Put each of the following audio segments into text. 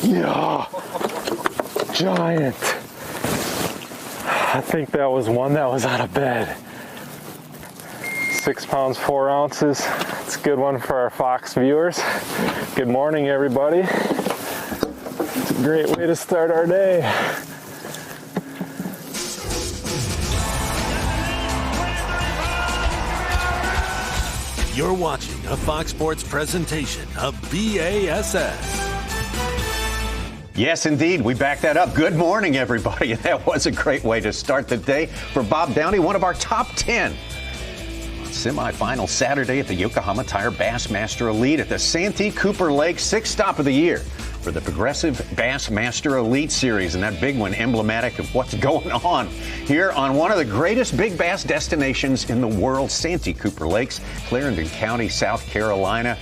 Yeah, giant. I think that was one that was on a bed. 6 pounds, 4 ounces. It's a good one for our Fox viewers. Good morning, everybody. It's a great way to start our day. You're watching a Fox Sports presentation of B.A.S.S. Yes, indeed. We back that up. Good morning, everybody. That was a great way to start the day for Bob Downey, one of our top 10. Semifinal Saturday at the Yokohama Tire Bassmaster Elite at the Santee Cooper Lake, 6th stop of the year for the Progressive Bassmaster Elite Series, and that big one emblematic of what's going on here on one of the greatest big bass destinations in the world, Santee Cooper Lakes, Clarendon County, South Carolina.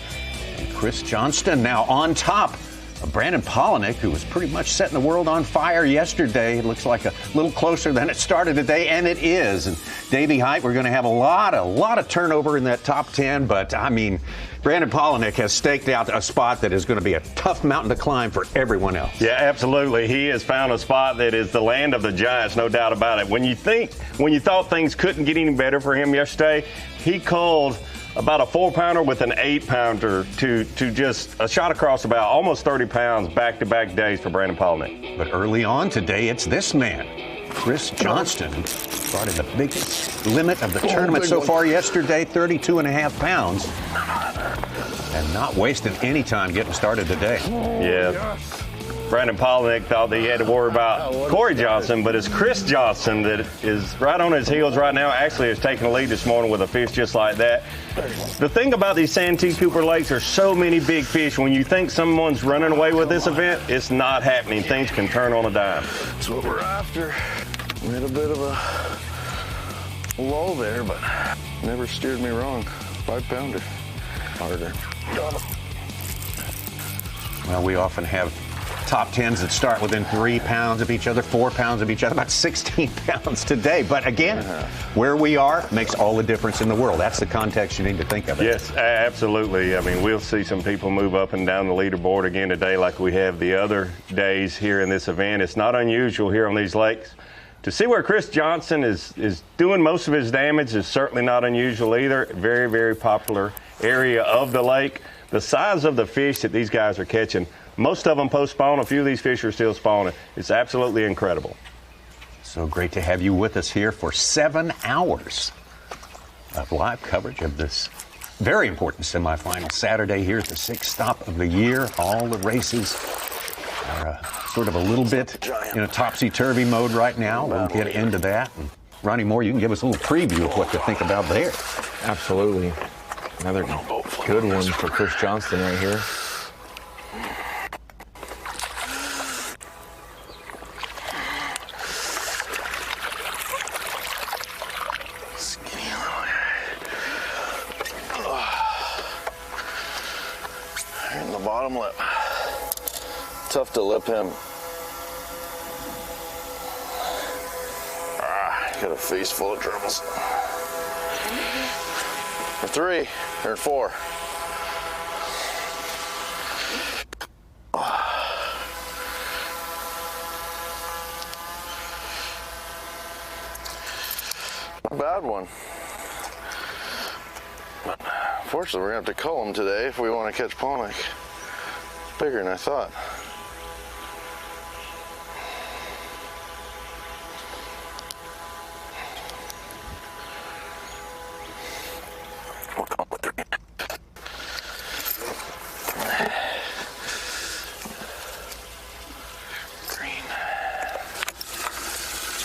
And Chris Johnston now on top of Brandon Polinick, who was pretty much setting the world on fire yesterday. It looks like a little closer than it started today, and it is. And Davey Height, we're going to have a lot of turnover in that top 10, but I mean, Brandon Polinick has staked out a spot that is going to be a tough mountain to climb for everyone else. Yeah, absolutely. He has found a spot that is the land of the giants, no doubt about it. When you thought things couldn't get any better for him yesterday, he called about a 4-pounder with an 8-pounder to just a shot across about almost 30 pounds back-to-back days for Brandon Polinick. But early on today, it's this man, Chris Johnston, who brought in the biggest limit of the tournament so far yesterday, 32.5 pounds, and not wasting any time getting started today. Yeah. Brandon Polinick thought that he had to worry about Corey Johnson, but it's Chris Johnson that is right on his heels right now. Actually has taken the lead this morning with a fish just like that. The thing about these Santee Cooper Lakes, there's so many big fish. When you think someone's running away with this event, it's not happening. Things can turn on a dime. That's what we're after. We had a bit of a lull there, but never steered me wrong. 5-pounder. Harder. Well, we often have top 10s that start within 3 pounds of each other, 4 pounds of each other, about 16 pounds today. But again, where we are makes all the difference in the world. That's the context you need to think of it. Yes, absolutely. I mean, we'll see some people move up and down the leaderboard again today like we have the other days here in this event. It's not unusual here on these lakes. To see where Chris Johnson is doing most of his damage is certainly not unusual either. Very, very popular area of the lake. The size of the fish that these guys are catching, most of them post-spawn. A few of these fish are still spawning. It's absolutely incredible. So great to have you with us here for 7 hours of live coverage of this very important semifinal Saturday here at the 6th stop of the year. All the races are sort of a little bit in a topsy-turvy mode right now. We'll get into that. And Ronnie Moore, you can give us a little preview of what to think about there. Absolutely. Another good one for Chris Johnston right here. In the bottom lip. Tough to lip him. Got a face full of troubles. Or 3, or 4. A bad one. But unfortunately, we're going to have to cull him today if we want to catch Polinick. Bigger than I thought.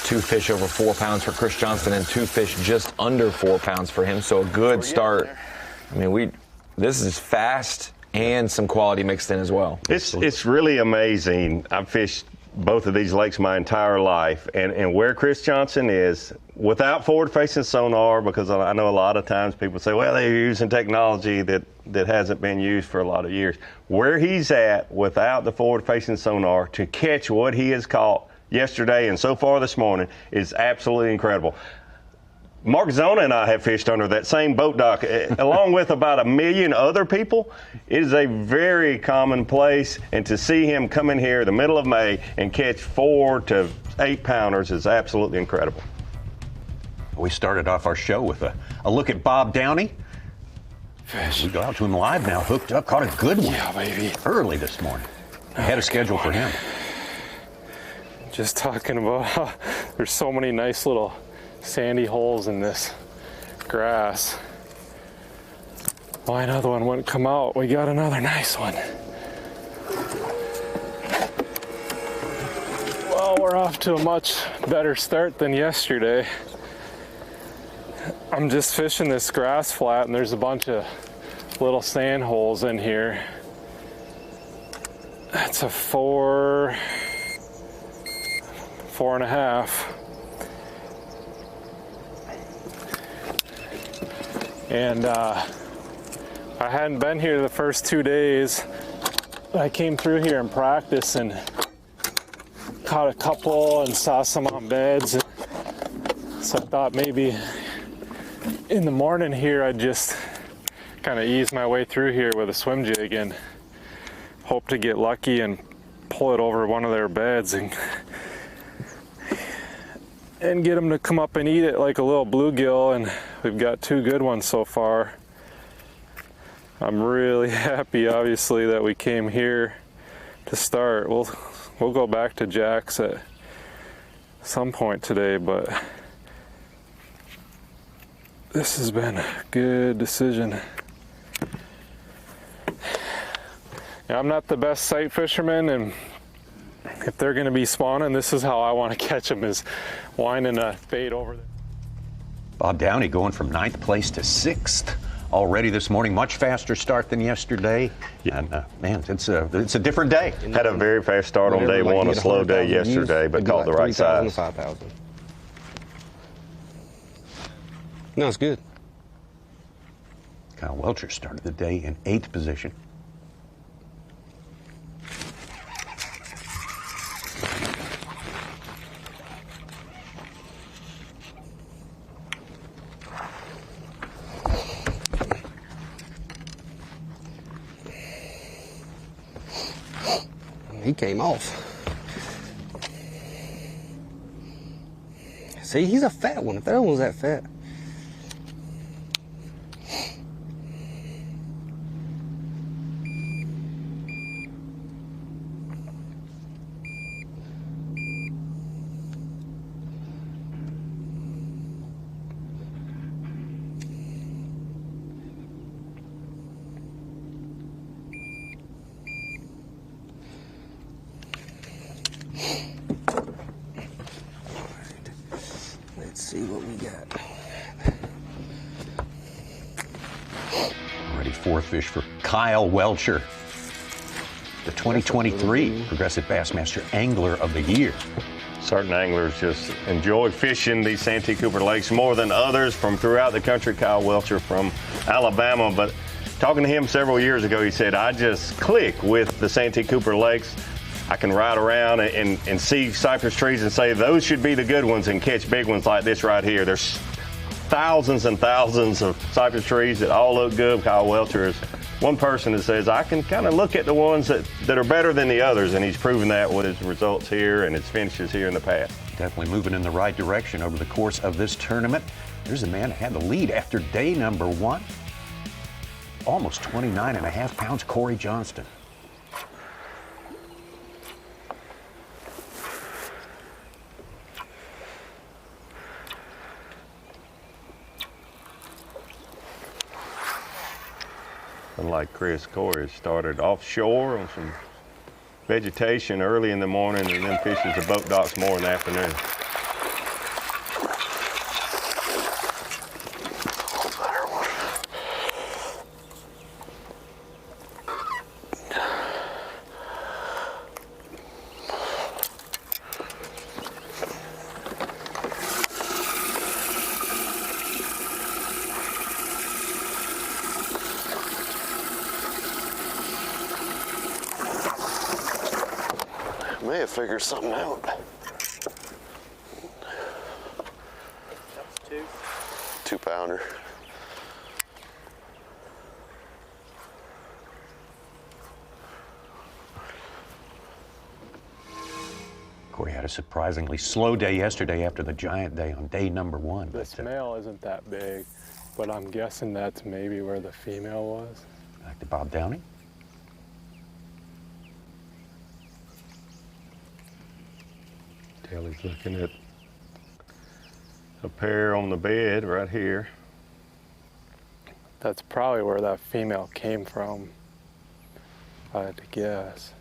Two fish over 4 pounds for Chris Johnston and 2 fish just under 4 pounds for him. So a good start. I mean, this is fast and some quality mixed in as well. It's really amazing. I've fished both of these lakes my entire life, and where Chris Johnson is without forward-facing sonar, because I know a lot of times people say, well, they're using technology that hasn't been used for a lot of years. Where he's at without the forward-facing sonar to catch what he has caught yesterday and so far this morning is absolutely incredible. Mark Zona and I have fished under that same boat dock, along with about 1 million other people. It is a very common place, and to see him come in here in the middle of May and catch 4 to 8 pounders is absolutely incredible. We started off our show with a look at Bob Downey. We go out to him live now, hooked up, caught a good one. Yeah, baby. Early this morning. Had a schedule for him. Just talking about how there's so many nice little sandy holes in this grass. Why another one wouldn't come out? We got another nice one. Well, we're off to a much better start than yesterday. I'm just fishing this grass flat and there's a bunch of little sand holes in here. That's a 4.5. And I hadn't been here the first 2 days. I came through here and practiced and caught a couple and saw some on beds. So I thought maybe in the morning here I'd just kind of ease my way through here with a swim jig and hope to get lucky and pull it over one of their beds and get them to come up and eat it like a little bluegill, and we've got 2 good ones so far. I'm really happy, obviously, that we came here to start. We'll go back to Jack's at some point today, but this has been a good decision. Yeah, I'm not the best sight fisherman, and if they're going to be spawning, this is how I want to catch them, is winding a bait over there. Bob Downey going from 9th place to 6th already this morning. Much faster start than yesterday. Yeah. And man, it's a different day. Had a very fast start on day one, a slow day yesterday, but caught the right size. 5,000. No, it's good. Kyle Welcher started the day in 8th position. He came off. See, he's a fat one. If that one's that fat. Let's see what we got. Already 4 fish for Kyle Welcher, the 2023 Progressive Bassmaster Angler of the Year. Certain anglers just enjoy fishing these Santee Cooper lakes more than others from throughout the country. Kyle Welcher from Alabama, but talking to him several years ago, he said, I just click with the Santee Cooper lakes. I can ride around and see cypress trees and say those should be the good ones and catch big ones like this right here. There's thousands and thousands of cypress trees that all look good. Kyle Welcher is one person that says I can kind of look at the ones that are better than the others, and he's proven that with his results here and his finishes here in the past. Definitely moving in the right direction over the course of this tournament. There's a man that had the lead after day number 1. Almost 29.5 pounds, Corey Johnston. Unlike Chris, Corey started offshore on some vegetation early in the morning and then fishes the boat docks more in the afternoon. May have figured something out. That's 2. had a surprisingly slow day yesterday after the giant day on day number 1. This male isn't that big, but I'm guessing that's maybe where the female was. Back to Bob Downey. Taylor's looking at a pair on the bed right here. That's probably where that female came from, if I had to guess.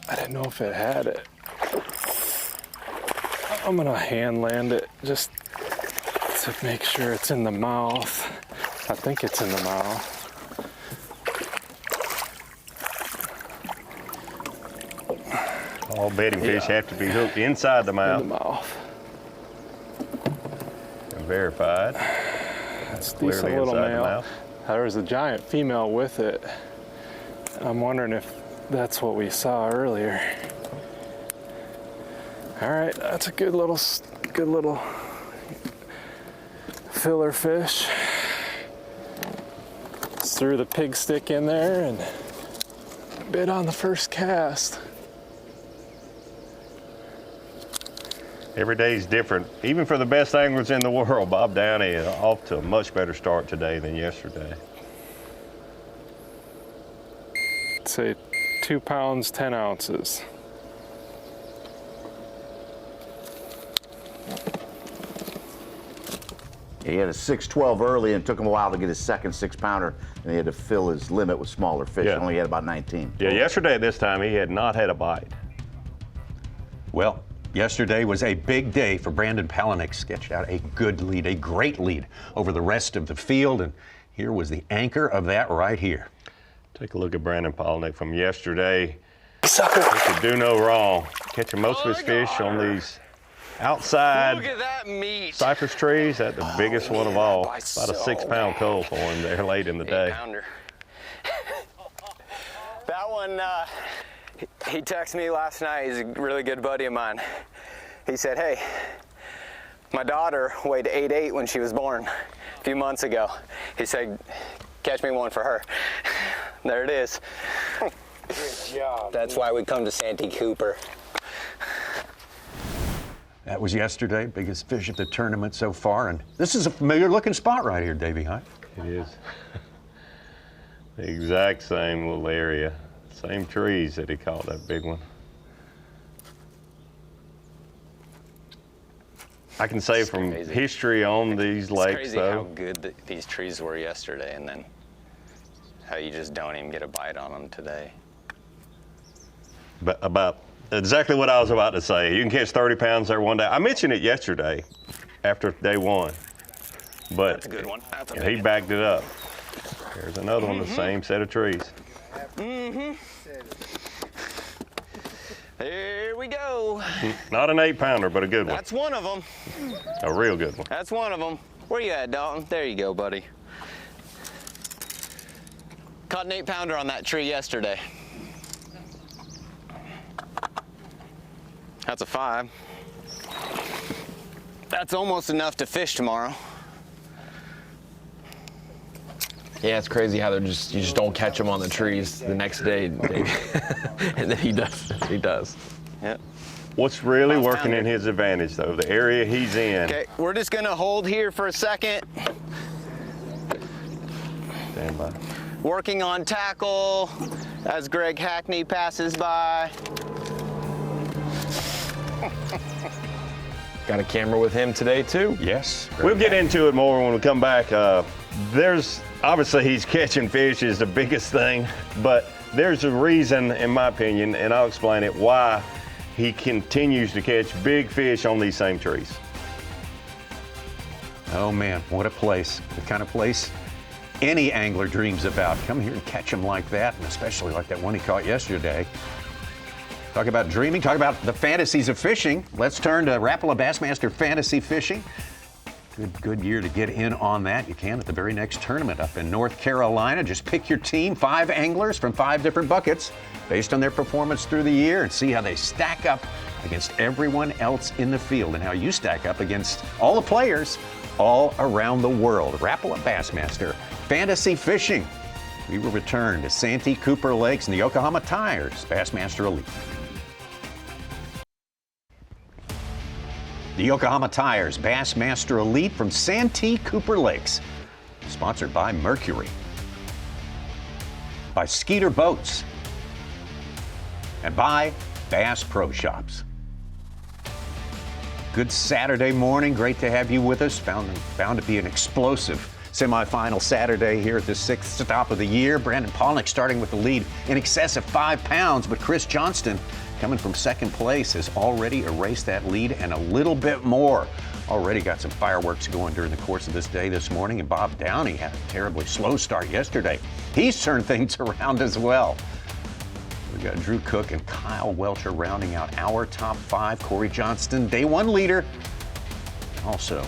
I didn't know if it had it. I'm gonna hand land it just to make sure it's in the mouth. I think it's in the mouth. All bedding fish have to be hooked inside the mouth. In the mouth. And verified. It's a Clearly decent little inside the male. mouth. There was a giant female with it. I'm wondering if that's what we saw earlier. All right, that's a good little filler fish. Just threw the pig stick in there and bit on the first cast. Every day is different. Even for the best anglers in the world, Bob Downey is off to a much better start today than yesterday. I'd say 2 pounds, 10 ounces. He had a 6-12 early, and it took him a while to get his second 6-pounder, and he had to fill his limit with smaller fish. Yeah. He only had about 19. Yeah, yesterday at this time, he had not had a bite. Well, yesterday was a big day for Brandon Palaniuk. Sketched out a good lead, a great lead over the rest of the field, and here was the anchor of that right here. Take a look at Brandon Palaniuk from yesterday. Sucker. He could do no wrong. Catching most of his fish on these outside Look at that meat. cypress trees. That's the biggest one of all. by About a so 6-pound coal for him there late in the day. 8-pounder. That one, he texted me last night. He's a really good buddy of mine. He said, hey, my daughter weighed 8'8" when she was born a few months ago. He said, catch me one for her. There it is. Good job. That's why we come to Santee Cooper. That was yesterday, biggest fish at the tournament so far, and this is a familiar looking spot right here, Davey, huh? It is. The exact same little area. Same trees that he caught that big one. I can say from crazy. history on these lakes, It's crazy though. how good these trees were yesterday, and then how you just don't even get a bite on them today. But about exactly what I was about to say. You can catch 30 pounds there one day. I mentioned it yesterday after day 1. But That's a good one. That's a he big one. backed it up. There's another one, the same set of trees. There we go. Not an 8-pounder, but a good one. That's one of them. A real good one. That's one of them. Where you at, Dalton? There you go, buddy. Caught an 8-pounder on that tree yesterday. That's a 5. That's almost enough to fish tomorrow. Yeah, it's crazy how you just don't catch them on the trees the next day. And then he does. Yep. What's really working pounder. in his advantage, though, the area he's in. Okay, we're just gonna hold here for a second. Stand by. Working on tackle as Greg Hackney passes by. Got a camera with him today too. Yes. We'll get into it more when we come back. There's obviously he's catching fish is the biggest thing, but there's a reason, in my opinion, and I'll explain it, why he continues to catch big fish on these same trees. Oh man, what a place. The kind of place any angler dreams about. Come here and catch them like that, and especially like that one he caught yesterday. Talk about dreaming, talk about the fantasies of fishing. Let's turn to Rapala Bassmaster Fantasy Fishing. Good year to get in on that. You can at the very next tournament up in North Carolina. Just pick your team, 5 anglers from 5 different buckets based on their performance through the year, and see how they stack up against everyone else in the field and how you stack up against all the players all around the world. Rapala Bassmaster Fantasy Fishing. We will return to Santee, Cooper Lakes, and the Yokohama Tires Bassmaster Elite. The Yokohama Tires Bassmaster Elite from Santee, Cooper Lakes. Sponsored by Mercury, by Skeeter Boats, and by Bass Pro Shops. Good Saturday morning. Great to have you with us. Bound to be an explosive semifinal Saturday here at the 6th stop of the year. Brandon Palnick starting with the lead in excess of 5 pounds, but Chris Johnston, coming from second place, has already erased that lead and a little bit more. Already got some fireworks going during the course of this day this morning, and Bob Downey had a terribly slow start yesterday. He's turned things around as well. We got Drew Cook and Kyle Welcher rounding out our top 5. Corey Johnston, day 1 leader. Also,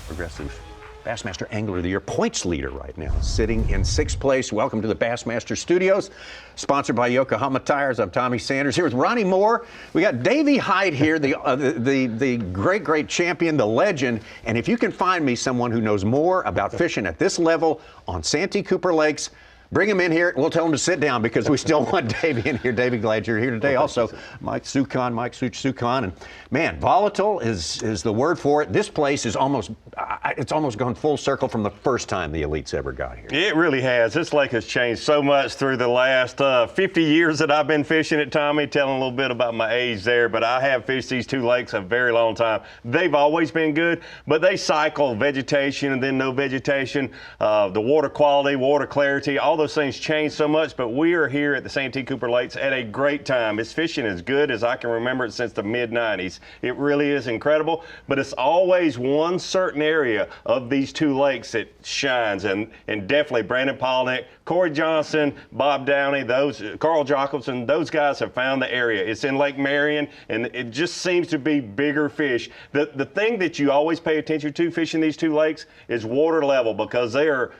Progressive Bassmaster Angler of the Year points leader right now, sitting in 6th place. Welcome to the Bassmaster Studios, sponsored by Yokohama Tires. I'm Tommy Sanders here with Ronnie Moore. We got Davey Hyde here, the great champion, the legend. And if you can find me someone who knows more about fishing at this level on Santee, Cooper Lakes, bring him in here. We'll tell him to sit down because we still want Davey in here. Davey, glad you're here today. Also, Mike Sucon. And man, volatile is the word for it. This place is almost gone full circle from the first time the elites ever got here. It really has. This lake has changed so much through the last 50 years that I've been fishing it, Tommy, telling a little bit about my age there, but I have fished these 2 lakes a very long time. They've always been good, but they cycle vegetation and then no vegetation, the water quality, water clarity, all those things change so much, but we are here at the Santee Cooper Lakes at a great time. It's fishing as good as I can remember it since the mid-90s. It really is incredible, but it's always one certain area of these 2 lakes that shines, and definitely Brandon Palnick, Corey Johnson, Bob Downey, Carl Jacobson, those guys have found the area. It's in Lake Marion, and it just seems to be bigger fish. The thing that you always pay attention to fishing these 2 lakes is water level, because they are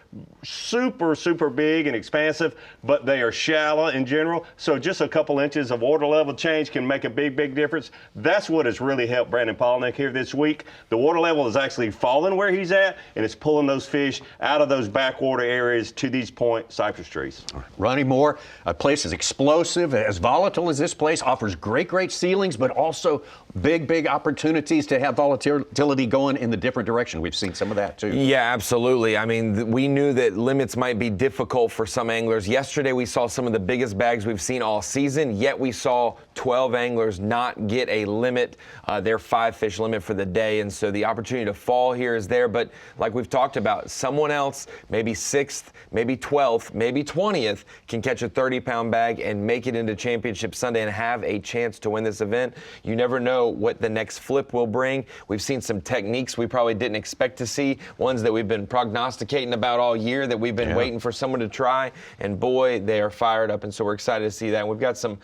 super, super big and expansive, but they are shallow in general. So just a couple inches of water level change can make a big, big difference. That's what has really helped Brandon Palnick here this week. The water level is actually falling where he's at, and it's pulling those fish out of those backwater areas to these point cypress trees. Ronnie Moore, a place as explosive, as volatile as this place, offers great ceilings, but also big opportunities to have volatility going in the different direction. We've seen some of that too. Yeah, absolutely. I mean, we knew that limits might be difficult for some anglers. Yesterday we saw some of the biggest bags we've seen all season, yet we saw 12 anglers not get a limit, their 5 fish limit for the day, and so the opportunity to fall here is there. But like we've talked about, someone else, maybe 6th, maybe 12th, maybe 20th, can catch a 30-pound bag and make it into Championship Sunday and have a chance to win this event. You never know what the next flip will bring. We've seen some techniques we probably didn't expect to see, ones that we've been prognosticating about all year, that we've been waiting for someone to try, and boy, they are fired up, and so we're excited to see that. And we've got some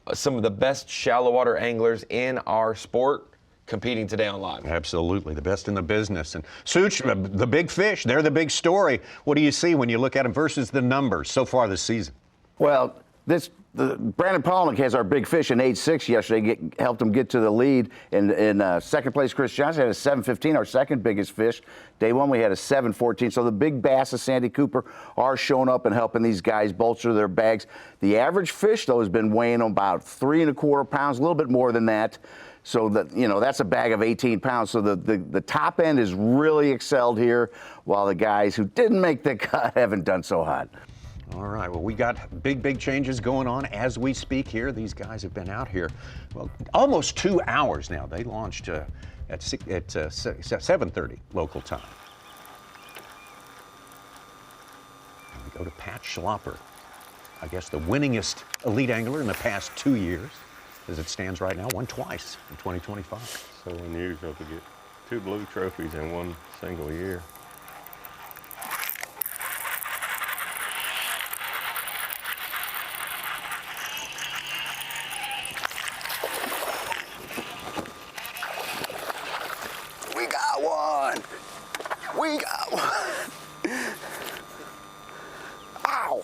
of the best shallow water anglers in our sport competing today on live. Absolutely, the best in the business. And Such, the big fish, they're the big story. What do you see when you look at them versus the numbers so far this season? Well, Brandon Palnick has our big fish in 8.6 yesterday, helped him get to the lead. In second place, Chris Johnson had a 7.15, our second biggest fish. Day 1, we had a 7.14. So the big bass of Santee Cooper are showing up and helping these guys bolster their bags. The average fish, though, has been weighing about 3 1/4 pounds, a little bit more than that. So that's a bag of 18 pounds. So the top end is really excelled here, while the guys who didn't make the cut haven't done so hot. All right, well, we got big changes going on as we speak here. These guys have been out here, well, almost 2 hours now. They launched at 7:30 local time. And we go to Pat Schlopper, I guess the winningest elite angler in the past 2 years. As it stands right now, won twice in 2025. So unusual to get 2 blue trophies in one single year. We got one. We got one. Ow.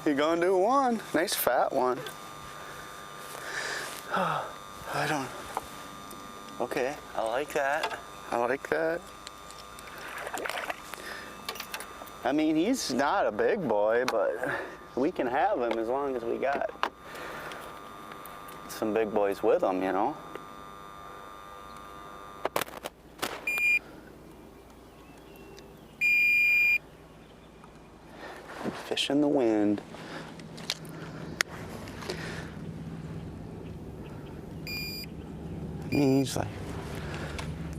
You're gonna do one. Nice fat one. I don't. Okay, I like that. I like that. I mean, he's not a big boy, but we can have him as long as we got some big boys with him, you know. Fish in the wind. He's like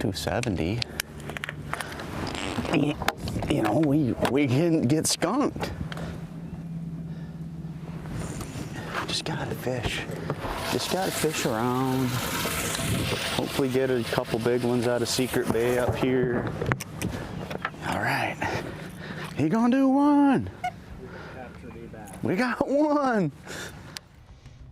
270. You know, we can get skunked. Just gotta fish. Just gotta fish around. Hopefully get a couple big ones out of Secret Bay up here. All right. He gonna do one. We got one.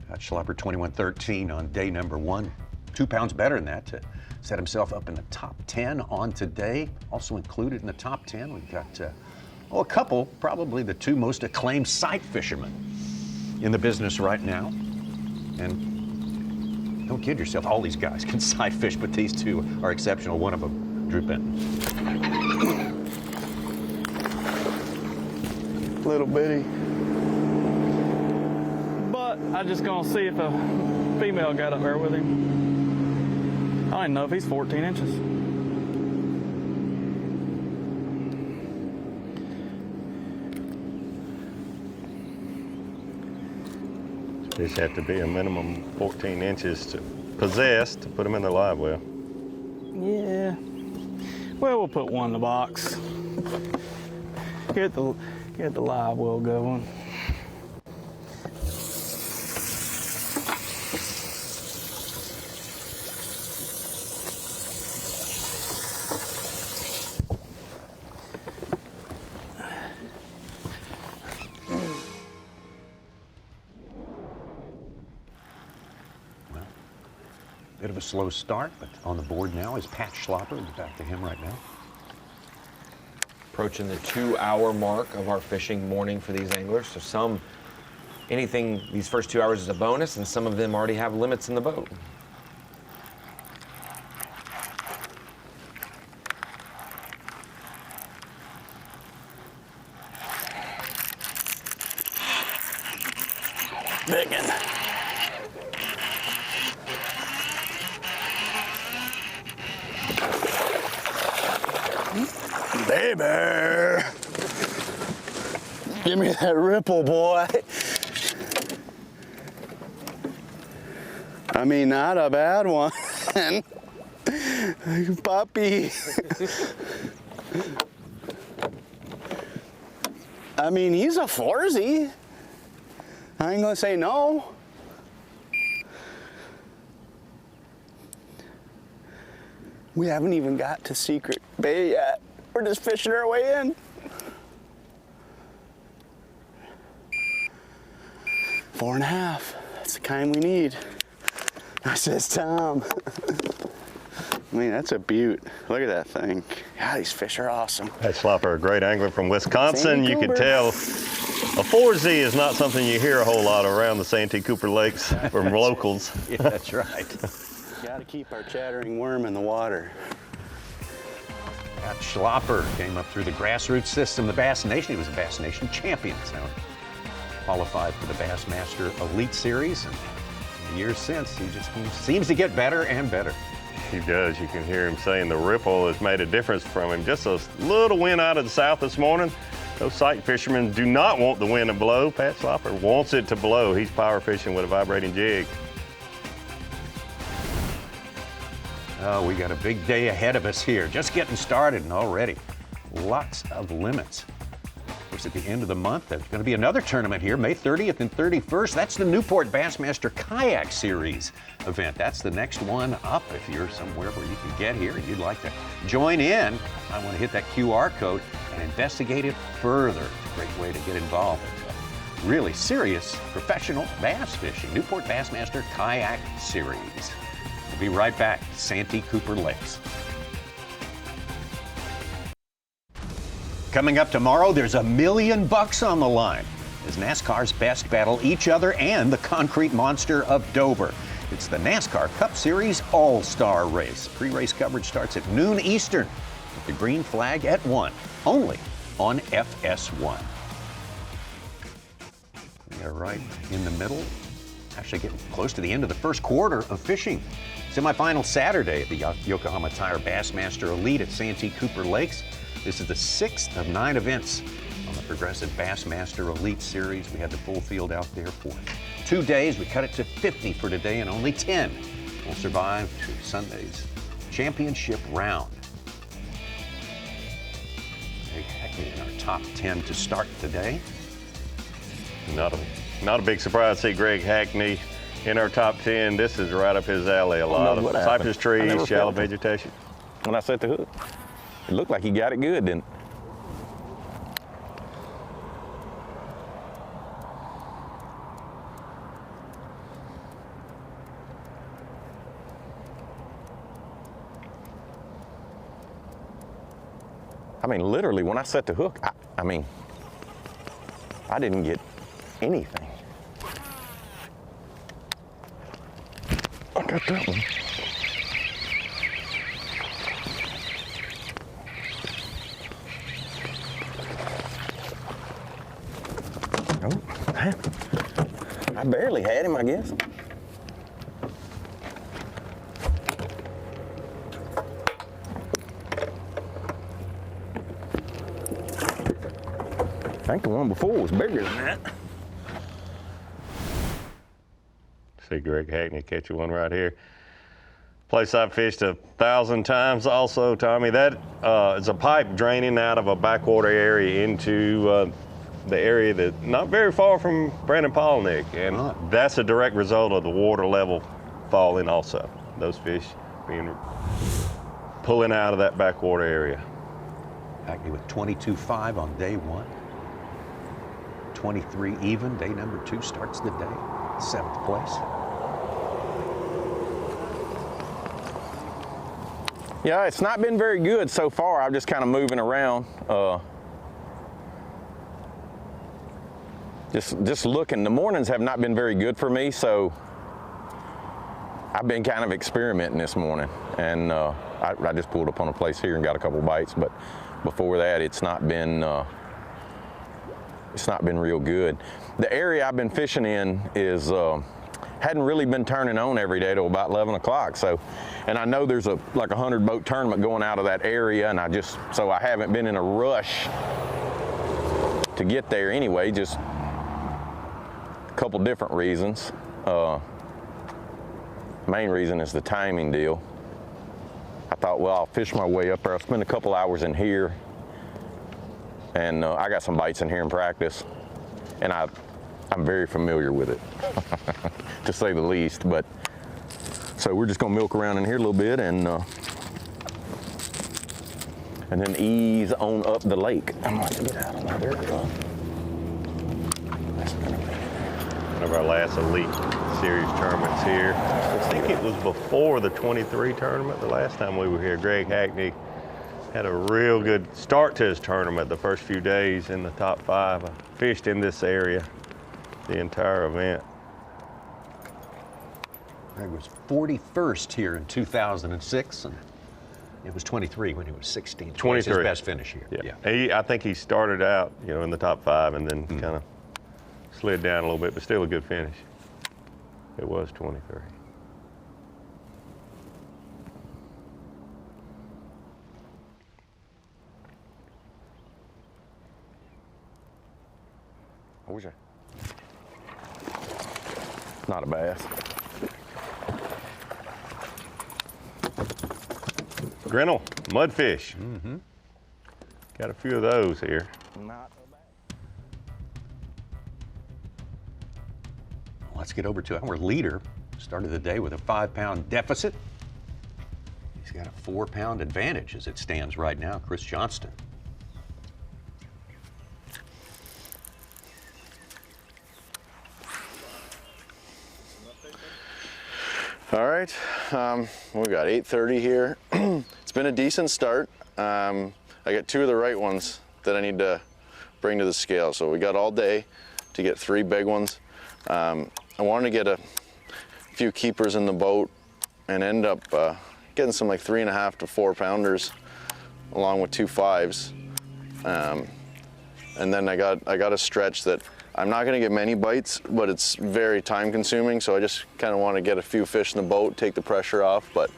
Got Schlapper 21-13 on day number 1. 2 pounds better than that to set himself up in the top 10 on today. Also included in the top 10, we've got a couple, probably the 2 most acclaimed sight fishermen in the business right now. And don't kid yourself, all these guys can sight fish, but these 2 are exceptional. One of them, Drew Benton. Little bitty. But I just gonna see if a female got up there with him. I don't even know if he's 14 inches. Fish have to be a minimum 14 inches to possess to put them in the live well. Yeah. Well, we'll put one in the box. Get the live well going. Bit of a slow start, but on the board now is Pat Schlapper. We'll get back to him right now. Approaching the 2-hour mark of our fishing morning for these anglers. So anything these first 2 hours is a bonus, and some of them already have limits in the boat. Biggin. Baby, give me that ripple, boy. I mean, not a bad one. Puppy. I mean, he's a 4Z. I ain't gonna say no. We haven't even got to Secret Bay yet. We're just fishing our way in. 4.5. That's the kind we need. Says Tom. I mean, that's a beaut. Look at that thing. God, these fish are awesome. Pat Schlapper, a great angler from Wisconsin. You can tell a 4Z is not something you hear a whole lot around the Santee Cooper Lakes from locals. Yeah, that's right. Got to keep our chattering worm in the water. Pat Schlapper came up through the grassroots system, the Bass Nation. He was a Bass Nation champion. So qualified for the Bassmaster Elite Series. And in the years since, he just seems to get better and better. He does. You can hear him saying the ripple has made a difference from him. Just a little wind out of the south this morning. Those sight fishermen do not want the wind to blow. Pat Schlapper wants it to blow. He's power fishing with a vibrating jig. Oh, we got a big day ahead of us here. Just getting started and already lots of limits. Of course, at the end of the month, there's going to be another tournament here, May 30th and 31st. That's the Newport Bassmaster Kayak Series event. That's the next one up. If you're somewhere where you can get here and you'd like to join in, I want to hit that QR code and investigate it further. Great way to get involved in really serious professional bass fishing. Newport Bassmaster Kayak Series. We'll be right back. Santee Cooper Lakes. Coming up tomorrow, there's $1 million on the line as NASCAR's best battle each other and the concrete monster of Dover. It's the NASCAR Cup Series All-Star Race. Pre-race coverage starts at noon Eastern with the green flag at 1, only on FS1. We are right in the middle, actually getting close to the end of the first quarter of fishing. Semifinal Saturday at the Yokohama Tire Bassmaster Elite at Santee Cooper Lakes. This is the 6th of 9 events on the Progressive Bassmaster Elite Series. We had the full field out there for 2 days. We cut it to 50 for today, and only 10 will survive to Sunday's championship round. Greg Hackney in our top 10 to start today. Not a big surprise to see Greg Hackney in our top 10. This is right up his alley. A lot of cypress trees, shallow vegetation. When I set the hook, it looked like he got it good, didn't it? I mean, literally, when I set the hook, I mean, I didn't get anything. I got that one. Oh, I barely had him, I guess. I think the one before was bigger than that. See Greg Hackney catch one right here. Place I've fished 1,000 times also, Tommy. That is a pipe draining out of a backwater area into the area that not very far from Brandon Polnick, and that's a direct result of the water level falling also. Those fish pulling out of that backwater area. Hackney with 22.5 on day 1. 23 even. Day number 2 starts the day, 7th place. Yeah, it's not been very good so far. I'm just kind of moving around. Just looking. The mornings have not been very good for me, so I've been kind of experimenting this morning. And I just pulled up on a place here and got a couple bites, but before that, it's not been real good. The area I've been fishing in is hadn't really been turning on every day till about 11 o'clock. So, and I know there's like a 100 boat tournament going out of that area, and so I haven't been in a rush to get there anyway, just a couple different reasons. Main reason is the timing deal. I thought, well, I'll fish my way up there. I'll spend a couple hours in here, and I got some bites in here in practice, and I'm very familiar with it, to say the least. But so we're just gonna milk around in here a little bit and then ease on up the lake. I'm gonna have to get out of there. There we go. That's gonna be one of our last Elite Series tournaments here. I think it was before the 23 tournament. The last time we were here, Greg Hackney had a real good start to his tournament the first few days in the top 5. I fished in this area the entire event. Greg was 41st here in 2006, and it was 23 when he was 16. 23. His best finish here. Yeah. I think he started out, in the top 5 and then kind of slid down a little bit, but still a good finish. It was 23. What was that? Not a bass. Grinnell, mudfish. Got a few of those here. Not a bass. Let's get over to our leader. Started the day with a 5-pound deficit. He's got a 4-pound advantage as it stands right now, Chris Johnston. All right, we got 8:30 here. It's been a decent start. I got 2 of the right ones that I need to bring to the scale. So we got all day to get 3 big ones. I wanted to get a few keepers in the boat and end up getting some like 3.5 to 4 pounders along with 2 5s. and then I got a stretch that I'm not going to get many bites, but it's very time consuming, so I just kind of want to get a few fish in the boat, take the pressure off. But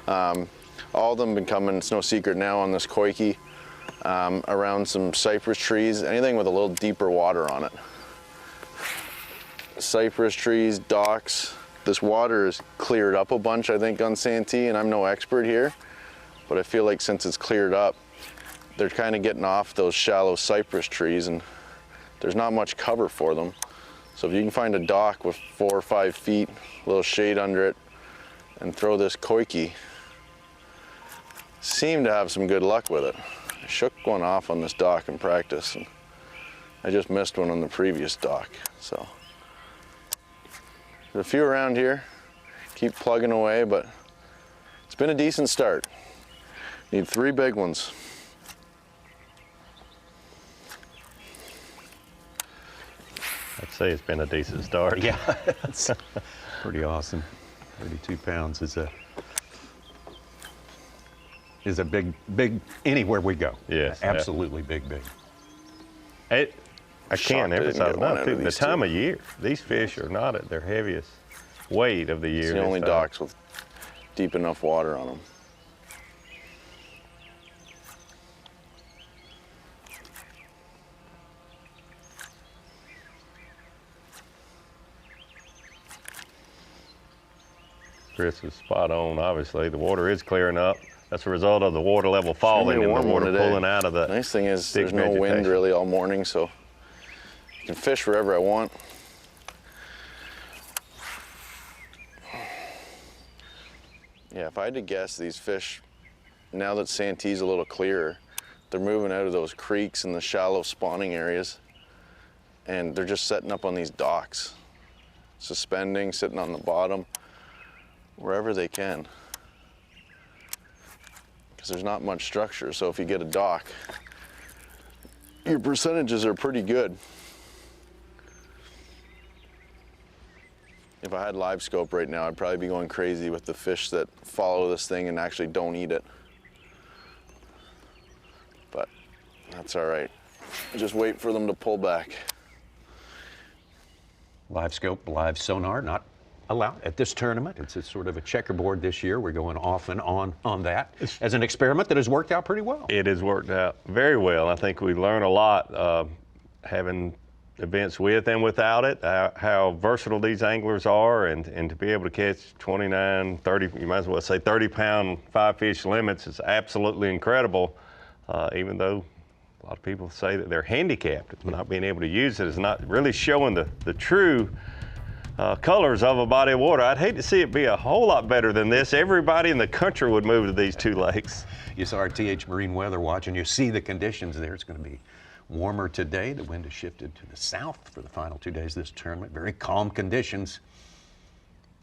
all of them been coming, it's no secret now, on this koiki, around some cypress trees, anything with a little deeper water on it. Cypress trees, docks. This water is cleared up a bunch, I think, on Santee, and I'm no expert here, but I feel like since it's cleared up, they're kind of getting off those shallow cypress trees, and there's not much cover for them. So if you can find a dock with 4 or 5 feet, a little shade under it, and throw this koiki, seem to have some good luck with it. I shook one off on this dock in practice, and I just missed one on the previous dock. So there's a few around here, keep plugging away, but it's been a decent start. Need 3 big ones. I'd say it's been a decent start. Yeah, that's pretty awesome. 32 pounds is a big anywhere we go. Yes, absolutely big. I can't emphasize enough, too, the time of year. These fish are not at their heaviest weight of the year. It's the only docks with deep enough water on them. Chris was spot on, obviously. The water is clearing up. That's a result of the water level falling and the water pulling out of the nice thing is there's no wind really all morning, so I can fish wherever I want. Yeah, if I had to guess, these fish, now that Santee's a little clearer, they're moving out of those creeks and the shallow spawning areas, and they're just setting up on these docks, suspending, sitting on the bottom, wherever they can. Because there's not much structure, so if you get a dock, your percentages are pretty good. If I had live scope right now, I'd probably be going crazy with the fish that follow this thing and actually don't eat it. But that's all right. Just wait for them to pull back. Live scope, live sonar, not allowed at this tournament. It's a sort of a checkerboard this year. We're going off and on that as an experiment that has worked out pretty well. It has worked out very well. I think we learn a lot having events with and without it, how versatile these anglers are, and to be able to catch 29, 30, you might as well say 30-pound 5-fish limits is absolutely incredible, even though a lot of people say that they're handicapped. Not being able to use it is not really showing the true colors of a body of water. I'd hate to see it be a whole lot better than this. Everybody in the country would move to these 2 lakes. You saw our TH Marine Weather Watch, and you see the conditions there. It's going to be warmer today. The wind has shifted to the south for the final 2 days of this tournament. Very calm conditions.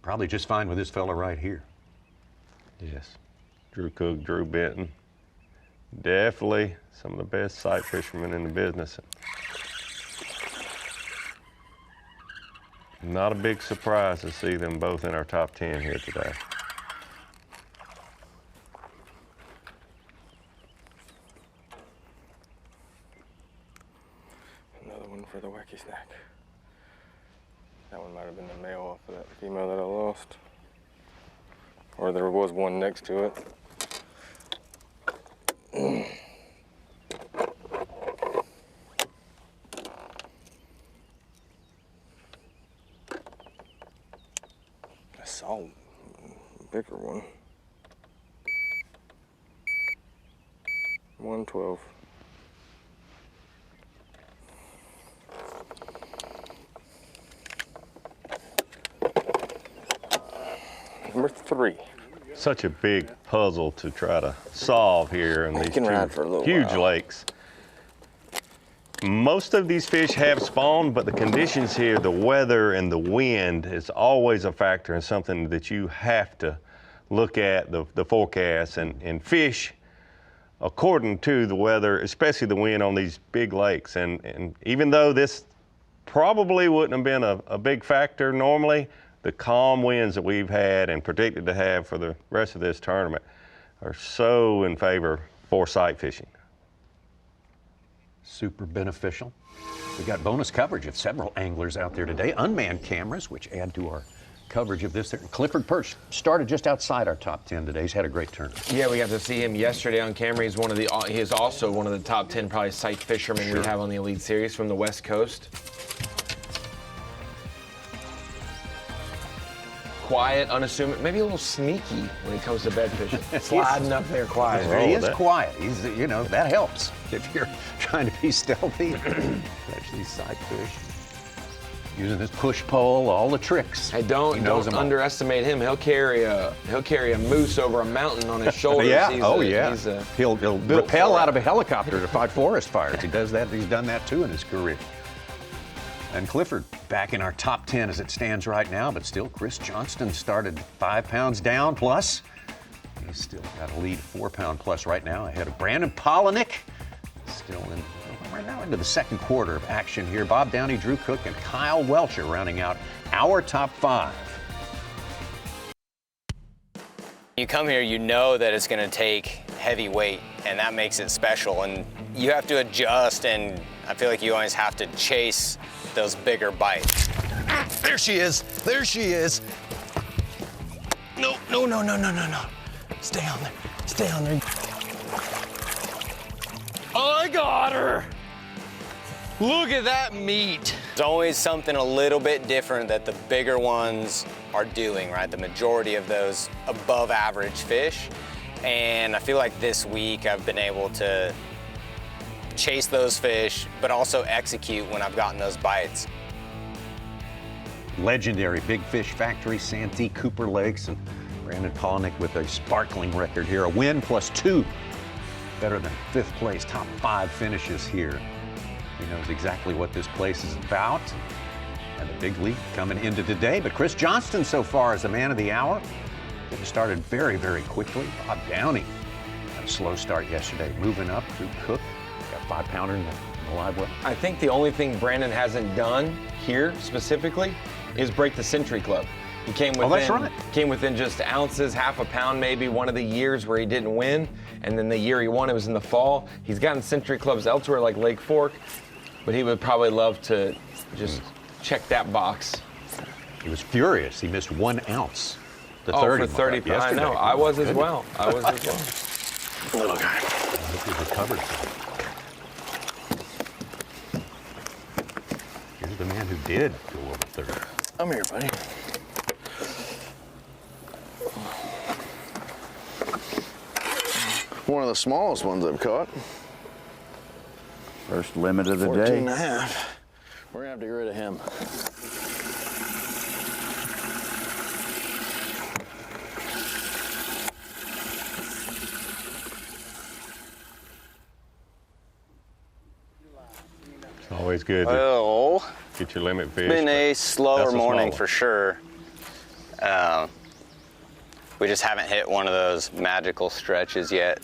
Probably just fine with this fella right here. Yes. Drew Cook, Drew Benton. Definitely some of the best sight fishermen in the business. Not a big surprise to see them both in our top 10 here today. Another one for the wacky snack. That one might have been the male off of that female that I lost. Or there was one next to it. I saw a bigger one. 112. Number 3. Such a big puzzle to try to solve here in these 2 huge lakes. Most of these fish have spawned, but the conditions here, the weather and the wind is always a factor and something that you have to look at the forecast and fish according to the weather, especially the wind on these big lakes. And even though this probably wouldn't have been a big factor normally, the calm winds that we've had and predicted to have for the rest of this tournament are so in favor for sight fishing. Super beneficial. We got bonus coverage of several anglers out there today. Unmanned cameras, which add to our coverage of this. Clifford Perch started just outside our top 10 today. He's had a great tournament. Yeah, we got to see him yesterday on camera. He is also one of the top 10 probably sight fishermen we have on the Elite Series from the West Coast. Quiet, unassuming, maybe a little sneaky when it comes to bed fishing. Sliding up there quiet. He is quiet. He's, you know, that helps if you're trying to be stealthy. Catch these sight fish. Using this push pole, all the tricks. Hey, don't underestimate him. He'll carry a moose over a mountain on his shoulders. Yeah. He's He'll rappel out of a helicopter to fight forest fires. He does that. He's done that too in his career. And Clifford back in our top 10 as it stands right now, but still Chris Johnston started 5 pounds down plus. He's still got a lead 4 pound plus right now ahead of Brandon Polinick. Still right now into the second quarter of action here. Bob Downey, Drew Cook, and Kyle Welcher rounding out our top 5. You come here, you know that it's going to take heavy weight, and that makes it special. And you have to adjust, and I feel like you always have to chase those bigger bites. There she is. There she is. No. Stay on there. Stay on there. I got her. Look at that meat. There's always something a little bit different that the bigger ones are doing, right? The majority of those above average fish. And I feel like this week I've been able to chase those fish, but also execute when I've gotten those bites. Legendary Big Fish Factory, Santee, Cooper Lakes, and Brandon Polinick with a sparkling record here. A win plus 2. Better than 5th place, top 5 finishes here. He knows exactly what this place is about. And the big lead coming into today. But Chris Johnston so far is the man of the hour. Getting started very, very quickly. Bob Downey had a slow start yesterday, moving up through Cook. Got 5 pounder in the live well. I think the only thing Brandon hasn't done here specifically is break the Century Club. He came within, came within just ounces, half a pound maybe, one of the years where he didn't win. And then the year he won, it was in the fall. He's gotten Century Clubs elsewhere like Lake Fork, but he would probably love to just check that box. He was furious. He missed 1 ounce. The 30 for 30 pounds. I know. I was as well. Little guy. I hope he recovered. Here's the man who did go over 30. I'm here, buddy. One of the smallest ones I've caught. First limit of the 14 day. and a half. We're gonna have to get rid of him. It's always good to Well, get your limit fish. it's been a slower morning small for sure. We just haven't hit one of those magical stretches yet.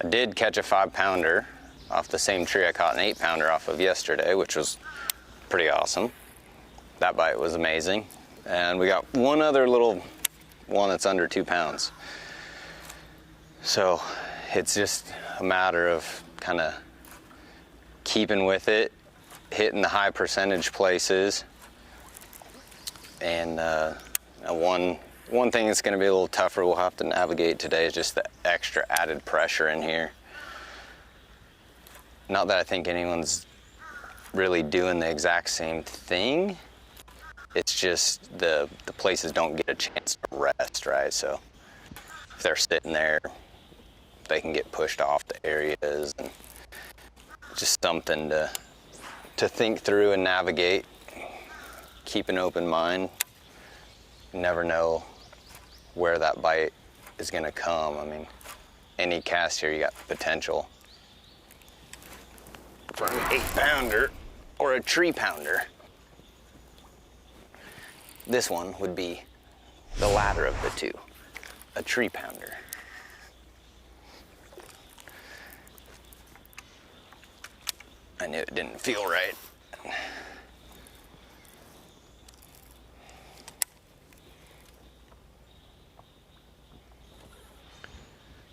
I did catch a 5 pounder off the same tree I caught an 8 pounder off of yesterday, which was pretty awesome. That bite was amazing. And we got one other little one that's under 2 pounds. So it's just a matter of kind of keeping with it, hitting the high percentage places. And one thing that's going to be a little tougher we'll have to navigate today is just the extra added pressure in here. Not that I think anyone's really doing the exact same thing. It's just the places don't get a chance to rest, right? So if they're sitting there, they can get pushed off the areas, and just something to think through and navigate. Keep an open mind. You never know where that bite is going to come. I mean, any cast here, you got potential for an 8 pounder or a tree pounder. This one would be the latter of the two, a tree pounder. I knew it didn't feel right.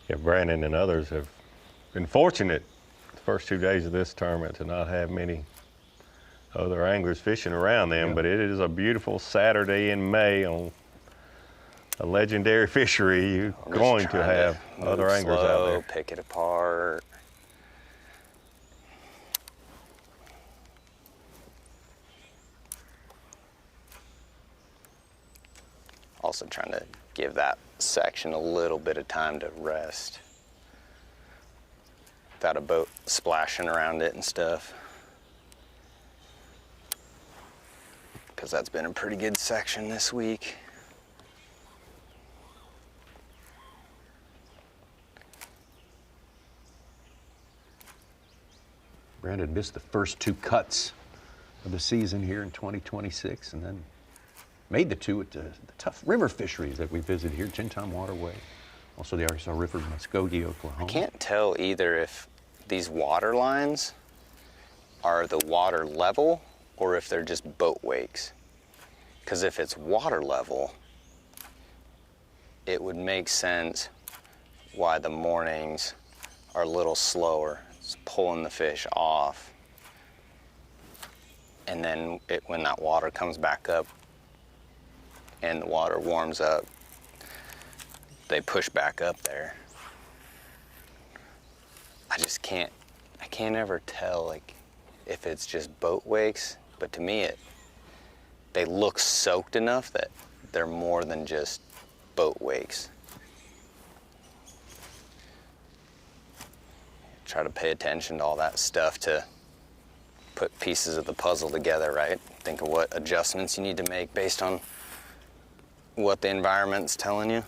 Yeah, Brandon and others have been fortunate to first 2 days of this tournament to not have many other anglers fishing around them, but it is a beautiful Saturday in May on a legendary fishery. You're going to have other anglers out there. Pick it apart. Also trying to give that section a little bit of time to rest without a boat splashing around it and stuff. Because that's been a pretty good section this week. Brandon missed the first 2 cuts of the season here in 2026, and then made the 2 at the tough river fisheries that we visit here, Gentime Waterway, also the Arkansas River, Muskogee, Oklahoma. I can't tell either if these water lines are the water level or if they're just boat wakes. Because if it's water level, it would make sense why the mornings are a little slower. It's pulling the fish off. And then when that water comes back up and the water warms up, they push back up there. I can't ever tell like if it's just boat wakes, but to me they look soaked enough that they're more than just boat wakes. Try to pay attention to all that stuff to put pieces of the puzzle together, right? Think of what adjustments you need to make based on what the environment's telling you.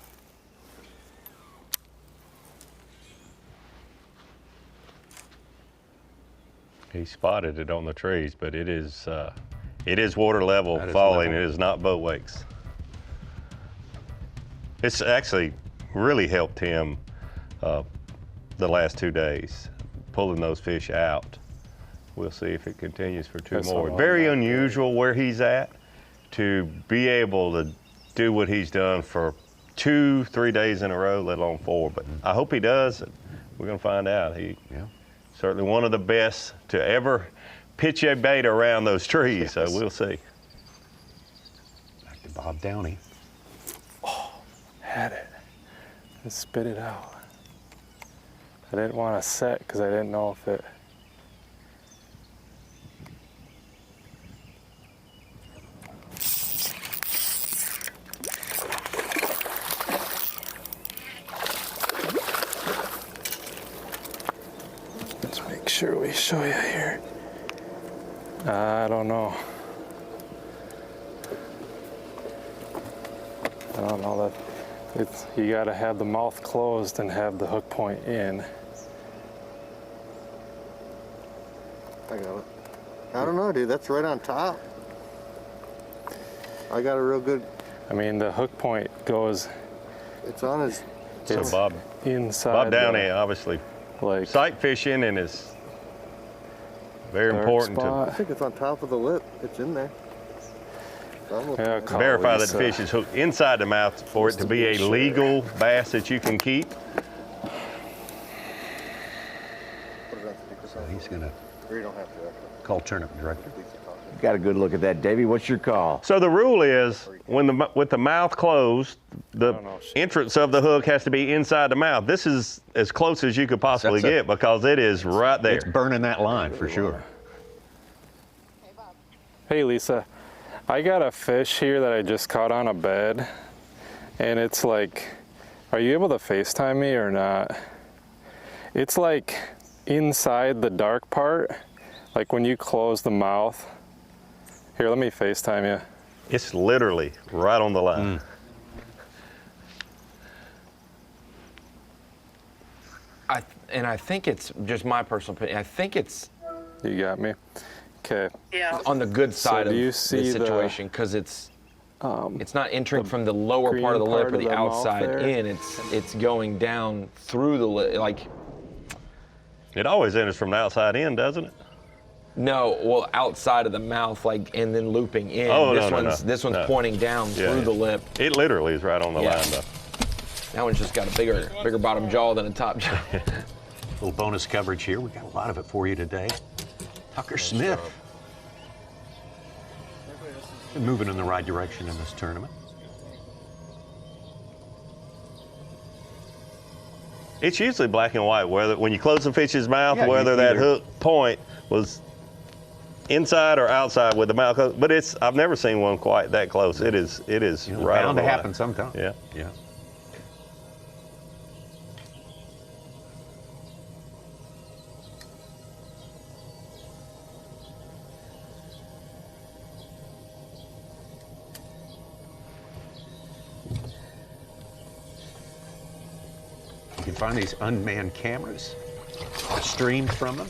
He spotted it on the trees, but it is water level falling. It is not boat wakes. It's actually really helped him the last 2 days, pulling those fish out. We'll see if it continues for 2 more. Very unusual where he's at to be able to do what he's done for 2-3 days in a row, let alone 4. But I hope he does. We're going to find out. He certainly one of the best to ever pitch a bait around those trees. So we'll see. Back to Bob Downey. Oh, had it. Just spit it out. I didn't want to set because I didn't know if it. Let's make sure we show you here. I don't know. I don't know that. You gotta have the mouth closed and have the hook point in. I got it. I don't know, dude. That's right on top. I got a real good. I mean, the hook point goes. It's on his. So Bob, inside. Bob Downey, obviously, like sight fishing, and it's very important I to think it's on top of the lip. It's in there. verify that the fish is hooked inside the mouth for it to be a legal bass that you can keep. He's going to You don't have to. call tournament director. Got a good look at that, Davey. What's your call? So the rule is, with the mouth closed, the entrance of the hook has to be inside the mouth. This is as close as you could possibly get because it is right there. It's burning that line for sure. Hey, Lisa. I got a fish here that I just caught on a bed, and it's like, are you able to FaceTime me or not? It's like inside the dark part, like when you close the mouth. Here, let me FaceTime you. It's literally right on the line. I think it's just my personal opinion. I think it's. You got me. Okay. Yeah. On the good side of the see situation, because it's not entering from the lower part of the lip or the outside in. It's going down through the lip, like. It always enters from the outside in, doesn't it? No, well, outside of the mouth, like, and then looping in. Oh, This one's pointing down through the lip. It literally is right on the line, though. That one's just got a bigger bottom jaw than a top jaw. little bonus coverage here. We've got a lot of it for you today. Tucker Smith. Been moving in the right direction in this tournament. It's usually black and white, whether when you close the fish's mouth, Yeah, whether that either. hook point was inside or outside with the mouth closed. But I've never seen one quite that close. It is right on Bound the to line. happen sometime. Yeah. Yeah. You can find these unmanned cameras, streamed from them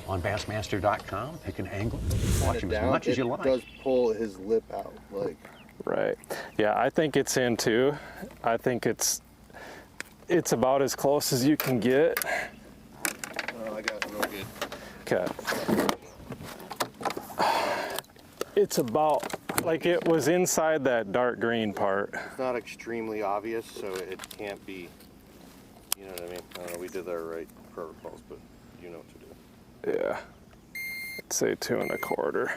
on Bassmaster.com. Pick an angle, watch them as much as you like. It does pull his lip out, like. Right. Yeah, I think it's in too. I think it's about as close as you can get. Oh, I got it real good. Okay. It's about like it was inside that dark green part. It's not extremely obvious, so it can't be, you know what I mean? I don't know, we did our right protocols, but you know what to do. Yeah. I'd say 2 1/4.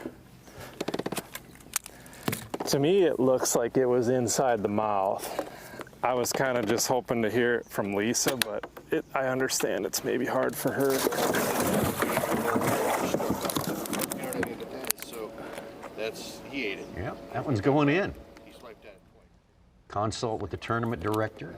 To me, it looks like it was inside the mouth. I was kind of just hoping to hear it from Lisa, but I understand it's maybe hard for her. You know what I mean? But he ate it. Yeah, that one's going in. He swiped that. Consult with the tournament director.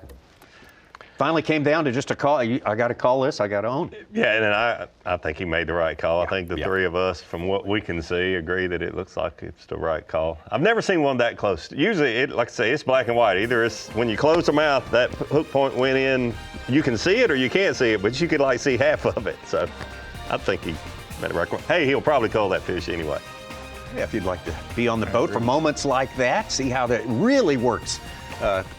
Finally came down to just a call. I got to call this. I got to own it. Yeah, and I think he made the right call. I think the three of us, from what we can see, agree that it looks like it's the right call. I've never seen one that close. Usually, like I say, it's black and white. Either it's when you close the mouth, that hook point went in. You can see it or you can't see it, but you could like see half of it. So I think he made the right call. Hey, he'll probably call that fish anyway. Yeah, if you'd like to be on the boat for moments like that, see how that really works.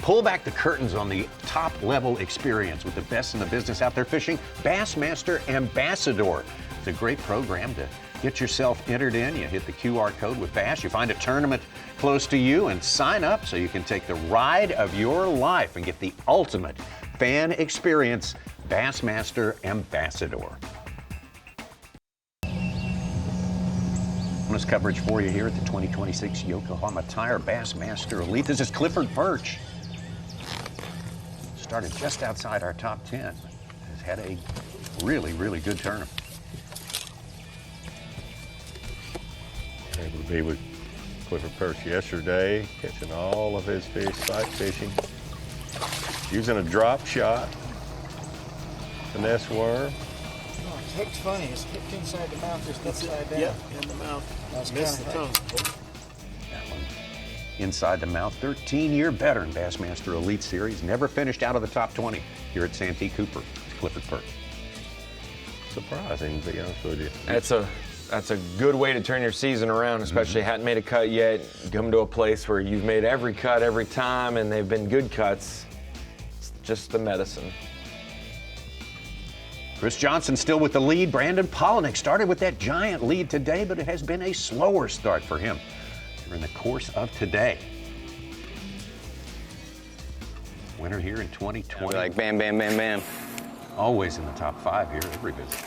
Pull back the curtains on the top level experience with the best in the business out there fishing. Bassmaster Ambassador. It's a great program to get yourself entered in. You hit the QR code with Bass. You find a tournament close to you and sign up so you can take the ride of your life and get the ultimate fan experience. Bassmaster Ambassador. Bonus coverage for you here at the 2026 Yokohama Tire Bassmaster Elite. This is Clifford Perch. Started just outside our top 10. Has had a really, really good tournament. Able to be with Clifford Perch yesterday, catching all of his fish, sight fishing, using a drop shot, finesse worm. Hook's funny. It's hooked inside the mouth, just upside down. Yep, in the mouth. Missed the tongue. That one inside the mouth. 13-year veteran Bassmaster Elite Series. Never finished out of the top 20 here at Santee Cooper. It's Clifford Perch. Surprising, to be honest with you. That's a good way to turn your season around, especially hadn't made a cut yet. Come to a place where you've made every cut every time and they've been good cuts. It's just the medicine. Chris Johnson still with the lead. Brandon Polinick started with that giant lead today, but it has been a slower start for him during the course of today. Winner here in 2020. Like bam, bam, bam, bam. Always in the top 5 here every visit.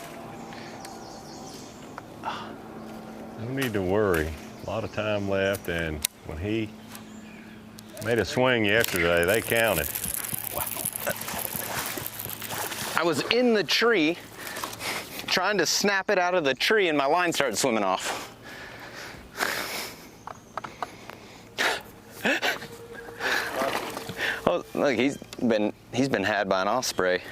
No need to worry. A lot of time left, and when he made a swing yesterday, they counted. I was in the tree trying to snap it out of the tree and my line started swimming off. Oh, look, he's been had by an osprey.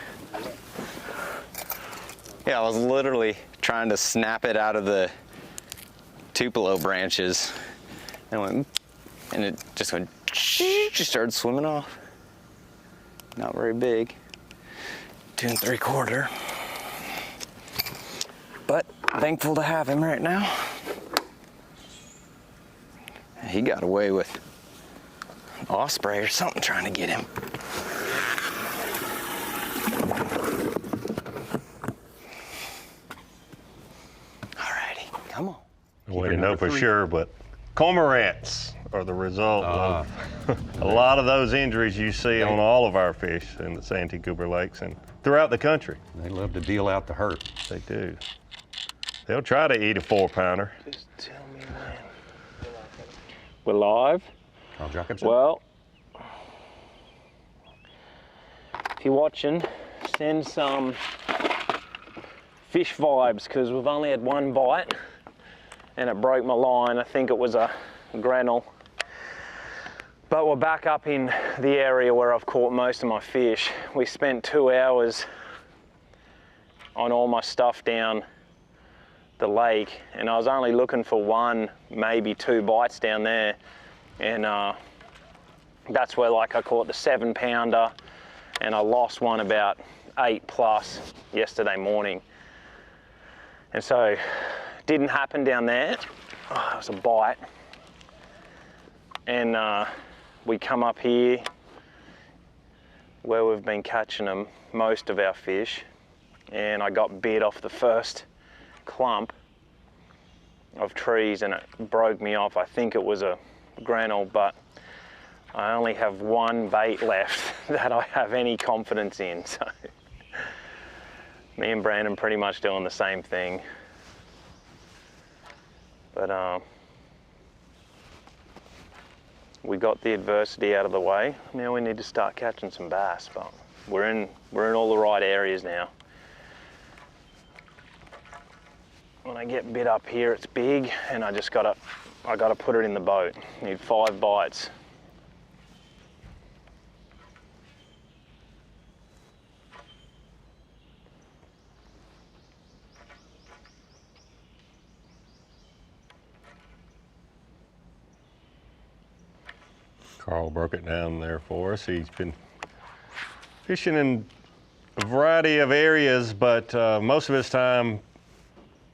Yeah, I was literally trying to snap it out of the tupelo branches and it just went, just started swimming off. Not very big. 2 3/4. But thankful to have him right now. He got away with osprey or something trying to get him. Alrighty, come on. Way to know for sure, but cormorants are the result of a lot of those injuries you see on all of our fish in the Santee Cooper Lakes and throughout the country. They love to deal out the hurt. They do. They'll try to eat a 4-pounder. Just tell me when. We're live? Carl Jockinson. Well, if you're watching, send some fish vibes, because we've only had one bite and it broke my line. I think it was a granule. But we're back up in the area where I've caught most of my fish. We spent 2 hours on all my stuff down the lake, and I was only looking for 1, maybe 2 bites down there, and that's where like I caught the 7-pounder, and I lost one about 8+ yesterday morning. And so it didn't happen down there. Oh, it was a bite. And we come up here where we've been catching them, most of our fish, and I got bit off the first clump of trees and it broke me off. I think it was a granule, but I only have 1 bait left that I have any confidence in. So me and Brandon pretty much doing the same thing. But we got the adversity out of the way. Now we need to start catching some bass, but we're in all the right areas now. When I get bit up here, it's big, and I gotta put it in the boat. Need 5 bites. Carl broke it down there for us. He's been fishing in a variety of areas, but most of his time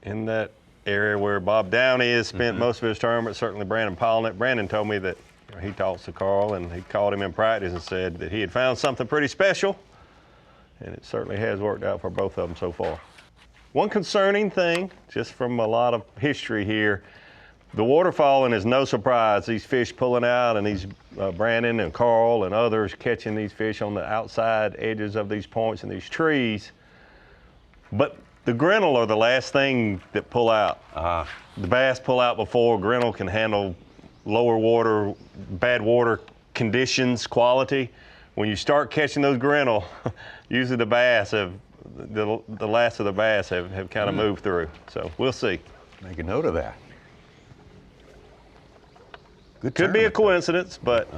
in that area where Bob Downey has spent most of his tournament, certainly Brandon Polnick. Brandon told me that he talks to Carl and he called him in practice and said that he had found something pretty special, and it certainly has worked out for both of them so far. One concerning thing, just from a lot of history here, the waterfalling is no surprise. These fish pulling out, and these Brandon and Carl and others catching these fish on the outside edges of these points and these trees. But the grinnell are the last thing that pull out. The bass pull out before grinnell can handle lower water, bad water conditions, quality. When you start catching those grinnell, usually the bass have, the last of the bass have kind of moved through. So we'll see. Make a note of that. Good Could be a coincidence, but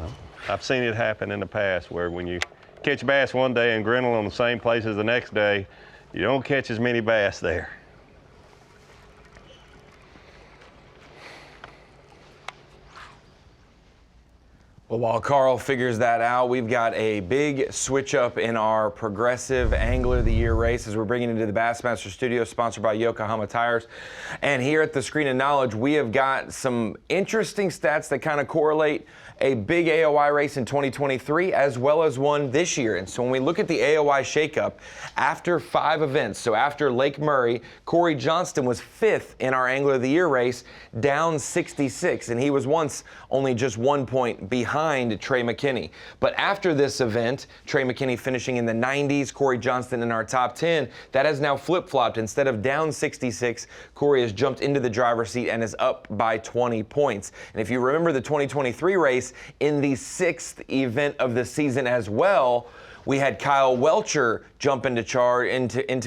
I've seen it happen in the past where when you catch bass one day and grinnell on the same places the next day, you don't catch as many bass there. Well, while Carl figures that out, we've got a big switch up in our Progressive Angler of the Year race as we're bringing it into the Bassmaster studio, sponsored by Yokohama Tires. And here at the Screen of Knowledge, we have got some interesting stats that kind of correlate a big AOI race in 2023 as well as one this year. And so when we look at the AOI shakeup, after 5 events, so after Lake Murray, Corey Johnston was 5th in our Angler of the Year race, down 66, and he was once only just 1 point behind Trey McKinney. But after this event, Trey McKinney finishing in the 90s, Corey Johnston in our top 10, that has now flip-flopped. Instead of down 66, Corey has jumped into the driver's seat and is up by 20 points. And if you remember the 2023 race, in the 6th event of the season as well, we had Kyle Welcher jump into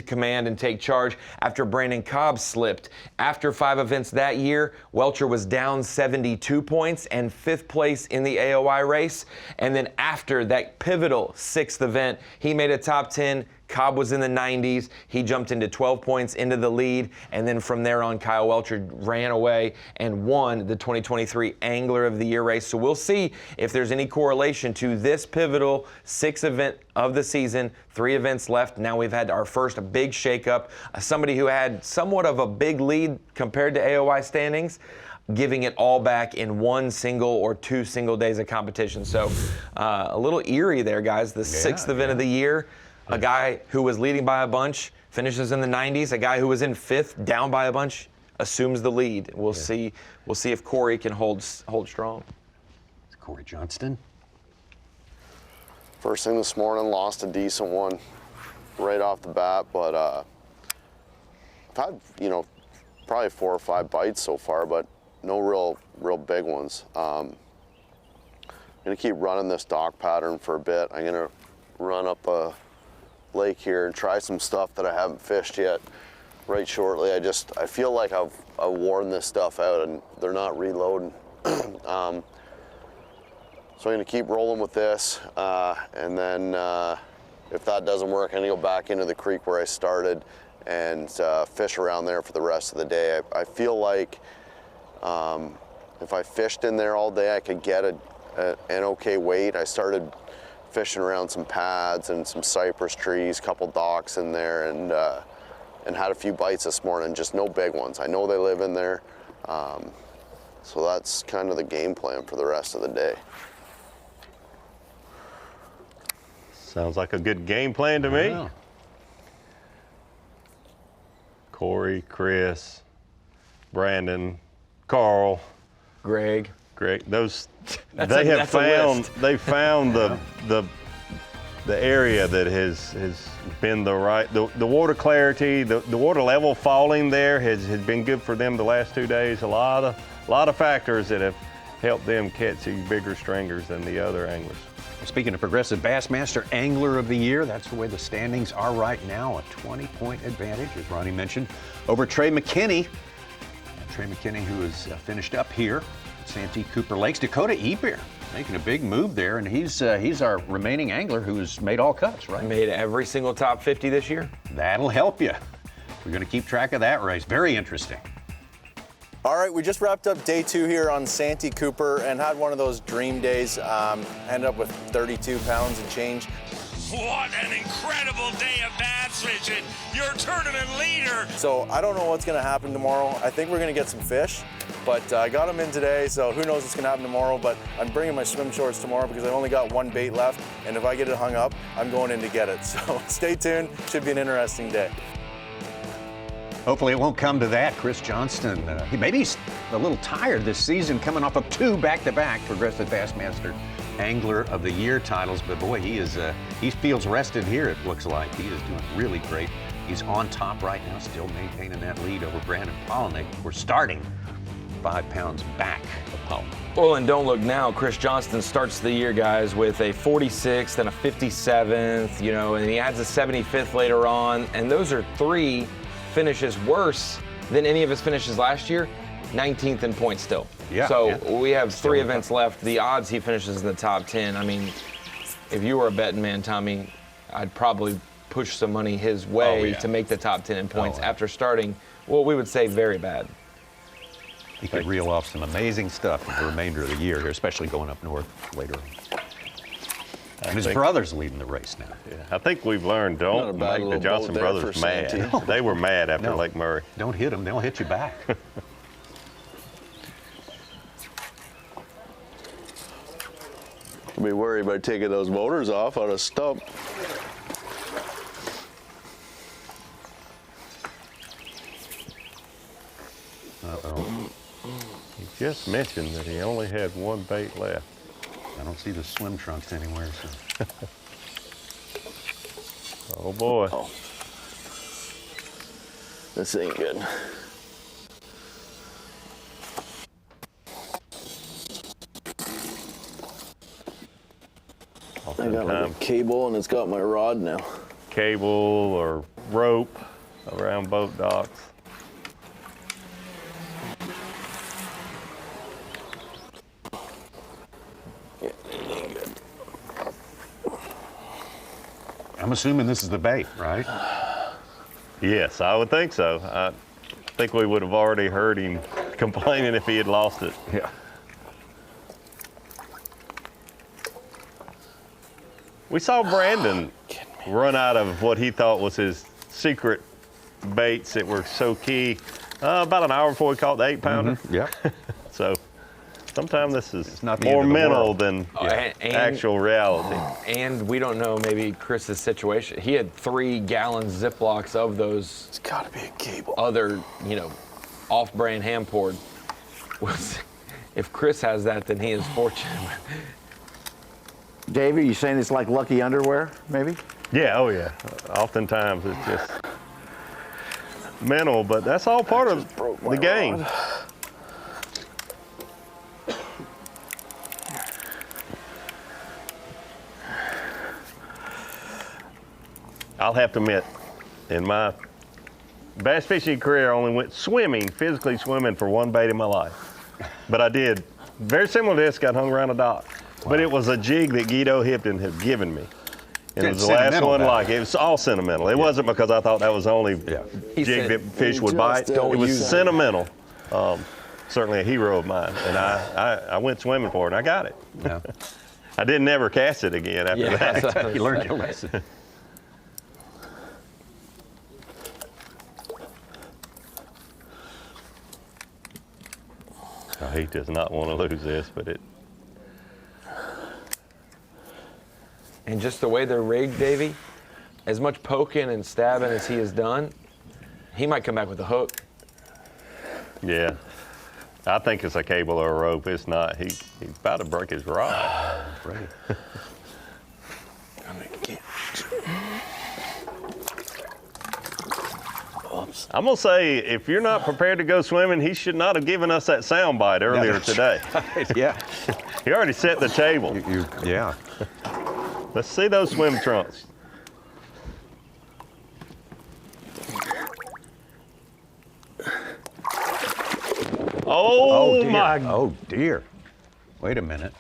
command and take charge after Brandon Cobb slipped. After 5 events that year, Welcher was down 72 points and 5th place in the AOI race. And then after that pivotal 6th event, he made a top 10. Cobb was in the 90s. He jumped into 12 points into the lead. And then from there on, Kyle Welcher ran away and won the 2023 Angler of the Year race. So we'll see if there's any correlation to this pivotal 6th event of the season. 3 events left. Now we've had our first big shakeup. Somebody who had somewhat of a big lead compared to AOI standings, giving it all back in 1 single or 2 single days of competition. So a little eerie there, guys. The 6th event of the year. A guy who was leading by a bunch finishes in the 90s. A guy who was in 5th, down by a bunch, assumes the lead. We'll see. We'll see if Corey can hold strong. Corey Johnston. First thing this morning, lost a decent one right off the bat, but I've had, probably 4 or 5 bites so far, but no real big ones. I'm gonna keep running this dock pattern for a bit. I'm gonna run up a lake here and try some stuff that I haven't fished yet right shortly. I feel like I've worn this stuff out and they're not reloading. So I'm gonna keep rolling with this, and then if that doesn't work, I'm gonna go back into the creek where I started and fish around there for the rest of the day. I feel like if I fished in there all day, I could get an okay weight. I started fishing around some pads and some cypress trees, a couple docks in there, and had a few bites this morning, just no big ones. I know they live in there, so that's kind of the game plan for the rest of the day. Sounds like a good game plan to me. Yeah. Corey, Chris, Brandon, Carl, Greg. Those That's they a have found. list. They found the area that has been the right. The water clarity, the water level falling there has been good for them the last 2 days. A lot of factors that have helped them catch these bigger stringers than the other anglers. Speaking of Progressive Bassmaster Angler of the Year, that's the way the standings are right now. A 20-point advantage, as Ronnie mentioned, over Trey McKinney. Trey McKinney, who is finished up here at Santee Cooper Lakes. Dakota Ebeer making a big move there, and he's our remaining angler who's made all cuts, right? Made every single top 50 this year. That'll help you. We're going to keep track of that race. Very interesting. All right, we just wrapped up day 2 here on Santee Cooper and had one of those dream days. Ended up with 32 pounds and change. What an incredible day of bass fishing. Your tournament leader. So I don't know what's gonna happen tomorrow. I think we're gonna get some fish, but I got them in today, so who knows what's gonna happen tomorrow, but I'm bringing my swim shorts tomorrow because I've only got 1 bait left, and if I get it hung up, I'm going in to get it. So stay tuned, should be an interesting day. Hopefully it won't come to that. Chris Johnston, maybe he's a little tired this season, coming off of 2 back-to-back Progressive Bassmaster Angler of the Year titles. But boy, he feels rested here, it looks like. He is doing really great. He's on top right now, still maintaining that lead over Brandon Polinick. We're starting 5 pounds back of Polinick. Well, and don't look now. Chris Johnston starts the year, guys, with a 46th and a 57th, and he adds a 75th later on. And those are 3 finishes worse than any of his finishes last year. 19th in points still. Yeah. So we have 3 events left. The odds he finishes in the top 10. I mean, if you were a betting man, Tommy, I'd probably push some money his way to make the top 10 in points after starting, well, we would say very bad. He could reel off some amazing stuff for the remainder of the year here, especially going up north later. And his brother's leading the race now. Yeah, I think we've learned, don't make the Johnson brothers mad. They were mad after Lake Murray. Don't hit them, they'll hit you back. I'll be worried about taking those motors off on a stump. Uh-oh. He just mentioned that he only had 1 bait left. I don't see the swim trunks anywhere. So. Oh boy. Oh. This ain't good. I got like a cable and it's got my rod now. Cable or rope around boat docks. I'm assuming this is the bait, right? Yes, I would think so. I think we would have already heard him complaining if he had lost it. Yeah. We saw Brandon run out of what he thought was his secret baits that were so key about an hour before he caught the 8-pounder. Mm-hmm. Yeah. So sometimes this is not more mental than and actual reality. And we don't know maybe Chris's situation. He had 3-gallon Ziplocs of those. It's got to be a cable. Other, off-brand hand poured. if Chris has that, then he is fortunate. Dave, are you saying it's like lucky underwear, maybe? Yeah, oh yeah. Oftentimes it's just mental, but that's all part of the game. I'll have to admit, in my bass fishing career, I only went swimming, physically swimming, for one bait in my life. But I did. Very similar to this, got hung around a dock. Wow. But it was a jig that Guido Hipton had given me. And it was the last one like it. It was all sentimental. It wasn't because I thought that was the only jig that fish would bite. It was sentimental. Certainly a hero of mine. And I went swimming for it, and I got it. Yeah. I didn't never cast it again after that. You learned your lesson. He does not want to lose this, but it. And just the way they're rigged, Davey, as much poking and stabbing as he has done, he might come back with a hook. Yeah. I think it's a cable or a rope. It's not. He's about to break his rod. Right. I'm going to say, if you're not prepared to go swimming, he should not have given us that sound bite earlier today. Right. Yeah. He already set the table. Yeah. Let's see those swim trunks. Oh, dear. my. Oh, dear. Wait a minute.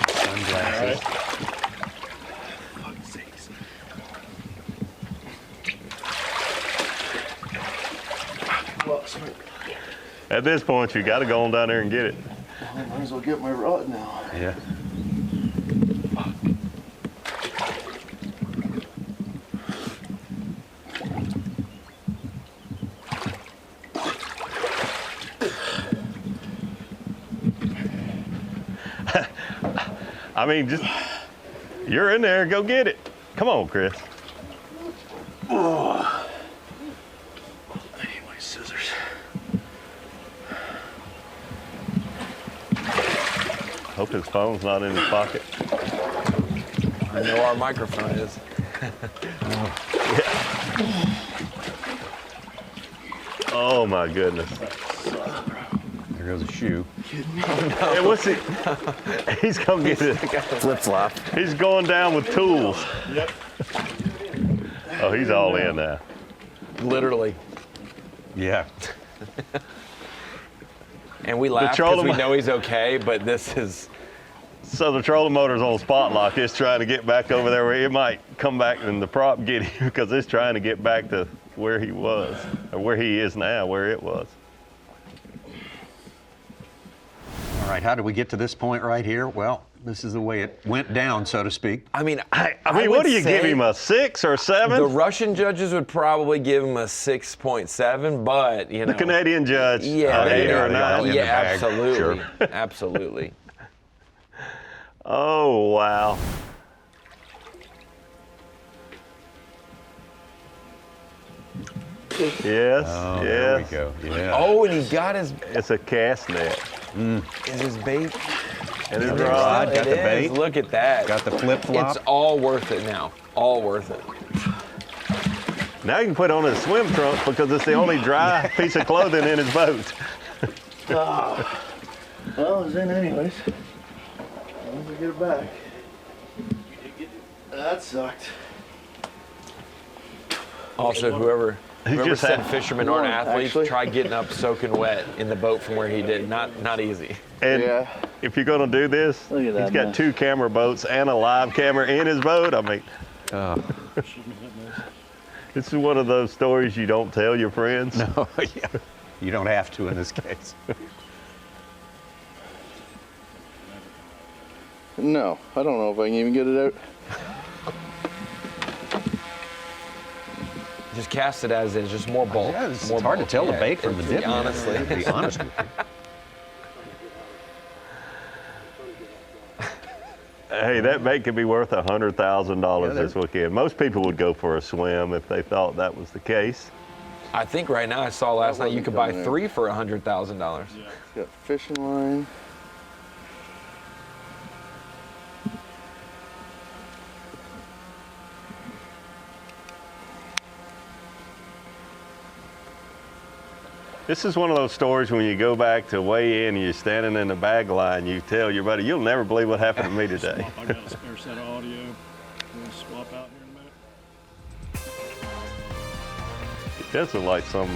Sunglasses. At this point, you got to go on down there and get it. I might as well get my rod now. Yeah. I mean, just, you're in there, go get it. Come on, Chris. Oh. I need my scissors. Hope his phone's not in his pocket. I know our microphone is. Oh my goodness. There goes a shoe. Hey, what's he? He's gonna get it. Flip flop. He's going down with tools. Yep. Oh, he's all in now. Literally. Yeah. And we laugh because we know he's okay, but this is. So the trolling motor's on spot lock. It's trying to get back over there where it might come back and the prop get him because it's trying to get back to where he was, or where he is now, where it was. All right, how did we get to this point right here? Well, this is the way it went down, so to speak. I mean, what do you give him, a 6 or 7? The Russian judges would probably give him a 6.7, but you know. The Canadian judge. Yeah, yeah, absolutely, sure. Absolutely. Oh wow. Yes, oh, yes. There we go. Yeah. Oh, and he got his. It's a cast net. Is his bait? And his rod. Got the bait. Look at that. Got the flip flop. It's all worth it now. All worth it. Now you can put on his swim trunk because it's the only dry piece of clothing in his boat. Well, it's in anyways. Once we get it back. That sucked. Also, whoever said fishermen aren't athletes, try getting up soaking wet in the boat from where he did. Not easy. And if you're going to do this, he's got 2 camera boats and a live camera in his boat. I mean, this is one of those stories you don't tell your friends. No, yeah. You don't have to in this case. No, I don't know if I can even get it out. Just cast it as is, just more bulk. Yeah, it's hard to tell the bait from the dip. Honestly. To be honest with you. Hey, that bait could be worth $100,000 this weekend. Most people would go for a swim if they thought that was the case. I think right now I saw last night you could buy 3 for $100,000. Yeah. Got fishing line. This is one of those stories when you go back to weigh in and you're standing in the bag line, you tell your buddy, you'll never believe what happened to me today. I got a spare set of audio. We'll swap out here in a minute. It does look like some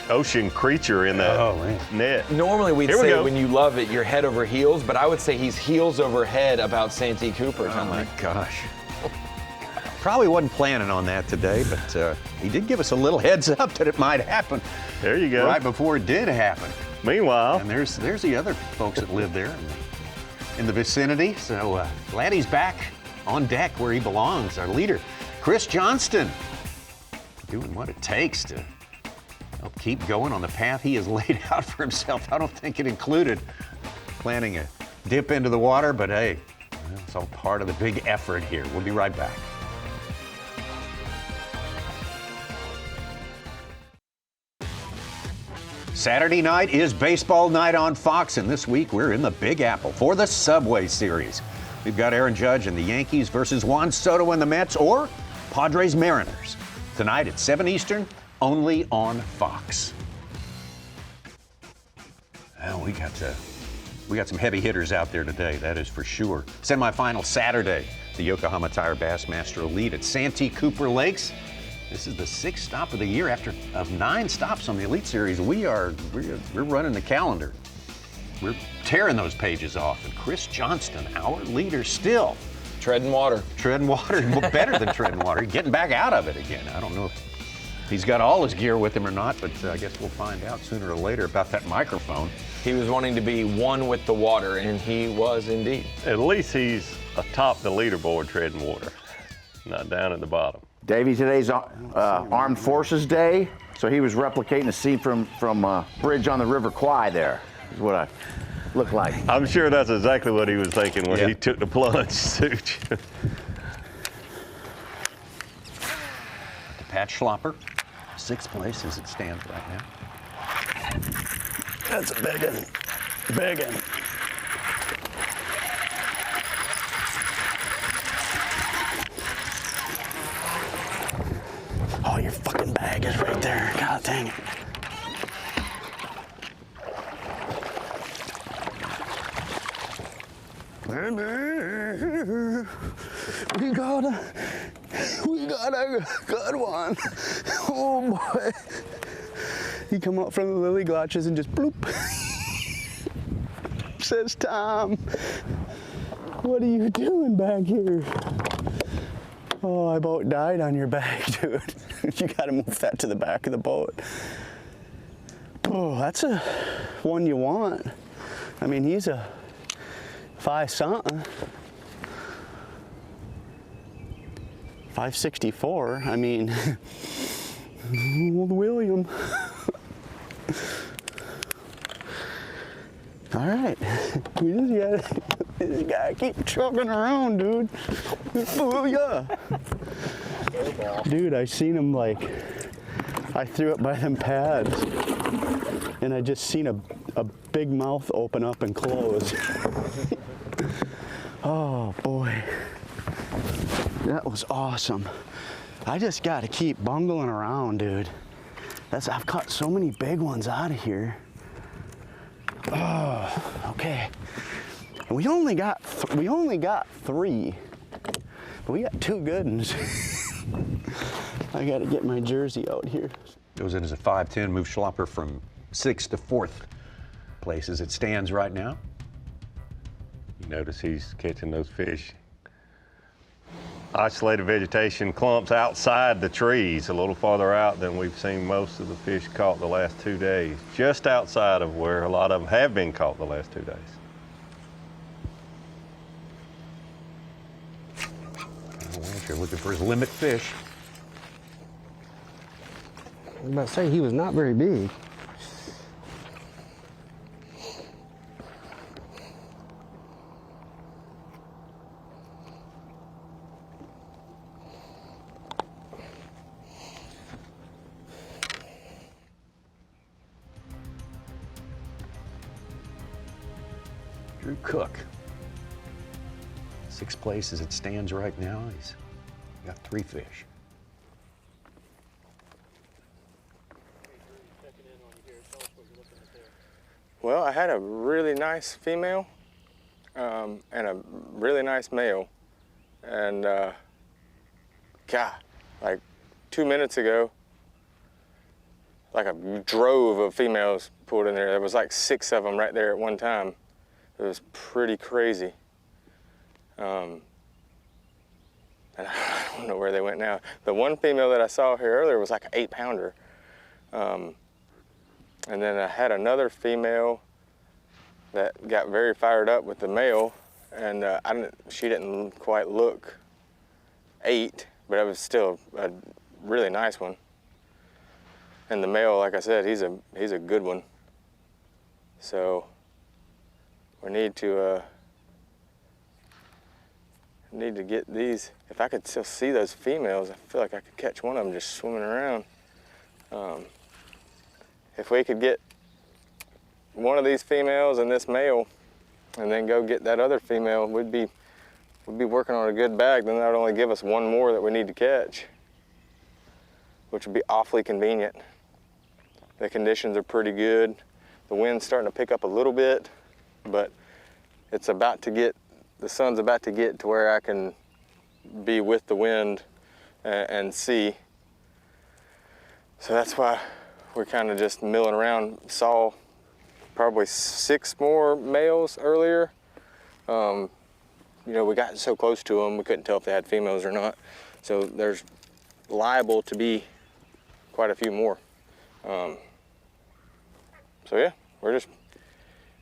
ocean creature in the net. Normally we'd say when you love it, you're head over heels, but I would say he's heels over head about Santee Cooper. Oh my gosh. Probably wasn't planning on that today, but he did give us a little heads up that it might happen. There you go. Right before it did happen. Meanwhile. And there's the other folks that live there in the vicinity. So glad he's back on deck where he belongs. Our leader, Chris Johnston, doing what it takes to help keep going on the path he has laid out for himself. I don't think it included planning a dip into the water, but hey, it's all part of the big effort here. We'll be right back. Saturday night is baseball night on Fox, and this week we're in the Big Apple for the Subway Series. We've got Aaron Judge and the Yankees versus Juan Soto and the Mets, or Padres Mariners. Tonight at 7 Eastern, only on Fox. Well, we got some heavy hitters out there today, that is for sure. Semifinal Saturday, the Yokohama Tire Bassmaster Elite at Santee Cooper Lakes. This is the 6th stop of the year of 9 stops on the Elite Series. We're running the calendar. We're tearing those pages off. And Chris Johnston, our leader still. Treading water. Treading water, better than treading water. Getting back out of it again. I don't know if he's got all his gear with him or not, but I guess we'll find out sooner or later about that microphone. He was wanting to be one with the water, and he was indeed. At least he's atop the leaderboard treading water, not down at the bottom. Davey, today's Armed Forces Day, so he was replicating a scene from Bridge on the River Kwai there, is what I look like. I'm sure that's exactly what he was thinking when he took the plunge suit. Pat Schlopper, 6th place as it stands right now. That's a big one. Big one. Oh, your fucking bag is right there. God dang it. We got a good one. Oh boy. He come up from the lily glotches and just bloop. Says Tom, what are you doing back here? Oh, I about died on your bag, dude. You gotta move that to the back of the boat. Oh, that's a one you want. I mean, he's a 5-something. 564. I mean, old William. All right, we just gotta keep trucking around, dude. Booyah. Dude, I seen him I threw it by them pads, and I just seen a big mouth open up and close. Oh boy, that was awesome. I just gotta keep bungling around, dude. I've caught so many big ones out of here. Oh, okay. And we only got 3, but we got 2 good ones. I got to get my jersey out here. Goes in as a 5'10", moves Schlopper from 6th to 4th place as it stands right now. You notice he's catching those fish. Isolated vegetation clumps outside the trees, a little farther out than we've seen most of the fish caught the last 2 days, just outside of where a lot of them have been caught the last 2 days. You're looking for his limit fish. I was about to say, he was not very big. Cook. 6th place as it stands right now. He's got 3 fish. Well, I had a really nice female and a really nice male. And God, like 2 minutes ago, like a drove of females pulled in there. There was like 6 of them right there at one time. It was pretty crazy. And I don't know where they went now. The one female that I saw here earlier was like an 8-pounder. And then I had another female that got very fired up with the male, and she didn't quite look 8, but it was still a really nice one. And the male, like I said, he's a good one. So we need to get these. If I could still see those females, I feel like I could catch one of them just swimming around. If we could get one of these females and this male, and then go get that other female, we'd be working on a good bag. Then that would only give us one more that we need to catch, which would be awfully convenient. The conditions are pretty good. The wind's starting to pick up a little bit, but it's about to get, the sun's about to get to where I can be with the wind and see. So that's why we're kind of just milling around. Saw probably 6 more males earlier. You know, we got so close to them, we couldn't tell if they had females or not. So there's liable to be quite a few more. So yeah, we're just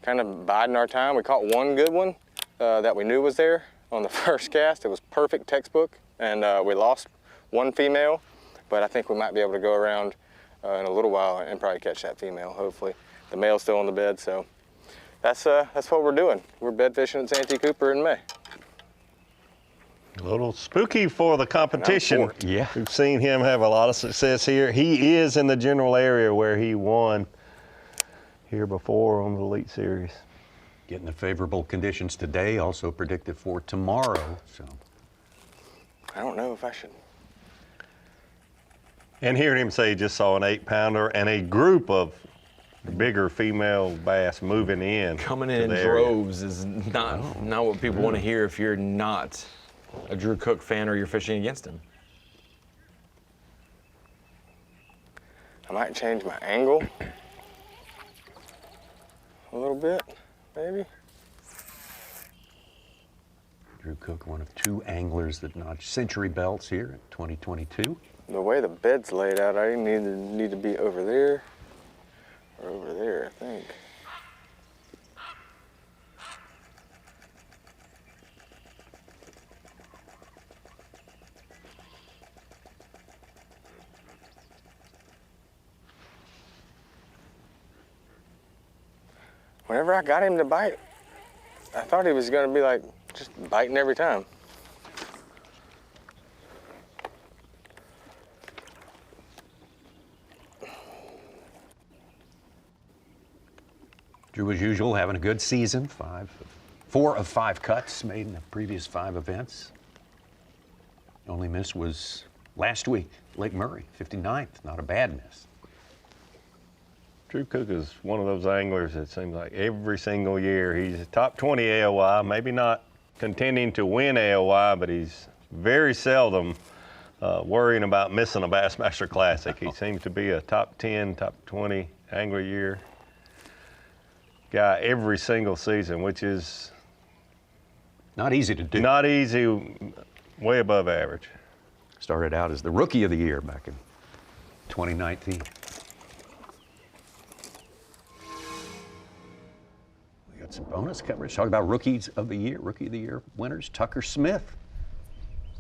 kind of biding our time. We caught one good one that we knew was there on the first cast. It was perfect textbook, and we lost one female, but I think we might be able to go around in a little while and probably catch that female, hopefully. The male's still on the bed, so that's what we're doing. We're bed fishing at Santee Cooper in May. A little spooky for the competition. Yeah. We've seen him have a lot of success here. He is in the general area where he won here before on the Elite Series. Getting the favorable conditions today, also predicted for tomorrow. So I don't know if I should. And hearing him say he just saw an 8-pounder and a group of bigger female bass moving in. Coming in droves is not what people want to hear if you're not a Drew Cook fan or you're fishing against him. I might change my angle a little bit, maybe. Drew Cook, one of 2 anglers that notched century belts here in 2022. The way the bed's laid out, I need to be over there or over there, I think. Whenever I got him to bite, I thought he was going to be like just biting every time. Drew, as usual, having a good season. 4 of 5 cuts made in the previous 5 events. The only miss was last week, Lake Murray, 59th. Not a bad miss. Drew Cook is one of those anglers that seems like every single year he's a top 20 AOY, maybe not contending to win AOY, but he's very seldom worrying about missing a Bassmaster Classic. He seems to be a top 10, top 20 angler year guy every single season, which is not easy to do. Not easy, way above average. Started out as the Rookie of the Year back in 2019. We got some bonus coverage. Talk about Rookies of the Year, Rookie of the Year winners. Tucker Smith.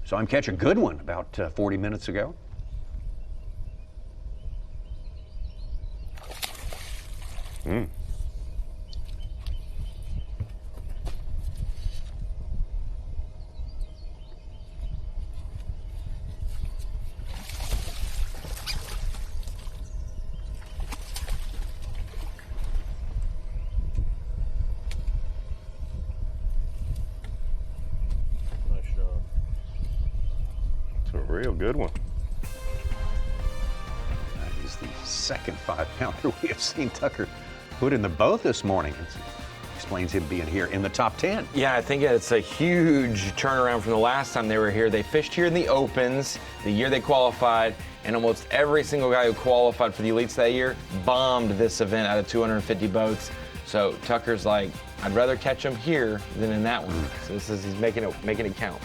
Saw him catch a good one about 40 minutes ago. a real good one. That is the second 5-pounder we have seen Tucker put in the boat this morning. It explains him being here in the top 10. Yeah, I think it's a huge turnaround from the last time they were here. They fished here in the Opens, the year they qualified, and almost every single guy who qualified for the Elites that year bombed this event out of 250 boats. So Tucker's like, I'd rather catch him here than in that one. So he's making it count.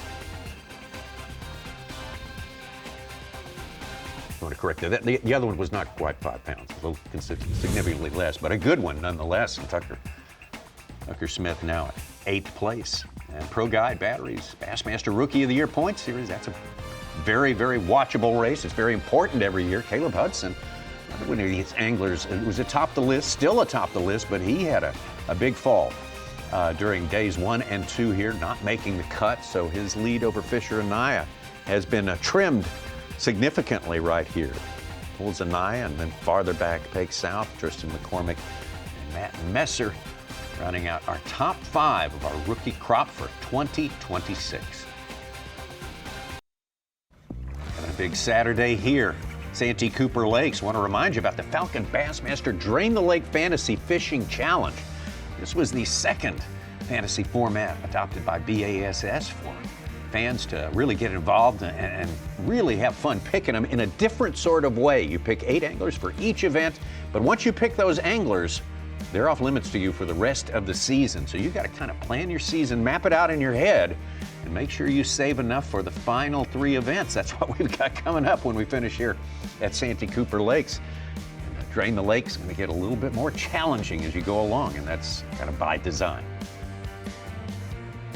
I want to correct that. The other one was not quite 5 pounds, a little significantly less, but a good one nonetheless. And Tucker Smith now at 8th place. And Pro Guide Batteries Bassmaster Rookie of the Year Points Series. That's a very, very watchable race. It's very important every year. Caleb Hudson, one of these anglers, was atop the list, still atop the list, but he had a big fall during days 1 and 2 here, not making the cut. So his lead over Fisher Anaya has been trimmed significantly right here. Pulls Anaya, and then farther back, Peg South, Tristan McCormick, and Matt Messer, rounding out our top 5 of our rookie crop for 2026. Having a big Saturday here. Santee Cooper Lakes. Want to remind you about the Falcon Bassmaster Drain the Lake Fantasy Fishing Challenge. This was the second fantasy format adopted by B.A.S.S. for fans to really get involved and really have fun picking them in a different sort of way. You pick 8 anglers for each event, but once you pick those anglers, they're off limits to you for the rest of the season. So you got to kind of plan your season, map it out in your head, and make sure you save enough for the final 3 events. That's what we've got coming up when we finish here at Santee Cooper Lakes. And Drain the Lake's going to get a little bit more challenging as you go along, and that's kind of by design.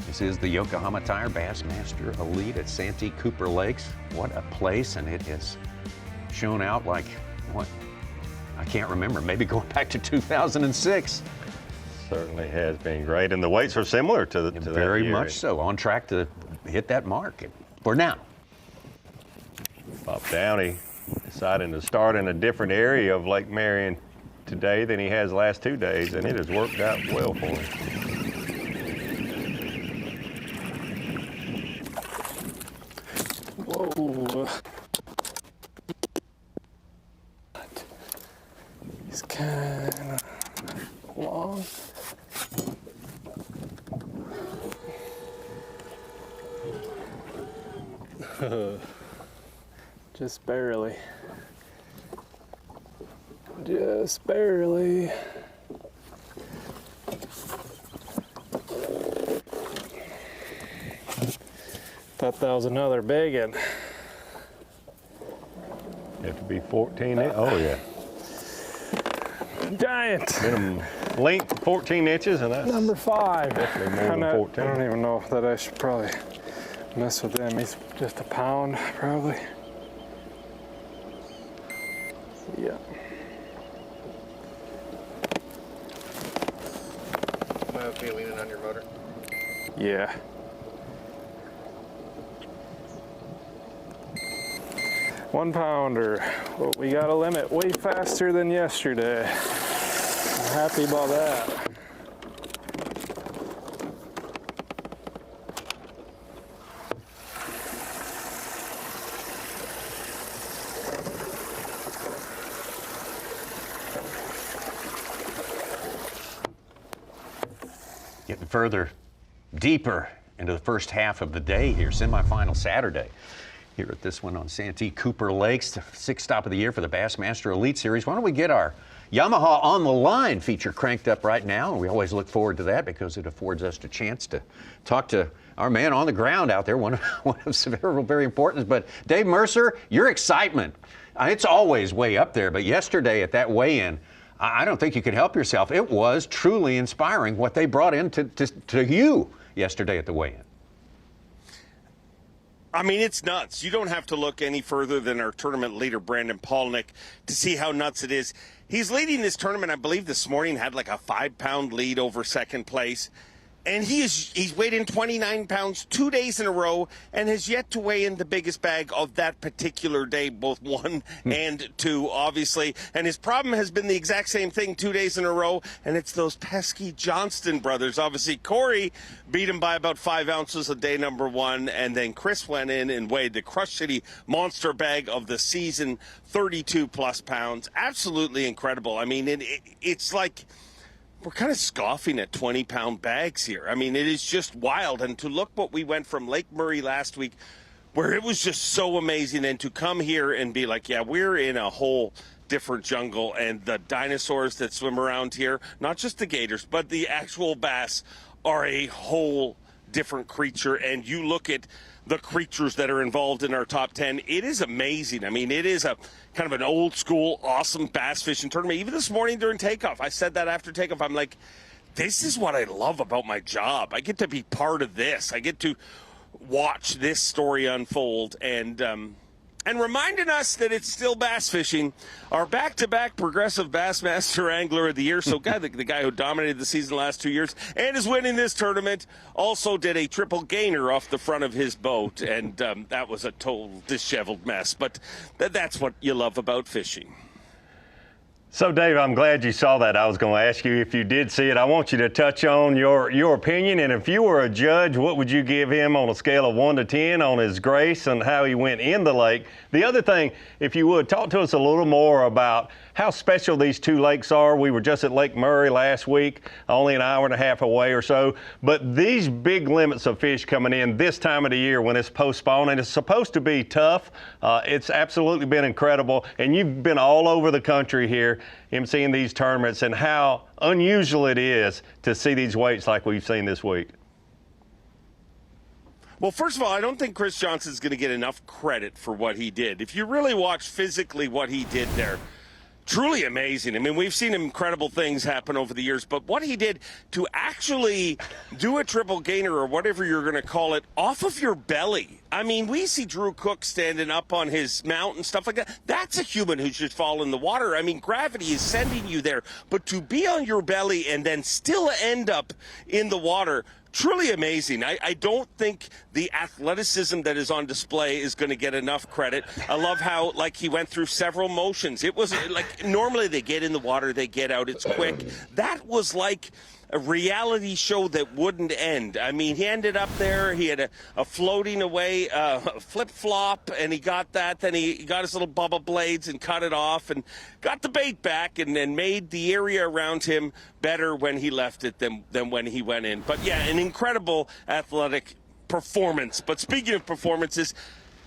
This is the Yokohama Tire Bassmaster Elite at Santee Cooper Lakes. What a place, and it has shown out like, what, I can't remember, maybe going back to 2006. Certainly has been great, and the weights are similar to that Very year. much so, on track to hit that mark for now. Bob Downey deciding to start in a different area of Lake Marion today than he has the last 2 days, and it has worked out well for him. Whoa. He's kind of long. Just barely. Just barely. Thought that was another big one. Have to be 14 inches. Oh, yeah. Giant. Minimum length 14 inches, and that's number 5. Definitely more than 14. I don't even know that I should probably mess with him. He's just a pound, probably. Yeah. Am I okay leaning on your motor? Yeah. One pounder. Well, we got a limit way faster than yesterday. I'm happy about that. Getting further, deeper into the first half of the day here, semifinal Saturday. Here at this one on Santee Cooper Lakes, the 6th stop of the year for the Bassmaster Elite Series. Why don't we get our Yamaha on the Line feature cranked up right now? And we always look forward to that because it affords us a chance to talk to our man on the ground out there, one of several very important. But Dave Mercer, your excitement, it's always way up there. But yesterday at that weigh-in, I don't think you could help yourself. It was truly inspiring what they brought in to you yesterday at the weigh-in. I mean, it's nuts. You don't have to look any further than our tournament leader, Brandon Polnick, to see how nuts it is. He's leading this tournament, I believe this morning, had like a 5-pound lead over second place. And he's weighed in 29 pounds 2 days in a row and has yet to weigh in the biggest bag of that particular day, both 1 and 2, obviously. And his problem has been the exact same thing 2 days in a row, and it's those pesky Johnston brothers. Obviously, Corey beat him by about 5 ounces on day number 1, and then Chris went in and weighed the Crush City monster bag of the season, 32-plus pounds. Absolutely incredible. I mean, it's like we're kind of scoffing at 20-pound bags here. I mean, it is just wild. And to look what we went from Lake Murray last week, where it was just so amazing, and to come here and be like, yeah, we're in a whole different jungle, and the dinosaurs that swim around here, not just the gators, but the actual bass, are a whole different creature. And you look at the creatures that are involved in our top 10, it is amazing. I mean, it is a kind of an old school, awesome bass fishing tournament. Even this morning during takeoff, I said that after takeoff, I'm like, this is what I love about my job. I get to be part of this. I get to watch this story unfold, and reminding us that it's still bass fishing. Our back-to-back Progressive Bassmaster Angler of the Year, so the guy who dominated the season the last 2 years and is winning this tournament, also did a triple gainer off the front of his boat, and that was a total disheveled mess. But that's what you love about fishing. So, Dave, I'm glad you saw that. I was going to ask you if you did see it. I want you to touch on your opinion, and if you were a judge, what would you give him on a scale of 1 to 10 on his grace and how he went in the lake? The other thing, if you would, talk to us a little more about how special these two lakes are. We were just at Lake Murray last week, only an hour and a half away or so, but these big limits of fish coming in this time of the year when it's postponed, and it's supposed to be tough. It's absolutely been incredible, and you've been all over the country here emceeing these tournaments, and how unusual it is to see these weights like we've seen this week. Well, first of all, I don't think Chris Johnson's going to get enough credit for what he did. If you really watch physically what he did there, truly amazing. I mean, we've seen incredible things happen over the years, but what he did to actually do a triple gainer, or whatever you're going to call it, off of your belly. I mean, we see Drew Cook standing up on his mount and stuff like that. That's a human who should fall in the water. I mean, gravity is sending you there. But to be on your belly and then still end up in the water, truly amazing. I don't think the athleticism that is on display is going to get enough credit. I love how, like, he went through several motions. It was like, normally they get in the water, they get out, it's quick. That was like a reality show that wouldn't end. I mean, he ended up there, he had a floating away flip-flop, and he got that. Then he got his little bubble blades and cut it off and got the bait back, and then made the area around him better when he left it than when he went in. But yeah, an incredible athletic performance. But speaking of performances,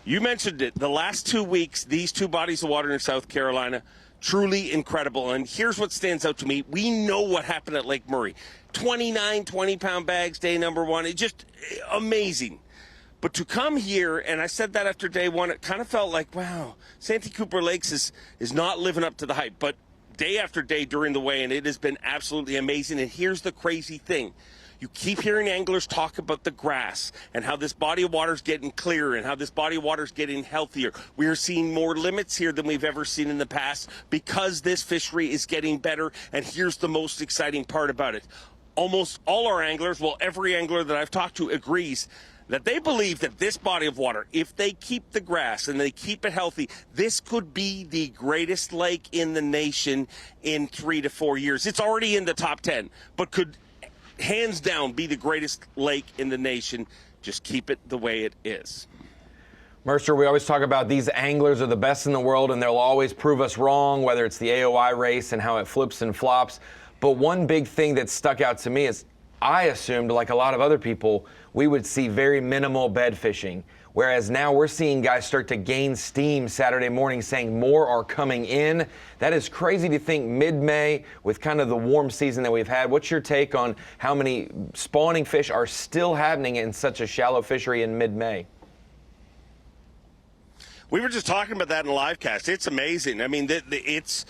you mentioned it, the last 2 weeks, these two bodies of water in South Carolina, truly incredible. And here's what stands out to me. We know what happened at Lake Murray. 29 20-pound bags, day number 1. It's just amazing. But to come here, and I said that after day 1, it kind of felt like, wow, Santee Cooper Lakes is not living up to the hype. But day after day during the weigh-in, it has been absolutely amazing. And here's the crazy thing. You keep hearing anglers talk about the grass and how this body of water is getting clearer and how this body of water is getting healthier. We are seeing more limits here than we've ever seen in the past because this fishery is getting better. And here's the most exciting part about it. Almost all our anglers, well, every angler that I've talked to agrees that they believe that this body of water, if they keep the grass and they keep it healthy, this could be the greatest lake in the nation in 3 to 4 years. It's already in the top 10, but could hands down be the greatest lake in the nation. Just keep it the way it is. Mercer, we always talk about these anglers are the best in the world and they'll always prove us wrong, whether it's the AOI race and how it flips and flops. But one big thing that stuck out to me is I assumed, like a lot of other people, we would see very minimal bed fishing. Whereas now we're seeing guys start to gain steam Saturday morning saying more are coming in. That is crazy to think mid-May with kind of the warm season that we've had. What's your take on how many spawning fish are still happening in such a shallow fishery in mid-May? We were just talking about that in live cast. It's amazing. I mean, it's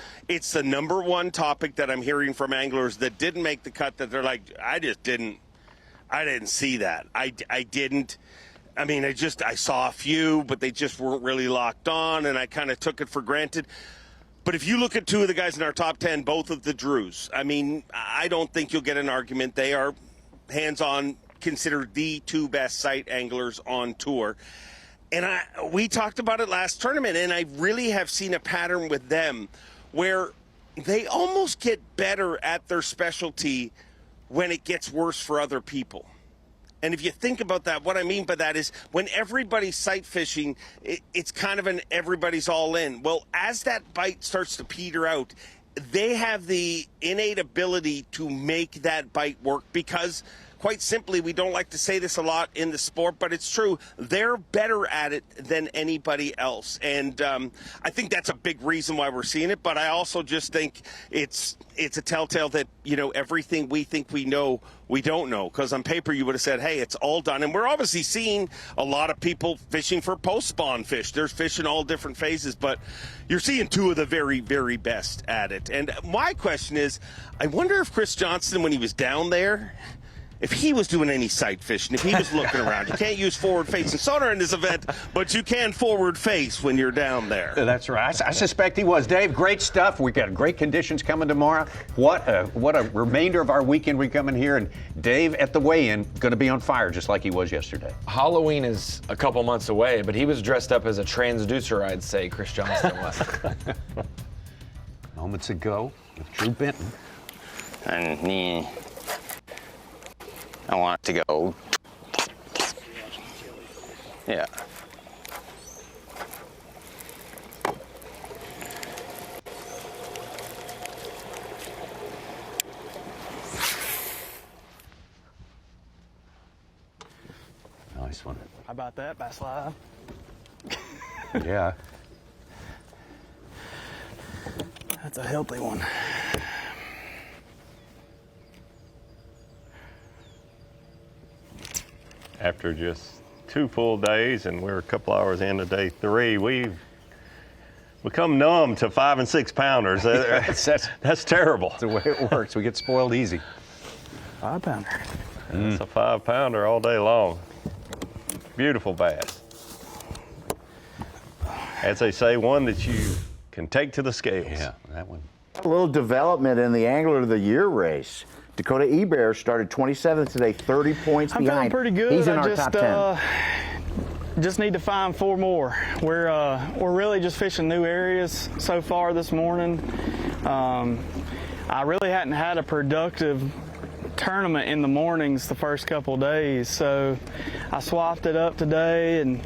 the number one topic that I'm hearing from anglers that didn't make the cut, that they're like, I didn't see that. I didn't. I mean, I saw a few, but they just weren't really locked on, and I kind of took it for granted. But if you look at two of the guys in our top 10, both of the Drews, I mean, I don't think you'll get an argument. They are hands-on, considered the 2 best sight anglers on tour. And we talked about it last tournament, and I really have seen a pattern with them where they almost get better at their specialty when it gets worse for other people. And if you think about that, what I mean by that is when everybody's sight fishing, it's kind of an everybody's all in. Well, as that bite starts to peter out, they have the innate ability to make that bite work because, quite simply, we don't like to say this a lot in the sport, but it's true. They're better at it than anybody else. And I think that's a big reason why we're seeing it. But I also just think it's a telltale that, everything we think we know, we don't know. Because on paper, you would have said, hey, it's all done. And we're obviously seeing a lot of people fishing for post-spawn fish. There's fish in all different phases. But you're seeing 2 of the very, very best at it. And my question is, I wonder if Chris Johnson, when he was down there, if he was doing any sight fishing, if he was looking around. You can't use forward-facing sonar in this event, but you can forward-face when you're down there. That's right. I suspect he was. Dave, great stuff. We've got great conditions coming tomorrow. What a remainder of our weekend we come in here. And Dave, at the weigh-in, going to be on fire just like he was yesterday. Halloween is a couple months away, but he was dressed up as a transducer, I'd say, Chris Johnston was. Moments ago with Drew Benton. And me, I want it to go. Yeah. Nice one. How about that, Bass Live? Yeah. That's a healthy one. After just 2 full days, and we're a couple hours into day 3, we've become numb to 5 and 6 pounders. That's terrible. That's the way it works. We get spoiled easy. 5 pounder. It's a 5 pounder all day long. Beautiful bass. As they say, one that you can take to the scales. Yeah, that one. A little development in the Angler of the Year race. Dakota Eber started 27th today, 30 points behind. I'm feeling pretty good. He's in our top 10. Just need to find 4 more. We're really just fishing new areas so far this morning. I really hadn't had a productive tournament in the mornings the first couple of days, so I swapped it up today and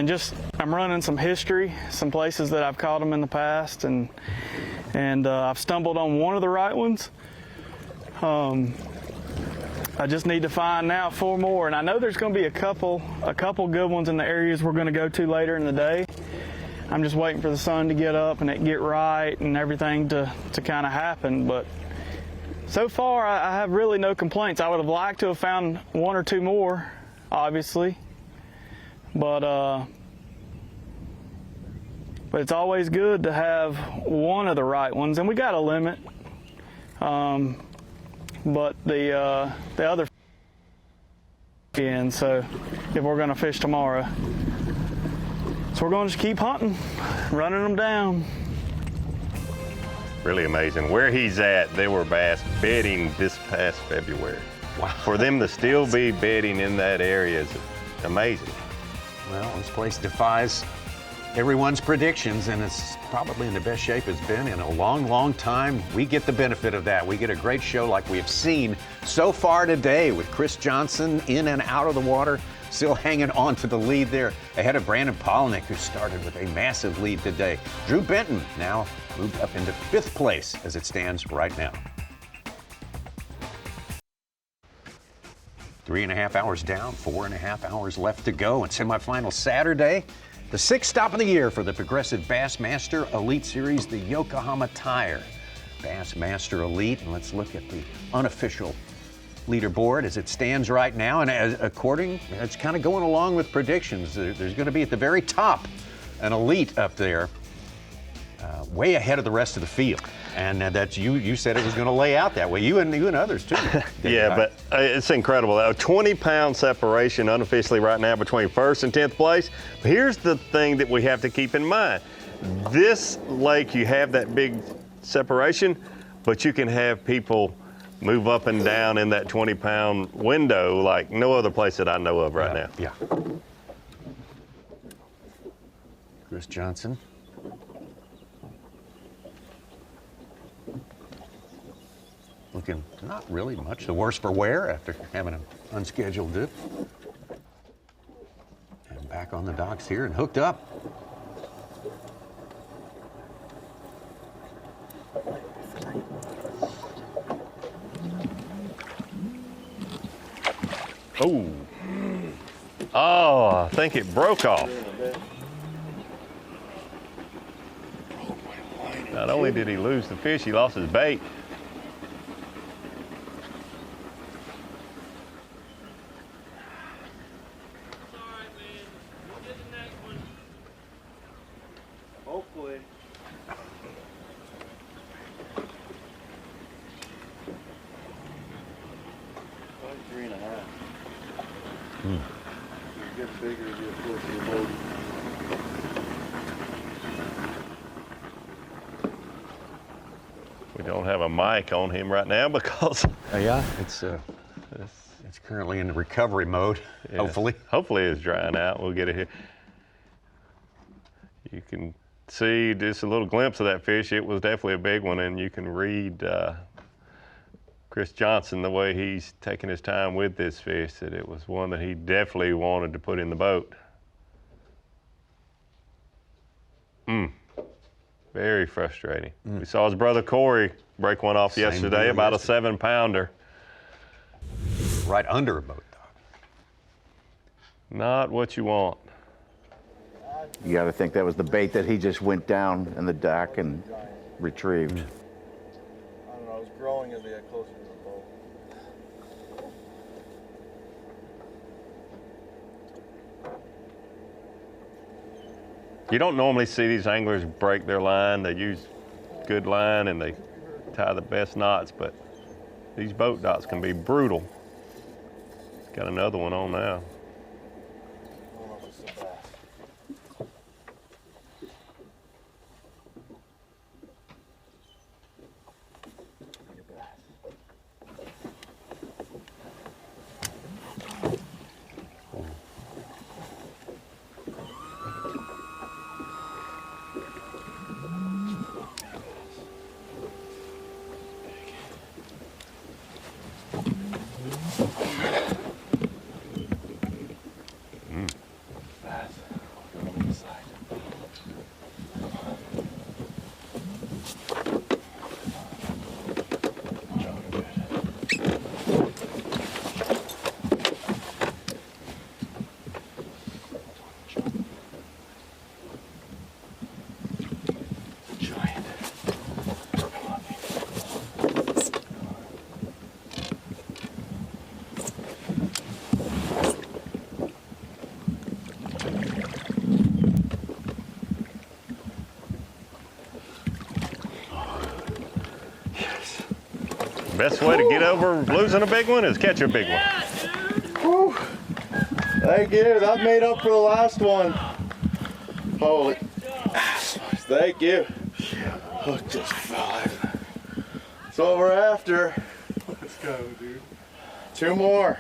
just I'm running some history, some places that I've caught them in the past, and I've stumbled on one of the right ones. I just need to find now 4 more, and I know there's going to be a couple good ones in the areas we're going to go to later in the day. I'm just waiting for the sun to get up and it get right and everything to kind of happen. But so far, I have really no complaints. I would have liked to have found 1 or 2 more, obviously, but it's always good to have one of the right ones, and we got a limit. But the other in, so if we're going to fish tomorrow, so we're going to just keep hunting, running them down. Really amazing. Where he's at, there were bass bedding this past February. Wow. For them to still be bedding in that area is amazing. Well, this place defies everyone's predictions, and it's probably in the best shape it's been in a long, long time. We get the benefit of that. We get a great show like we have seen so far today with Chris Johnson in and out of the water, still hanging on to the lead there ahead of Brandon Polnick, who started with a massive lead today. Drew Benton now moved up into 5th place as it stands right now. 3.5 hours down, 4.5 hours left to go, and semifinal Saturday. The 6th stop of the year for the Progressive Bassmaster Elite Series, the Yokohama Tire Bassmaster Elite. And let's look at the unofficial leaderboard as it stands right now. And it's kind of going along with predictions. There's going to be at the very top an Elite up there, way ahead of the rest of the field. And that's you said it was going to lay out that way. You and others too. Yeah, but it's incredible. A 20-pound separation unofficially right now between 1st and 10th place. But here's the thing that we have to keep in mind. This lake, you have that big separation, but you can have people move up and down in that 20-pound window like no other place that I know of right now. Yeah. Chris Johnson. Looking not really much the worse for wear after having an unscheduled dip. And back on the docks here and hooked up. Oh, I think it broke off. Not only did he lose the fish, he lost his bait. Hopefully. Probably 3.5. It gets bigger as you get closer to the boat. We don't have a mic on him right now because yeah, it's currently in recovery mode. Yeah. Hopefully it's drying out. We'll get it here. You can see just a little glimpse of that fish. It was definitely a big one, and you can read Chris Johnson, the way he's taking his time with this fish, that it was one that he definitely wanted to put in the boat. Very frustrating. We saw his brother Corey break one off yesterday, about a 7-pounder. Right under a boat dock. Not what you want. You got to think that was the bait that he just went down in the dock and retrieved. I don't know, it was growing as they got closer to the boat. You don't normally see these anglers break their line. They use good line and they tie the best knots, but these boat docks can be brutal. Got another one on now. Best way to get over losing a big one is catch a big one. Whew. Thank you. That made up for the last one. Holy. Thank you. Hook just fell out. That's what we're after. Let's go, dude. 2 more.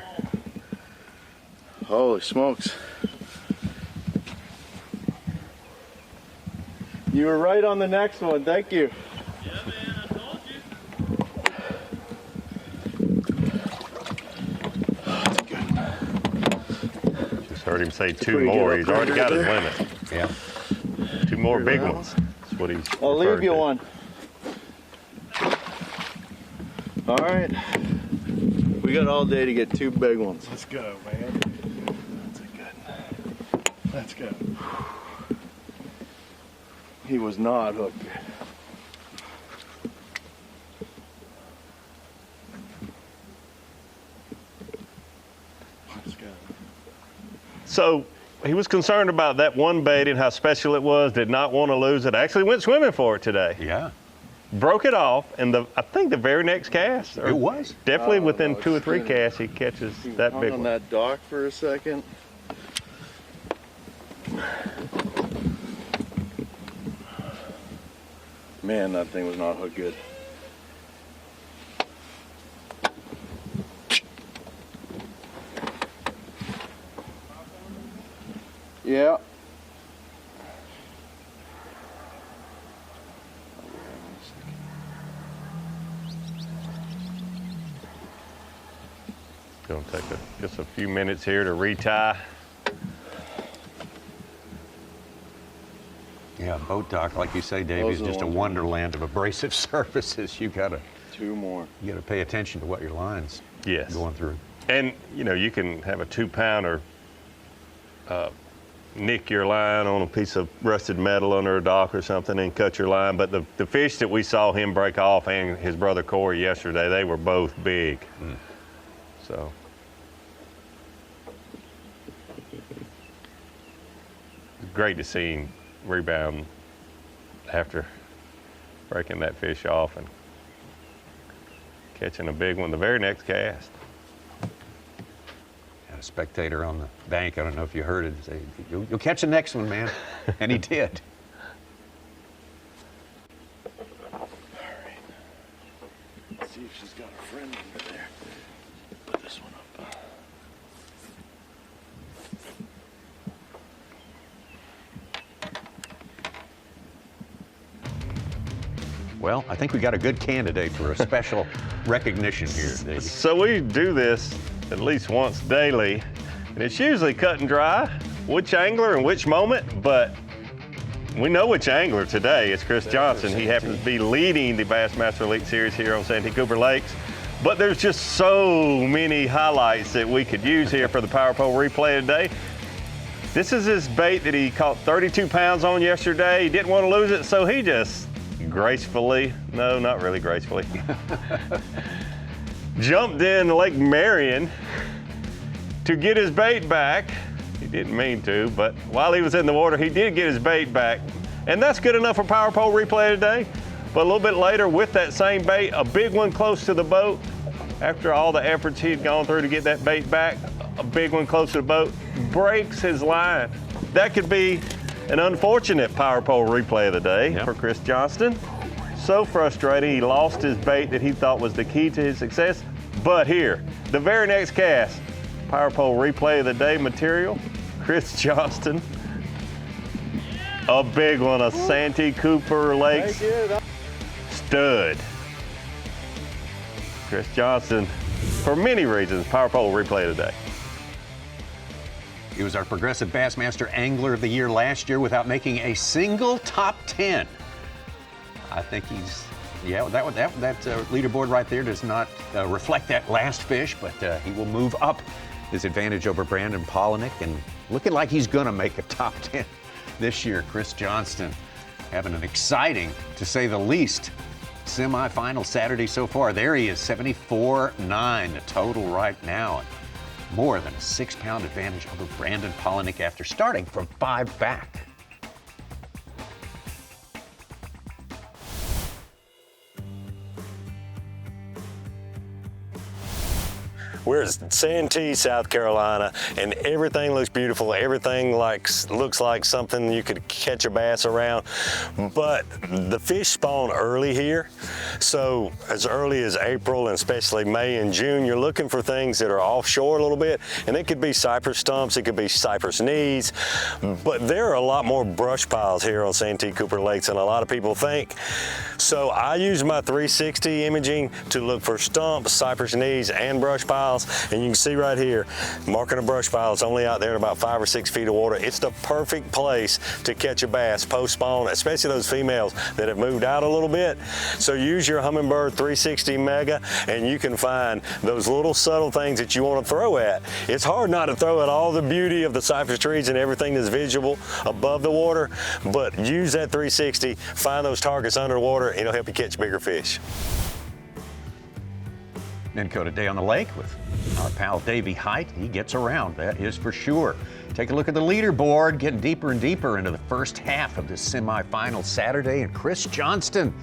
Holy smokes. You were right on the next one. Thank you. Heard him say 2 more. He's already got his limit. Yeah. 2 more big ones. That's what he's. I'll leave you one. All right. We got all day to get 2 big ones. Let's go, man. That's a good one. Let's go. He was not hooked. Let's go. So he was concerned about that one bait and how special it was, did not want to lose it. Actually went swimming for it today. Yeah. Broke it off, and I think the very next cast. It was. Definitely within 2 or 3 casts, he catches that big on one. that dock for a second. Man, that thing was not hooked good. Yeah. Gonna take just a few minutes here to retie. Yeah, boat dock, like you say, Dave, is just a wonderland of abrasive surfaces. You gotta 2 more. You gotta pay attention to what your line's going through. And you know, you can have a 2-pounder nick your line on a piece of rusted metal under a dock or something and cut your line. But the fish that we saw him break off and his brother Corey yesterday, they were both big. So. Great to see him rebound after breaking that fish off and catching a big one the very next cast. Had a spectator on the bank, I don't know if you heard it, say, you'll catch the next one, man. And he did. All right. Let's see if she's got a friend under there. Put this one up. Well, I think we got a good candidate for a special recognition here, Dave. So we do this at least once daily, and it's usually cut and dry, which angler and which moment, but we know which angler today. It's Chris Johnson. He happens to be leading the Bassmaster Elite Series here on Santee Cooper Lakes, but there's just so many highlights that we could use here for the Power Pole replay today. This is his bait that he caught 32 pounds on yesterday. He didn't want to lose it, so he just gracefully, no, not really gracefully, jumped in Lake Marion to get his bait back. He didn't mean to, but while he was in the water, he did get his bait back. And that's good enough for Power Pole replay today. But a little bit later, with that same bait, a big one close to the boat, after all the efforts he'd gone through to get that bait back, a big one close to the boat, breaks his line. That could be an unfortunate Power Pole replay of the day for Chris Johnston. So frustrating, he lost his bait that he thought was the key to his success. But here, the very next cast, Power Pole replay of the day material, Chris Johnston. A big one, a Santee Cooper Lakes stud. Chris Johnston, for many reasons, Power Pole replay of the day. He was our Progressive Bassmaster Angler of the Year last year without making a single top 10. I think he's, that leaderboard right there does not reflect that last fish, but he will move up his advantage over Brandon Polinick and looking like he's gonna make a top 10 this year. Chris Johnston having an exciting, to say the least, semifinal Saturday so far. There he is, 74.9 the total right now. More than a 6-pound advantage over Brandon Polinick after starting from 5 back. We're at Santee, South Carolina, and everything looks beautiful. Everything looks like something you could catch a bass around. But the fish spawn early here. So as early as April and especially May and June, you're looking for things that are offshore a little bit. And it could be cypress stumps, it could be cypress knees. But there are a lot more brush piles here on Santee Cooper Lakes than a lot of people think. So I use my 360 imaging to look for stumps, cypress knees, and brush piles. And you can see right here, marking a brush pile is only out there in about 5 or 6 feet of water. It's the perfect place to catch a bass post-spawn, especially those females that have moved out a little bit. So use your Humminbird 360 Mega and you can find those little subtle things that you want to throw at. It's hard not to throw at all the beauty of the cypress trees and everything that's visible above the water, but use that 360, find those targets underwater, and it'll help you catch bigger fish. Minco today on the lake with our pal Davey Height. He gets around, that is for sure. Take a look at the leaderboard, getting deeper and deeper into the first half of this semifinal Saturday. And Chris Johnston,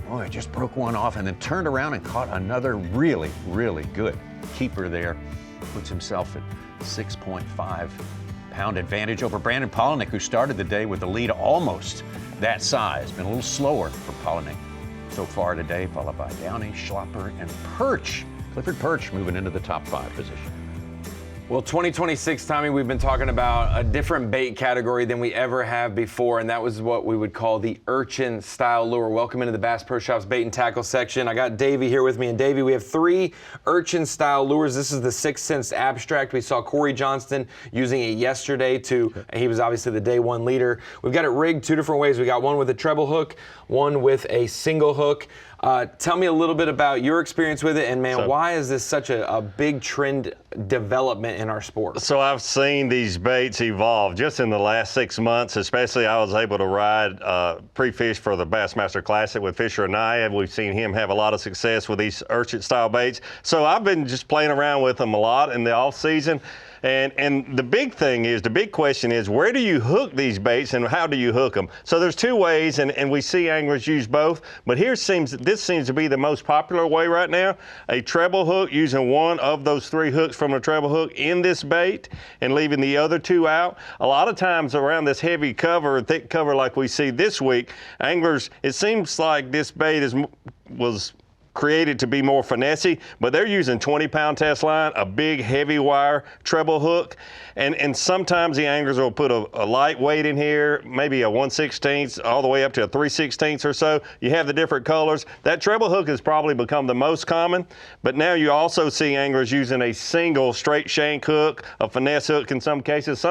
boy, just broke one off and then turned around and caught another really, really good keeper there. Puts himself at 6.5 pound advantage over Brandon Polinick, who started the day with the lead almost that size. Been a little slower for Polinick so far today, followed by Downey, Schlopper, and Perch. Clifford Perch moving into the top 5 position. Well, 2026, Tommy, we've been talking about a different bait category than we ever have before, and that was what we would call the urchin-style lure. Welcome into the Bass Pro Shops bait and tackle section. I got Davey here with me, and Davey, we have 3 urchin-style lures. This is the 6th Sense Abstract. We saw Corey Johnston using it yesterday he was obviously the day 1 leader. We've got it rigged 2 different ways. We got one with a treble hook, one with a single hook. Tell me a little bit about your experience with it, and man, why is this such a big trend development in our sport? So I've seen these baits evolve just in the last 6 months, especially I was able to ride pre-fish for the Bassmaster Classic with Fisher Anaya. We've seen him have a lot of success with these urchin-style baits. So I've been just playing around with them a lot in the off season. And the big thing is, the big question is, where do you hook these baits and how do you hook them? So there's 2 ways, and we see anglers use both, but this seems to be the most popular way right now. A treble hook, using one of those 3 hooks from a treble hook in this bait and leaving the other 2 out. A lot of times around this heavy cover, thick cover like we see this week, anglers, it seems like this bait was created to be more finessey, but they're using 20-pound test line, a big heavy wire treble hook, and sometimes the anglers will put a light weight in here, maybe a 1/16 all the way up to a 3/16 or so. You have the different colors. That treble hook has probably become the most common, but now you also see anglers using a single straight shank hook, a finesse hook in some cases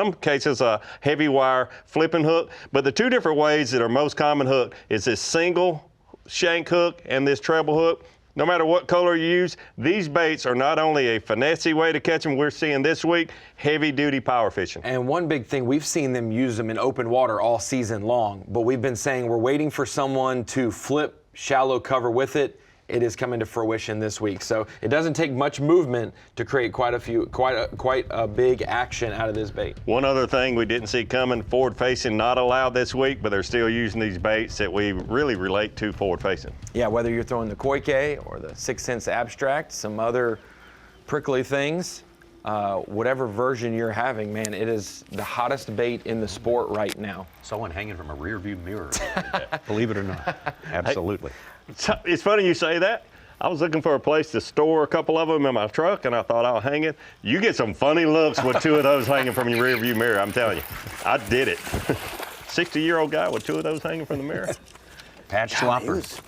a heavy wire flipping hook. But the 2 different ways that are most common hook is this single shank hook and this treble hook. No matter what color you use, these baits are not only a finessey way to catch them, we're seeing this week heavy duty power fishing. And one big thing, we've seen them use them in open water all season long, but we've been saying we're waiting for someone to flip shallow cover with it. It is coming to fruition this week. So it doesn't take much movement to create quite a big action out of this bait. One other thing we didn't see coming, forward facing not allowed this week, but they're still using these baits that we really relate to forward facing. Yeah, whether you're throwing the Koike or the 6th Sense Abstract, some other prickly things, whatever version you're having, man, it is the hottest bait in the sport right now. Someone hanging from a rear view mirror. Believe it or not. Absolutely. It's funny you say that. I was looking for a place to store a couple of them in my truck, and I thought I'll hang it. You get some funny looks with 2 of those hanging from your rear view mirror, I'm telling you. I did it. 60-year-old guy with 2 of those hanging from the mirror. Patch Slopper. He was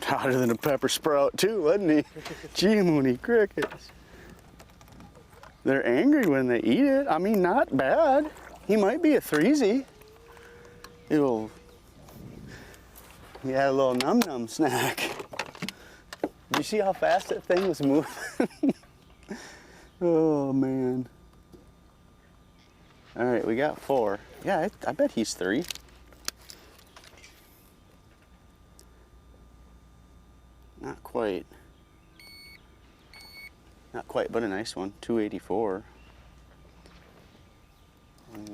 hotter than a pepper sprout too, wasn't he? Gee, moony crickets. They're angry when they eat it. I mean, not bad. He might be a 3Z. He had a little num-num snack. Did you see how fast that thing was moving? Oh, man. All right, we got 4. Yeah, I bet he's 3. Not quite. Not quite, but a nice one. 284.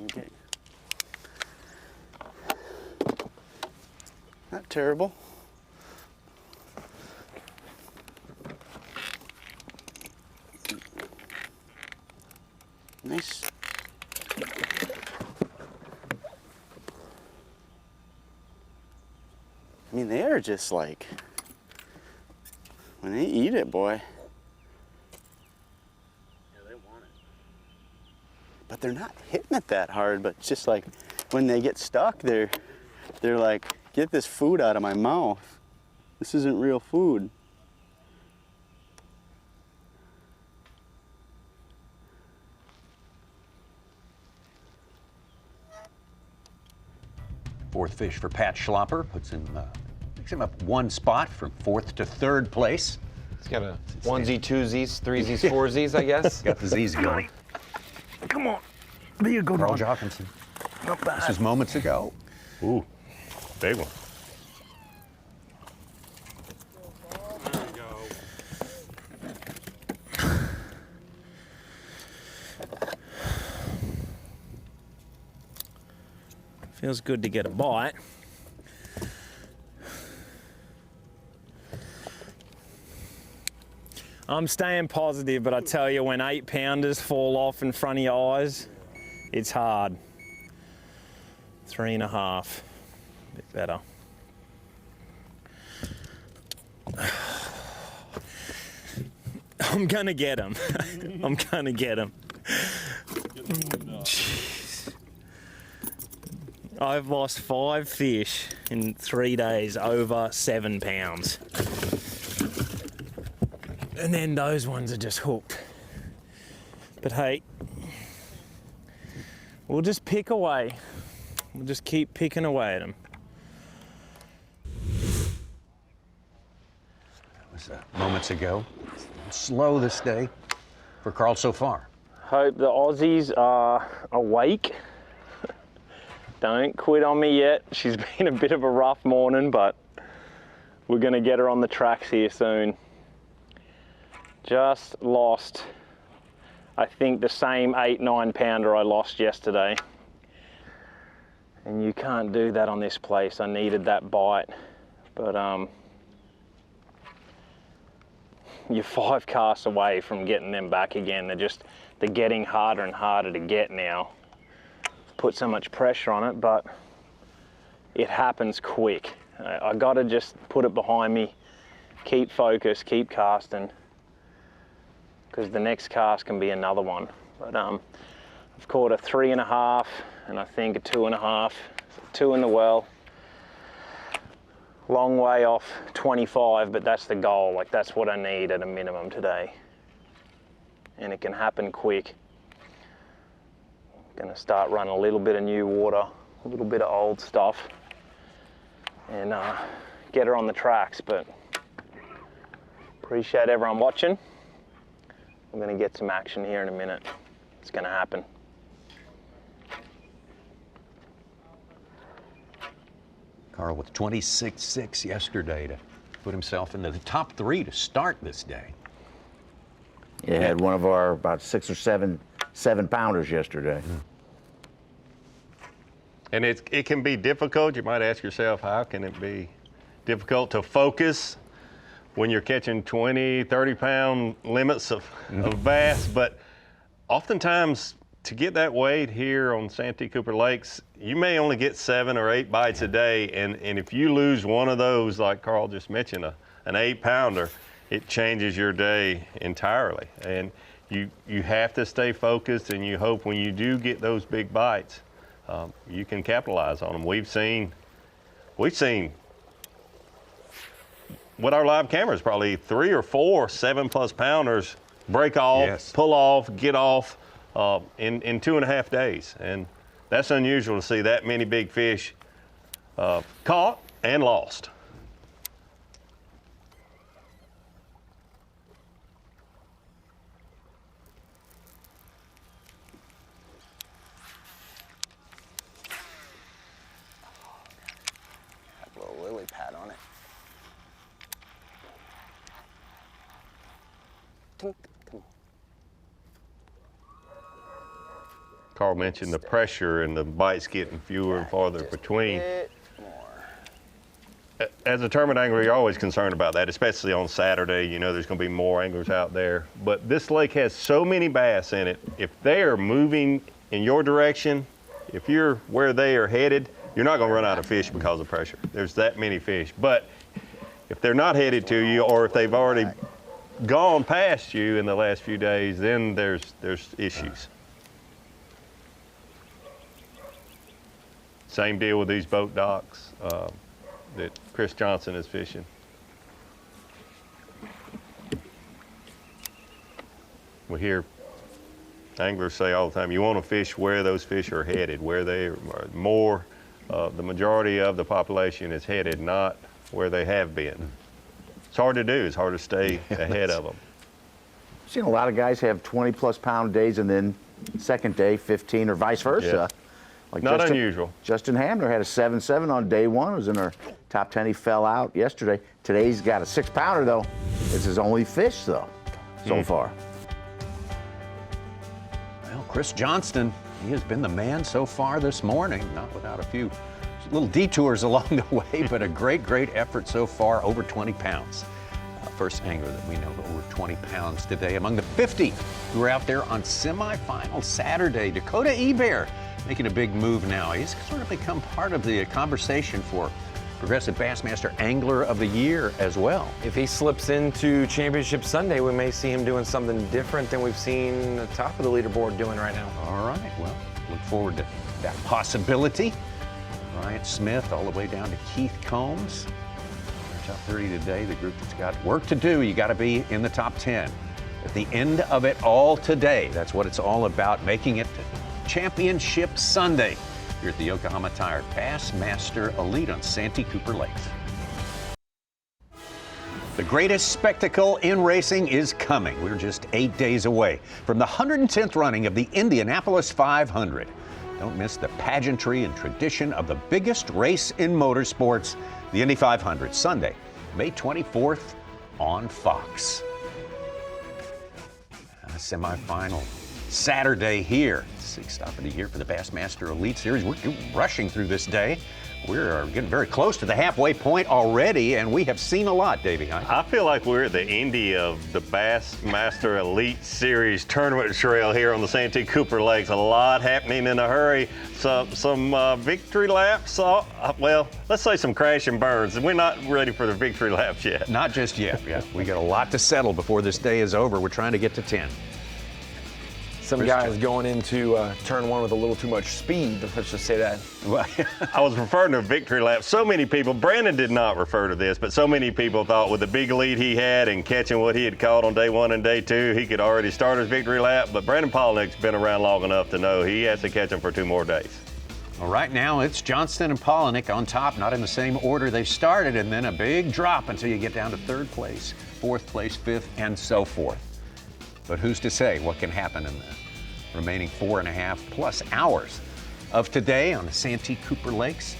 Okay. Not terrible. Nice. I mean, they are just like, when they eat it, boy. Yeah, they want it. But they're not hitting it that hard, but just like when they get stuck, they're like, get this food out of my mouth. This isn't real food. Fourth fish for Pat Schlopper, makes him up 1 spot from 4th to 3rd place. He's got a 1Z, 2Zs, 3Zs, 4Zs, I guess. Got the Z's going. Come on. There you go, Carl dog. Jockinson. Not bad. This is moments ago. Ooh, big one. Feels good to get a bite. I'm staying positive, but I tell you, when 8-pounders fall off in front of your eyes, it's hard. 3.5, a bit better. I'm gonna get him. I'm gonna get him. I've lost 5 fish in 3 days over 7 pounds. And then those ones are just hooked. But hey, we'll just pick away. We'll just keep picking away at them. That was moments ago. Slow this day for Carl so far. Hope the Aussies are awake. Don't quit on me yet. She's been a bit of a rough morning, but we're gonna get her on the tracks here soon. Just lost, I think, the same 8-9 pounder I lost yesterday. And you can't do that on this place. I needed that bite, but you're 5 casts away from getting them back again. They're getting harder and harder to get now. Put so much pressure on it, but it happens quick. I gotta just put it behind me, keep focused, keep casting, because the next cast can be another one. But I've caught a 3.5 and I think a 2.5, 2 in the well. Long way off 25, but that's the goal. Like, that's what I need at a minimum today. And it can happen quick. Gonna start running a little bit of new water, a little bit of old stuff, and get her on the tracks. But appreciate everyone watching. I'm gonna get some action here in a minute. It's gonna happen. Carl with 26.6 yesterday to put himself into the top 3 to start this day. Yeah, had one of our about 6 or 7 pounders yesterday. And it can be difficult. You might ask yourself, how can it be difficult to focus when you're catching 20, 30 pound limits of bass? But oftentimes, to get that weight here on Santee Cooper Lakes, you may only get 7 or 8 bites a day. And if you lose one of those, like Carl just mentioned, an 8 pounder, it changes your day entirely. And you have to stay focused, and you hope when you do get those big bites, you can capitalize on them. We've seen with our live cameras probably 3 or 4 7+ pounders break off, pull off, get off in 2.5 days. And that's unusual to see that many big fish caught and lost. Lily pad on it. Tink, come on. Carl mentioned the pressure and the bites getting fewer and farther between. As a tournament angler, you're always concerned about that, especially on Saturday. You know there's going to be more anglers out there. But this lake has so many bass in it. If they are moving in your direction, if you're where they are headed, you're not going to run out of fish because of pressure. There's that many fish. But if they're not headed to you, or if they've already gone past you in the last few days, then there's issues. Same deal with these boat docks that Chris Johnson is fishing. We hear anglers say all the time, you want to fish where those fish are headed, where they are more. The majority of the population is headed, not where they have been. It's hard to do. It's hard to stay ahead of them. I've seen a lot of guys have 20+ pound days and then second day 15 or vice versa. Yeah. Like Not unusual. Justin Hamner had a 7.7 on day 1. It was in our top 10. He fell out yesterday. Today he's got a 6 pounder though. It's his only fish though, so far. Well, Chris Johnston, he has been the man so far this morning, not without a few little detours along the way, but a great effort so far, over 20 pounds. First angler that we know over 20 pounds today. Among the 50 who were out there on semifinal Saturday, Dakota Ebear making a big move now. He's sort of become part of the conversation for Progressive Bassmaster Angler of the Year as well. If he slips into Championship Sunday, we may see him doing something different than we've seen the top of the leaderboard doing right now. All right, well, look forward to that possibility. Bryant Smith all the way down to Keith Combs. Our top 30 today, the group that's got work to do. You got to be in the top 10. At the end of it all today, that's what it's all about, making it to Championship Sunday here at the Yokohama Tire Bassmaster Elite on Santee Cooper Lakes. The greatest spectacle in racing is coming. We're just 8 days away from the 110th running of the Indianapolis 500. Don't miss the pageantry and tradition of the biggest race in motorsports, the Indy 500, Sunday, May 24th on Fox. Semifinal Saturday here. Sixth stop of the year for the Bassmaster Elite Series. We're rushing through this day. We're getting very close to the halfway point already, and we have seen a lot, Davey. I feel like we're at the Indy of the Bassmaster Elite Series tournament trail here on the Santee Cooper Lakes. A lot happening in a hurry. Some victory laps. Well, let's say some crash and burns. We're not ready for the victory laps yet. Not just yet. Yeah, we got a lot to settle before this day is over. We're trying to get to 10. Some guys going into turn one with a little too much speed, let's just say that. I was referring to a victory lap. So many people, Brandon did not refer to this, but so many people thought with the big lead he had and catching what he had caught on day one and day two, he could already start his victory lap. But Brandon Polnick's been around long enough to know he has to catch him for 2 more days. Well, right now it's Johnston and Polnick on top, not in the same order they started, and then a big drop until you get down to 3rd place, 4th place, 5th, and so forth. But who's to say what can happen in the remaining 4.5+ hours of today on the Santee Cooper Lakes?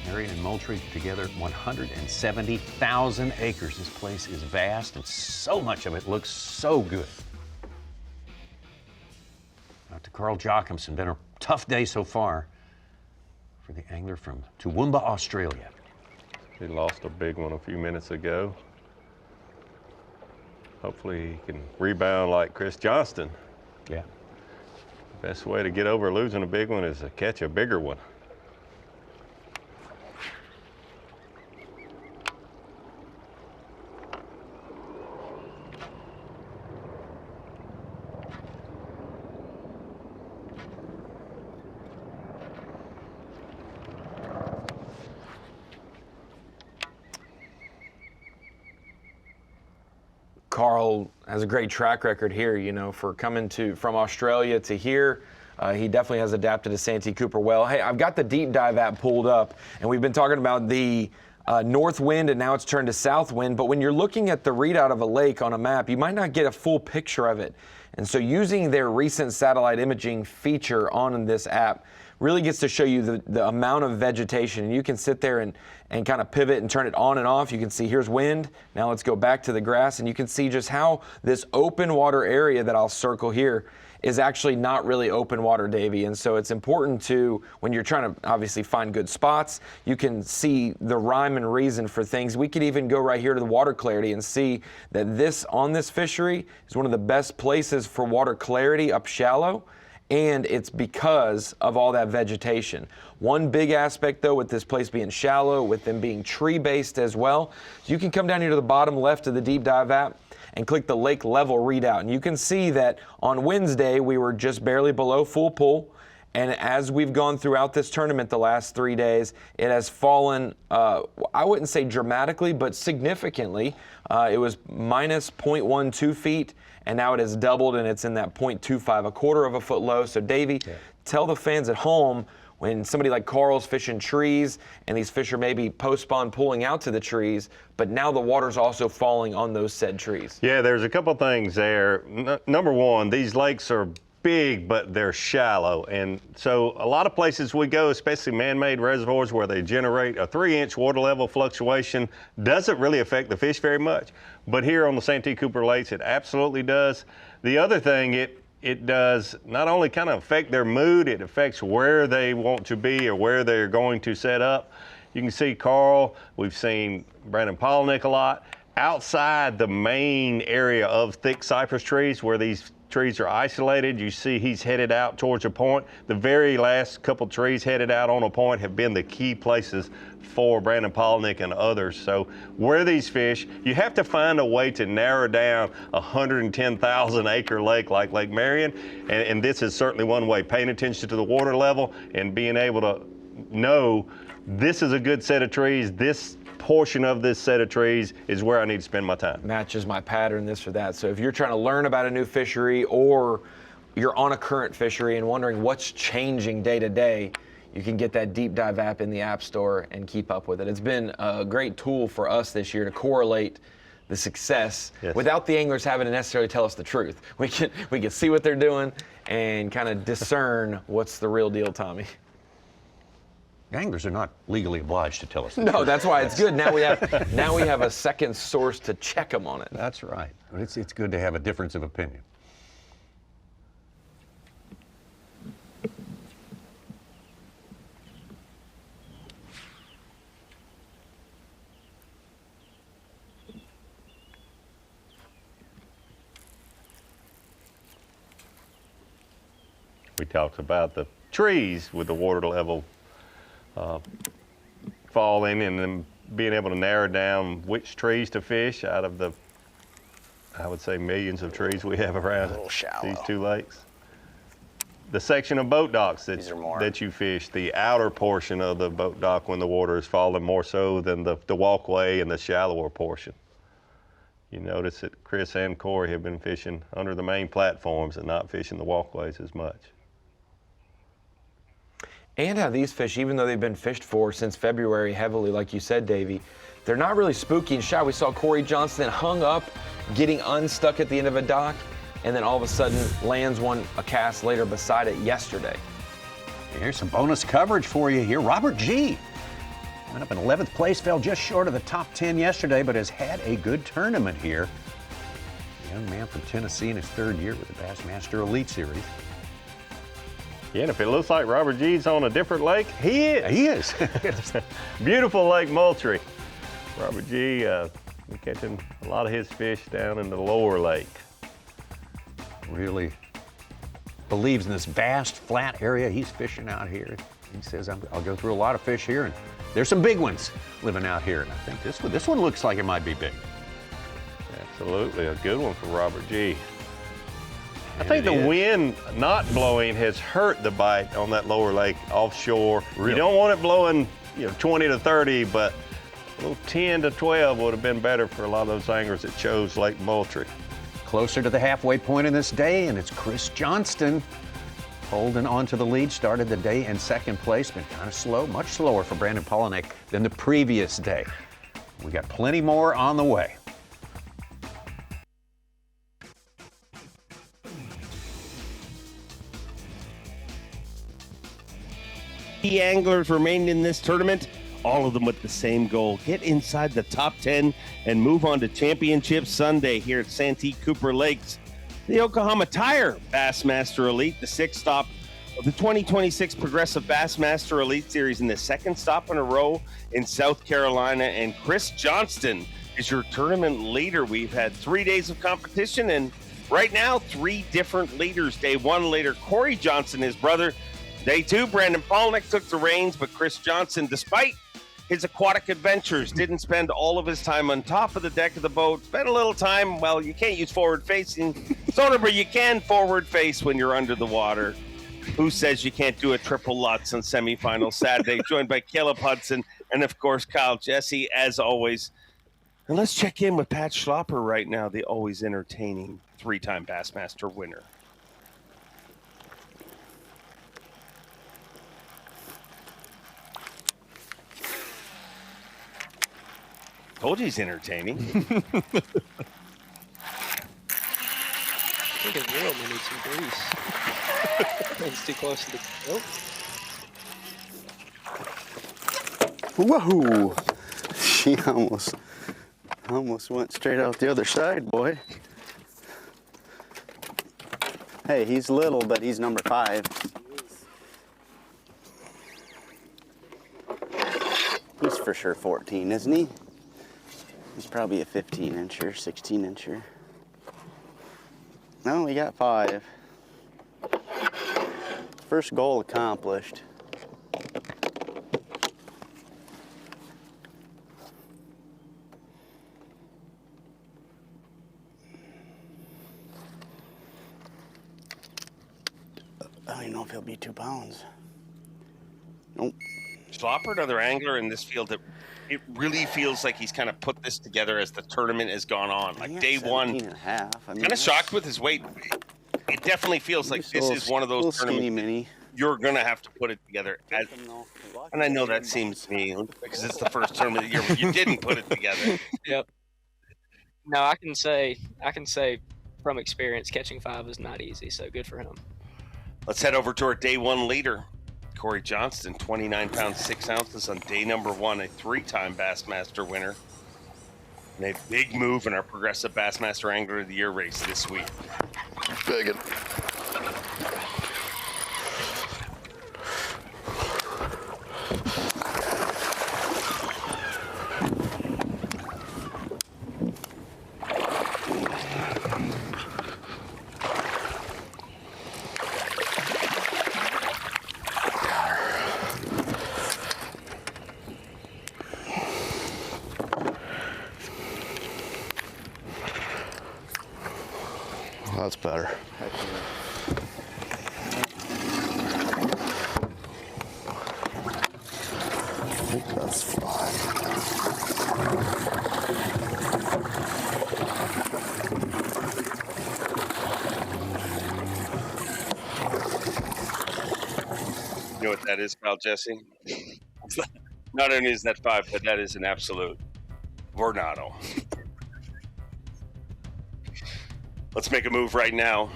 Marion and Moultrie together, 170,000 acres. This place is vast, and so much of it looks so good. Out to Carl Jochimson. Been a tough day so far for the angler from Toowoomba, Australia. He lost a big one a few minutes ago. Hopefully he can rebound like Chris Johnston. Yeah. Best way to get over losing a big one is to catch a bigger one. Carl has a great track record here, you know, for coming from Australia to here. He definitely has adapted to Santee Cooper well. Hey, I've got the deep dive app pulled up, and we've been talking about the north wind, and now it's turned to south wind. But when you're looking at the readout of a lake on a map, you might not get a full picture of it. And so using their recent satellite imaging feature on this app really gets to show you the amount of vegetation. And you can sit there and kind of pivot and turn it on and off. You can see here's wind. Now let's go back to the grass, and you can see just how this open water area that I'll circle here is actually not really open water, Davey. And so it's important to, when you're trying to obviously find good spots, you can see the rhyme and reason for things. We could even go right here to the water clarity and see that on this fishery is one of the best places for water clarity up shallow. And it's because of all that vegetation. One big aspect, though, with this place being shallow, with them being tree-based as well, you can come down here to the bottom left of the Deep Dive app and click the lake level readout. And you can see that on Wednesday, we were just barely below full pull. And as we've gone throughout this tournament the last 3 days, it has fallen, I wouldn't say dramatically, but significantly. It was minus 0.12 feet, and now it has doubled, and it's in that 0.25, a quarter of a foot low. So, Davey, tell the fans at home, when somebody like Carl's fishing trees, and these fish are maybe post-spawn pulling out to the trees, but now the water's also falling on those said trees. Yeah, there's a couple things there. Number one, these lakes are big, but they're shallow. And so a lot of places we go, especially man-made reservoirs where they generate a 3-inch water level fluctuation, doesn't really affect the fish very much. But here on the Santee Cooper Lakes, it absolutely does. The other thing, it does not only kind of affect their mood, it affects where they want to be or where they're going to set up. You can see Carl, we've seen Brandon Polnick a lot. Outside the main area of thick cypress trees where these trees are isolated, you see he's headed out towards a point. The very last couple trees headed out on a point have been the key places for Brandon Polnick and others. So where these fish, you have to find a way to narrow down a 110,000 acre lake like Lake Marion, and this is certainly one way, paying attention to the water level and being able to know this is a good set of trees. This portion of this set of trees is where I need to spend my time. Matches my pattern, this or that. So if you're trying to learn about a new fishery, or you're on a current fishery and wondering what's changing day to day, you can get that deep dive app in the App Store and keep up with it. It's been a great tool for us this year to correlate the success without the anglers having to necessarily tell us the truth. We can see what they're doing and kind of discern what's the real deal, Tommy. Anglers are not legally obliged to tell us the No, truth. that's why it's good. Now we have a second source to check them on it. That's right. It's good to have a difference of opinion. We talked about the trees with the water level falling, and then being able to narrow down which trees to fish out of the, I would say, millions of trees we have around these two lakes. The section of boat docks that you fish, the outer portion of the boat dock when the water is falling, more so than the walkway and the shallower portion. You notice that Chris and Corey have been fishing under the main platforms and not fishing the walkways as much. And how these fish, even though they've been fished for since February heavily, like you said, Davey, they're not really spooky and shy. We saw Corey Johnson hung up, getting unstuck at the end of a dock, and then all of a sudden lands a cast later beside it yesterday. Here's some bonus coverage for you here. Robert G. went up in 11th place, fell just short of the top 10 yesterday, but has had a good tournament here. The young man from Tennessee in his third year with the Bassmaster Elite Series. Yeah, and if it looks like Robert G's on a different lake, he is. He is. Beautiful Lake Moultrie. Robert G, we're catching a lot of his fish down in the lower lake. Really believes in this vast, flat area he's fishing out here. He says, I'll go through a lot of fish here, and there's some big ones living out here. And I think this one looks like it might be big. Absolutely, a good one for Robert G. I think the wind not blowing has hurt the bite on that lower lake offshore. Really? You don't want it blowing 20 to 30, but a little 10 to 12 would have been better for a lot of those anglers that chose Lake Moultrie. Closer to the halfway point in this day, and it's Chris Johnston holding on to the lead. Started the day in second place, been kind of slow, much slower for Brandon Polinick than the previous day. We got plenty more on the way. The anglers remained in this tournament, all of them with the same goal: get inside the top 10 and move on to Championship Sunday here at Santee Cooper Lakes. The Yokohama Tire Bassmaster Elite, the sixth stop of the 2026 Progressive Bassmaster Elite Series, and the second stop in a row in South Carolina. And Chris Johnston is your tournament leader. We've had 3 days of competition, and right now 3 different leaders. Day 1 leader Corey Johnson, his brother. Day 2, Brandon Polinick took the reins, but Chris Johnson, despite his aquatic adventures, didn't spend all of his time on top of the deck of the boat. Spent a little time, well, you can't use forward-facing sonar, but you can forward-face when you're under the water. Who says you can't do a triple Lutz on semifinal Saturday? Joined by Caleb Hudson and, of course, Kyle Jesse, as always. And let's check in with Pat Schlopper right now, the always entertaining 3-time Bassmaster winner. Told you he's entertaining. I think his reel may need some grease. It's too close to the... Oh. Whoa! She almost went straight out the other side, boy. Hey, he's little, but he's number 5. He's for sure 14, isn't he? He's probably a 15-incher, 16-incher. No, we got 5. First goal accomplished. I don't even know if he'll be 2 pounds. Nope. stopper another angler in this field that it really feels like he's kind of put this together as the tournament has gone on. Like day one, kind of shocked with his weight. It definitely feels like this is one of those tournaments you're going to have to put it together. And I know that seems mean because it's the first tournament of the year where you didn't put it together. Yep. No, I can say from experience, catching 5 is not easy, so good for him. Let's head over to our day one leader, Corey Johnston, 29 pounds, 6 ounces on day number 1, a 3-time Bassmaster winner. And a big move in our Progressive Bassmaster Angler of the Year race this week. Biggin. That's better. I think that's 5. You know what that is, pal Jesse? Not only is that 5, but that is an absolute Vornado. Let's make a move right now.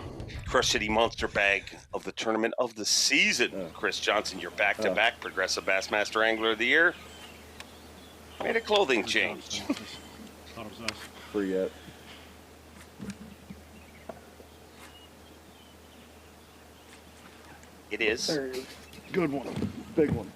Crush City Monster Bag of the Tournament of the Season. Chris Johnson, your back-to-back Progressive Bassmaster Angler of the Year. Made a clothing change. Free yet. It is. Good one. Big one.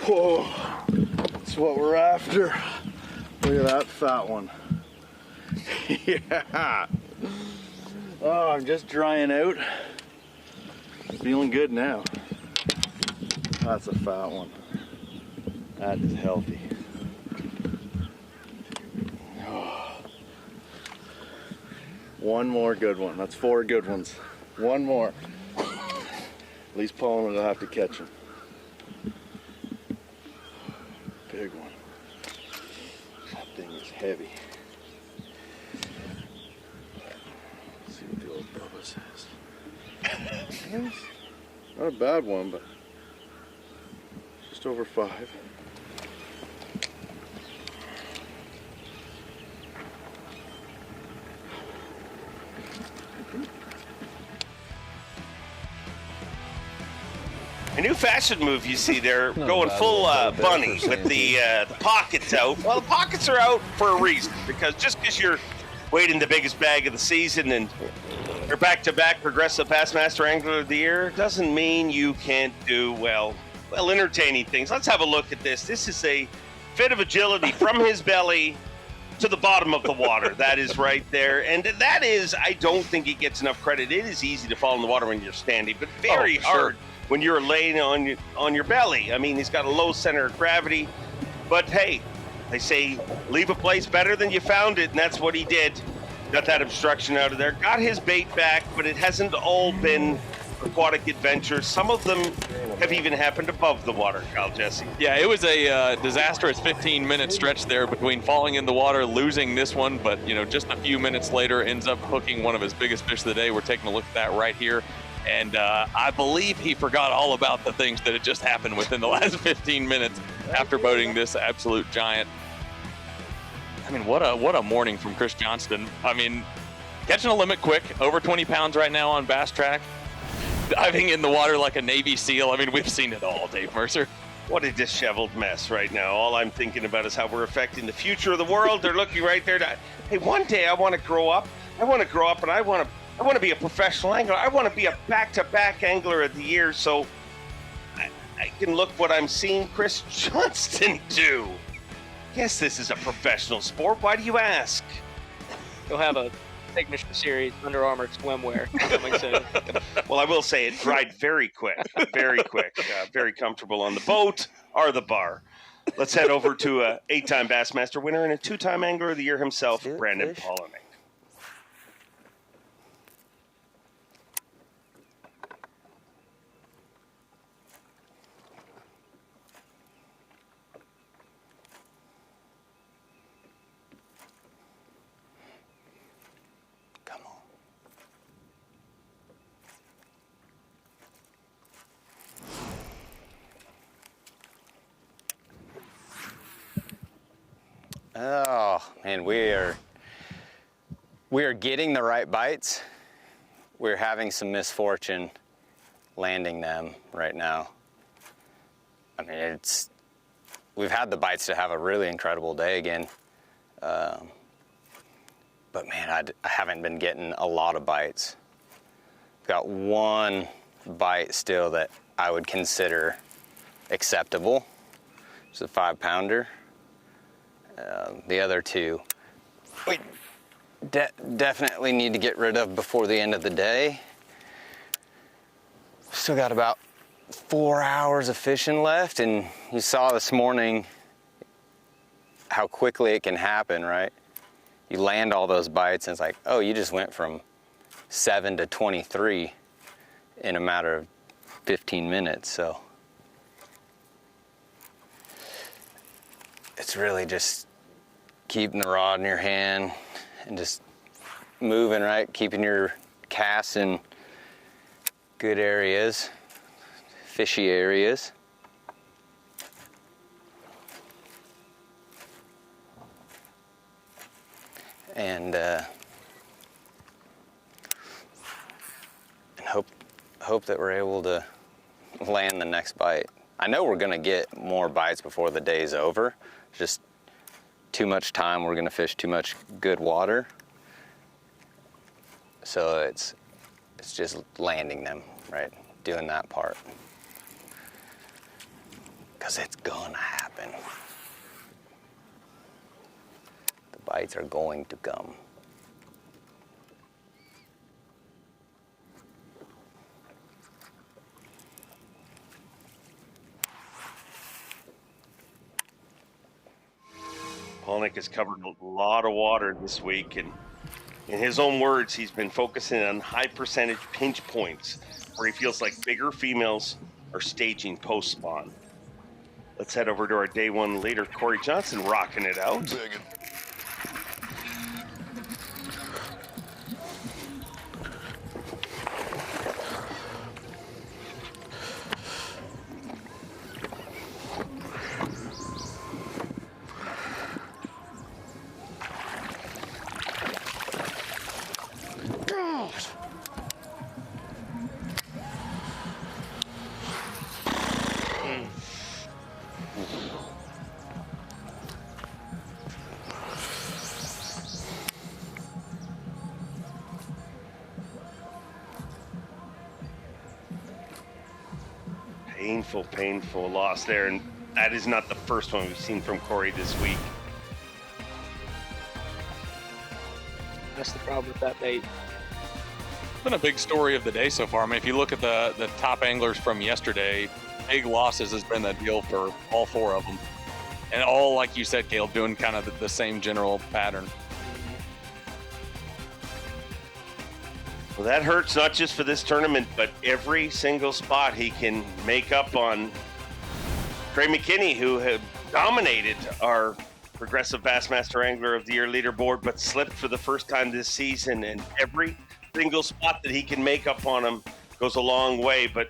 Whoa, that's what we're after. Look at that fat one. Yeah. Oh, I'm just drying out. Feeling good now. That's a fat one. That is healthy. Oh. One more good one. That's 4 good ones. One more. At least Paul will have to catch him. Big one. That thing is heavy. Let's see what the old Bubba says. Not a bad one, but just over 5. A new fashion move you see there, going full bunny with the pockets out. Well, the pockets are out for a reason, because just because you're waiting the biggest bag of the season and you're back-to-back Progressive Bassmaster Angler of the Year doesn't mean you can't do, well, entertaining things. Let's have a look at this. This is a fit of agility from his belly to the bottom of the water. That is right there. And that is, I don't think he gets enough credit. It is easy to fall in the water when you're standing, but very hard when you're laying on your belly. I mean, he's got a low center of gravity, but hey, they say leave a place better than you found it, and that's what he did. Got that obstruction out of there, got his bait back, but it hasn't all been aquatic adventures. Some of them have even happened above the water, Kyle Jesse. Yeah, it was a disastrous 15-minute stretch there between falling in the water, losing this one, but just a few minutes later ends up hooking one of his biggest fish of the day. We're taking a look at that right here. And I believe he forgot all about the things that had just happened within the last 15 minutes after boating this absolute giant. I mean, what a morning from Chris Johnston. I mean, catching a limit quick, over 20 pounds right now on Bass Track. diving in the water like a Navy SEAL. I mean, we've seen it all, Dave Mercer. What a disheveled mess right now. All I'm thinking about is how we're affecting the future of the world. They're looking right there. Hey, one day I want to grow up. And I want to be a professional angler. I want to be a back-to-back angler of the year. So I can look what I'm seeing Chris Johnston do. Yes, this is a professional sport. Why do you ask? You'll have a signature series Under Armour swimwear coming soon. Well, I will say it dried very quick, very comfortable on the boat or the bar. Let's head over to a 8-time Bassmaster winner and a 2-time Angler of the Year himself, Brandon Polinick. Oh, man, we are getting the right bites. We're having some misfortune landing them right now. I mean, we've had the bites to have a really incredible day again. But man, I haven't been getting a lot of bites. Got one bite still that I would consider acceptable. It's a 5-pounder. The other two, we definitely need to get rid of before the end of the day. Still got about 4 hours of fishing left, and you saw this morning how quickly it can happen, right? You land all those bites, and it's like, oh, you just went from 7 to 23 in a matter of 15 minutes, so it's really just keeping the rod in your hand and just moving, right? Keeping your casts in good areas, fishy areas. And hope that we're able to land the next bite. I know we're gonna get more bites before the day's over. Just too much time. We're gonna fish too much good water. So it's just landing them, right? Doing that part. Because it's gonna happen. The bites are going to come. Polinick has covered a lot of water this week, and in his own words, he's been focusing on high percentage pinch points where he feels like bigger females are staging post spawn. Let's head over to our day one leader, Corey Johnson, rocking it out. Painful loss there, and that is not the first one we've seen from Corey this week. That's the problem with that bait. It's been a big story of the day so far. I mean, if you look at the top anglers from yesterday, big losses has been the deal for all 4 of them. And all, like you said, Caleb, doing kind of the same general pattern. Well, that hurts not just for this tournament, but every single spot he can make up on Trey McKinney, who had dominated our Progressive Bassmaster Angler of the Year leaderboard, but slipped for the first time this season. And every single spot that he can make up on him goes a long way. But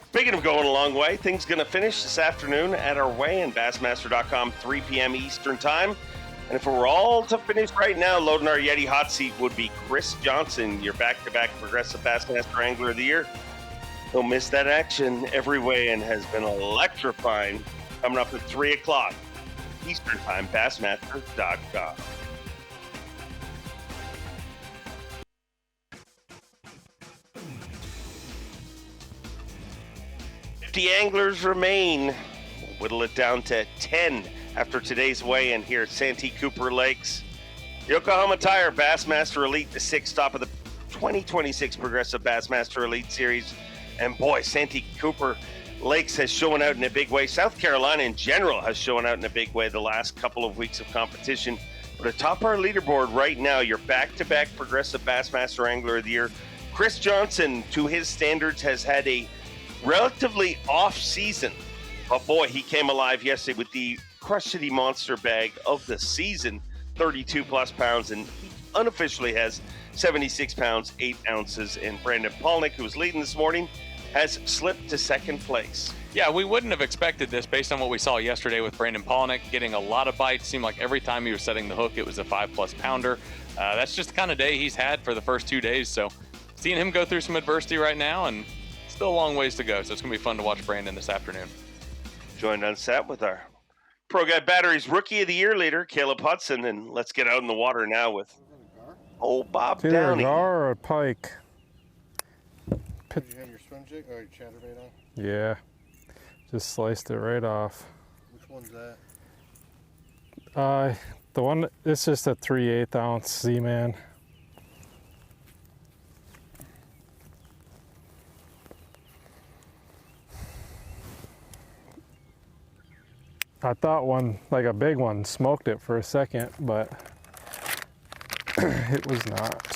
speaking of going a long way, things going to finish this afternoon at our weigh-in, Bassmaster.com, 3 p.m. Eastern Time. And if it were all to finish right now, loading our Yeti hot seat would be Chris Johnson, your back-to-back Progressive Bassmaster Angler of the Year. Don't miss that action. Every weigh-in has been electrifying. Coming up at 3 o'clock Eastern Time, Bassmaster.com. 50 anglers remain. We'll whittle it down to 10 after today's weigh-in here at Santee Cooper Lakes. Yokohama Tire Bassmaster Elite, the sixth stop of the 2026 Progressive Bassmaster Elite Series. And boy, Santee Cooper Lakes has shown out in a big way. South Carolina in general has shown out in a big way the last couple of weeks of competition. But atop our leaderboard right now, your back-to-back Progressive Bassmaster Angler of the Year, Chris Johnson, to his standards, has had a relatively off season. But boy, he came alive yesterday with the Crush City Monster Bag of the season, 32 plus pounds, and he unofficially has 76 pounds, 8 ounces. And Brandon Palnick, who was leading this morning, has slipped to second place. Yeah, we wouldn't have expected this based on what we saw yesterday with Brandon Palnick getting a lot of bites. Seemed like every time he was setting the hook, it was a 5+ pounder. That's just the kind of day he's had for the first 2 days. So seeing him go through some adversity right now, and still a long ways to go. So it's going to be fun to watch Brandon this afternoon. Joined on set with our Pro Guide Batteries Rookie of the Year leader, Caleb Hudson. And let's get out in the water now with old Bob It's either Downey. a gar or a pike. Did you have your swim jig or your chatterbait on? Yeah, just sliced it right off. Which one's that? The one, it's just a 3/8 ounce Z-Man. I thought one, like a big one, smoked it for a second, but it was not.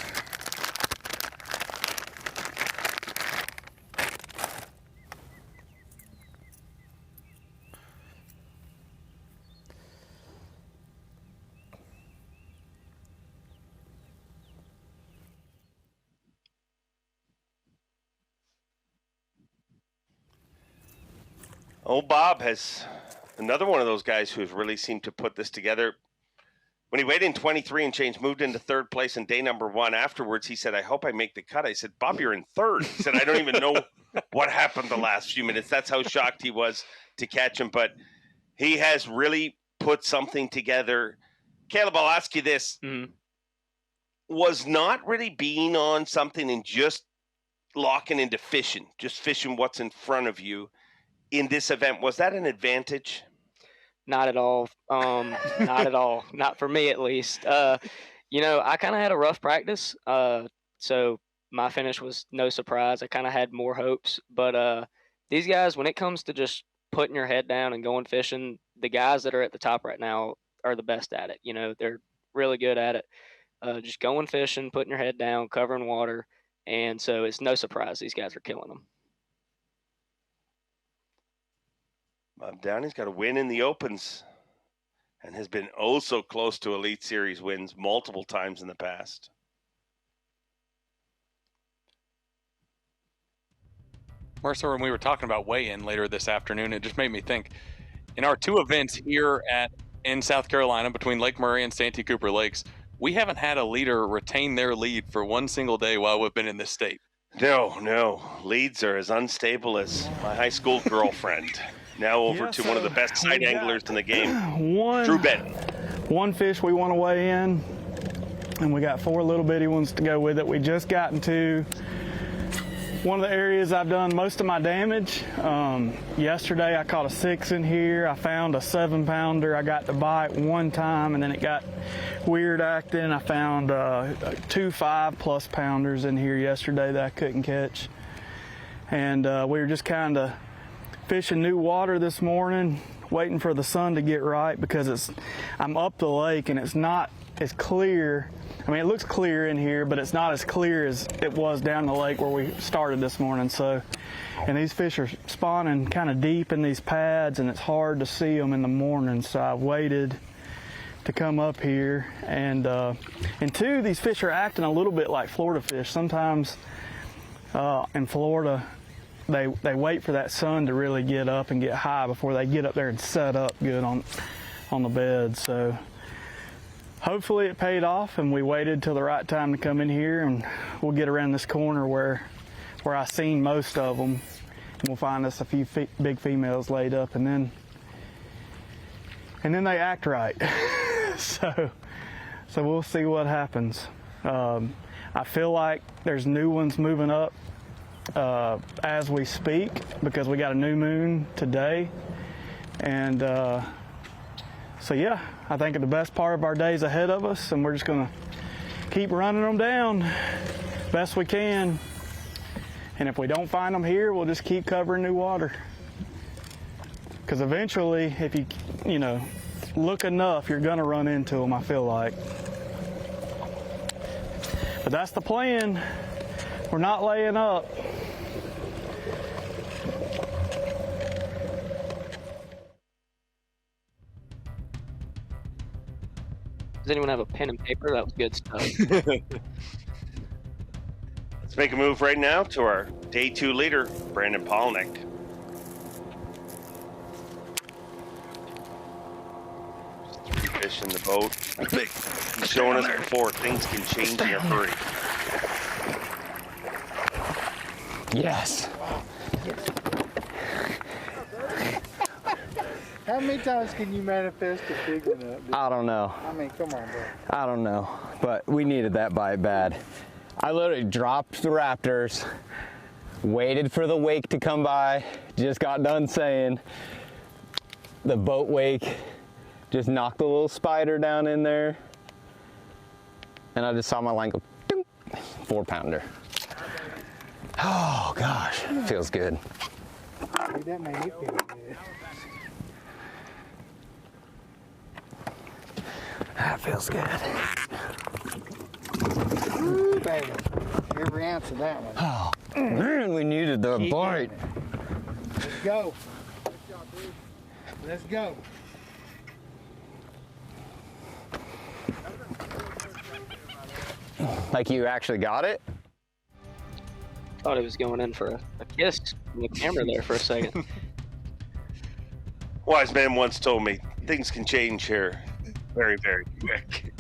Old Bob has another one of those guys who's really seemed to put this together. When he weighed in 23 and change, moved into third place in day number 1. Afterwards, he said, I hope I make the cut. I said, Bob, you're in third. He said, I don't even know what happened the last few minutes. That's how shocked he was to catch him. But he has really put something together. Caleb, I'll ask you this. Was not really being on something and just locking into fishing, just fishing what's in front of you in this event, was that an advantage? Not at all. Not at all. Not for me, at least. You know, I kind of had a rough practice, so my finish was no surprise. I kind of had more hopes, but these guys, when it comes to just putting your head down and going fishing, the guys that are at the top right now are the best at it. You know, they're really good at it. Just going fishing, putting your head down, covering water, and so it's no surprise these guys are killing them. Bob Downey's got a win in the Opens and has been oh so close to Elite Series wins multiple times in the past. Mercer, when we were talking about weigh-in later this afternoon, it just made me think, in our 2 events here in South Carolina between Lake Murray and Santee Cooper Lakes, we haven't had a leader retain their lead for one single day while we've been in this state. No. Leads are as unstable as my high school girlfriend. Now over to one of the best side anglers in the game, Drew Benton. One fish we want to weigh in, and we got 4 little bitty ones to go with it. We just got into one of the areas I've done most of my damage. Yesterday I caught a 6 in here. I found a 7-pounder. I got to bite one time, and then it got weird acting. I found 2 5+ pounders in here yesterday that I couldn't catch. And we were just kind of fishing new water this morning, waiting for the sun to get right, because I'm up the lake and it's not as clear. I mean, it looks clear in here, but it's not as clear as it was down the lake where we started this morning. So, and these fish are spawning kind of deep in these pads, and it's hard to see them in the morning. So I waited to come up here, and 2, these fish are acting a little bit like Florida fish. Sometimes in Florida, they wait for that sun to really get up and get high before they get up there and set up good on the bed. So hopefully it paid off, and we waited till the right time to come in here, and we'll get around this corner where where I seen most of them. And we'll find us a few big females laid up, and then they act right. so we'll see what happens. I feel like there's new ones moving up as we speak, because we got a new moon today. And so yeah, I think the best part of our day is ahead of us, and we're just gonna keep running them down best we can. And if we don't find them here, we'll just keep covering new water. Because eventually, if you know, look enough, you're gonna run into them, I feel like. But that's the plan. We're not laying up. Does anyone have a pen and paper? That was good stuff. Let's make a move right now to our day 2 leader, Brandon Polnick. Just 3 fish in the boat. He's showing us before things can change in a hurry. Yes. How many times can you manifest a big one up? I don't know. I mean, come on, bro. I don't know, but we needed that bite bad. I literally dropped the Raptors, waited for the wake to come by, just got done saying the boat wake, just knocked a little spider down in there, and I just saw my line go, ding, 4-pounder. Oh gosh, feels good. That made me feel good. That feels good. Ooh, baby. Every ounce of that one. Oh, man, we needed the bite. Let's go. Let's go. Like you actually got it? Thought he was going in for a kiss from the camera there for a second. Wise man once told me, things can change here very, very quick.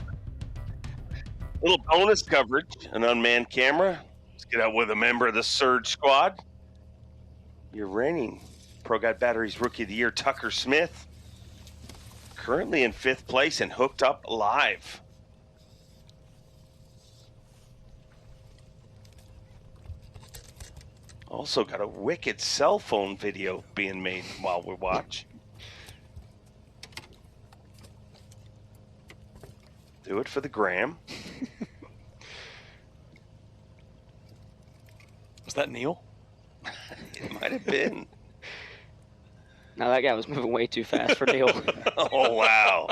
Little bonus coverage, an unmanned camera. Let's get out with a member of the Surge Squad. Your reigning Pro Guide Batteries Rookie of the Year, Tucker Smith. Currently in 5th place and hooked up live. Also got a wicked cell phone video being made while we watch. Do it for the gram. Was that Neil? It might have been. Now that guy was moving way too fast for Neil. Oh, wow.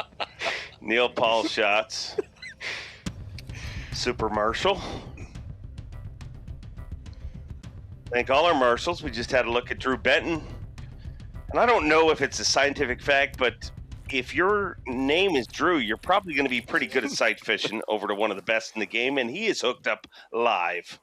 Neil Paul shots. Super Marshall. Thank all our marshals. We just had a look at Drew Benton. And I don't know if it's a scientific fact, but if your name is Drew, you're probably going to be pretty good at sight fishing over to one of the best in the game, and he is hooked up live.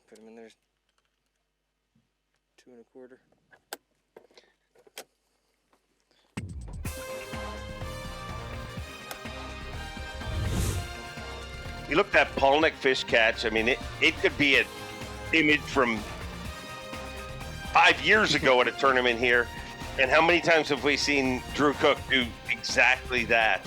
Put him in there. 2 1/4. You look at that Polnick fish catch. I mean, it could be an image from 5 years ago at a tournament here. And how many times have we seen Drew Cook do exactly that?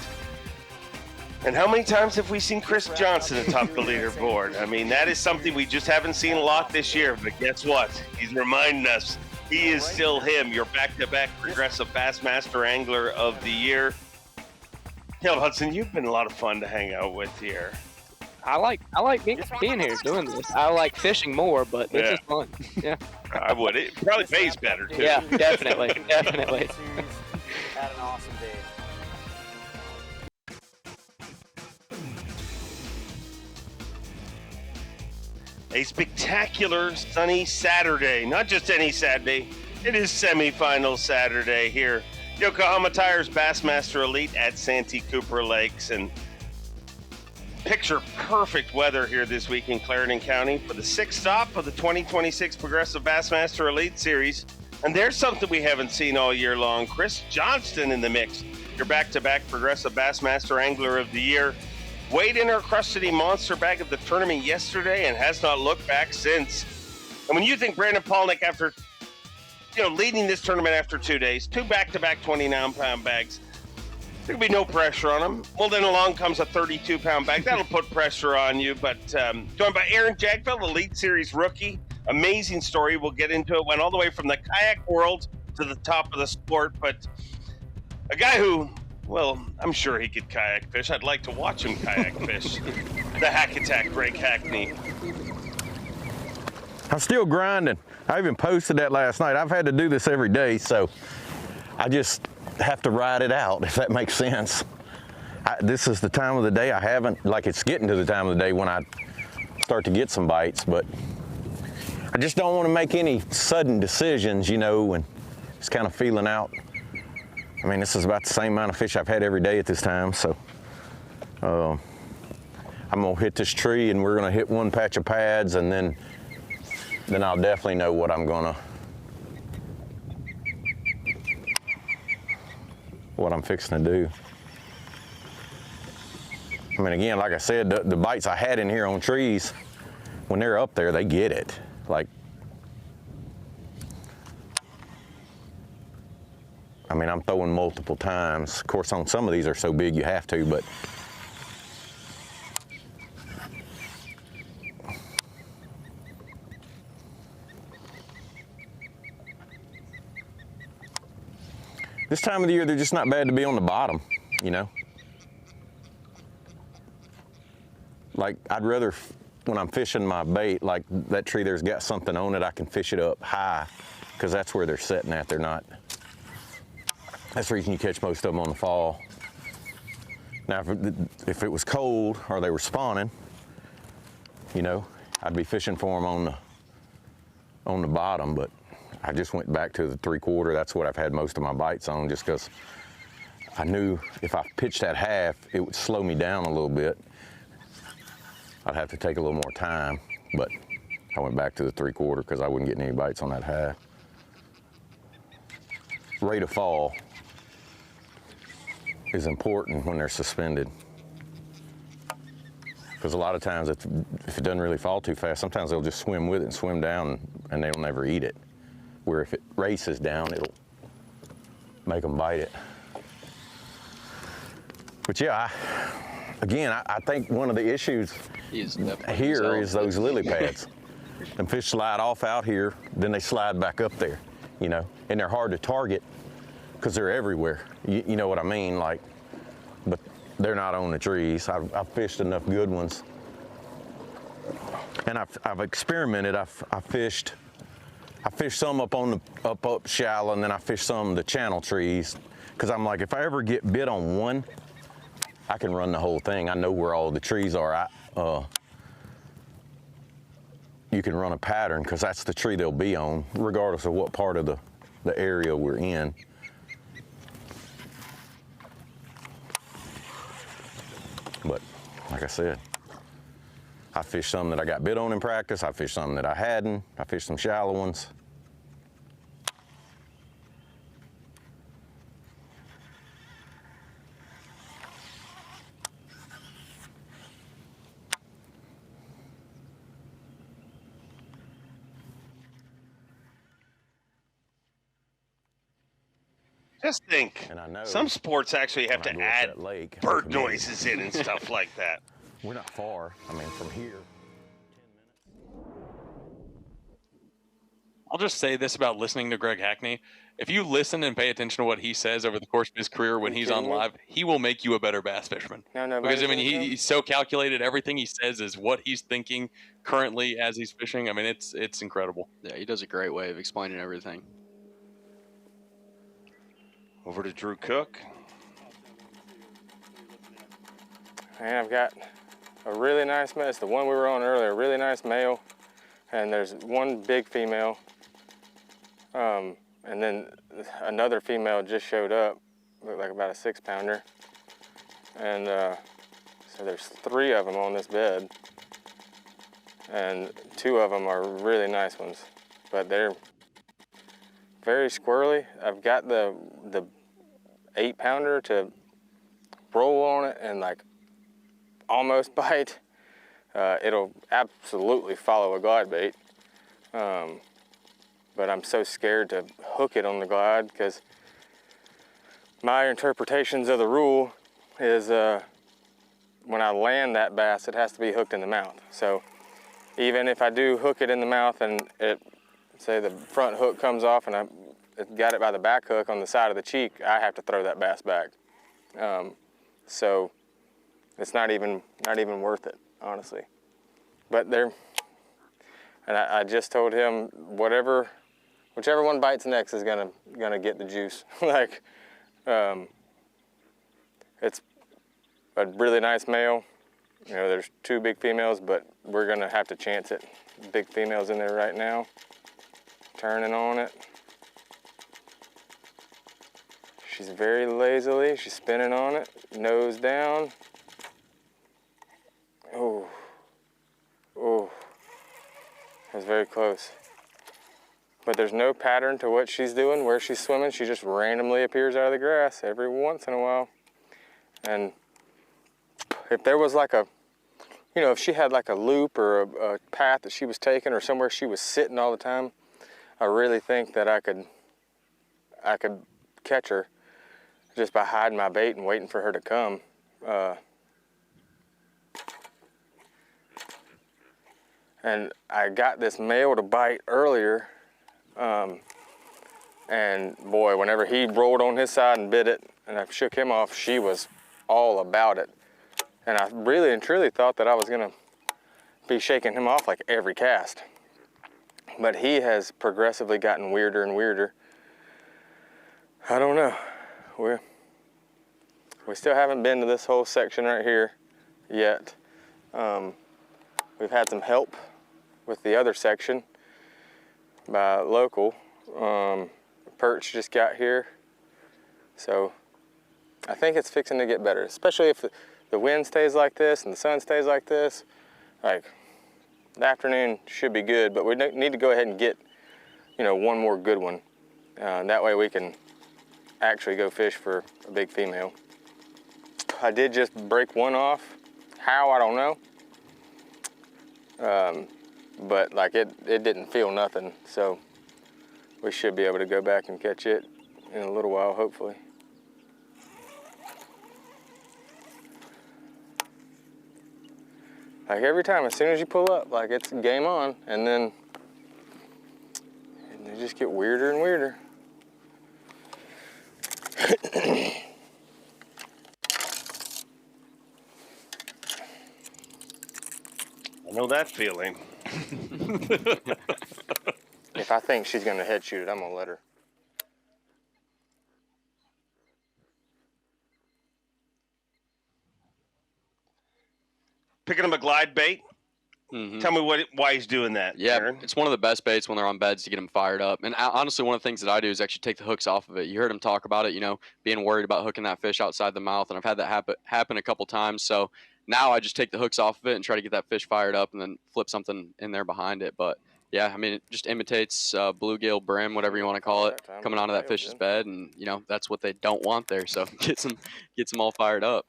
And how many times have we seen Chris Johnson atop the leaderboard? I mean, that is something we just haven't seen a lot this year. But guess what? He's reminding us he is still him, your back-to-back progressive Bassmaster Angler of the Year. Caleb Hudson, you've been a lot of fun to hang out with here. I like being here doing this. I like fishing more, but this is fun. Yeah. I would. It probably pays better, too. Yeah, definitely. Definitely. Had an awesome day. A spectacular sunny Saturday. Not just any Saturday. It is semifinal Saturday here Yokohama Tires Bassmaster Elite at Santee Cooper Lakes, and picture perfect weather here this week in Clarendon County for the 6th stop of the 2026 Progressive Bassmaster Elite Series. And there's something we haven't seen all year long. Chris Johnston in the mix, your back-to-back Progressive Bassmaster Angler of the Year. Weighed in her custody monster bag of the tournament yesterday and has not looked back since. And when you think Brandon Palnick, after leading this tournament after 2 days, 2 back-to-back 29-pound bags, there can be no pressure on him. Well, then along comes a 32-pound bag. That'll put pressure on you. But joined by Aaron Jagfeld, Elite Series rookie. Amazing story. We'll get into it. Went all the way from the kayak world to the top of the sport. But a guy who, well, I'm sure he could kayak fish. I'd like to watch him kayak fish. The Hack Attack, Greg Hackney. I'm still grinding. I even posted that last night. I've had to do this every day, so I just have to ride it out, if that makes sense. This is the time of the day I haven't, like it's getting to the time of the day when I start to get some bites, but I just don't want to make any sudden decisions, and just kind of feeling out. I mean, this is about the same amount of fish I've had every day at this time, so I'm gonna hit this tree and we're gonna hit one patch of pads, and then I'll definitely know what I'm fixing to do. I mean, again, like I said, the bites I had in here on trees, when they're up there, they get it. Like, I mean, I'm throwing multiple times. Of course, on some of these are so big you have to, but this time of the year, they're just not bad to be on the bottom, Like, I'd rather, when I'm fishing my bait, like that tree there's got something on it, I can fish it up high, because that's where they're sitting at. They're not, that's the reason you catch most of them on the fall. Now, if it was cold or they were spawning, I'd be fishing for them on the bottom, but I just went back to the 3/4. That's what I've had most of my bites on, just because I knew if I pitched that half, it would slow me down a little bit. I'd have to take a little more time, but I went back to the 3/4 because I wasn't getting any bites on that half. Rate of fall is important when they're suspended, because a lot of times if it doesn't really fall too fast, sometimes they'll just swim with it and swim down and they'll never eat it. Where if it races down, it'll make them bite it. But yeah, I think one of the issues here is those lily pads. Them fish slide off out here, then they slide back up there, and they're hard to target because they're everywhere. You know what I mean? Like, but they're not on the trees. I've fished enough good ones, and I've experimented. I fished some up shallow, and then I fished some of the channel trees, because I'm like, if I ever get bit on one, I can run the whole thing. I know where all the trees are. You can run a pattern, because that's the tree they'll be on, regardless of what part of the area we're in. But like I said, I fished some that I got bit on in practice. I fished some that I hadn't. I fished some shallow ones. Just think, some sports actually have to add bird noises in and stuff like that. We're not far. I mean, from here. I'll just say this about listening to Greg Hackney. If you listen and pay attention to what he says over the course of his career when he's on live, he will make you a better bass fisherman. Because, I mean, he's so calculated. Everything he says is what he's thinking currently as he's fishing. I mean, it's incredible. Yeah, he does a great way of explaining everything. Over to Drew Cook. And I've got a really nice male. It's the one we were on earlier, a really nice male. And there's one big female. And then another female just showed up, looked like about a 6-pounder. And so there's 3 of them on this bed. And 2 of them are really nice ones, but they're very squirrely. I've got the 8-pounder to roll on it and like almost bite. It'll absolutely follow a glide bait. But I'm so scared to hook it on the glide because my interpretations of the rule is when I land that bass, it has to be hooked in the mouth. So even if I do hook it in the mouth and say the front hook comes off and I got it by the back hook on the side of the cheek, I have to throw that bass back. So it's not even worth it, honestly. But and I just told him whichever one bites next is gonna get the juice. Like, it's a really nice male. You know, there's 2 big females, but we're gonna have to chance it. Big female's in there right now, turning on it. She's very lazily, she's spinning on it, nose down. Oh, that was very close. But there's no pattern to what she's doing, where she's swimming. She just randomly appears out of the grass every once in a while. And if there was like if she had like a loop or a path that she was taking or somewhere she was sitting all the time, I really think that I could catch her just by hiding my bait and waiting for her to come. And I got this male to bite earlier, and boy, whenever he rolled on his side and bit it, and I shook him off, she was all about it. And I really and truly thought that I was gonna be shaking him off like every cast. But he has progressively gotten weirder and weirder. I don't know. We still haven't been to this whole section right here yet. We've had some help with the other section by local. Perch just got here. So I think it's fixing to get better, especially if the wind stays like this and the sun stays like this. Like, the afternoon should be good, but we need to go ahead and get, one more good one. That way we can actually go fish for a big female. I did just break one off. How, I don't know. But like it didn't feel nothing, so we should be able to go back and catch it in a little while, hopefully. Like every time, as soon as you pull up, like it's game on, and then they just get weirder and weirder. I know that feeling. If I think she's gonna head shoot it, I'm gonna let her. Picking up a glide bait. Tell me why he's doing that. Yeah, Aaron. it's one of the best baits when they're on beds to get them fired up. And honestly, one of the things that I do is actually take the hooks off of it. You heard him talk about it, being worried about hooking that fish outside the mouth, and I've had that happen a couple times. So now I just take the hooks off of it and try to get that fish fired up and then flip something in there behind it. But yeah, I mean, it just imitates bluegill, brim, whatever you want to call it, coming onto that fish's bed, and that's what they don't want there. So gets them all fired up.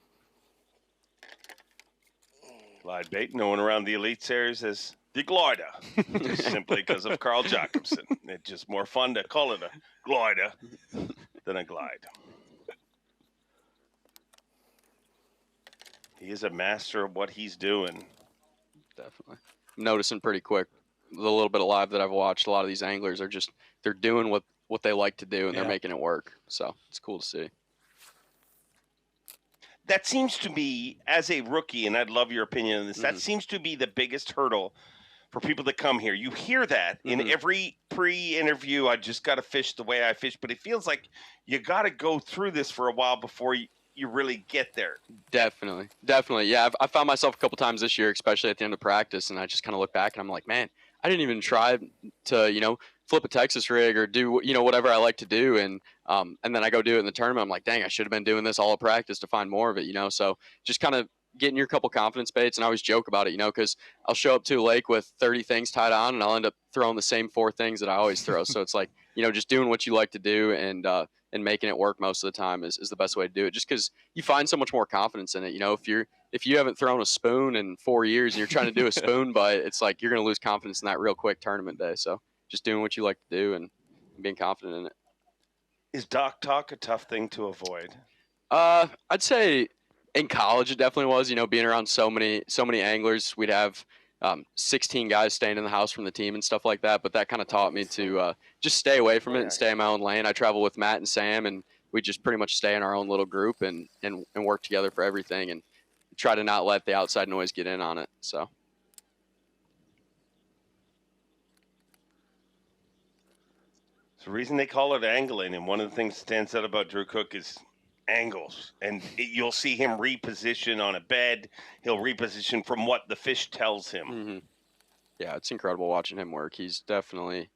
Glide bait, known around the elite series as the glider, just simply because of Carl Jacobson. It's just more fun to call it a glider than a glide. He is a master of what he's doing. Definitely. I'm noticing pretty quick, the little bit of live that I've watched, a lot of these anglers are they're doing what they like to do, and they're making it work. So it's cool to see. That seems to be, as a rookie, and I'd love your opinion on this, that seems to be the biggest hurdle for people that come here. You hear that in every pre-interview, I just got to fish the way I fish, but it feels like you got to go through this for a while before you really get there. Definitely. Yeah, I found myself a couple times this year, especially at the end of practice, and I just kind of look back and I'm like, man, I didn't even try to, flip a Texas rig or do, you know, whatever I like to do. And then I go do it in the tournament. I'm like, dang, I should have been doing this all at practice to find more of it, you know? So just kind of getting your couple confidence baits. And I always joke about it, you know, because I'll show up to a lake with 30 things tied on and I'll end up throwing the same 4 things that I always throw. So it's like, you know, just doing what you like to do and making it work most of the time is the best way to do it, just because you find so much more confidence in it. You know, if you haven't thrown a spoon in 4 years and you're trying to do a spoon bite, it's like you're going to lose confidence in that real quick tournament day. So just doing what you like to do and being confident in it. Is dock talk a tough thing to avoid? I'd say in college it definitely was. You know, being around so many anglers, we'd have 16 guys staying in the house from the team and stuff like that. But that kind of taught me to just stay away from it and stay in my own lane. I travel with Matt and Sam, and we just pretty much stay in our own little group and work together for everything and try to not let the outside noise get in on it. So. It's the reason they call it angling, and one of the things that stands out about Drew Cook is angles, and you'll see him reposition on a bed. He'll reposition from what the fish tells him. Mm-hmm. Yeah, it's incredible watching him work. He's definitely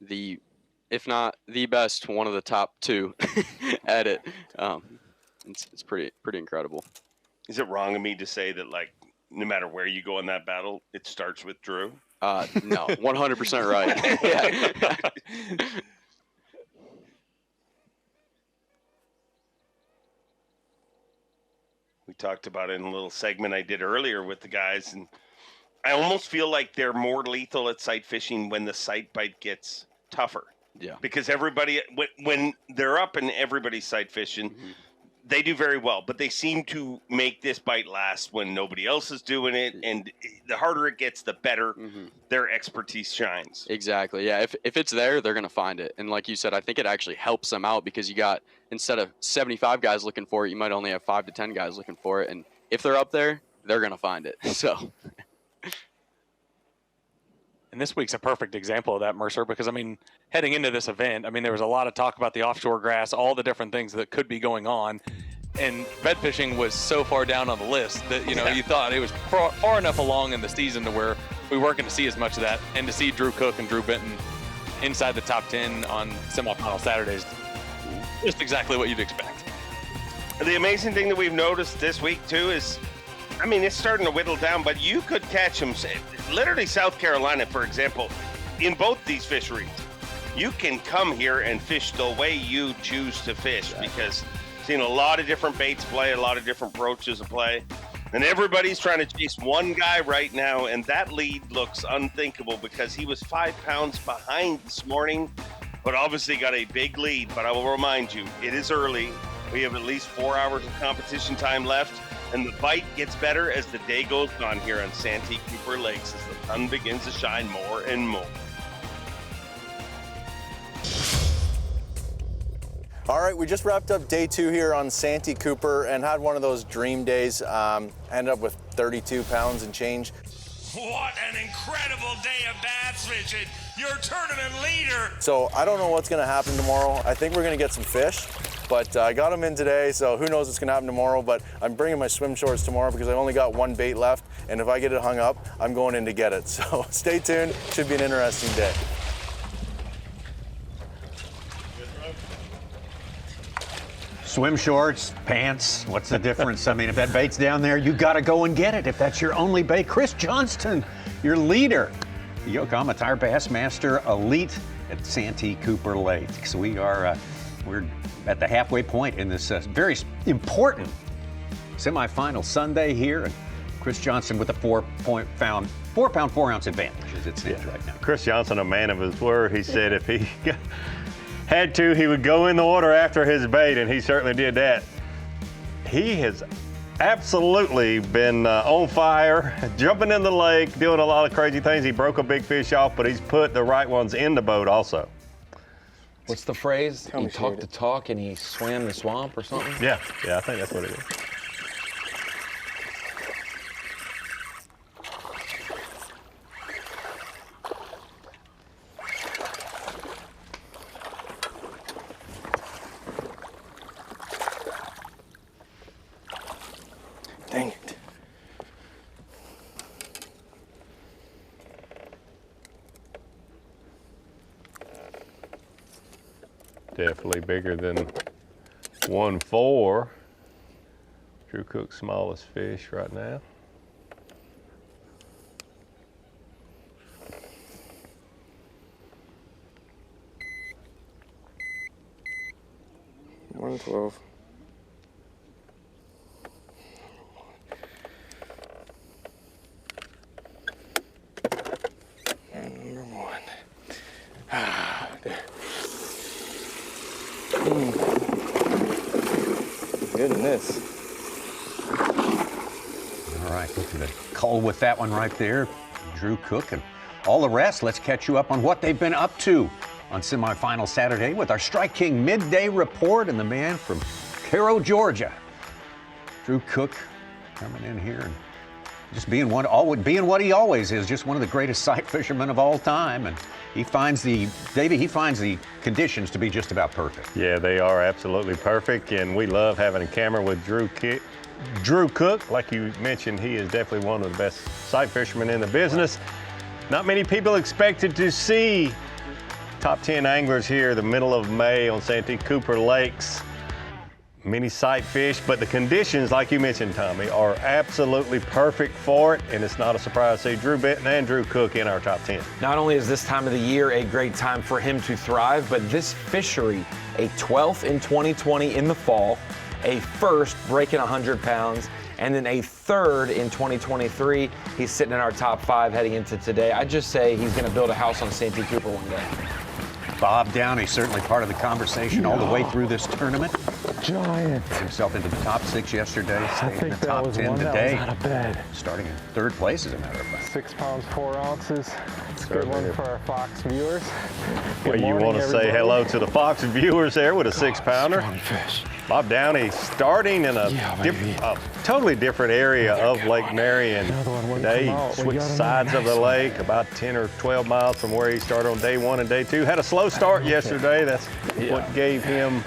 if not the best, one of the top 2 at it. It's pretty incredible. Is it wrong of me to say that, like, no matter where you go in that battle, it starts with Drew? No, 100% right. Yeah. We talked about it in a little segment I did earlier with the guys, and I almost feel like they're more lethal at sight fishing when the sight bite gets tougher. Yeah. Because everybody, when they're up and everybody's sight fishing, they do very well, but they seem to make this bite last when nobody else is doing it, and the harder it gets, the better their expertise shines. Exactly. Yeah. If it's there, they're going to find it. And like you said, I think it actually helps them out because you got, instead of 75 guys looking for it, you might only have 5 to 10 guys looking for it. And if they're up there, they're going to find it. So. And this week's a perfect example of that, Mercer, because, I mean, heading into this event, I mean, there was a lot of talk about the offshore grass, all the different things that could be going on. And bed fishing was so far down on the list that, you know, you thought it was far enough along in the season to where we weren't going to see as much of that. And to see Drew Cook and Drew Benton inside the top 10 on semifinal Saturdays, just exactly what you'd expect. The amazing thing that we've noticed this week, too, is, I mean, it's starting to whittle down, but you could catch them. Literally, South Carolina, for example, in both these fisheries, you can come here and fish the way you choose to fish because I've seen a lot of different baits play, a lot of different approaches play, and everybody's trying to chase one guy right now, and that lead looks unthinkable because he was 5 pounds behind this morning, but obviously got a big lead. But I will remind you, it is early. We have at least 4 hours of competition time left. And the bite gets better as the day goes on here on Santee Cooper Lakes as the sun begins to shine more and more. All right, we just wrapped up day 2 here on Santee Cooper and had one of those dream days. Ended up with 32 pounds and change. What an incredible day of bass fishing. Your tournament leader. So I don't know what's gonna happen tomorrow. I think we're gonna get some fish, but I got them in today, so who knows what's gonna happen tomorrow. But I'm bringing my swim shorts tomorrow because I only got 1 bait left, and if I get it hung up, I'm going in to get it. So stay tuned, should be an interesting day. Swim shorts, pants, what's the difference? I mean, if that bait's down there, you got to go and get it if that's your only bait. Chris Johnston, your leader, the Yokohama Tire Bassmaster Elite at Santee Cooper Lakes. So we're at the halfway point in this very important semifinal Sunday here. And Chris Johnston with a 4 pound, 4 ounce advantage as it stands right now. Chris Johnston, a man of his word, he said if he had to, he would go in the water after his bait, and he certainly did that. He has absolutely been on fire, jumping in the lake, doing a lot of crazy things. He broke a big fish off, but he's put the right ones in the boat also. What's the phrase? He talked the talk and he swam the swamp or something? Yeah, I think that's what it is. Dang it. Definitely bigger than 1.4. Drew Cook's smallest fish right now. $1.12. Number one. Ah, there. Goodness. All right, looking to call with that one right there. Drew Cook and all the rest. Let's catch you up on what they've been up to on semifinal Saturday with our Strike King midday report and the man from Cairo, Georgia. Drew Cook coming in here and just being what he always is, just one of the greatest sight fishermen of all time. And he finds the conditions to be just about perfect. Yeah, they are absolutely perfect, and we love having a camera with Drew Cook. Like you mentioned, he is definitely one of the best sight fishermen in the business. Not many people expected to see top 10 anglers here the middle of May on Santee Cooper Lakes. Many sight fish, but the conditions, like you mentioned, Tommy, are absolutely perfect for it, and it's not a surprise to see Drew Benton and Drew Cook in our top 10. Not only is this time of the year a great time for him to thrive, but this fishery, a 12th in 2020 in the fall, a first breaking 100 pounds, and then a third in 2023. He's sitting in our top 5 heading into today. I just say he's going to build a house on Santee Cooper one day. Bob Downey, certainly part of the conversation all the way through this tournament. Giant. Himself into the top 6 yesterday, staying in the that top was 10 one today. That was out of bed. Starting in 3rd place, as a matter of fact. 6 pounds, 4 ounces. It's a good one for our Fox viewers. Well, you want to say hello to the Fox viewers there with a 6-pounder. Bob Downey starting in a totally different area of Lake Marion. They switched sides of the lake about 10 or 12 miles from where he started on day 1 and day 2. Had a slow start yesterday. That's what gave him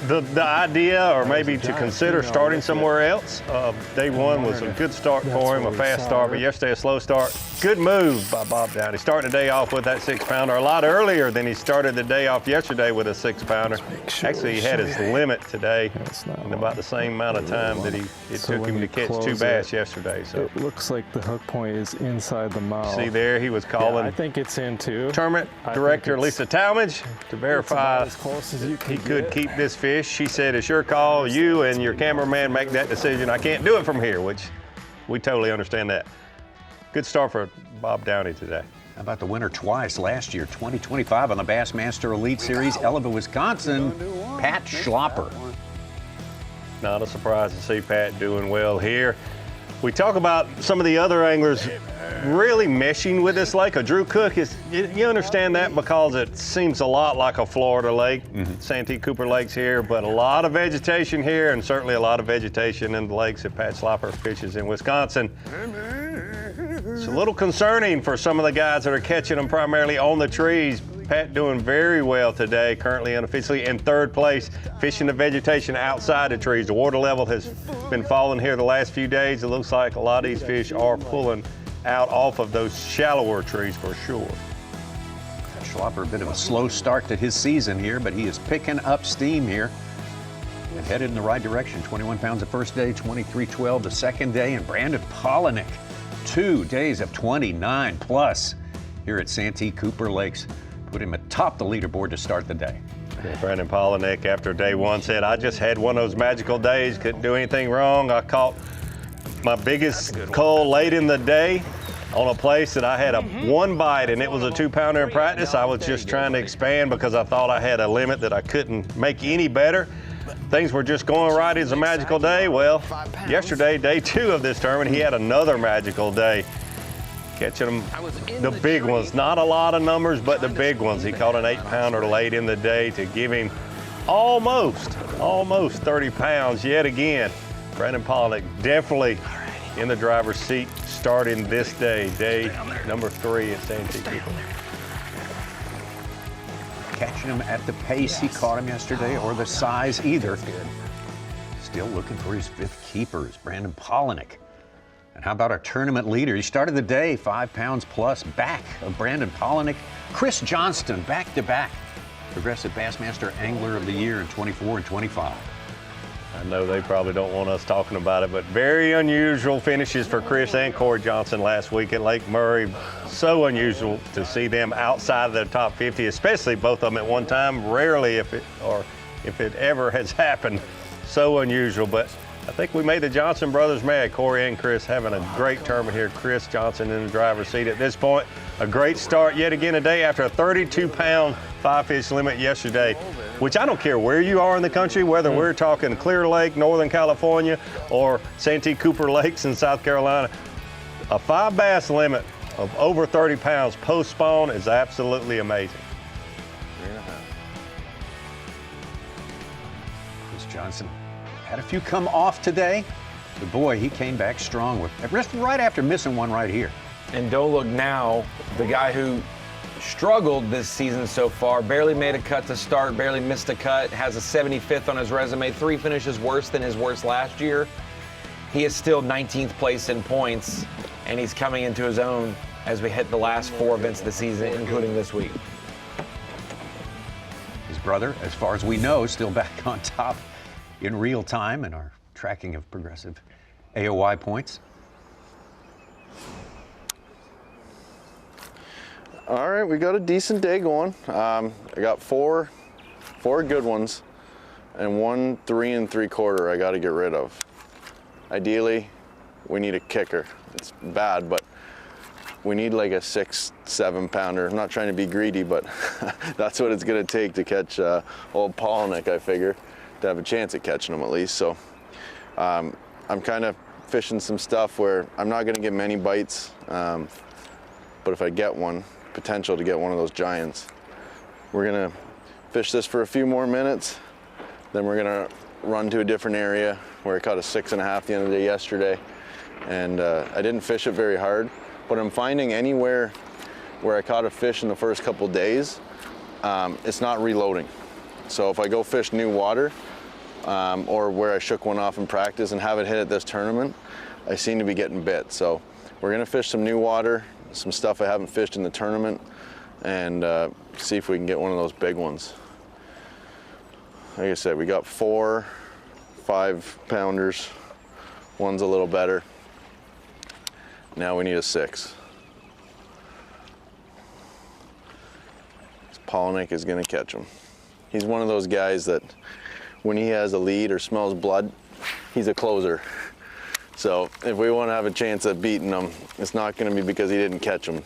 the idea, or maybe to consider starting somewhere else. Day 1 was a good start for him, a fast start, but yesterday a slow start. Good move by Bob Downey, starting the day off with that 6-pounder a lot earlier than he started the day off yesterday with a 6-pounder. Actually, he had his limit today in about the same amount of time that it took him to catch 2 bass yesterday. So it looks like the hook point is inside the mouth. See there, he was calling. Yeah, I think it's in too. Tournament director Lisa Talmadge to verify as close as you can he could keep this fish. She said, it's your call. You and your cameraman make that decision. I can't do it from here, which we totally understand that. Good start for Bob Downey today. How about the winner twice last year, 2025 on the Bassmaster Elite Series, Elva, Wisconsin, Pat Schlopper. Not a surprise to see Pat doing well here. We talk about some of the other anglers really meshing with this lake. Drew Cook you understand that because it seems a lot like a Florida lake. Santee Cooper Lake's here, but a lot of vegetation here, and certainly a lot of vegetation in the lakes that Pat Schlopper fishes in Wisconsin. It's a little concerning for some of the guys that are catching them primarily on the trees. Pat doing very well today, currently unofficially in 3rd place, fishing the vegetation outside the trees. The water level has been falling here the last few days. It looks like a lot of these fish are pulling out off of those shallower trees for sure. Schlopper, a bit of a slow start to his season here, but he is picking up steam here and headed in the right direction. 21 pounds the first day, 23.12 the second day, and Brandon Polinick, 2 days of 29 plus here at Santee Cooper Lakes. Put him atop the leaderboard to start the day. Yeah, Brandon Polinick, after day 1, said, I just had one of those magical days, couldn't do anything wrong. I caught my biggest cull late in the day on a place that I had one bite, and it was a 2-pounder in practice. I was just trying to expand because I thought I had a limit that I couldn't make any better. Things were just going right. It's a magical day. Well, yesterday, day 2 of this tournament, he had another magical day. Catching them, the big ones. Not a lot of numbers, but the big ones. He caught an 8-pounder late in the day to give him almost 30 pounds yet again. Brandon Polinick definitely in the driver's seat starting this day, day number 3 at Santee Cooper. Catching him at the pace he caught him yesterday, or the size either. Still looking for his 5th keepers, Brandon Polinick. And how about our tournament leader? He started the day 5 pounds plus back of Brandon Polinick. Chris Johnston back to back Progressive Bassmaster Angler of the Year in 24 and 25. I know they probably don't want us talking about it, but very unusual finishes for Chris and Corey Johnson last week at Lake Murray. So unusual to see them outside of the top 50, especially both of them at one time. Rarely, if it ever has happened, so unusual. But I think we made the Johnson brothers mad. Corey and Chris having a great tournament here. Chris Johnson in the driver's seat at this point. A great start yet again today after a 32-pound 5-fish limit yesterday, which I don't care where you are in the country, whether we're talking Clear Lake, Northern California, or Santee Cooper Lakes in South Carolina. A 5-bass limit of over 30 pounds post-spawn is absolutely amazing. Chris Johnson had a few come off today, but boy, he came back strong with right after missing one right here. And don't look now, the guy who struggled this season so far, barely made a cut to start, barely missed a cut, has a 75th on his resume, 3 finishes worse than his worst last year. He is still 19th place in points, and he's coming into his own as we hit the last 4 events of the season, including this week. His brother, as far as we know, still back on top in real time in our tracking of progressive AOY points. All right, we got a decent day going. I got four good ones and 1 3 3/4 I got to get rid of. Ideally, we need a kicker. It's bad, but we need like a 6-7 pounder. I'm not trying to be greedy, but that's what it's gonna take to catch old Polnick, I figure, to have a chance at catching them at least. So I'm kind of fishing some stuff where I'm not gonna get many bites, but if I get one, potential to get one of those giants. We're gonna fish this for a few more minutes, then we're gonna run to a different area where I caught a 6.5 the end of the day yesterday, and I didn't fish it very hard, but I'm finding anywhere where I caught a fish in the first couple days, it's not reloading. So if I go fish new water, or where I shook one off in practice and have it hit at this tournament, I seem to be getting bit. So we're gonna fish some new water, some stuff I haven't fished in the tournament, and see if we can get one of those big ones. Like I said, we got 4 5-pounders. One's a little better. Now we need a 6. Polnick is gonna catch him. He's one of those guys that when he has a lead or smells blood, he's a closer. So if we want to have a chance at beating him, it's not going to be because he didn't catch him.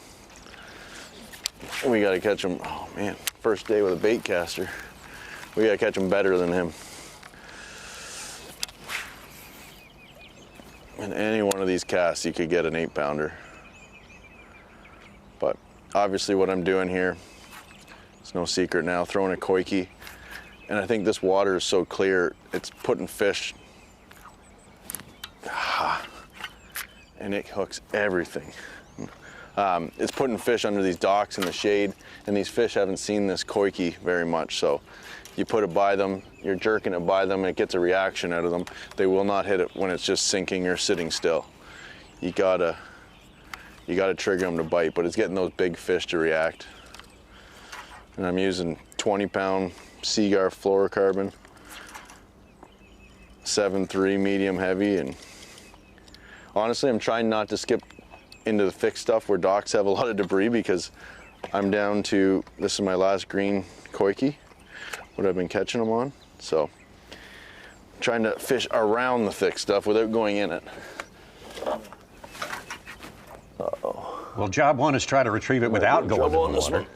We got to catch him. Oh man, first day with a bait caster. We got to catch him better than him. In any one of these casts, you could get an 8-pounder. But obviously what I'm doing here, it's no secret now, throwing a koiki. And I think this water is so clear, it's putting fish, and it hooks everything. It's putting fish under these docks in the shade, and these fish haven't seen this koiki very much. So you put it by them, you're jerking it by them, and it gets a reaction out of them. They will not hit it when it's just sinking or sitting still. You gotta trigger them to bite, but it's getting those big fish to react. And I'm using 20-pound Seagar fluorocarbon, 7.3 medium heavy, and honestly, I'm trying not to skip into the thick stuff where docks have a lot of debris, because I'm down to, this is my last green koiki, what I've been catching them on. So I'm trying to fish around the thick stuff without going in it. Uh-oh. Well, job 1 is try to retrieve it without going in the water.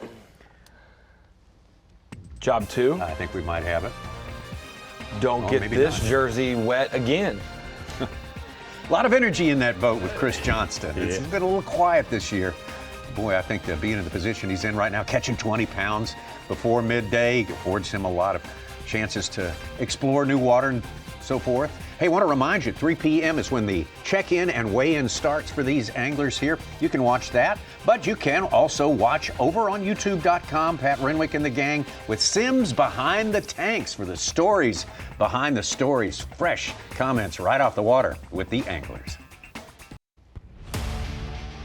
Job 2? I think we might have it. Don't get this jersey wet again. A lot of energy in that boat with Chris Johnston. It's been a little quiet this year. Boy, I think that being in the position he's in right now, catching 20 pounds before midday, affords him a lot of chances to explore new water and so forth. Hey, I want to remind you, 3 p.m. is when the check-in and weigh-in starts for these anglers here. You can watch that, but you can also watch over on YouTube.com, Pat Renwick and the gang, with Sims Behind the Tanks for the stories behind the stories. Fresh comments right off the water with the anglers.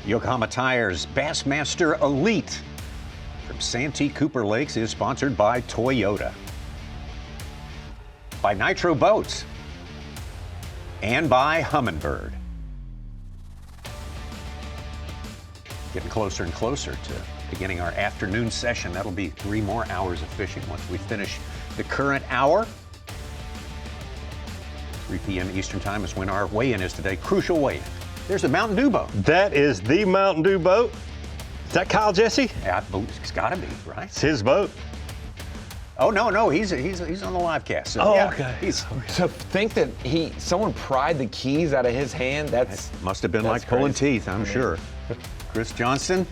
Yokohama Tire's Bassmaster Elite. For Santee Cooper Lakes is sponsored by Toyota, by Nitro Boats, and by Humminbird. Getting closer and closer to beginning our afternoon session. That'll be 3 more hours of fishing once we finish the current hour. 3 p.m. Eastern Time is when our weigh-in is today. Crucial weigh-in. There's the Mountain Dew boat. That is the Mountain Dew boat. Is that Kyle Jesse? Yeah, it's got to be, right? It's his boat. Oh no, he's on the live cast. So, okay. So think that someone pried the keys out of his hand. That must have been like pulling teeth, I'm sure. Chris Johnston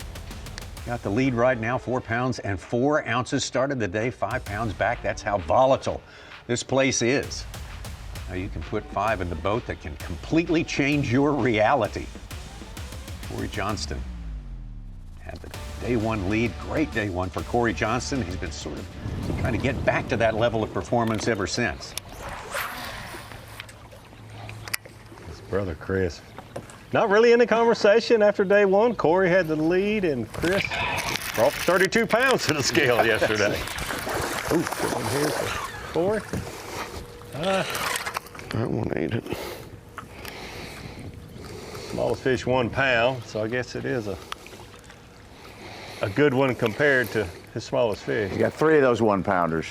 got the lead right now, 4 pounds and 4 ounces. Started the day 5 pounds back. That's how volatile this place is. Now you can put 5 in the boat that can completely change your reality. Corey Johnston had the day 1 lead. Great day 1 for Corey Johnston. He's been sort of trying to get back to that level of performance ever since. His brother Chris. Not really in the conversation after day 1. Corey had the lead, and Chris brought 32 pounds to the scale yesterday. Ooh, good one here for Corey. That one ate it. Smallest fish 1 pound, so I guess it is a good one compared to his smallest fish. You got 3 of those 1-pounders.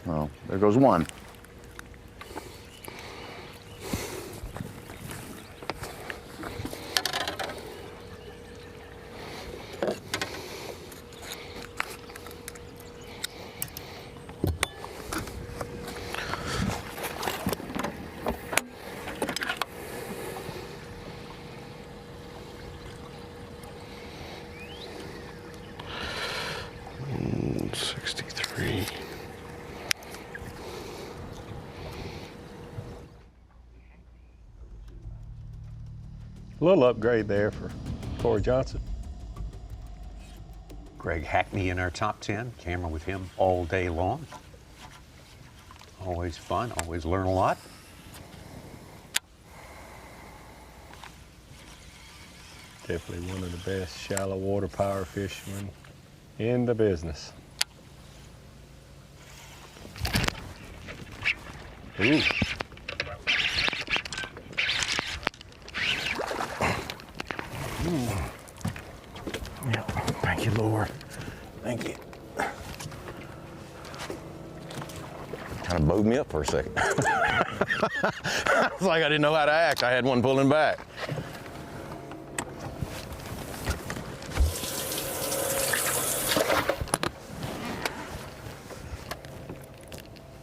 Well, there goes 1. A little upgrade there for Corey Johnson. Greg Hackney in our top 10. Camera with him all day long. Always fun, always learn a lot. Definitely one of the best shallow water power fishermen in the business. Ooh. Yeah, thank you, Lord. Thank you. Kind of bowed me up for a second. It's like I didn't know how to act. I had one pulling back.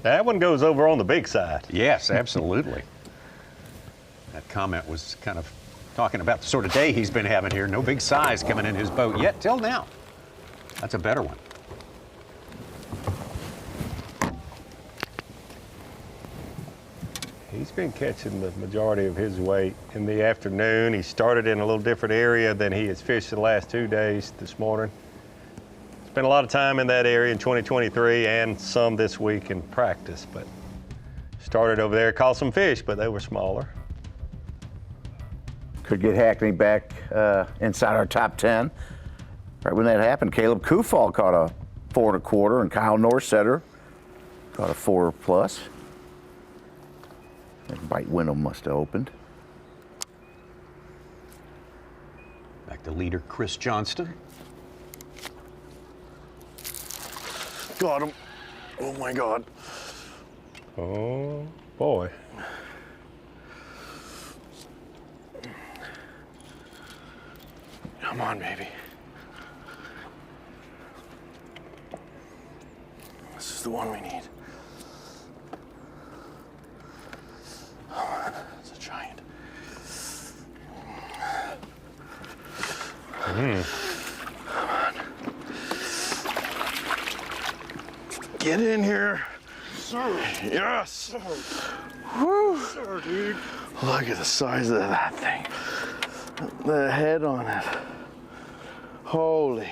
That one goes over on the big side. Yes, absolutely. That comment was kind of talking about the sort of day he's been having here. No big size coming in his boat yet till now. That's a better one. He's been catching the majority of his weight in the afternoon. He started in a little different area than he has fished the last 2 days this morning. Spent a lot of time in that area in 2023 and some this week in practice, but started over there, caught some fish, but they were smaller. Could get Hackney back inside our top 10. Right when that happened, Caleb Kufall caught a 4 1/4, and Kyle Norsetter caught a 4+. That bite window must have opened. Back to leader Chris Johnston. Got him. Oh my God. Oh boy. Come on, baby. This is the one we need. Oh, it's a giant. Come on. Get in here. Sir. Yes. Sir. Woo. Sir, dude. Look at the size of that thing. The head on it. Holy.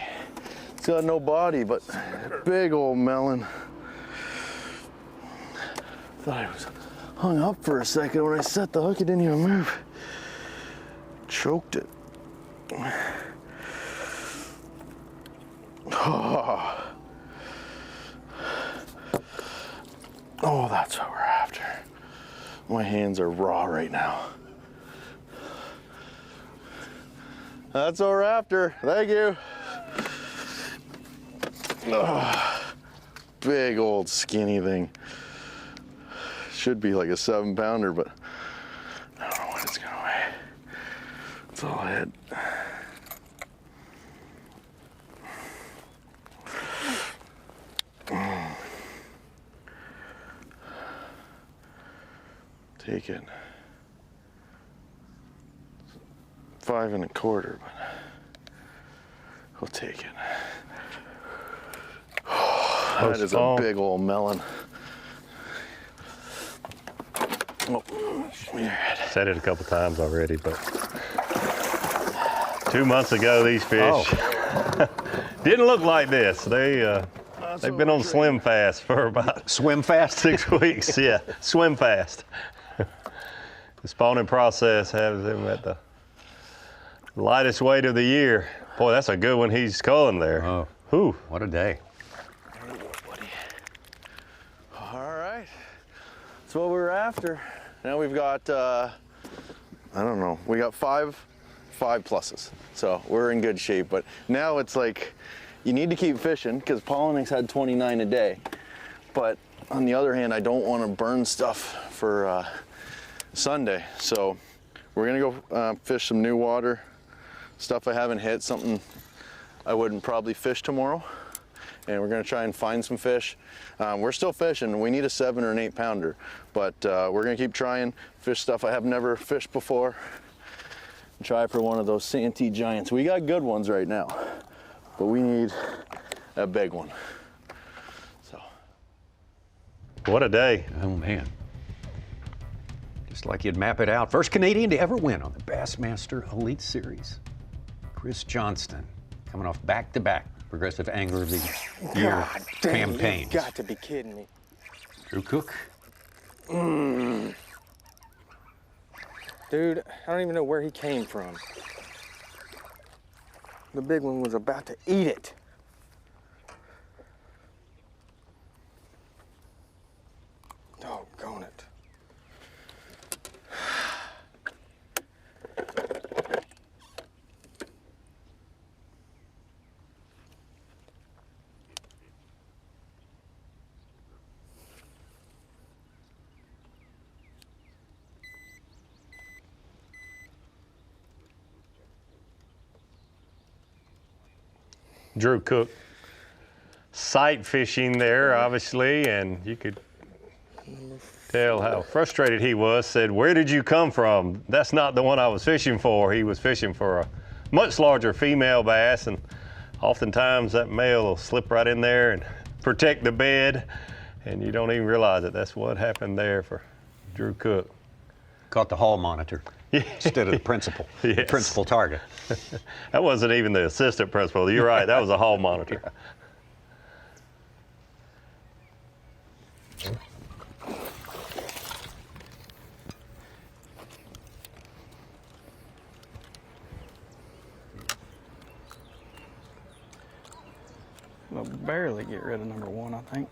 It's got no body, but big old melon. Thought I was hung up for a second. When I set the hook, it didn't even move. Choked it. Oh, that's what we're after. My hands are raw right now. That's what we're after. Thank you. Oh, big old skinny thing. Should be like a 7-pounder, but I don't know what it's gonna weigh. It's all head. Take it. 5 1/4, but we'll take it. Oh, that is a big old melon. Oh, said it a couple times already, but 2 months ago these fish didn't look like this. They've been on swim fast for about swim fast 6 weeks. Yeah, swim fast. The spawning process has him at the lightest weight of the year. Boy, that's a good one he's culling there. Oh, whew. What a day. All right, that's what we were after. Now we've got, I don't know, we got five pluses. So we're in good shape, but now it's like, you need to keep fishing because Pollinix had 29 a day. But on the other hand, I don't want to burn stuff for Sunday. So we're gonna go fish some new water, stuff I haven't hit, something I wouldn't probably fish tomorrow. And we're gonna try and find some fish. We're still fishing. We need a 7 or an 8 pounder, but we're gonna keep trying, fish stuff I have never fished before, and try for one of those Santee giants. We got good ones right now, but we need a big one. So. What a day. Oh man. Just like you'd map it out. First Canadian to ever win on the Bassmaster Elite Series. Chris Johnston, coming off back-to-back Progressive Angler of the Year campaigns. You got to be kidding me. Drew Cook. Dude, I don't even know where he came from. The big one was about to eat it. Doggone it. Drew Cook sight fishing there, obviously, and you could tell how frustrated he was. Said, "Where did you come from? That's not the one I was fishing for." He was fishing for a much larger female bass, and oftentimes that male will slip right in there and protect the bed, and you don't even realize it. That's what happened there for Drew Cook. Caught the hall monitor instead of the principal. Yes. The principal target. That wasn't even the assistant principal. You're right, that was a hall monitor. We'll barely get rid of number 1, I think.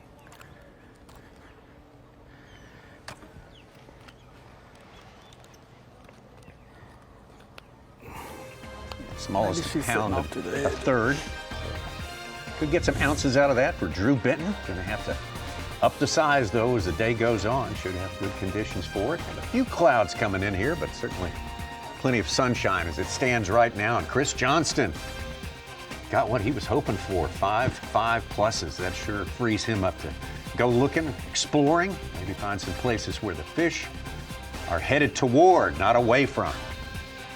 Smallest pound of a third. Could get some ounces out of that for Drew Benton. Gonna have to up the size though as the day goes on. Should have good conditions for it. And a few clouds coming in here, but certainly plenty of sunshine as it stands right now. And Chris Johnston got what he was hoping for, 5 pluses. That sure frees him up to go looking, exploring, maybe find some places where the fish are headed toward, not away from.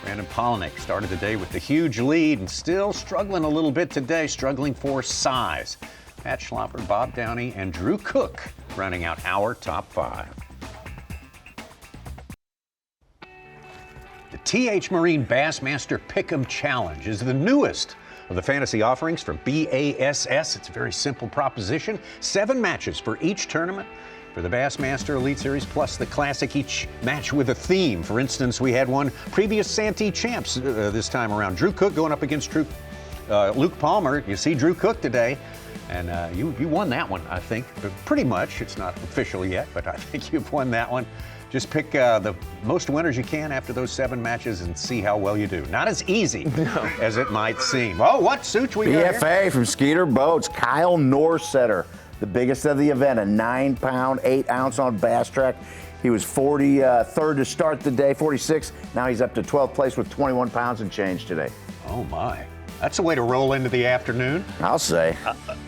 Brandon Polinick started the day with a huge lead and still struggling a little bit today, struggling for size. Pat Schlopper, Bob Downey, and Drew Cook rounding out our top 5. The TH Marine Bassmaster Pick'em Challenge is the newest of the fantasy offerings from B.A.S.S. It's a very simple proposition. 7 matches for each tournament for the Bassmaster Elite Series, plus the Classic, each match with a theme. For instance, we had one previous Santee champs this time around. Drew Cook going up against Luke Palmer. You see Drew Cook today, and you won that one, I think. Pretty much. It's not official yet, but I think you've won that one. Just pick the most winners you can after those 7 matches and see how well you do. Not as easy as it might seem. Oh, what suits we got BFA here? from Skeeter Boats, Kyle Norsetter, the biggest of the event, a 9-pound, 8-ounce on Bass Track. He was 43rd to start the day, 46. Now he's up to 12th place with 21 pounds and change today. Oh, my. That's a way to roll into the afternoon. I'll say.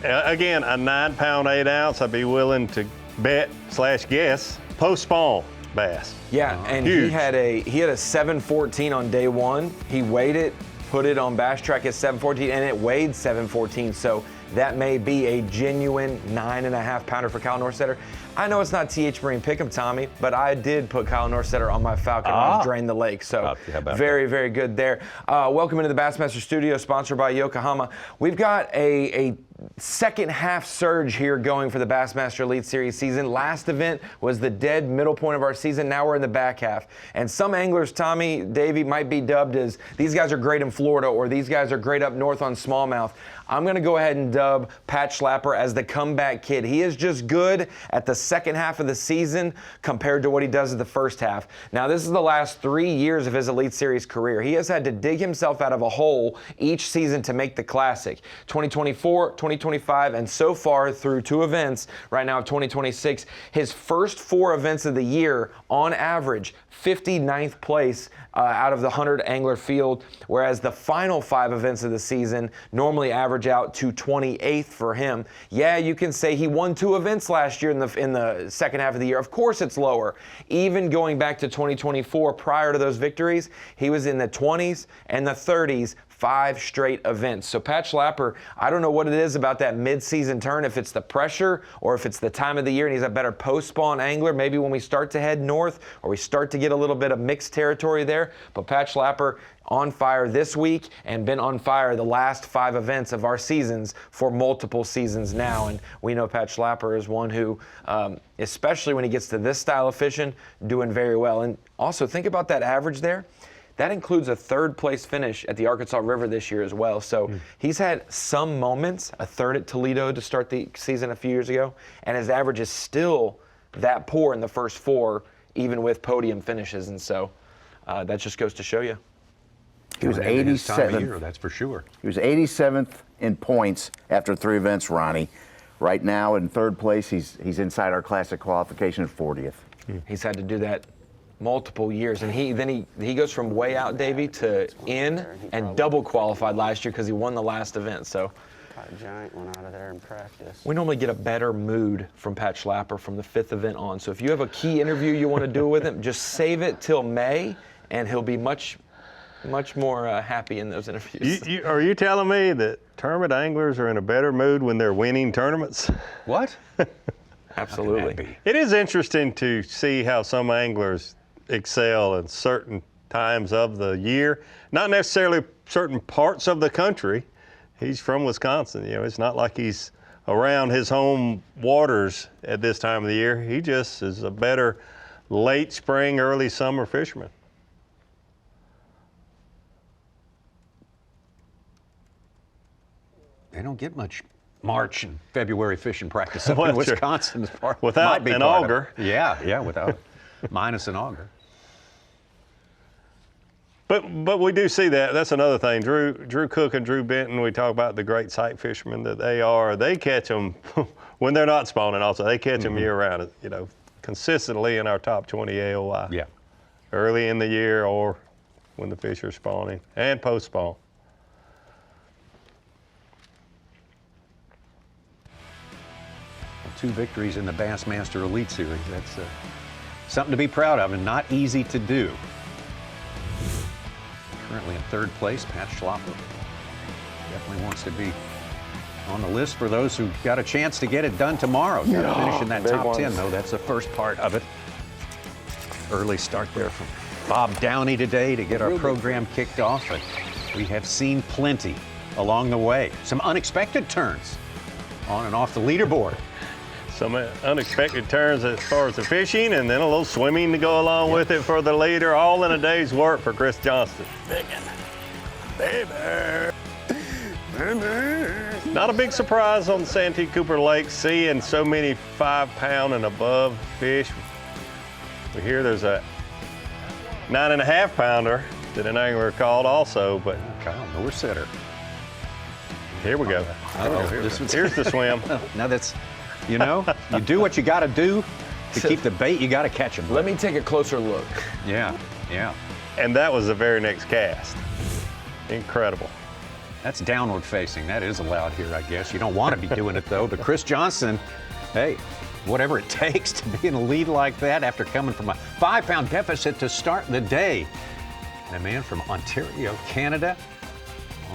Again, a 9-pound, 8-ounce, I'd be willing to bet/guess post-spawn bass. Yeah, and Huge. he had a 714 on day 1. He weighed it, put it on Bass Track at 714, and it weighed 714. So that may be a genuine 9.5 pounder for Kyle Norsetter. I know it's not TH Marine Pick'em, Tommy, but I did put Kyle Norsetter on my Falcon when I drained the lake. So very, very good there. Welcome into the Bassmaster Studio, sponsored by Yokohama. We've got a second half surge here going for the Bassmaster Elite Series season. Last event was the dead middle point of our season. Now we're in the back half. And some anglers, Tommy, Davey, might be dubbed as these guys are great in Florida or these guys are great up north on smallmouth. I'm going to go ahead and dub Pat Schlapper as the comeback kid. He is just good at the second half of the season compared to what he does at the first half. Now, this is the last 3 years of his Elite Series career. He has had to dig himself out of a hole each season to make the Classic. 2024, 2025, and so far through 2 events, right now 2026, his first 4 events of the year, on average, 59th place out of the 100 angler field, whereas the final 5 events of the season normally average out to 28th for him. Yeah, you can say he won 2 events last year in the second half of the year. Of course it's lower. Even going back to 2024, prior to those victories, he was in the 20s and the 30s, 5 straight events. So Pat Schlapper, I don't know what it is about that mid-season turn, if it's the pressure or if it's the time of the year and he's a better post-spawn angler, maybe when we start to head north or we start to get a little bit of mixed territory there. But Pat Schlapper on fire this week and been on fire the last 5 events of our seasons for multiple seasons now. And we know Pat Schlapper is one who, especially when he gets to this style of fishing, doing very well. And also think about that average there. That includes a 3rd place finish at the Arkansas River this year as well. So he's had some moments, a 3rd at Toledo to start the season a few years ago, and his average is still that poor in the first 4, even with podium finishes. And so that just goes to show you. He was 87th. That's for sure. He was 87th in points after 3 events, Ronnie. Right now in 3rd place, he's inside our Classic qualification at 40th. He's had to do that multiple years, and he goes from way out, Davey, to in and double qualified last year because he won the last event. So Caught a giant one out of there in practice. we normally get a better mood from Pat Schlapper from the 5th event on. So if you have a key interview you want to do with him, just save it till May, and he'll be much more happy in those interviews. Are you telling me that tournament anglers are in a better mood when they're winning tournaments? What? Absolutely. It is interesting to see how some anglers excel in certain times of the year, not necessarily certain parts of the country. He's from Wisconsin, it's not like he's around his home waters at this time of the year. He just is a better late spring, early summer fisherman. They don't get much March and February fishing practice up in Wisconsin. As far without an auger. Yeah, without minus an auger. But we do see that. That's another thing. Drew Cook and Drew Benton, we talk about the great sight fishermen that they are. They catch them when they're not spawning also. They catch them year-round, consistently in our top 20 AOI. Yeah. Early in the year or when the fish are spawning and post-spawn. Two victories in the Bassmaster Elite Series. That's something to be proud of and not easy to do. Currently in 3rd place, Pat Schlapper definitely wants to be on the list for those who got a chance to get it done tomorrow. Got to finish in that top 10, though. That's the first part of it. Early start there from Bob Downey today to get our program kicked off. But we have seen plenty along the way. Some unexpected turns on and off the leaderboard. Some unexpected turns as far as the fishing, and then a little swimming to go along with it for the leader, all in a day's work for Chris Johnston. Baby. Not a big surprise on Santee Cooper Lake, seeing so many 5-pound and above fish. We hear there's a 9.5 pounder that an angler called also, but Kyle, north setter. Here we go. Here's the swim. Now that's, you know, you do what you got to do to keep the bait. You got to catch them. Let me take a closer look. Yeah, yeah. And that was the very next cast. Incredible. That's downward facing. That is allowed here, I guess. You don't want to be doing it, though. But Chris Johnson, hey, whatever it takes to be in a lead like that after coming from a 5-pound deficit to start the day. And a man from Ontario, Canada,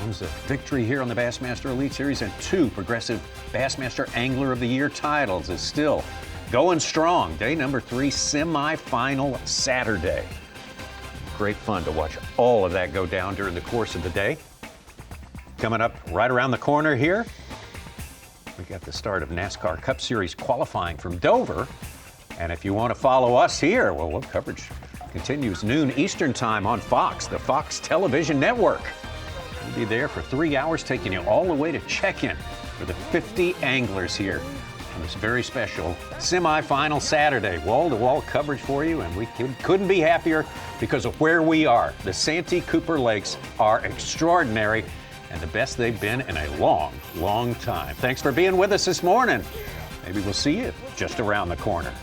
owns a victory here on the Bassmaster Elite Series and 2 progressive Bassmaster Angler of the Year titles, is still going strong. Day number 3, semifinal Saturday. Great fun to watch all of that go down during the course of the day. Coming up right around the corner here, we got the start of NASCAR Cup Series qualifying from Dover. And if you want to follow us here, well, coverage continues noon Eastern time on Fox, the Fox Television Network. We'll be there for 3 hours, taking you all the way to check-in for the 50 anglers here on this very special semifinal Saturday. Wall-to-wall coverage for you, and we couldn't be happier because of where we are. The Santee Cooper Lakes are extraordinary, and the best they've been in a long, long time. Thanks for being with us this morning. Maybe we'll see you just around the corner.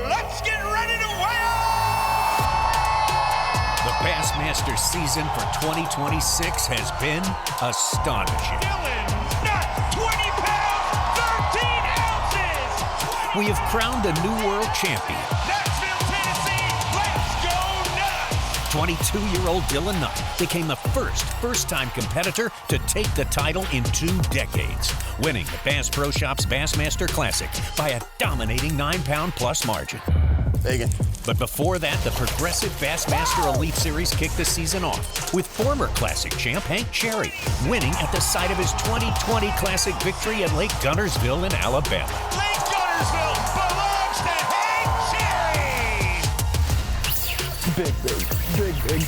Let's get ready to whale! The Bassmaster season for 2026 has been astonishing. Dylan, nuts, 20 pounds, 13 ounces! We have crowned a new world champion. Nashville, Tennessee, let's go nuts! 22-year-old Dylan Nutt became the first-time competitor to take the title in 2 decades, winning the Bass Pro Shops Bassmaster Classic by a dominating 9-pound-plus margin. Bacon. But before that, the Progressive Bassmaster Elite Series kicked the season off with former Classic champ Hank Cherry winning at the site of his 2020 Classic victory at Lake Guntersville in Alabama. Lake Guntersville belongs to Hank Cherry! Big.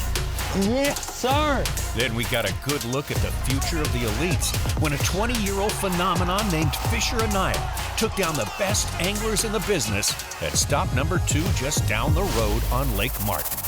Yes, sir. Then we got a good look at the future of the elites when a 20-year-old phenomenon named Fisher Anaya took down the best anglers in the business at stop number 2 just down the road on Lake Martin.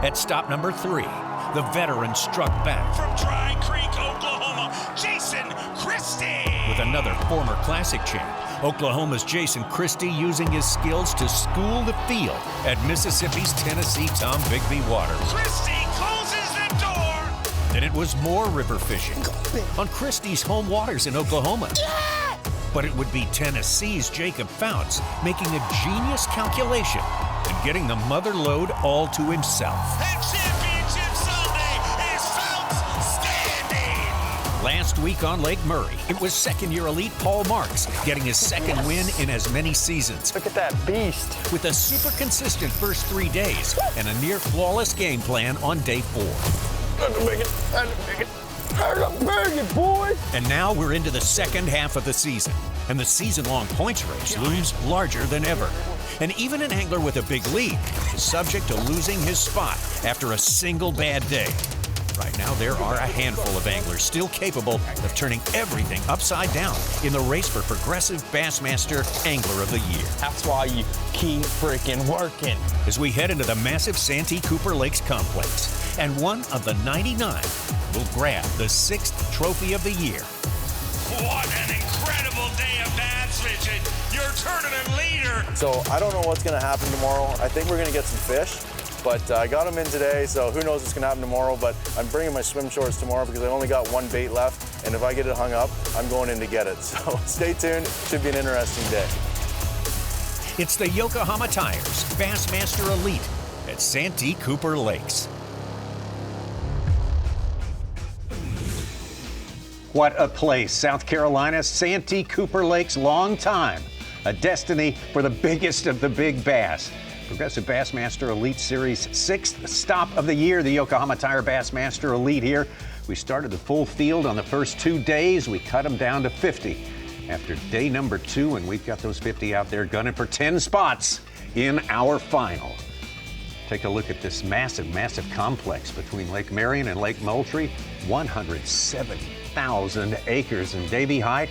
At stop number 3, the veteran struck back From Dry Creek, Oklahoma, Jason Christie! with another former Classic champ, Oklahoma's Jason Christie, using his skills to school the field at Mississippi's Tennessee Tom Bigby Waters. Christie closes the door! Then it was more river fishing on Christie's home waters in Oklahoma. But it would be Tennessee's Jacob Founts making a genius calculation and getting the mother lode all to himself. And Championship Sunday is Founts standing! Last week on Lake Murray, it was second-year elite Paul Marks getting his second win in as many seasons. Look at that beast. With a super consistent first 3 days and a near flawless game plan on day 4. Boy. And now we're into the second half of the season, and the season-long points race looms larger than ever. And even an angler with a big lead is subject to losing his spot after a single bad day. Right now, there are a handful of anglers still capable of turning everything upside down in the race for Progressive Bassmaster Angler of the Year. That's why you keep freaking working. As we head into the massive Santee Cooper Lakes complex, and one of the 99 will grab the 6th trophy of the year. What an incredible day of bass fishing! Your tournament leader! So I don't know what's going to happen tomorrow. I think we're going to get some fish, but I got them in today, so who knows what's going to happen tomorrow. But I'm bringing my swim shorts tomorrow because I only got 1 bait left, and if I get it hung up, I'm going in to get it. So stay tuned. Should be an interesting day. It's the Yokohama Tires Bassmaster Elite at Santee Cooper Lakes. What a place, South Carolina, Santee Cooper Lakes, long time. A destiny for the biggest of the big bass. Progressive Bassmaster Elite Series 6th stop of the year, the Yokohama Tire Bassmaster Elite here. We started the full field on the first 2 days. We cut them down to 50 after day number 2, and we've got those 50 out there gunning for 10 spots in our final. Take a look at this massive, massive complex between Lake Marion and Lake Moultrie, 170,000 acres in Davie Height.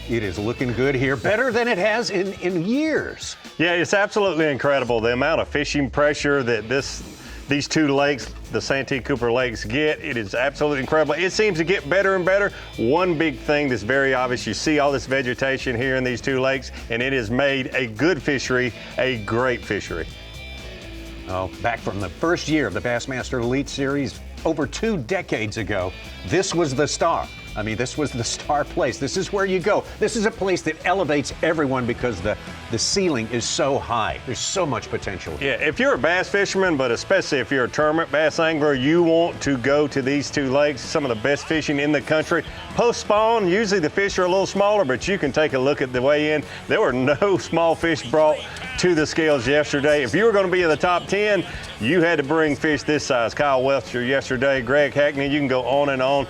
It is looking good here, better than it has in years. Yeah, it's absolutely incredible the amount of fishing pressure that these two lakes, the Santee Cooper Lakes, get. It is absolutely incredible. It seems to get better and better. One big thing that's very obvious, you see all this vegetation here in these two lakes, and it has made a good fishery a great fishery. Oh, back from the first year of the Bassmaster Elite Series over 2 decades ago, this was the star. I mean, this was the star place. This is where you go. This is a place that elevates everyone because the ceiling is so high. There's so much potential. Yeah, if you're a bass fisherman, but especially if you're a tournament bass angler, you want to go to these two lakes, some of the best fishing in the country. Post-spawn, usually the fish are a little smaller, but you can take a look at the weigh-in. There were no small fish brought to the scales yesterday. If you were going to be in the top 10, you had to bring fish this size. Kyle Welcher yesterday, Greg Hackney, you can go on and on.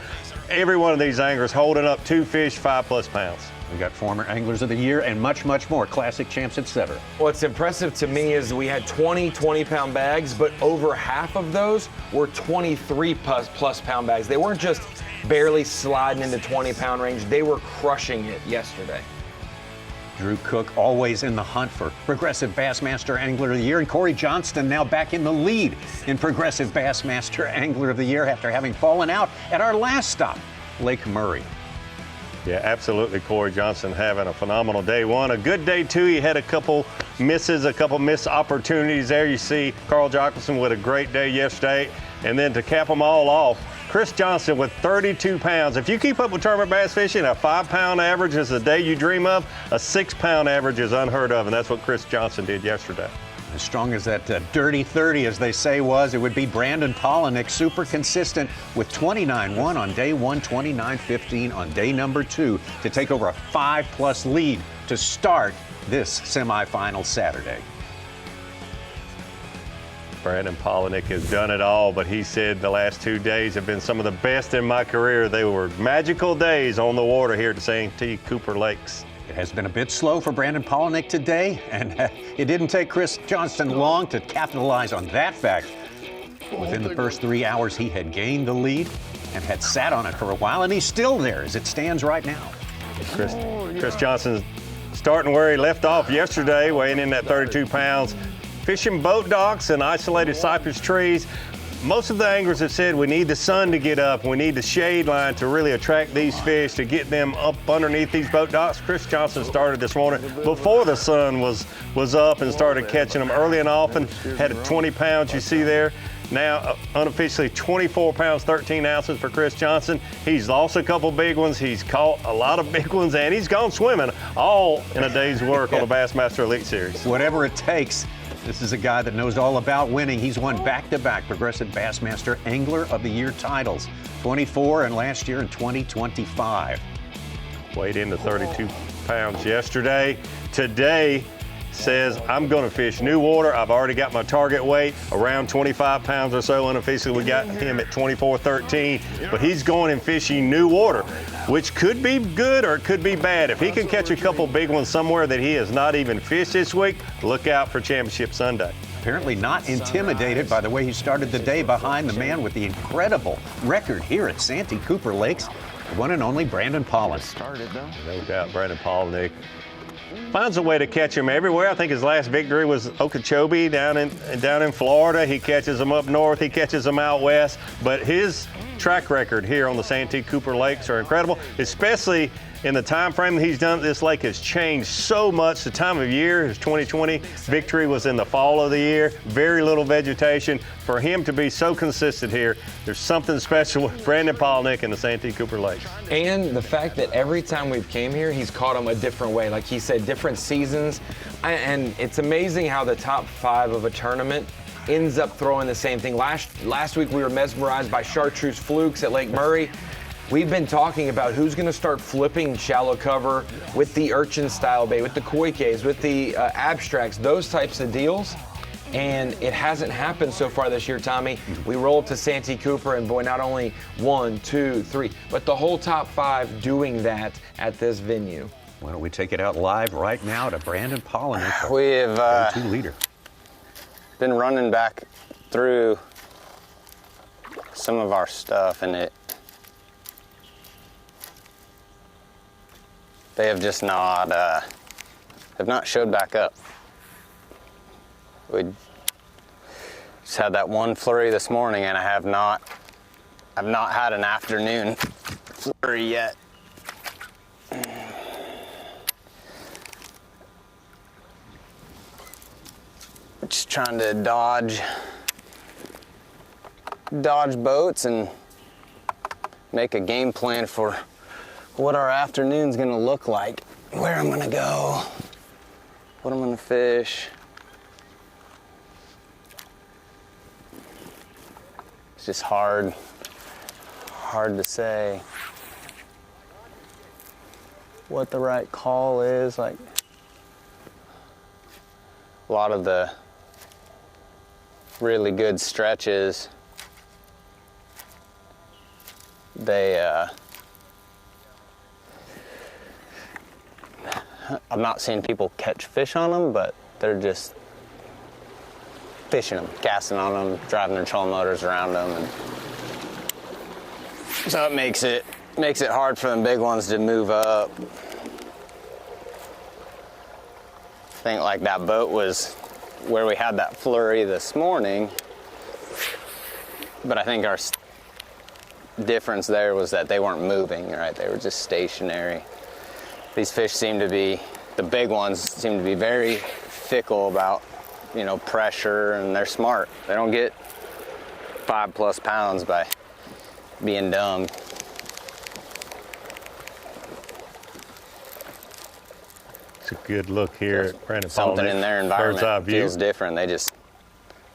Every one of these anglers holding up 2 fish, 5+ pounds. We got former Anglers of the Year and much, much more, classic champs, etc. What's impressive to me is we had 20 20-pound bags, but over half of those were 23+ pound bags. They weren't just barely sliding into 20-pound range. They were crushing it yesterday. Drew Cook always in the hunt for Progressive Bassmaster Angler of the Year, and Corey Johnston now back in the lead in Progressive Bassmaster Angler of the Year after having fallen out at our last stop, Lake Murray. Yeah, absolutely. Corey Johnston having a phenomenal day 1. A good day 2. He had a couple misses, a couple missed opportunities there. You see Carl Jockelson with a great day yesterday. And then to cap them all off, Chris Johnston with 32 pounds. If you keep up with tournament bass fishing, a 5-pound average is the day you dream of. A 6-pound average is unheard of, and that's what Chris Johnston did yesterday. As strong as that dirty 30, as they say, was, it would be Brandon Polinick, super consistent with 29.1 on day 1, 29.15 on day number 2 to take over a 5+ lead to start this semifinal Saturday. Brandon Polinick has done it all, but he said the last 2 days have been some of the best in my career. They were magical days on the water here at the Santee Cooper Lakes. It has been a bit slow for Brandon Polinick today, and it didn't take Chris Johnston long to capitalize on that fact. Within the first 3 hours, he had gained the lead and had sat on it for a while, and he's still there as it stands right now. Chris Johnston's starting where he left off yesterday, weighing in at 32 pounds. Fishing boat docks and isolated cypress trees. Most of the anglers have said we need the sun to get up. We need the shade line to really attract these fish, to get them up underneath these boat docks. Chris Johnston started this morning before the sun was up and started catching them early and often. Had 20 pounds you see there. Now unofficially 24 pounds, 13 ounces for Chris Johnston. He's lost a couple big ones. He's caught a lot of big ones, and he's gone swimming all in a day's work on the Bassmaster Elite Series. Whatever it takes. This is a guy that knows all about winning. He's won back-to-back Progressive Bassmaster Angler of the Year titles, 24 and last year in 2025. Weighed into 32 pounds yesterday. Today says, I'm going to fish new water. I've already got my target weight, around 25 pounds or so. Unofficially, we got him at 24.13, but he's going and fishing new water, which could be good or it could be bad. If he can catch a couple big ones somewhere that he has not even fished this week, look out for Championship Sunday. Apparently not intimidated by the way he started the day behind the man with the incredible record here at Santee Cooper Lakes, the one and only Brandon Polinick. No doubt, Brandon Polinick finds a way to catch him everywhere. I think his last victory was Okeechobee down in Florida. He catches them up north. He catches them out west. But his track record here on the Santee Cooper Lakes are incredible, especially in the time frame that he's done. This lake has changed so much. The time of year, his 2020 victory was in the fall of the year. Very little vegetation. For him to be so consistent here, there's something special with Brandon Polinick and the Santee Cooper Lakes. And the fact that every time we've came here, he's caught them a different way. Like he said, different seasons. And it's amazing how the top 5 of a tournament ends up throwing the same thing. Last week we were mesmerized by chartreuse flukes at Lake Murray. We've been talking about who's going to start flipping shallow cover with the urchin style bait, with the koi caves, with the abstracts, those types of deals. And it hasn't happened so far this year, Tommy. We roll up to Santee Cooper, and boy, not only 1, 2, 3, but the whole top 5 doing that at this venue. Why don't we take it out live right now to Brandon Polinick, We have go-to leader. been running back through some of our stuff, and they have just not showed back up. We just had that one flurry this morning, and I've not had an afternoon flurry yet. Just trying to dodge boats and make a game plan for what our afternoon's gonna look like, where I'm gonna go, what I'm gonna fish. It's just hard to say what the right call is. Like, a lot of the really good stretches, I'm not seeing people catch fish on them, but they're just fishing them, casting on them, driving their trolling motors around them, and so it makes it hard for them big ones to move up. I think like that boat was where we had that flurry this morning, but I think our difference there was that they weren't moving, right? They were just stationary. These fish seem to be, the big ones seem to be very fickle about, pressure, and they're smart. They don't get 5+ pounds by being dumb. It's a good look here at Brandon Polinick. Something in their environment view. feels different. They just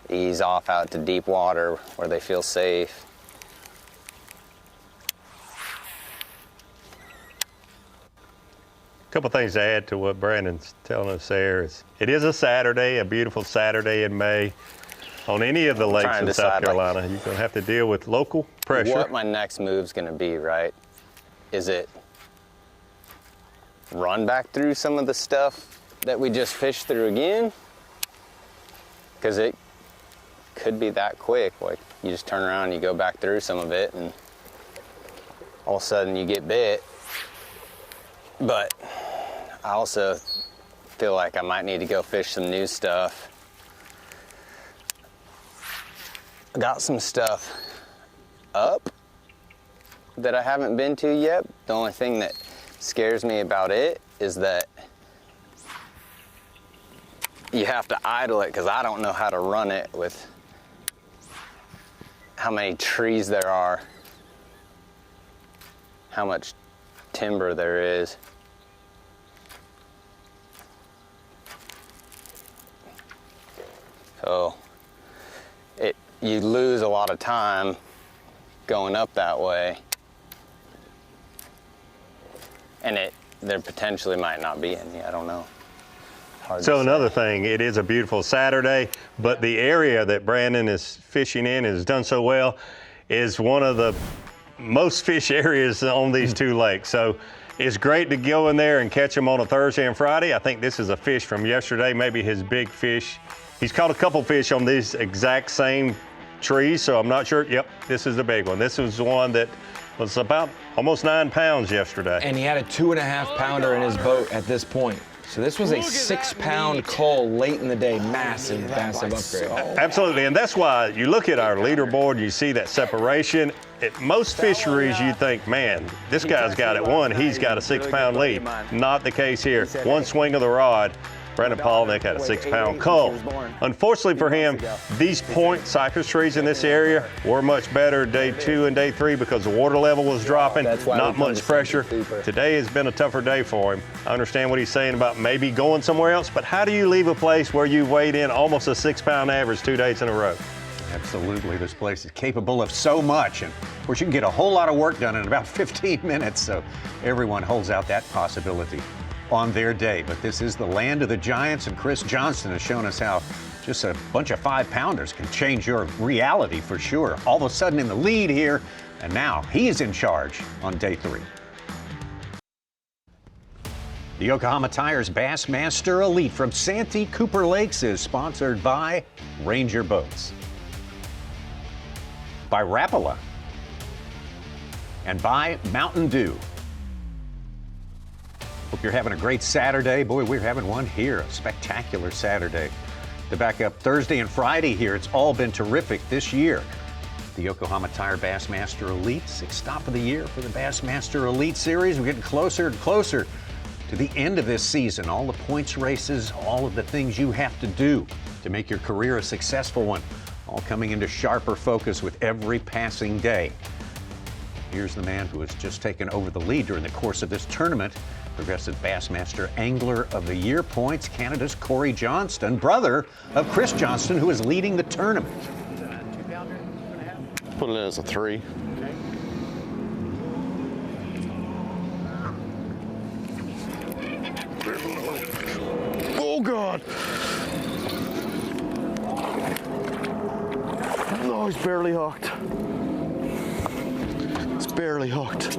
ease off out to deep water where they feel safe. A couple things to add to what Brandon's telling us there is it is a Saturday, a beautiful Saturday in May. On any of the lakes in South Carolina, you're going to have to deal with local pressure. What my next move's going to be, right? Is it run back through some of the stuff that we just fished through again? Because it could be that quick. Like, you just turn around and you go back through some of it, and all of a sudden you get bit. But I also feel like I might need to go fish some new stuff. I got some stuff up that I haven't been to yet. The only thing that scares me about it is that you have to idle it, because I don't know how to run it with how many trees there are, how much timber there is. So you lose a lot of time going up that way, and there potentially might not be any. I don't know. So another thing, it is a beautiful Saturday, but the area that Brandon is fishing in and has done so well is one of the most fish areas on these two lakes. So it's great to go in there and catch them on a Thursday and Friday. I think this is a fish from yesterday, maybe his big fish. He's caught a couple fish on these exact same trees, so I'm not sure. Yep, this is the big one. This was one that was about almost 9 pounds yesterday. And he had a 2.5 pounder in his boat at this point. So this was a 6-pound cull late in the day. Massive upgrade. Absolutely, and that's why you look at our leaderboard, you see that separation. At most fisheries, you think, man, this guy's got it won. He's got a 6-pound lead. Not the case here. One swing of the rod, Brandon Polinick had a 6-pound cull. Unfortunately for him, these point cypress trees in this area were much better day 2 and day 3 because the water level was dropping, not much pressure. Today has been a tougher day for him. I understand what he's saying about maybe going somewhere else, but how do you leave a place where you weighed in almost a 6-pound average 2 days in a row? Absolutely, this place is capable of so much, and of course you can get a whole lot of work done in about 15 minutes, so everyone holds out that possibility on their day. But this is the land of the giants, and Chris Johnston has shown us how Just a bunch of 5-pounders can change your reality for sure. All of a sudden in the lead here, and now he's in charge on day 3. The Yokohama Tires Bassmaster Elite from Santee, Cooper Lakes is sponsored by Ranger Boats, by Rapala, and by Mountain Dew. Hope you're having a great Saturday. Boy, we're having one here, a spectacular Saturday. To back up Thursday and Friday here, it's all been terrific this year. The Yokohama Tire Bassmaster Elite, 6th stop of the year for the Bassmaster Elite Series. We're getting closer and closer to the end of this season. All the points races, all of the things you have to do to make your career a successful one, all coming into sharper focus with every passing day. Here's the man who has just taken over the lead during the course of this tournament. Progressive Bassmaster Angler of the Year points, Canada's Corey Johnston, brother of Chris Johnston, who is leading the tournament. 2-pounder, 2.5? Put it in as a 3. Okay. Oh, God. No, he's barely hooked. It's barely hooked.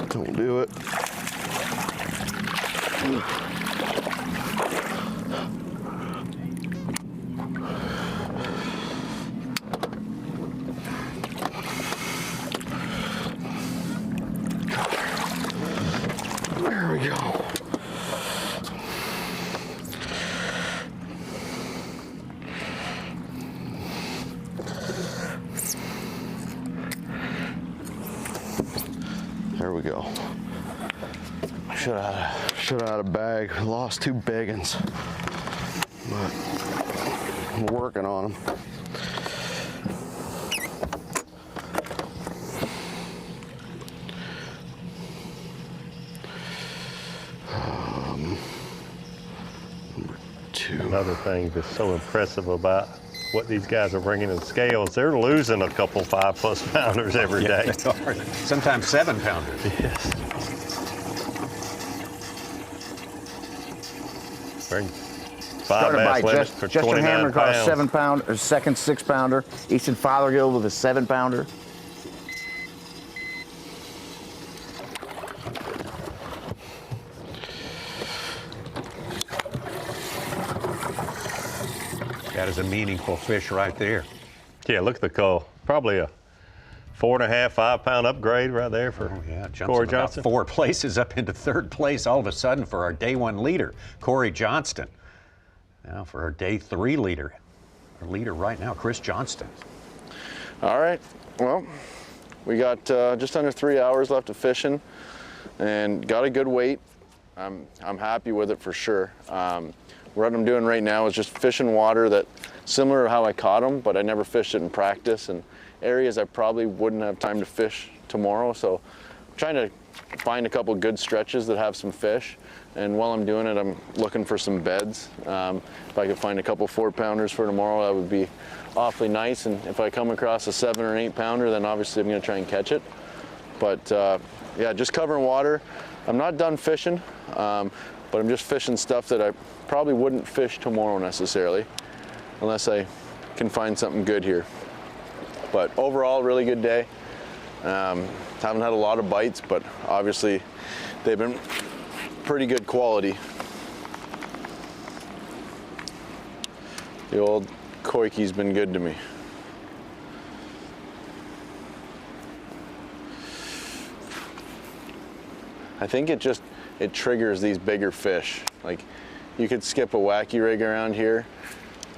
Don't do it. There we go. There we go. Should have had a bag. Lost 2 big ones, but I'm working on them. Number 2. Another thing that's so impressive about what these guys are bringing to the scales, they're losing a couple 5+ pounders every day. They are. Sometimes 7-pounders. Yes. Bring 5 bass limit for Justin 29 Hammer caught a pounds. 7-pounder, second 6-pounder. Easton Fothergill with a 7-pounder. That is a meaningful fish right there. Yeah, look at the call. Probably a 4.5, 5-pound upgrade right there for Corey Johnston. 4 places up into 3rd place all of a sudden for our day 1 leader, Corey Johnston. Now for our day 3 leader. Our leader right now, Chris Johnston. All right, well, we got just under 3 hours left of fishing and got a good weight. I'm happy with it for sure. What I'm doing right now is just fishing water that similar to how I caught them, but I never fished it in practice, and areas I probably wouldn't have time to fish tomorrow. So I'm trying to find a couple good stretches that have some fish. And while I'm doing it, I'm looking for some beds. If I could find a couple 4-pounders for tomorrow, that would be awfully nice. And if I come across a 7 or 8-pounder, then obviously I'm gonna try and catch it. But yeah, just covering water. I'm not done fishing, but I'm just fishing stuff that I probably wouldn't fish tomorrow necessarily, unless I can find something good here. But overall, really good day. Haven't had a lot of bites, but obviously they've been pretty good quality. The old koiki's been good to me. I think it triggers these bigger fish. Like, you could skip a wacky rig around here,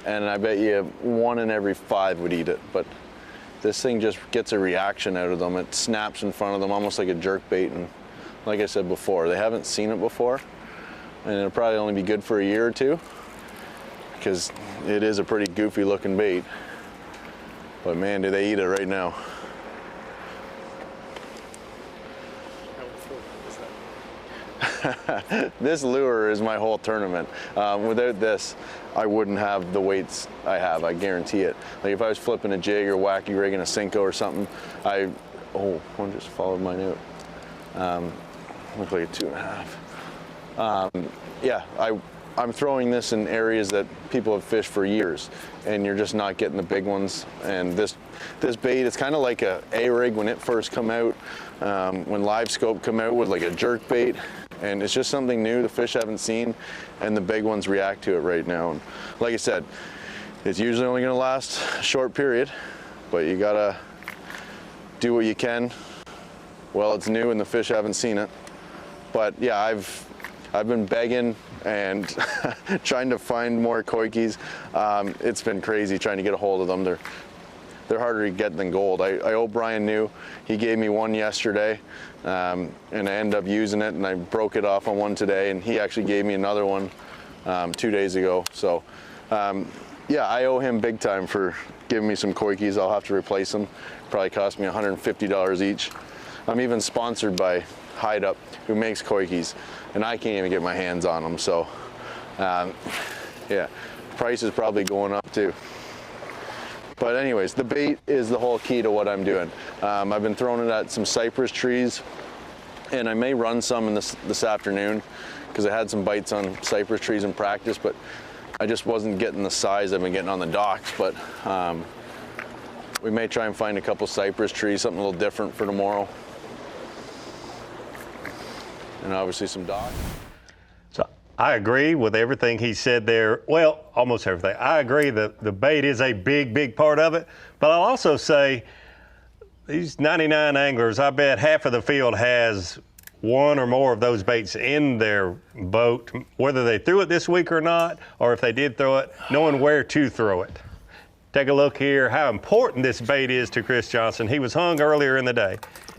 and I bet you 1 in every 5 would eat it. But this thing just gets a reaction out of them. It snaps in front of them almost like a jerk bait. And like I said before, they haven't seen it before, and it'll probably only be good for a year or 2, because it is a pretty goofy looking bait. But man, do they eat it right now. this lure is my whole tournament. Without this, I wouldn't have the weights I have, I guarantee it. Like if I was flipping a jig or wacky rigging a Cinco or something, one just followed mine out. Looked like a 2.5. Yeah, I'm throwing this in areas that people have fished for years, and you're just not getting the big ones. And this bait, it's kind of like a A-rig when it first come out, when Live Scope come out with like a jerk bait, and it's just something new the fish haven't seen, and the big ones react to it right now. And like I said, it's usually only gonna last a short period, but you gotta do what you can while it's new and the fish haven't seen it. But yeah, I've been begging and trying to find more koikis. It's been crazy trying to get a hold of them. They're harder to get than gold. I owe Brian New. He gave me one yesterday, and I ended up using it, and I broke it off on one today, and he actually gave me another one 2 days ago. So yeah, I owe him big time for giving me some koikis. I'll have to replace them. Probably cost me $150 each. I'm even sponsored by Hide Up, who makes koikis, and I can't even get my hands on them. So yeah, price is probably going up too. But anyways, the bait is the whole key to what I'm doing. I've been throwing it at some cypress trees, and I may run some in this afternoon because I had some bites on cypress trees in practice, but I just wasn't getting the size I've been getting on the docks. But we may try and find a couple cypress trees, something a little different for tomorrow. And obviously some docks. So I agree with everything he said there. Well, almost everything. I agree that the bait is a big, big part of it. But I'll also say these 99 anglers, I bet half of the field has one or more of those baits in their boat, whether they threw it this week or not, or if they did throw it, knowing where to throw it. Take a look here, how important this bait is to Chris Johnson. He was hung earlier in the day.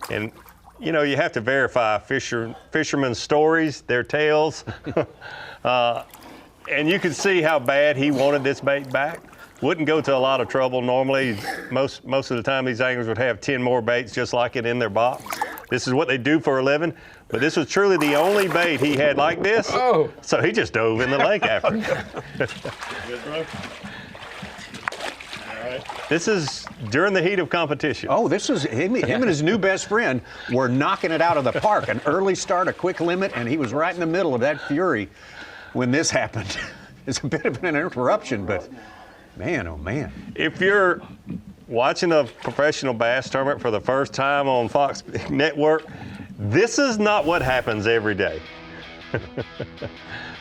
And you know, you have to verify fishermen's stories, their tales. And you can see how bad he wanted this bait back. Wouldn't go to a lot of trouble normally. Most of the time these anglers would have 10 more baits just like it in their box. This is what they do for a living. But this was truly the only bait he had like this. Oh. So he just dove in the lake after it. Good, bro. This is during the heat of competition. Oh, this is him and his new best friend were knocking it out of the park. An early start, a quick limit, and he was right in the middle of that fury when this happened. It's a bit of an interruption, but man, oh man. If you're watching a professional bass tournament for the first time on Fox Network, this is not what happens every day.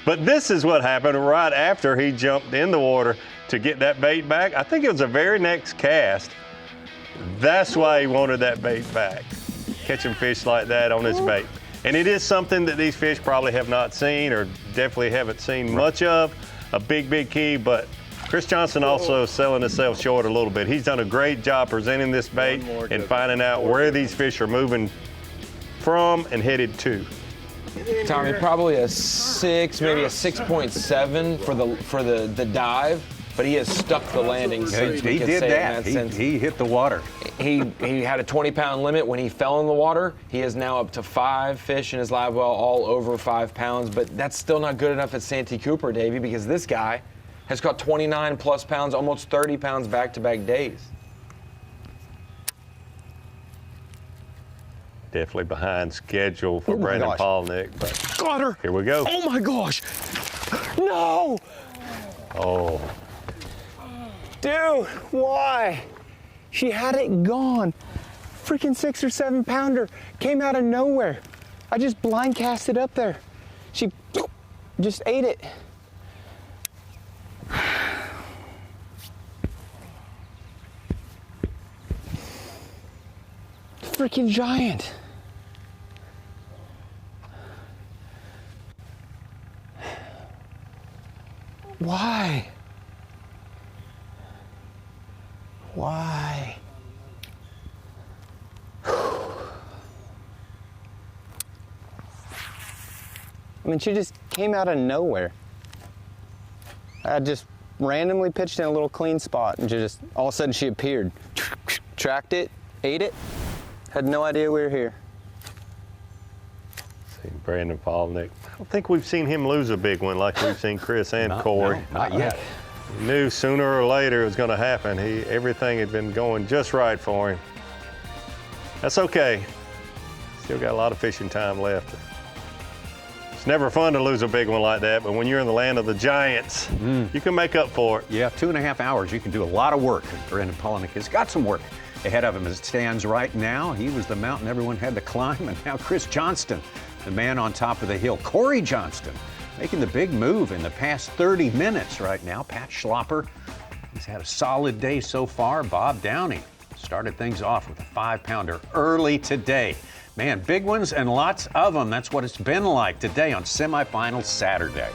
But this is what happened right after he jumped in the water to get that bait back. I think it was the very next cast. That's why he wanted that bait back. Catching fish like that on this bait. And it is something that these fish probably have not seen or definitely haven't seen much of. A big, big key, but Chris Johnson also selling himself short a little bit. He's done a great job presenting this bait and finding out where these fish are moving from and headed to. Tommy, probably a 6, maybe a 6.7 for the dive, but he has stuck the landing since he did that. He hit the water. He had a 20-pound limit when he fell in the water. He is now up to 5 fish in his live well, all over 5 pounds, but that's still not good enough at Santee Cooper, Davey, because this guy has caught 29 plus pounds, almost 30 pounds back-to-back days. Definitely behind schedule for Brandon Polnick, but Got her. Here we go. Oh my gosh. No. Oh. Dude, why? She had it gone. Freaking 6 or 7 pounder came out of nowhere. I just blind cast it up there. She just ate it. Freaking giant. Why? Why? I mean, she just came out of nowhere. I just randomly pitched in a little clean spot and just all of a sudden she appeared. Tracked it, ate it, had no idea we were here. See Brandon Palnick. I don't think we've seen him lose a big one like we've seen Chris and Corey. No, not yet. He knew sooner or later it was going to happen. Everything had been going just right for him. That's okay. Still got a lot of fishing time left. It's never fun to lose a big one like that, but when you're in the land of the giants, you can make up for it. Yeah, 2.5 hours. You can do a lot of work. Brandon Palnick has got some work ahead of him as it stands right now. He was the mountain everyone had to climb, and now Chris Johnston, the man on top of the hill. Corey Johnston making the big move in the past 30 minutes right now. Pat Schlopper, he's had a solid day so far. Bob Downey started things off with a 5-pounder early today. Man, big ones and lots of them. That's what it's been like today on semifinal Saturday.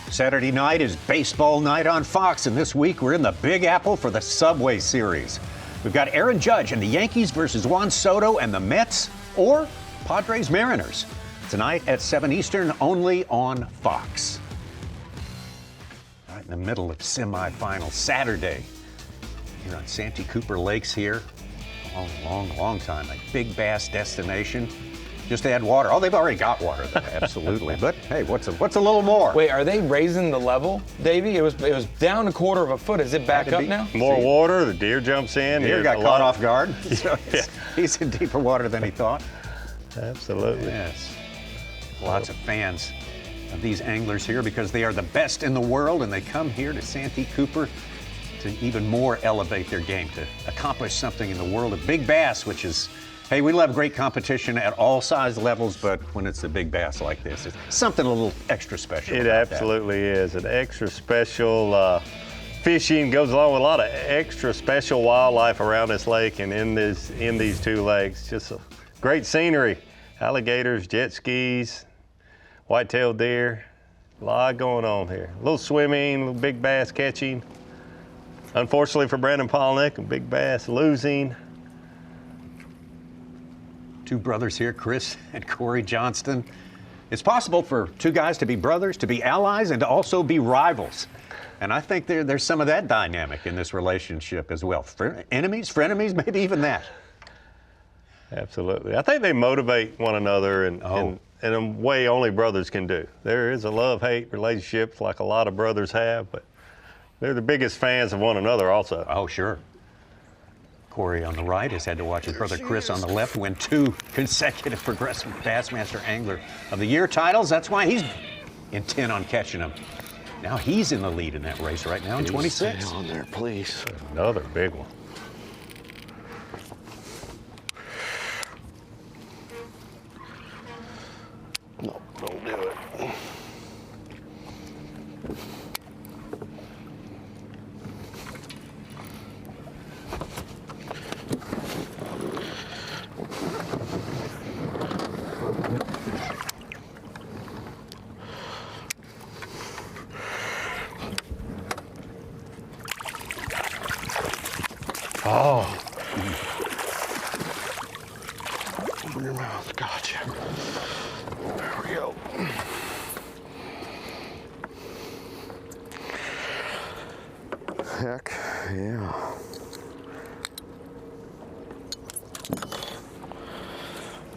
Saturday night is baseball night on Fox, and this week we're in the Big Apple for the Subway Series. We've got Aaron Judge and the Yankees versus Juan Soto and the Mets, or Padres Mariners. Tonight at 7 Eastern, only on Fox. Right in the middle of semifinal Saturday. Here on Santee Cooper Lakes here. Long time. A Big Bass destination. Just add water. Oh, they've already got water there, absolutely. But hey, what's a little more? Wait, are they raising the level, Davey? It was down 1/4 of a foot. Is it back up now? More water. The deer jumps in. Deer got caught off guard. So he's in deeper water than he thought. Absolutely. Yes. Lots of fans of these anglers here because they are the best in the world, and they come here to Santee Cooper to even more elevate their game, to accomplish something in the world of big bass, which is, hey, we love great competition at all size levels, but when it's a big bass like this, it's something a little extra special. It absolutely is. An extra special fishing goes along with a lot of extra special wildlife around this lake and in these two lakes. Just a great scenery. Alligators, jet skis, white-tailed deer. A lot going on here. A little swimming, a little big bass catching. Unfortunately for Brandon Palnick, a big bass losing. Two brothers here, Chris and Corey Johnston. It's possible for two guys to be brothers, to be allies, and to also be rivals. And I think there's some of that dynamic in this relationship as well. Enemies, frenemies, maybe even that. Absolutely. I think they motivate one another in a way only brothers can do. There is a love-hate relationship like a lot of brothers have, but they're the biggest fans of one another also. Oh, sure. Corey on the right has had to watch his brother Chris on the left win 2 consecutive Progressive Bassmaster Angler of the Year titles. That's why he's intent on catching them. Now he's in the lead in that race right now in 26. Stay on there, please. Another big one. No, don't do it. Oh. Open your mouth. Gotcha. There we go. Heck yeah.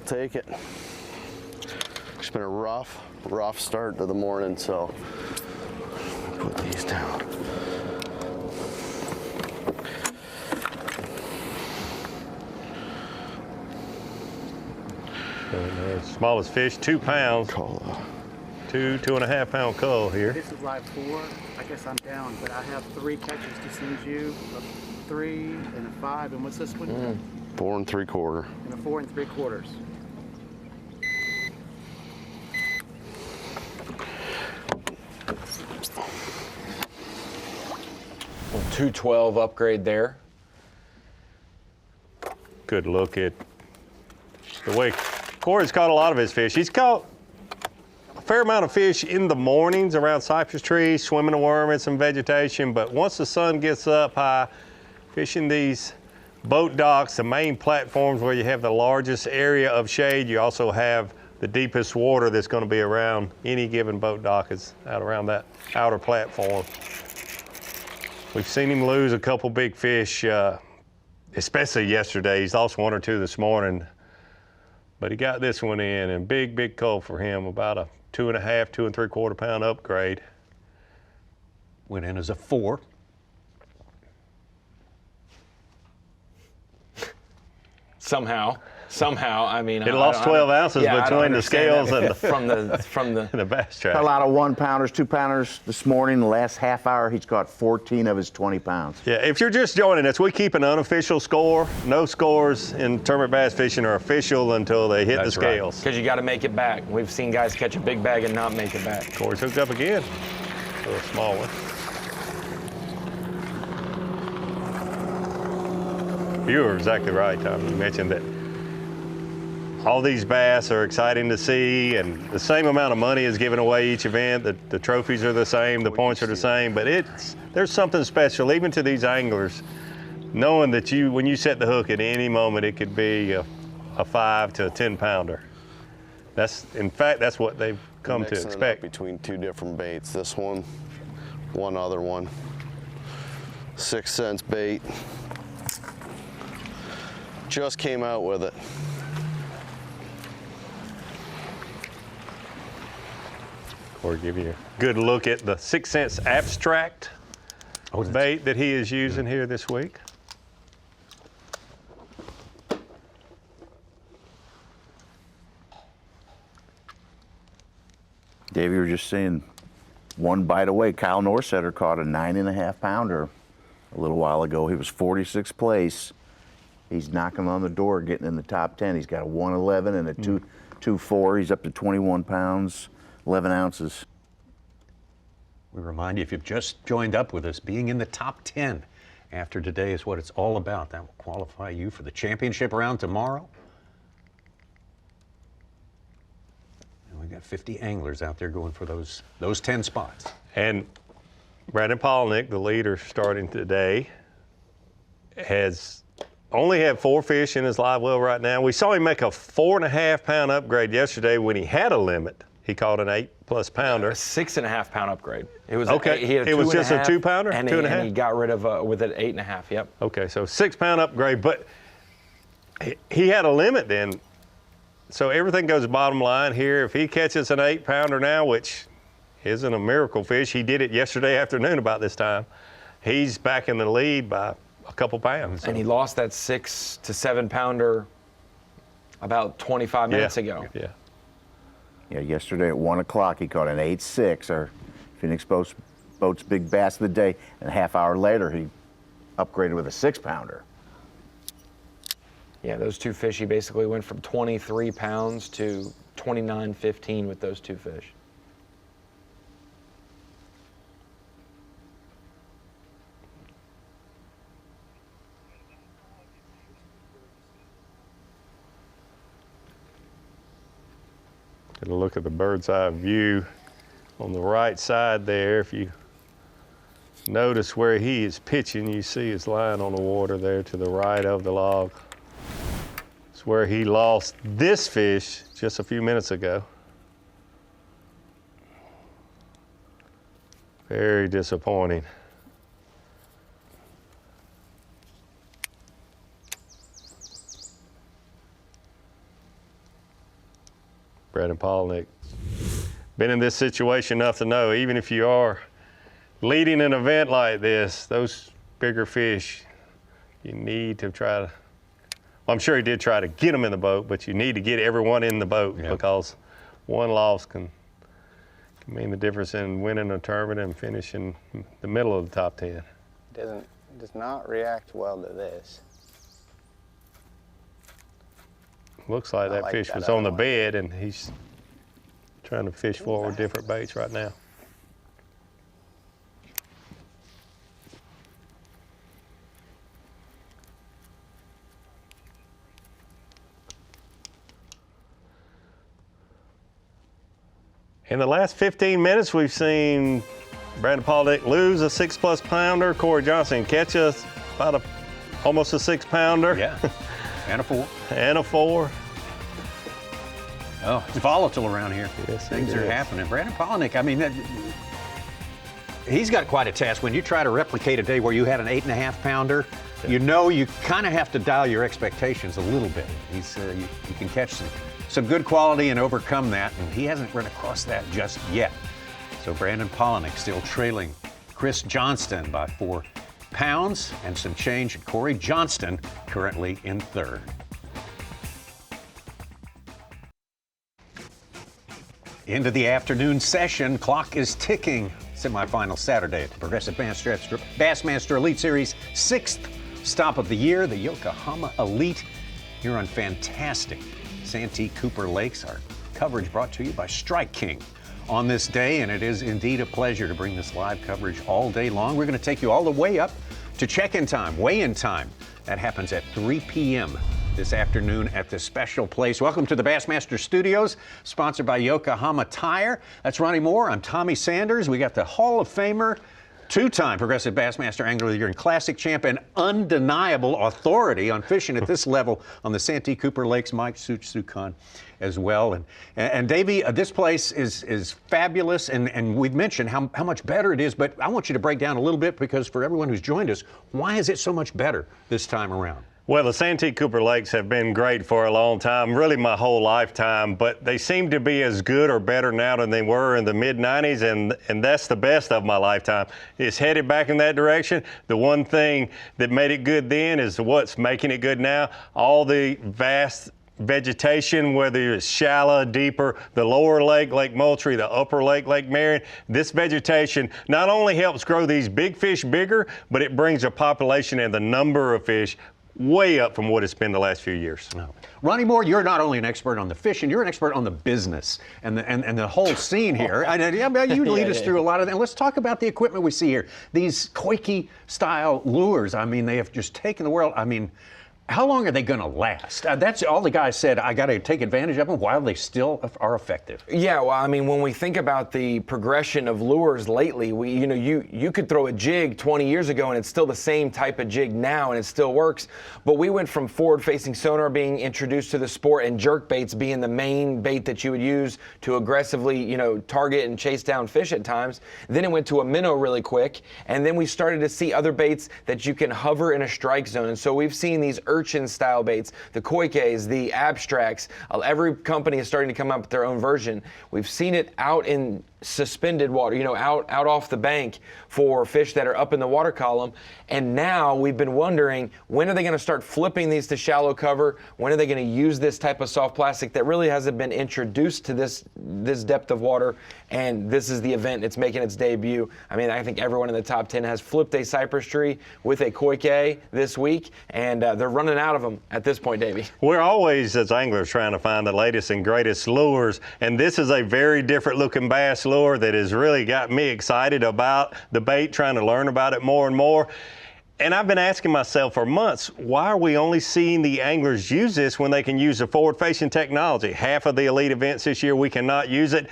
Take it. It's been a rough start to the morning, so put these down. Smallest fish, 2 pounds. 2.5 pound cull here. This is live 4. I guess I'm down, but I have 3 catches to send you. A 3 and a 5. And what's this one? 4 3/4. And a 4 3/4. Well, 212 upgrade there. Good look at the way Corey's caught a lot of his fish. He's caught a fair amount of fish in the mornings around cypress trees, swimming a worm in some vegetation, but once the sun gets up high, fishing these boat docks, the main platforms where you have the largest area of shade, you also have the deepest water that's going to be around any given boat dock is out around that outer platform. We've seen him lose a couple big fish, especially yesterday. He's lost 1 or 2 this morning. But he got this one in, and big call for him, about a 2.5, 2 3/4 pound upgrade. Went in as a 4. Somehow, I mean, It lost 12 ounces between the scales and from the bass track. A lot of 1-pounders, 2-pounders this morning. The last half hour, he's caught 14 of his 20 pounds. Yeah, if you're just joining us, we keep an unofficial score. No scores in tournament bass fishing are official until they hit the scales. Because you got to make it back. We've seen guys catch a big bag and not make it back. Corey's hooked up again. A little small one. You were exactly right, Tom. You mentioned that all these bass are exciting to see, and the same amount of money is given away each event. The trophies are the same, the points are the same, but there's something special, even to these anglers, knowing that when you set the hook at any moment, it could be a 5 to a 10-pounder. In fact, that's what they've come to expect. Between two different baits, this one other one. 6 cents bait. Just came out with it. Or give you a good look at the 6 cents abstract bait that he is using here this week. Dave, you were just saying one bite away. Kyle Norsetter caught a 9.5-pounder a little while ago. He was 46th place. He's knocking on the door, getting in the top 10. He's got a 111 and a 2.4. He's up to 21 pounds, 11 ounces. We remind you, if you've just joined up with us, being in the top 10 after today is what it's all about. That will qualify you for the championship round tomorrow. And we've got 50 anglers out there going for those 10 spots. And Brandon Polnick, the leader starting today, has only had 4 fish in his live well right now. We saw him make a 4.5-pound upgrade yesterday when he had a limit. He caught an 8+ pounder. A 6.5-pound upgrade. It was okay. It was just a 2-pounder, and 2.5. And he got rid of with an 8.5. Yep. Okay, so 6-pound upgrade, but he had a limit then. So everything goes bottom line here. If he catches an 8-pounder now, which isn't a miracle fish, he did it yesterday afternoon about this time. He's back in the lead by a couple pounds. So. And he lost that 6 to 7-pounder about 25 minutes ago. Yeah. Yeah, yesterday at 1 o'clock, he caught an 8.6, our Phoenix Boat's big bass of the day, and a half hour later, he upgraded with a 6-pounder. Yeah, those 2 fish, he basically went from 23 pounds to 29.15 with those 2 fish. Get a look at the bird's eye view on the right side there. If you notice where he is pitching, you see his line on the water there to the right of the log. It's where he lost this fish just a few minutes ago. Very disappointing. Brandon Polnick, been in this situation enough to know, even if you are leading an event like this, those bigger fish, you need to try to, well, I'm sure he did try to get them in the boat, but you need to get everyone in the boat because one loss can mean the difference in winning a tournament and finishing the middle of the top 10. Does not react well to this. Looks like that fish was on the bed, and he's trying to fish forward different baits right now. In the last 15 minutes, we've seen Brandon Polnick lose a 6+ pounder, Corey Johnson catch almost a 6-pounder. Yeah. And a 4. And a 4. Oh, it's volatile around here. Yes, things are happening. Brandon Polnick, I mean, he's got quite a task. When you try to replicate a day where you had an 8.5-pounder You know, you kind of have to dial your expectations a little bit. He's you can catch some good quality and overcome that, and he hasn't run across that just yet. So Brandon Polinick still trailing Chris Johnston by 4 pounds and some change. Corey Johnston currently in third. Into the afternoon session, clock is ticking. Semifinal Saturday at the Progressive Bassmaster Elite Series, 6th stop of the year, the Yokohama Elite here on fantastic Santee Cooper Lakes. Our coverage brought to you by Strike King on this day, and it is indeed a pleasure to bring this live coverage all day long. We're going to take you all the way up to check-in time, weigh-in time. That happens at 3 p.m. this afternoon at this special place. Welcome to the Bassmaster Studios, sponsored by Yokohama Tire. That's Ronnie Moore. I'm Tommy Sanders. We got the Hall of Famer, two-time Progressive Bassmaster Angler of the Year and Classic Champ, and undeniable authority on fishing at this level on the Santee Cooper Lakes, Mike Such-Sukan as well. And Davey, this place is fabulous, and we've mentioned how much better it is, but I want you to break down a little bit, because for everyone who's joined us, why is it so much better this time around? Well, the Santee Cooper Lakes have been great for a long time, really my whole lifetime, but they seem to be as good or better now than they were in the mid-90s, and that's the best of my lifetime. It's headed back in that direction. The one thing that made it good then is what's making it good now. All the vast vegetation, whether it's shallow, deeper, the lower lake, Lake Moultrie, the upper lake, Lake Marion, this vegetation not only helps grow these big fish bigger, but it brings a population and the number of fish way up from what it's been the last few years. Oh. Ronnie Moore, you're not only an expert on the fishing, you're an expert on the business and the whole scene here. You lead us through a lot of that. Let's talk about the equipment we see here. These Koike-style lures, I mean, they have just taken the world. I mean, how long are they going to last? That's all the guys said. I got to take advantage of them while they still are effective. Yeah, well, I mean, when we think about the progression of lures lately, you could throw a jig 20 years ago and it's still the same type of jig now and it still works. But we went from forward-facing sonar being introduced to the sport and jerk baits being the main bait that you would use to aggressively, target and chase down fish at times. Then it went to a minnow really quick, and then we started to see other baits that you can hover in a strike zone. And so we've seen these urchin-style baits, the koikes, the abstracts. Every company is starting to come up with their own version. We've seen it out in suspended water, out off the bank for fish that are up in the water column. And now we've been wondering, when are they going to start flipping these to shallow cover? When are they going to use this type of soft plastic that really hasn't been introduced to this depth of water? And this is the event. It's making its debut. I mean, I think everyone in the top 10 has flipped a cypress tree with a koike this week, and they're running out of them at this point, Davey. We're always, as anglers, trying to find the latest and greatest lures, and this is a very different looking bass lure that has really got me excited about the bait, trying to learn about it more and more. And I've been asking myself for months, why are we only seeing the anglers use this when they can use the forward-facing technology? Half of the elite events this year, we cannot use it.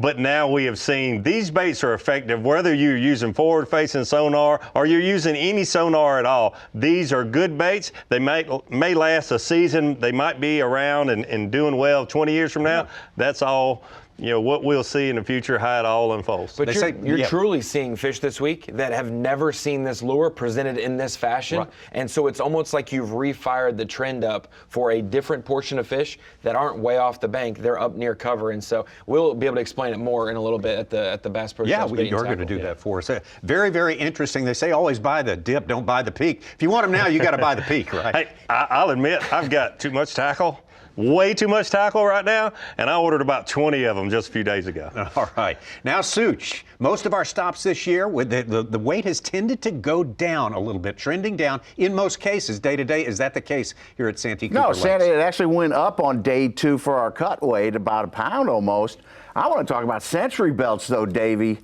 But now we have seen these baits are effective whether you're using forward-facing sonar or you're using any sonar at all. These are good baits. They may last a season. They might be around and doing well 20 years from now. That's all. What we'll see in the future, how it all unfolds. But you're truly seeing fish this week that have never seen this lure presented in this fashion. Right. And so it's almost like you've refired the trend up for a different portion of fish that aren't way off the bank. They're up near cover. And so we'll be able to explain it more in a little bit at the Bass Pro Shops. Yeah, you're going to do that for us. Very, very interesting. They say always buy the dip, don't buy the peak. If you want them now, you got to buy the peak, right? Hey, I'll admit, I've got too much tackle. Way too much tackle right now, and I ordered about 20 of them just a few days ago. All right. Now, Such, most of our stops this year, with the weight has tended to go down a little bit, trending down in most cases, day to day. Is that the case here at Santee Cooper Lakes? No, Santee, it actually went up on day 2 for our cut weight, about a pound almost. I want to talk about century belts, though, Davey,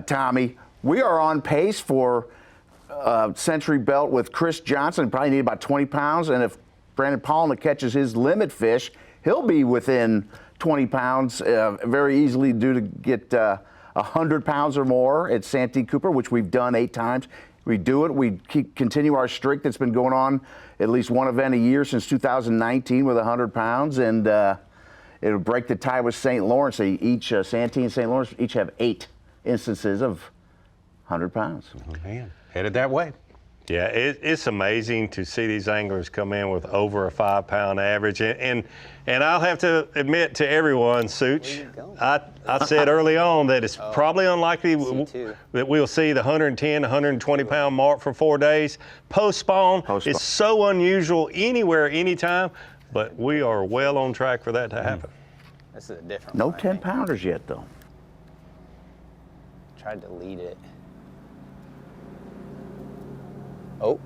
Tommy. We are on pace for century belt with Chris Johnson. Probably need about 20 pounds, and if Brandon Polinick catches his limit fish, he'll be within 20 pounds very easily due to get 100 pounds or more at Santee Cooper, which we've done 8 times. We do it. We continue our streak that's been going on at least one event a year since 2019 with 100 pounds, and it'll break the tie with St. Lawrence. Each Santee and St. Lawrence each have 8 instances of 100 pounds. Oh, man, headed that way. Yeah, it's amazing to see these anglers come in with over a 5-pound average. And I'll have to admit to everyone, Such, I said early on that it's probably unlikely that we'll see the 110, 120-pound mark for 4 days. Post-spawn is so unusual anywhere, anytime, but we are well on track for that to happen. This is a different No one, 10-pounders yet, though. Tried to lead it. Oh,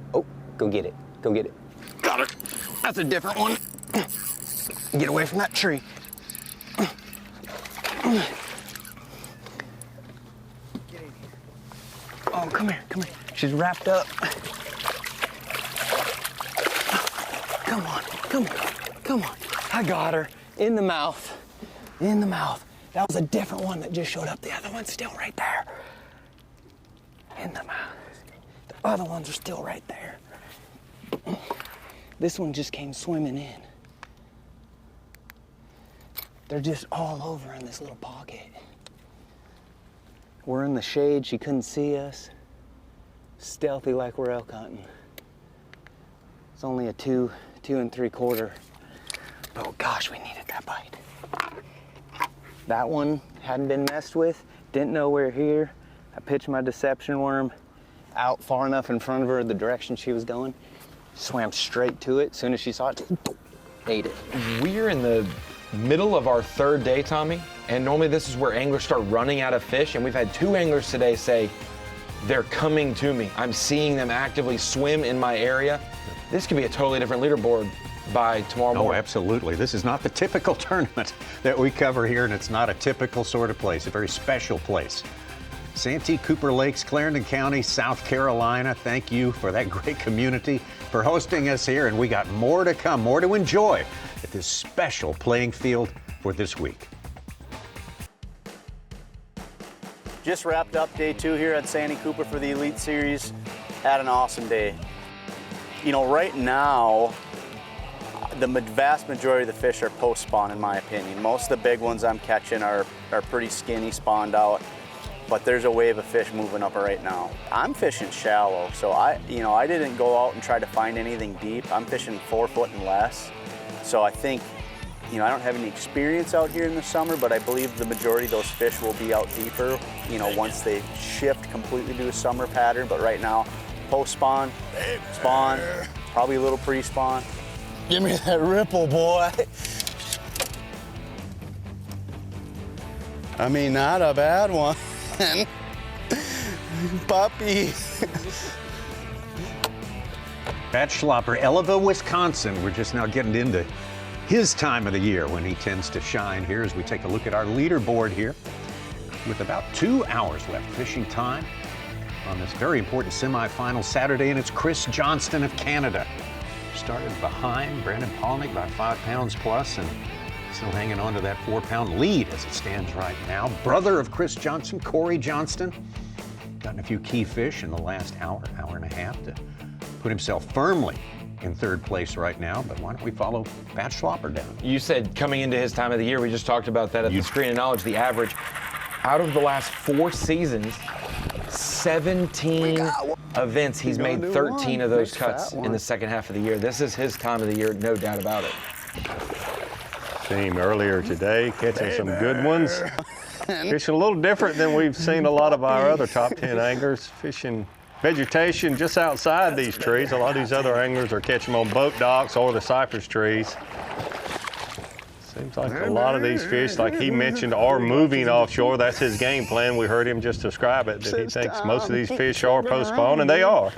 go get it. Go get it. Got her. That's a different one. Get away from that tree. Oh, come here, come here. She's wrapped up. Come on, come on, come on. I got her. In the mouth. In the mouth. That was a different one that just showed up. The other one's still right there. In the mouth. The other ones are still right there. This one just came swimming in. They're just all over in this little pocket. We're in the shade, she couldn't see us. Stealthy like we're elk hunting. It's only a 2 3/4. Oh gosh, we needed that bite. That one hadn't been messed with, didn't know we were here. I pitched my deception worm out far enough in front of her the direction she was going. Swam straight to it. As soon as she saw it, ate it. We're in the middle of our 3rd day, Tommy, and normally this is where anglers start running out of fish, and we've had 2 anglers today say, they're coming to me. I'm seeing them actively swim in my area. This could be a totally different leaderboard by tomorrow morning. Oh, absolutely. This is not the typical tournament that we cover here, and it's not a typical sort of place, a very special place. Santee, Cooper Lakes, Clarendon County, South Carolina, thank you for that great community for hosting us here, and we got more to come, more to enjoy at this special playing field for this week. Just wrapped up day 2 here at Santee Cooper for the Elite Series. Had an awesome day. You know, right now, the vast majority of the fish are post-spawn, in my opinion. Most of the big ones I'm catching are pretty skinny, spawned out, but there's a wave of fish moving up right now. I'm fishing shallow, so I didn't go out and try to find anything deep. I'm fishing 4 foot and less. So I think, I don't have any experience out here in the summer, but I believe the majority of those fish will be out deeper, once they shift completely to a summer pattern. But right now, post-spawn, spawn, probably a little pre-spawn. Give me that ripple, boy. I mean, not a bad one. Puppy. Pat Schlopper, Ellaville, Wisconsin. We're just now getting into his time of the year when he tends to shine here as we take a look at our leaderboard here with about 2 hours left fishing time on this very important semifinal Saturday, and it's Chris Johnston of Canada. Started behind Brandon Palnick by 5 pounds plus and still hanging on to that 4-pound lead as it stands right now. Brother of Chris Johnston, Corey Johnston, gotten a few key fish in the last hour and a half to put himself firmly in 3rd place right now. But why don't we follow Pat Schlopper down? You said coming into his time of the year, we just talked about that at the Screen of Knowledge, the average. Out of the last 4 seasons, 17 events, he's made 13 of those cuts in the second half of the year. This is his time of the year, no doubt about it. Seen him earlier today, catching some good ones. Fishing a little different than we've seen a lot of our other top 10 anglers. Fishing vegetation just outside these trees. A lot of these other anglers are catching them on boat docks or the cypress trees. Seems like a lot of these fish, like he mentioned, are moving offshore. That's his game plan. We heard him just describe it, that he thinks most of these fish are post-spawn, and they are,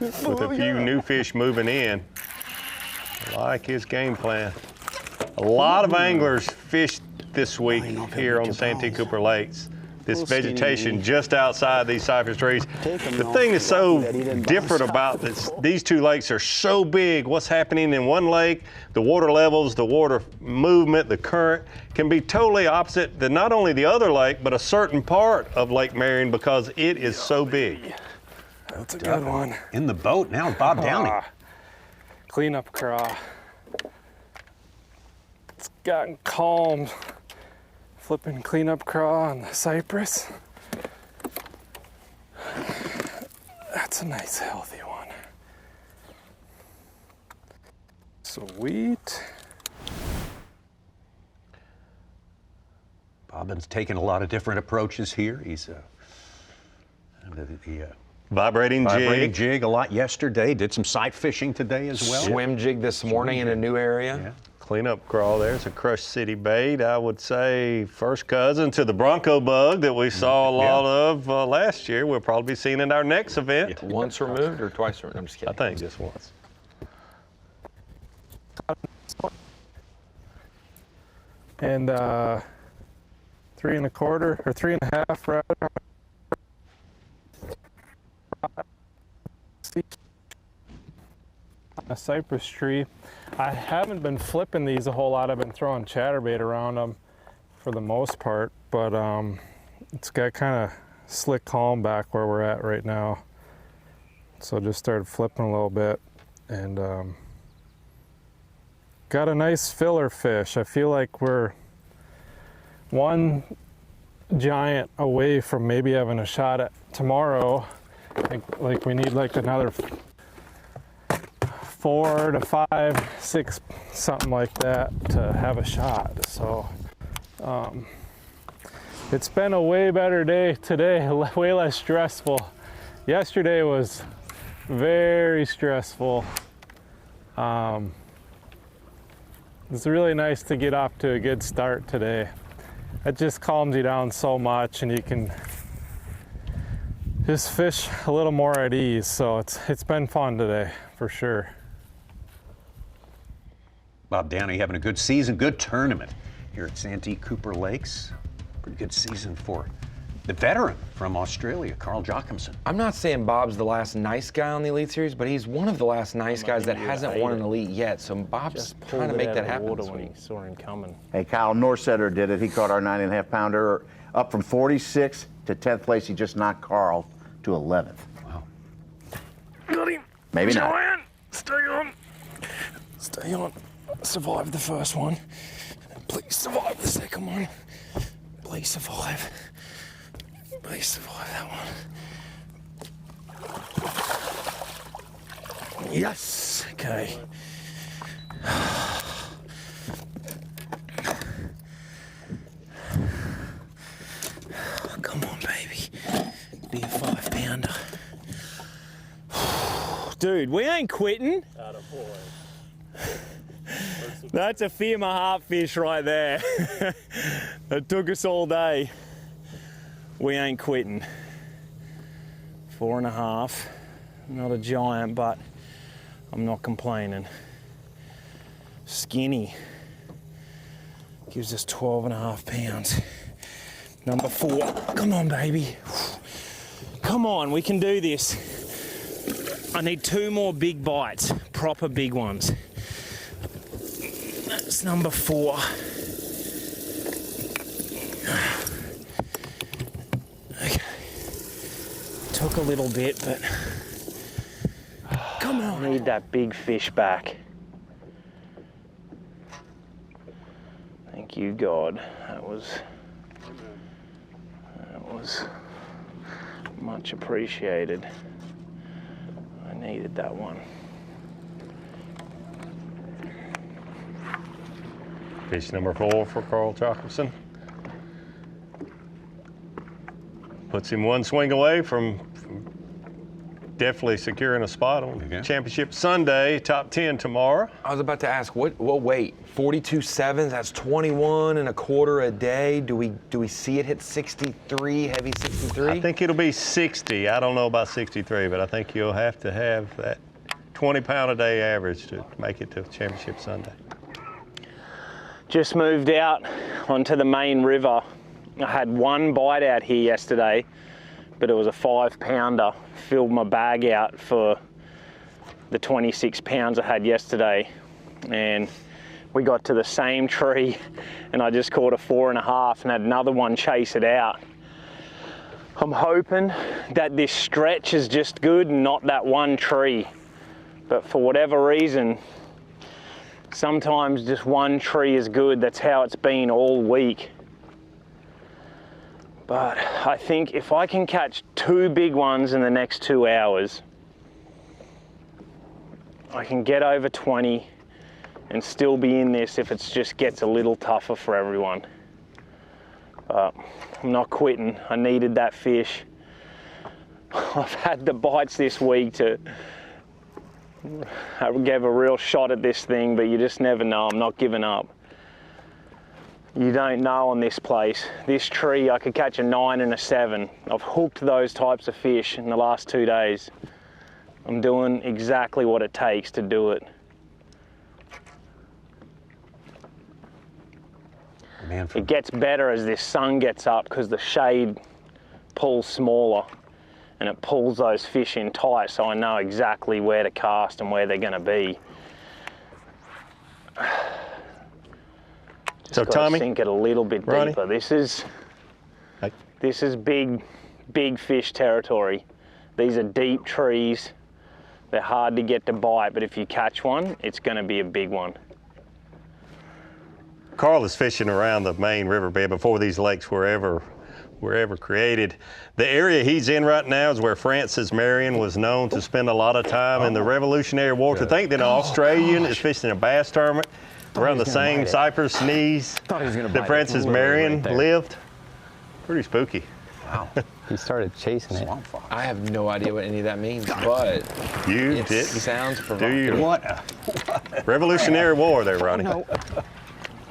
with a few new fish moving in. I like his game plan. A lot of anglers fished this week here on Santee Cooper Lakes. This vegetation just outside these cypress trees. The thing that's so different about this, these 2 lakes are so big. What's happening in one lake, the water levels, the water movement, the current can be totally opposite than not only the other lake, but a certain part of Lake Marion because it is so big. That's a good one. In the boat now, Bob Downey. Cleanup craw. It's gotten calm. Flipping cleanup craw on the cypress. That's a nice healthy one. Sweet. Bobbin's taken a lot of different approaches here. He's vibrating jig a lot yesterday. Did some sight fishing today as well. Swim jig this morning in a new area. Yeah. Cleanup crawl there. It's a Crush City bait. I would say first cousin to the Bronco bug that we saw a lot of last year. We'll probably be seeing in our next event. Yeah. Once removed or twice removed? I'm just kidding. I think just once. And 3 1/4 or 3 1/2 rather. A cypress tree. I haven't been flipping these a whole lot. I've been throwing chatterbait around them for the most part, but it's got kind of slick calm back where we're at right now. So just started flipping a little bit and got a nice filler fish. I feel like we're one giant away from maybe having a shot at tomorrow. Like we need like another 4 to 5, 6, something like that to have a shot. So it's been a way better day today, way less stressful. Yesterday was very stressful. It's really nice to get off to a good start today. It just calms you down so much and you can just fish a little more at ease. So it's been fun today for sure. Bob Downey having a good season, good tournament here at Santee Cooper Lakes. Pretty good season for the veteran from Australia, Carl Jochimson. I'm not saying Bob's the last nice guy on the Elite Series, but he's one of the last nice guys that hasn't won an Elite yet. So Bob's trying to make that happen. When he saw him coming. Hey, Kyle Norsetter did it. He caught our 9 1/2 pounder up from 46 to 10th place. He just knocked Carl to 11th. Wow. Got him. Maybe not. Joanne, stay on. Stay on. Survive the first one. Please survive the second one. Please survive. Please survive that one. Yes. Okay. Come on, baby. Be a 5 pounder. Dude, we ain't quitting. That's a fear my heart fish right there. It took us all day. We ain't quitting. 4 1/2. Not a giant, but I'm not complaining. Skinny. Gives us 12 1/2 pounds. Number 4. Come on, baby. Come on, we can do this. I need 2 more big bites, proper big ones. That's number 4. Okay. Took a little bit, but come on. I need that big fish back. Thank you, God. That was much appreciated. I needed that one. Fish number 4 for Carl Jochimson. Puts him one swing away from definitely securing a spot on Championship Sunday, top 10 tomorrow. I was about to ask, what weight? 42.7, that's 21 1/4 a day. Do we see it hit 63, heavy 63? I think it'll be 60. I don't know about 63, but I think you'll have to have that 20-pound a day average to make it to Championship Sunday. Just moved out onto the main river. I had one bite out here yesterday, but it was a 5 pounder. Filled my bag out for the 26 pounds I had yesterday. And we got to the same tree and I just caught a 4 1/2 and had another one chase it out. I'm hoping that this stretch is just good and not that one tree. But for whatever reason, sometimes just one tree is good. That's how it's been all week. But I think if I can catch 2 big ones in the next 2 hours, I can get over 20 and still be in this if it just gets a little tougher for everyone. But I'm not quitting. I needed that fish. I've had the bites this week to give a real shot at this thing, but you just never know. I'm not giving up. You don't know on this place. This tree, I could catch a 9 and a 7. I've hooked those types of fish in the last 2 days. I'm doing exactly what it takes to do it. Man, it gets better as this sun gets up because the shade pulls smaller and it pulls those fish in tight, so I know exactly where to cast and where they're going to be. Just So Tommy, sink it a little bit Ronnie? deeper. This is big fish territory. These are deep trees. They're hard to get to bite, but if you catch one, it's going to be a big one. Carl is fishing around the main riverbed before these lakes were ever created. The area he's in right now is where Francis Marion was known to spend a lot of time in the Revolutionary War. To think that an Australian is fishing a bass tournament around the same cypress knees that Francis Marion lived, pretty spooky. Wow. He started chasing it. I have no idea what any of that means, but it sounds provocative. What? Revolutionary War there, Ronnie. Oh no.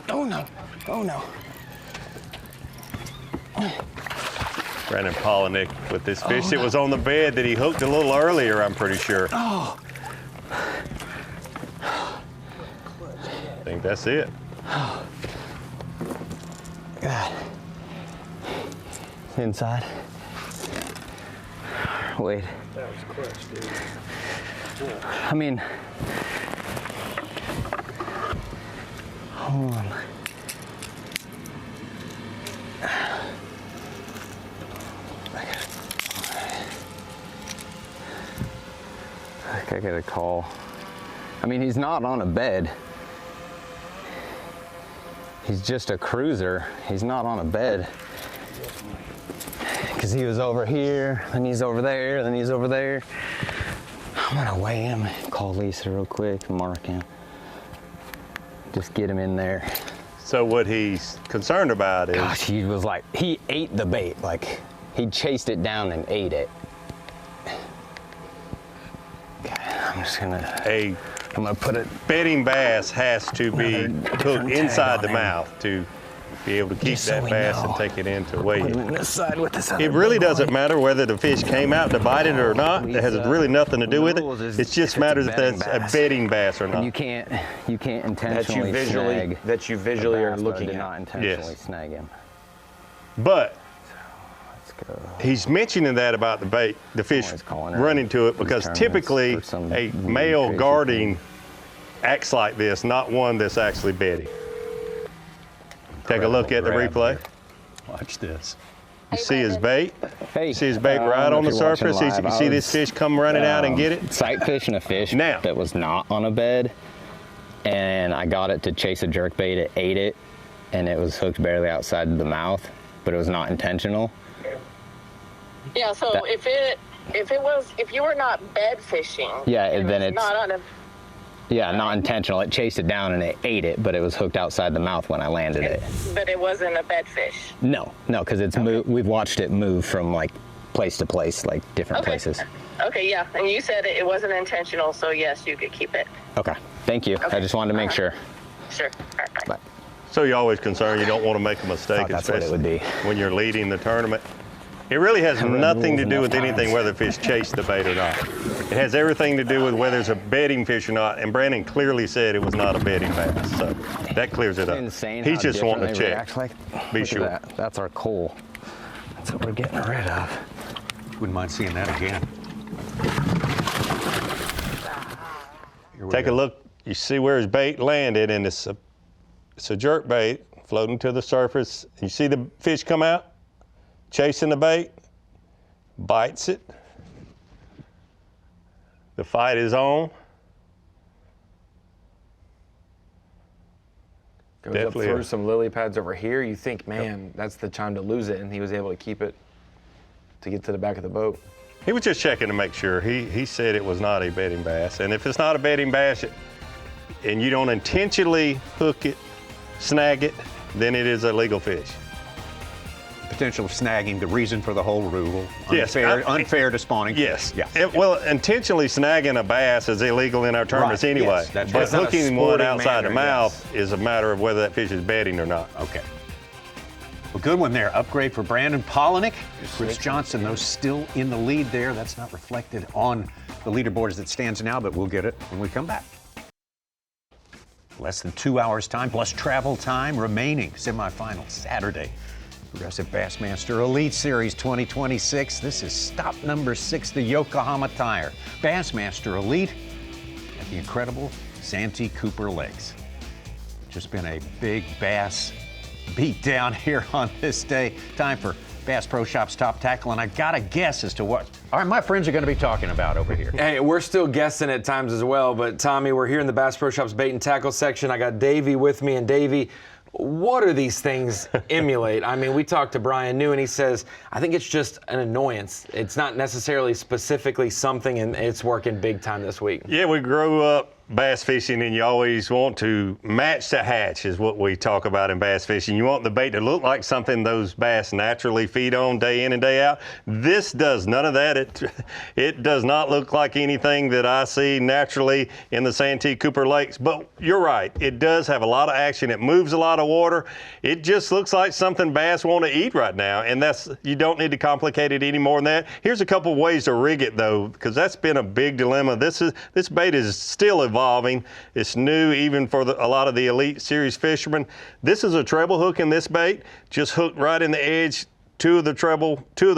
Oh no. Oh no. Brandon Polinick with this fish that was on the bed that he hooked a little earlier, I'm pretty sure. Oh. I think that's it. Oh. God. Inside. Wait. That was clutch, dude. I mean, hold on. I got a call. I mean, he's not on a bed. He's just a cruiser. He's not on a bed. Because he was over here, then he's over there, then he's over there. I'm gonna weigh him, call Lisa real quick, mark him. Just get him in there. So what he's concerned about is... Gosh, he was like, he ate the bait. Like, he chased it down and ate it. Okay, I'm just gonna... I'm gonna put it... Bedding bass has to be hooked inside the mouth to be able to keep that bass and take it in to weigh it. This side with this It really doesn't matter whether the fish came out to bite it or not. It has really nothing to do with it. It just matters if that's a bedding bass or not. You can't intentionally snag. That you visually are looking did at. not intentionally snag him. But he's mentioning that about the bait, the fish running to it, because typically a male guarding acts like this, not one that's actually bedding. Take a look at the replay. Watch this. You see his bait? Hey, you see his bait right on the surface? You see this fish come running out and get it? Sight fishing a fish that was not on a bed, and I got it to chase a jerkbait. It ate it, and it was hooked barely outside the mouth, but it was not intentional. Yeah. So if you were not bed fishing, then it's not on a. Yeah, not intentional. It chased it down and it ate it, but it was hooked outside the mouth when I landed it. But it wasn't a bed fish. No, because it's we've watched it move from like place to place, like different places. Okay, yeah, and you said it wasn't intentional, so yes, you could keep it. Okay, thank you. Okay. I just wanted to make sure. Sure. All right. Bye. So you're always concerned you don't want to make a mistake, That's what it would be. when you're leading the tournament. It really has nothing to do with anything whether fish chase the bait or not. It has everything to do with whether it's a bedding fish or not, and Brandon clearly said it was not a bedding bass, so that clears it up. Insane. He's just wanting to check. Be sure. That's our coal. That's what we're getting rid of. Wouldn't mind seeing that again. Take a look. You see where his bait landed, and it's a jerk bait floating to the surface. You see the fish come out? Chasing the bait, bites it. The fight is on. Goes up through some lily pads over here. You think, man, that's the time to lose it, and he was able to keep it to get to the back of the boat. He was just checking to make sure. He said it was not a bedding bass, and if it's not a bedding bass, and you don't intentionally hook it, snag it, then it is a legal fish. Potential of snagging, the reason for the whole rule. Yes, Unfair to spawning. Yes. Yeah. Well, intentionally snagging a bass is illegal in our tournaments Right, anyway. yes, that's but right. It's not a hooking one sporting outside the manner, mouth is a matter of whether that fish is bedding or not. Okay. Well, good one there. Upgrade for Brandon Polinick. Chris Johnson, though, still in the lead there. That's not reflected on the leaderboard as it stands now, but we'll get it when we come back. Less than 2 hours time plus travel time remaining. Semifinal Saturday. Progressive Bassmaster Elite Series 2026. This is stop number 6, the Yokohama Tire. Bassmaster Elite at the incredible Santee Cooper Lakes. Just been a big bass beat down here on this day. Time for Bass Pro Shop's Top Tackle, and I got a guess as to what my friends are going to be talking about over here. Hey, we're still guessing at times as well, but Tommy, we're here in the Bass Pro Shop's Bait and Tackle section. I got Davey with me, and Davey, what do these things emulate? I mean, we talked to Brian New, and he says, I think it's just an annoyance. It's not necessarily specifically something, and it's working big time this week. Yeah, we grew up bass fishing, and you always want to match the hatch is what we talk about in bass fishing. You want the bait to look like something those bass naturally feed on day in and day out. This does none of that. It does not look like anything that I see naturally in the Santee Cooper Lakes, but you're right. It does have a lot of action. It moves a lot of water. It just looks like something bass want to eat right now, and you don't need to complicate it any more than that. Here's a couple ways to rig it though, because that's been a big dilemma. This bait is still evolving. It's new even for a lot of the Elite Series fishermen. This is a treble hook in this bait, just hooked right in the edge. Two of the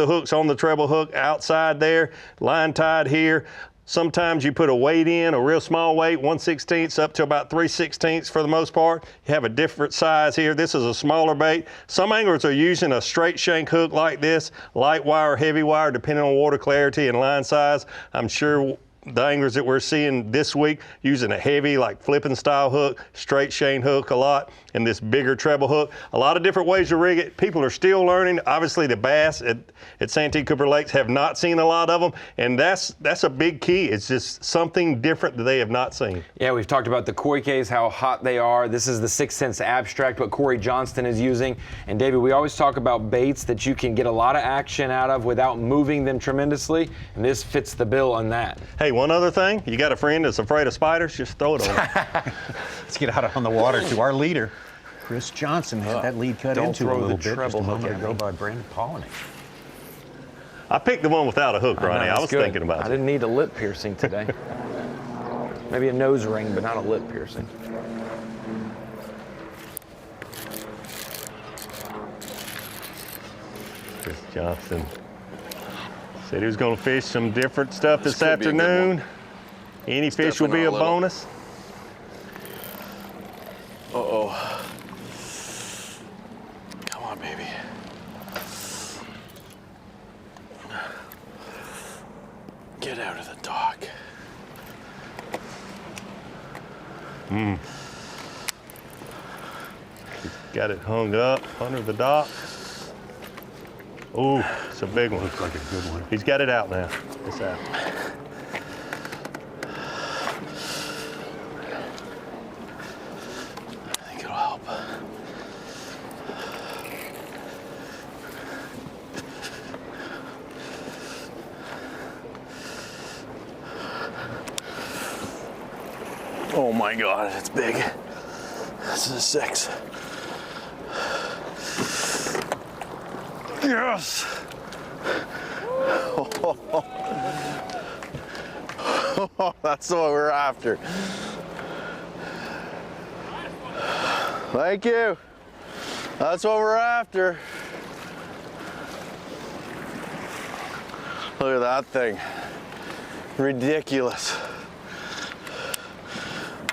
hooks on the treble hook outside there, line tied here. Sometimes you put a weight in, a real small weight, 1/16 up to about 3/16 for the most part. You have a different size here. This is a smaller bait. Some anglers are using a straight shank hook like this, light wire, heavy wire, depending on water clarity and line size. I'm sure the anglers that we're seeing this week using a heavy, like flipping style hook, straight shank hook a lot, and this bigger treble hook. A lot of different ways to rig it. People are still learning. Obviously the bass at Santee Cooper Lakes have not seen a lot of them, and that's a big key. It's just something different that they have not seen. Yeah, we've talked about the koi Ks, how hot they are. This is the 6th Sense Abstract, what Corey Johnston is using. And David, we always talk about baits that you can get a lot of action out of without moving them tremendously, and this fits the bill on that. Hey, one other thing, you got a friend that's afraid of spiders, just throw it on them. Let's get out on the water to our leader. Chris Johnson had that lead cut into a little bit just a moment ago by Brandon Polinick. I picked the one without a hook, Ronnie. I was thinking about it. I didn't need a lip piercing today. Maybe a nose ring, but not a lip piercing. Chris Johnson said he was going to fish some different stuff this afternoon. Any fish will be a bonus. Uh-oh. Come on, baby. Get out of the dock. Got it hung up under the dock. Ooh, it's a big one. Looks like a good one. He's got it out now. It's out. I think it'll help. Oh my God, it's big. This is a 6. Yes! Oh, that's what we're after. Thank you. That's what we're after. Look at that thing. Ridiculous.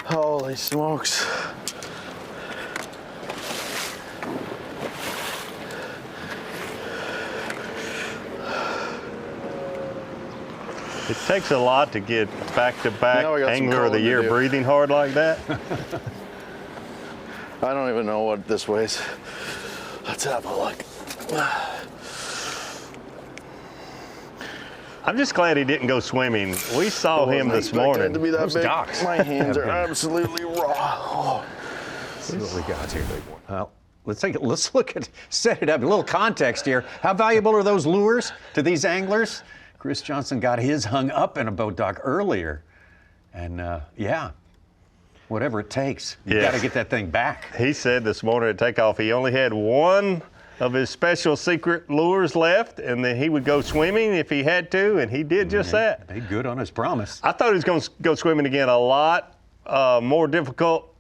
Holy smokes. It takes a lot to get back-to-back Now we got some Angler of the calling to Year do. breathing hard like that. I don't even know what this weighs. Let's have a look. I'm just glad he didn't go swimming. We saw him this morning. To be that Those big. docks My hands have are been- absolutely raw. Oh. See what we got here, big one. Well, let's look at, set it up, a little context here. How valuable are those lures to these anglers? Chris Johnson got his hung up in a boat dock earlier. And yeah, whatever it takes, you got to get that thing back. He said this morning at takeoff he only had one of his special secret lures left, and then he would go swimming if he had to, and he did just that. Made good on his promise. I thought he was going to go swimming again. A lot more difficult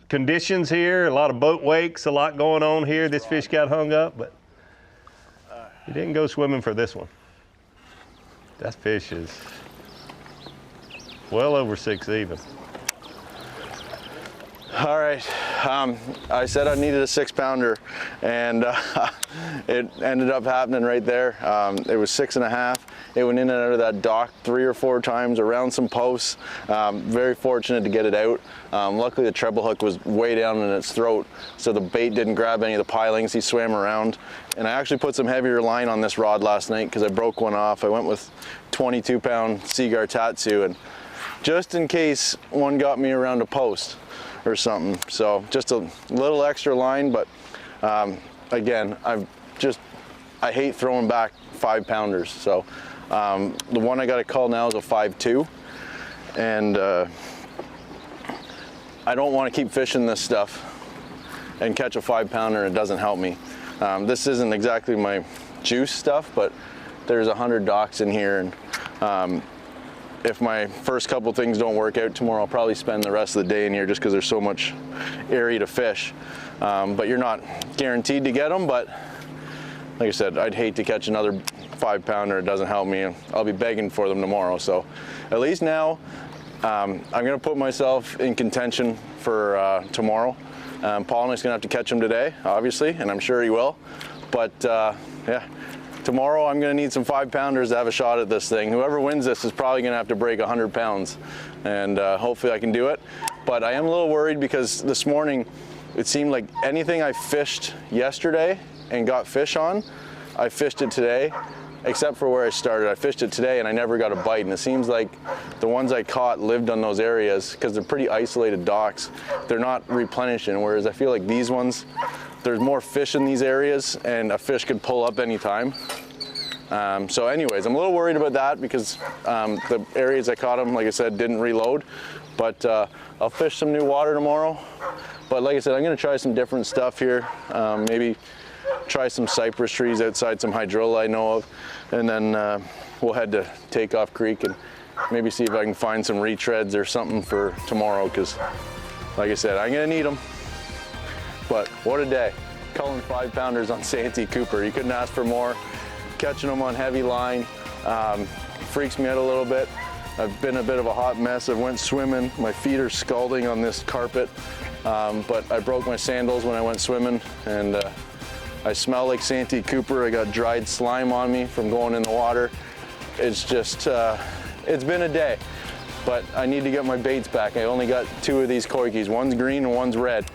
conditions here, a lot of boat wakes, a lot going on here. This fish got hung up, but he didn't go swimming for this one. That fish is well over 6 even. All right, I said I needed a 6-pounder, and it ended up happening right there. It was 6.5. It went in and out of that dock 3 or 4 times around some posts. Very fortunate to get it out. Luckily the treble hook was way down in its throat, so the bait didn't grab any of the pilings. He swam around, and I actually put some heavier line on this rod last night because I broke one off. I went with 22-pound Seaguar Tatsu, and just in case one got me around a post or something. So just a little extra line, but again, I hate throwing back 5-pounders. So the one I got to call now is a 5.2, and I don't want to keep fishing this stuff and catch a 5-pounder and it doesn't help me. This isn't exactly my juice stuff, but there's 100 docks in here, and if my first couple things don't work out tomorrow, I'll probably spend the rest of the day in here just because there's so much area to fish. But you're not guaranteed to get them, but like I said, I'd hate to catch another 5-pounder. It doesn't help me. I'll be begging for them tomorrow. So at least now I'm going to put myself in contention for tomorrow. Paul is going to have to catch him today, obviously, and I'm sure he will. But yeah. Tomorrow I'm going to need some 5-pounders to have a shot at this thing. Whoever wins this is probably going to have to break 100 pounds, and hopefully I can do it. But I am a little worried because this morning it seemed like anything I fished yesterday and got fish on, I fished it today, except for where I started. I fished it today and I never got a bite, and it seems like the ones I caught lived on those areas because they're pretty isolated docks. They're not replenishing, whereas I feel like these ones, there's more fish in these areas and a fish could pull up anytime. So anyways, I'm a little worried about that because the areas I caught them, like I said, didn't reload. But I'll fish some new water tomorrow. But like I said, I'm going to try some different stuff here. Maybe try some cypress trees outside some hydrola I know of. And then we'll head to Takeoff Creek and maybe see if I can find some retreads or something for tomorrow because, like I said, I'm going to need them. But what a day. Culling 5-pounders on Santee Cooper. You couldn't ask for more. Catching them on heavy line freaks me out a little bit. I've been a bit of a hot mess. I went swimming. My feet are scalding on this carpet. But I broke my sandals when I went swimming, and I smell like Santee Cooper. I got dried slime on me from going in the water. It's just, it's been a day. But I need to get my baits back. I only got 2 of these koikis. One's green and one's red.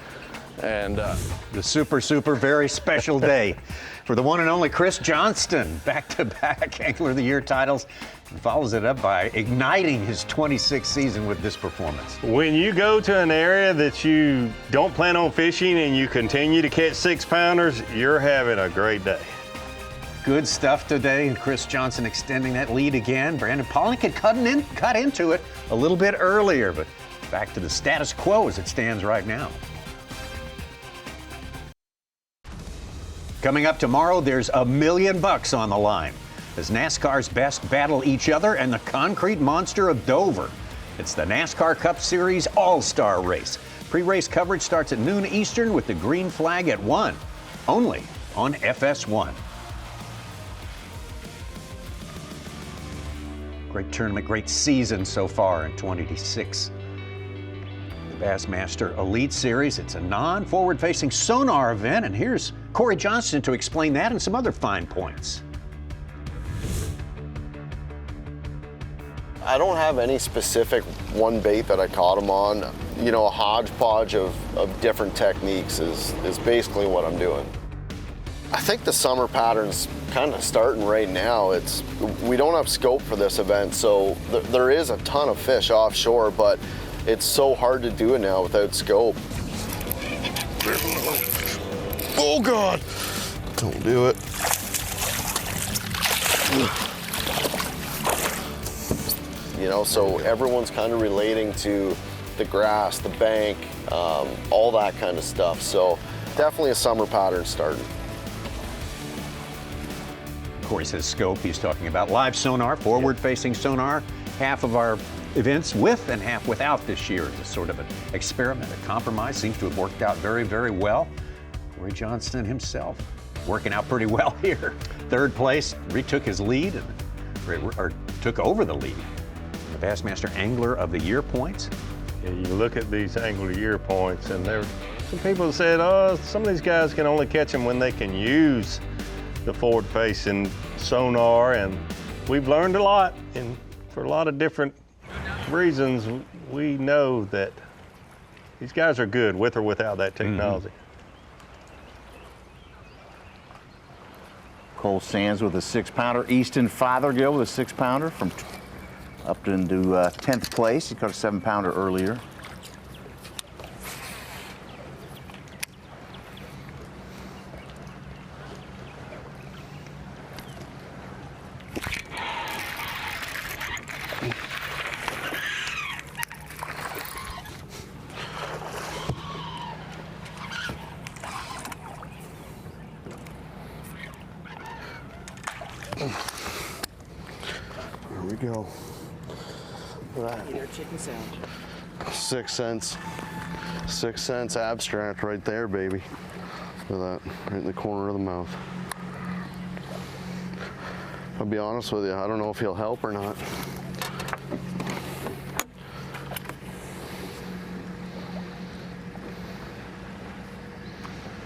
And the super very special day for the one and only Chris Johnston, back-to-back Angler of the Year titles, and follows it up by igniting his 26th season with this performance. When you go to an area that you don't plan on fishing and you continue to catch 6-pounders, you're having a great day. Good stuff today, and Chris Johnson extending that lead again. Brandon Pollock had cut into it a little bit earlier, but back to the status quo as it stands right now. Coming up tomorrow, there's $1 million on the line as NASCAR's best battle each other and the concrete monster of Dover. It's the NASCAR Cup Series All-Star Race. Pre-race coverage starts at noon Eastern with the green flag at 1, only on FS1. Great tournament, great season so far in 2026. The Bassmaster Elite Series. It's a non-forward-facing sonar event, and here's Corey Johnston to explain that and some other fine points. I don't have any specific one bait that I caught them on. You know, a hodgepodge of different techniques is basically what I'm doing. I think the summer pattern's kind of starting right now. We don't have scope for this event, so there is a ton of fish offshore, but it's so hard to do it now without scope. Oh God! Don't do it. You know, so everyone's kind of relating to the grass, the bank, all that kind of stuff. So definitely a summer pattern starting. Corey says scope. He's talking about live sonar, forward-facing sonar. Half of our events with and half without this year is a sort of an experiment, a compromise. Seems to have worked out very, very well. Corey Johnston himself working out pretty well here. Third place, retook his lead, or took over the lead. The Bassmaster Angler of the Year points. Yeah, you look at these Angler of the Year points, and there some people said, oh, some of these guys can only catch them when they can use the forward-facing sonar, and we've learned a lot, and for a lot of different reasons, we know that these guys are good with or without that technology. Cole Sands with a 6-pounder. Easton Fothergill with a 6-pounder from up into 10th place. He caught a 7-pounder earlier. Here we go. Right. Get our chicken sandwich. 6 cents. 6 cents abstract right there, baby. Look at that, right in the corner of the mouth. I'll be honest with you, I don't know if he'll help or not.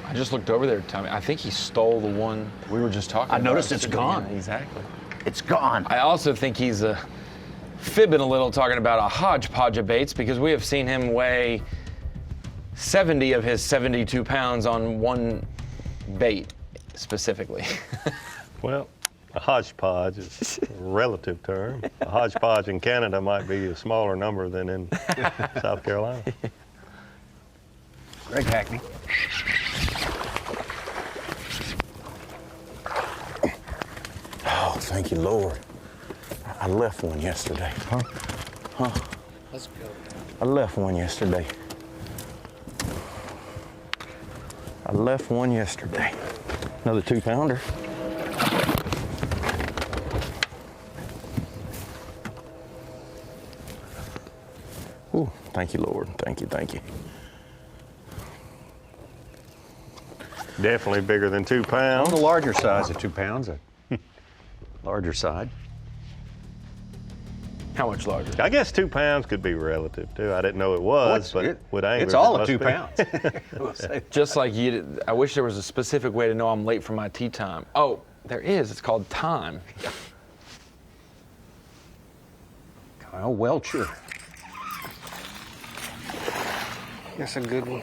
I just looked over there, Tommy. I think he stole the one we were just talking about. I noticed it's gone. Yeah, exactly. It's gone. I also think he's fibbing a little, talking about a hodgepodge of baits, because we have seen him weigh 70 of his 72 pounds on one bait specifically. Well, a hodgepodge is a relative term. A hodgepodge in Canada might be a smaller number than in South Carolina. Greg Hackney. Oh, thank you, Lord. I left one yesterday. Huh? Let's go. I left one yesterday. Another 2-pounder. Ooh, thank you, Lord. Thank you, thank you. Definitely bigger than 2 pounds. On the larger size of 2 pounds. Larger side. How much larger? I guess 2 pounds could be relative too. I didn't know it was, but with anglers, it's all it of 2 must be. pounds. Just like you did, I wish there was a specific way to know I'm late for my tea time. Oh, there is. It's called time. Kyle Welcher. That's a good one.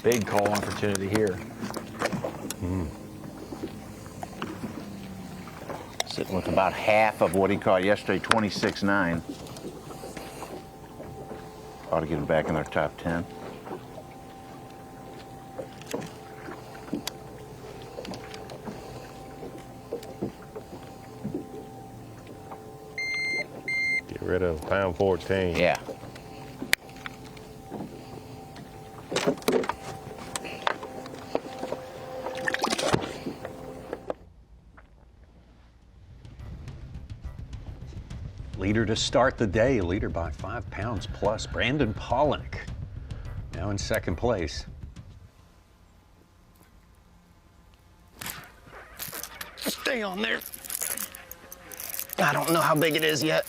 Big call opportunity here. Sitting with about half of what he caught yesterday, 26.9. Ought to get him back in their top 10. Get rid of pound 14. Yeah. Leader to start the day, leader by 5 pounds plus. Brandon Pollock, now in second place. Stay on there. I don't know how big it is yet.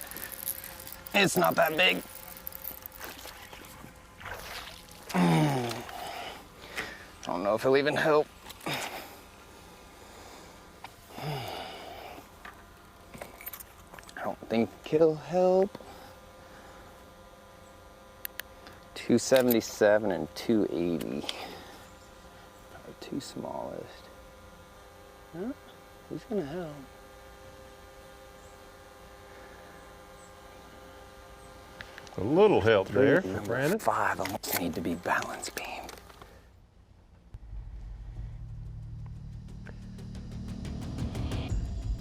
It's not that big. I don't know if he'll even help. I don't think he'll help. 277 and 280. Our two smallest. Huh? Who's gonna help? A little help there, Brandon. 5 almost need to be balance beam.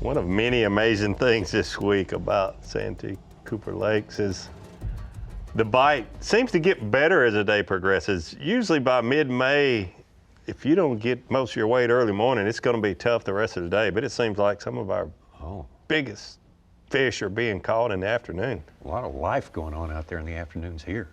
One of many amazing things this week about Santee Cooper Lakes is the bite seems to get better as the day progresses. Usually by mid-May, if you don't get most of your weight early morning, it's going to be tough the rest of the day. But it seems like some of our biggest fish are being caught in the afternoon. A lot of life going on out there in the afternoons here.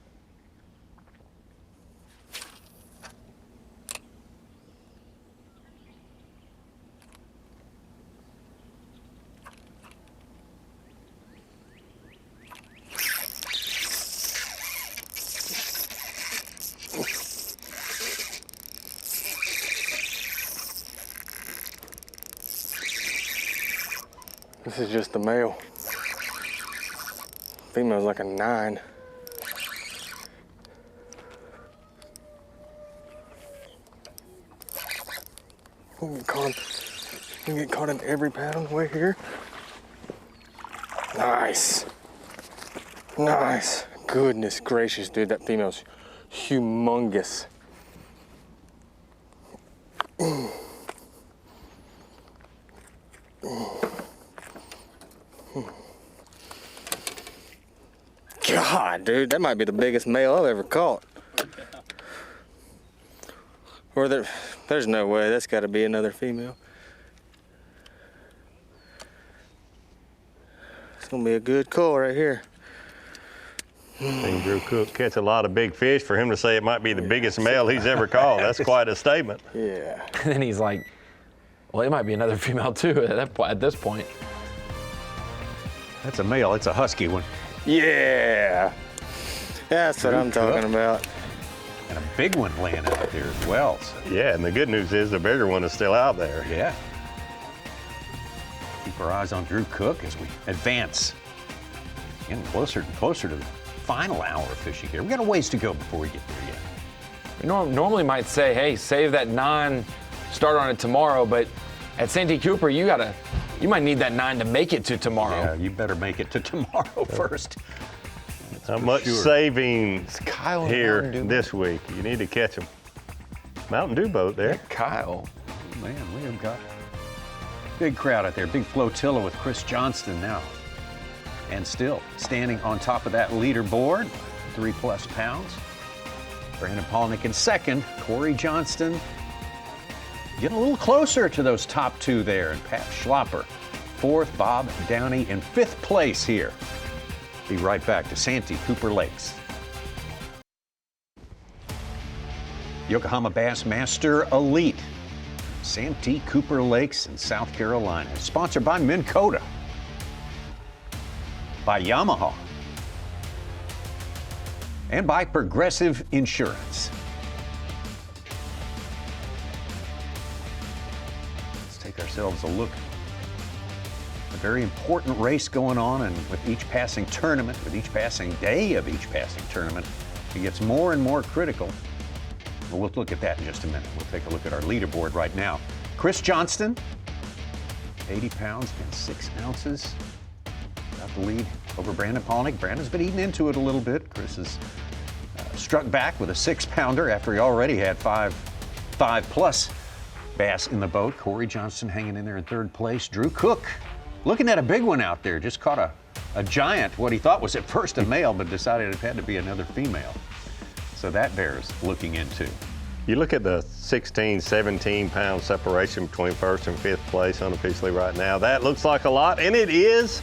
This is just the male. Female's like a 9. You can get caught in every pad on the way here. Nice. Nice. Goodness gracious, dude, that female's humongous. God, dude, that might be the biggest male I've ever caught. Or there's no way, that's got to be another female. It's gonna be a good call right here. Seen Drew Cook catch a lot of big fish. For him to say it might be the biggest male he's ever caught, that's quite a statement. Yeah. And then he's like, well, it might be another female too at this point. That's a male, it's a husky one. Yeah. That's what I'm talking about. And a big one laying out there as well. So. Yeah, and the good news is the bigger one is still out there. Yeah. Keep our eyes on Drew Cook as we advance. Getting closer and closer to the final hour of fishing here. We got a ways to go before we get there yet. We normally might say, hey, save that 9, start on it tomorrow, but at Santee Cooper, you might need that 9 to make it to tomorrow. Yeah, you better make it to tomorrow first. How much savings here this week? You need to catch them. Mountain Dew boat there. Yeah, Kyle. Oh, man, we have got big crowd out there. Big flotilla with Chris Johnston now. And still standing on top of that leaderboard, 3+ pounds. Brandon Palaniuk in second. Corey Johnston getting a little closer to those top 2 there. And Pat Schlopper, 4th. Bob Downey in 5th place here. Be right back to Santee Cooper Lakes. Yokohama Bassmaster Elite. Santee Cooper Lakes in South Carolina. Sponsored by Minn Kota. By Yamaha. And by Progressive Insurance. Let's take ourselves a look. A very important race going on, and with each passing tournament, with each passing day of each passing tournament, it gets more and more critical. Well, we'll look at that in just a minute. We'll take a look at our leaderboard right now. Chris Johnston, 80 pounds and 6 ounces. Got the lead over Brandon Palaniuk. Brandon's been eating into it a little bit. Chris has struck back with a 6-pounder after he already had 5+ bass in the boat. Corey Johnston hanging in there in 3rd place. Drew Cook looking at a big one out there. Just caught a giant, what he thought was at first a male, but decided it had to be another female. So that bears looking into. You look at the 16, 17 pound separation between 1st and 5th place unofficially right now. That looks like a lot, and it is,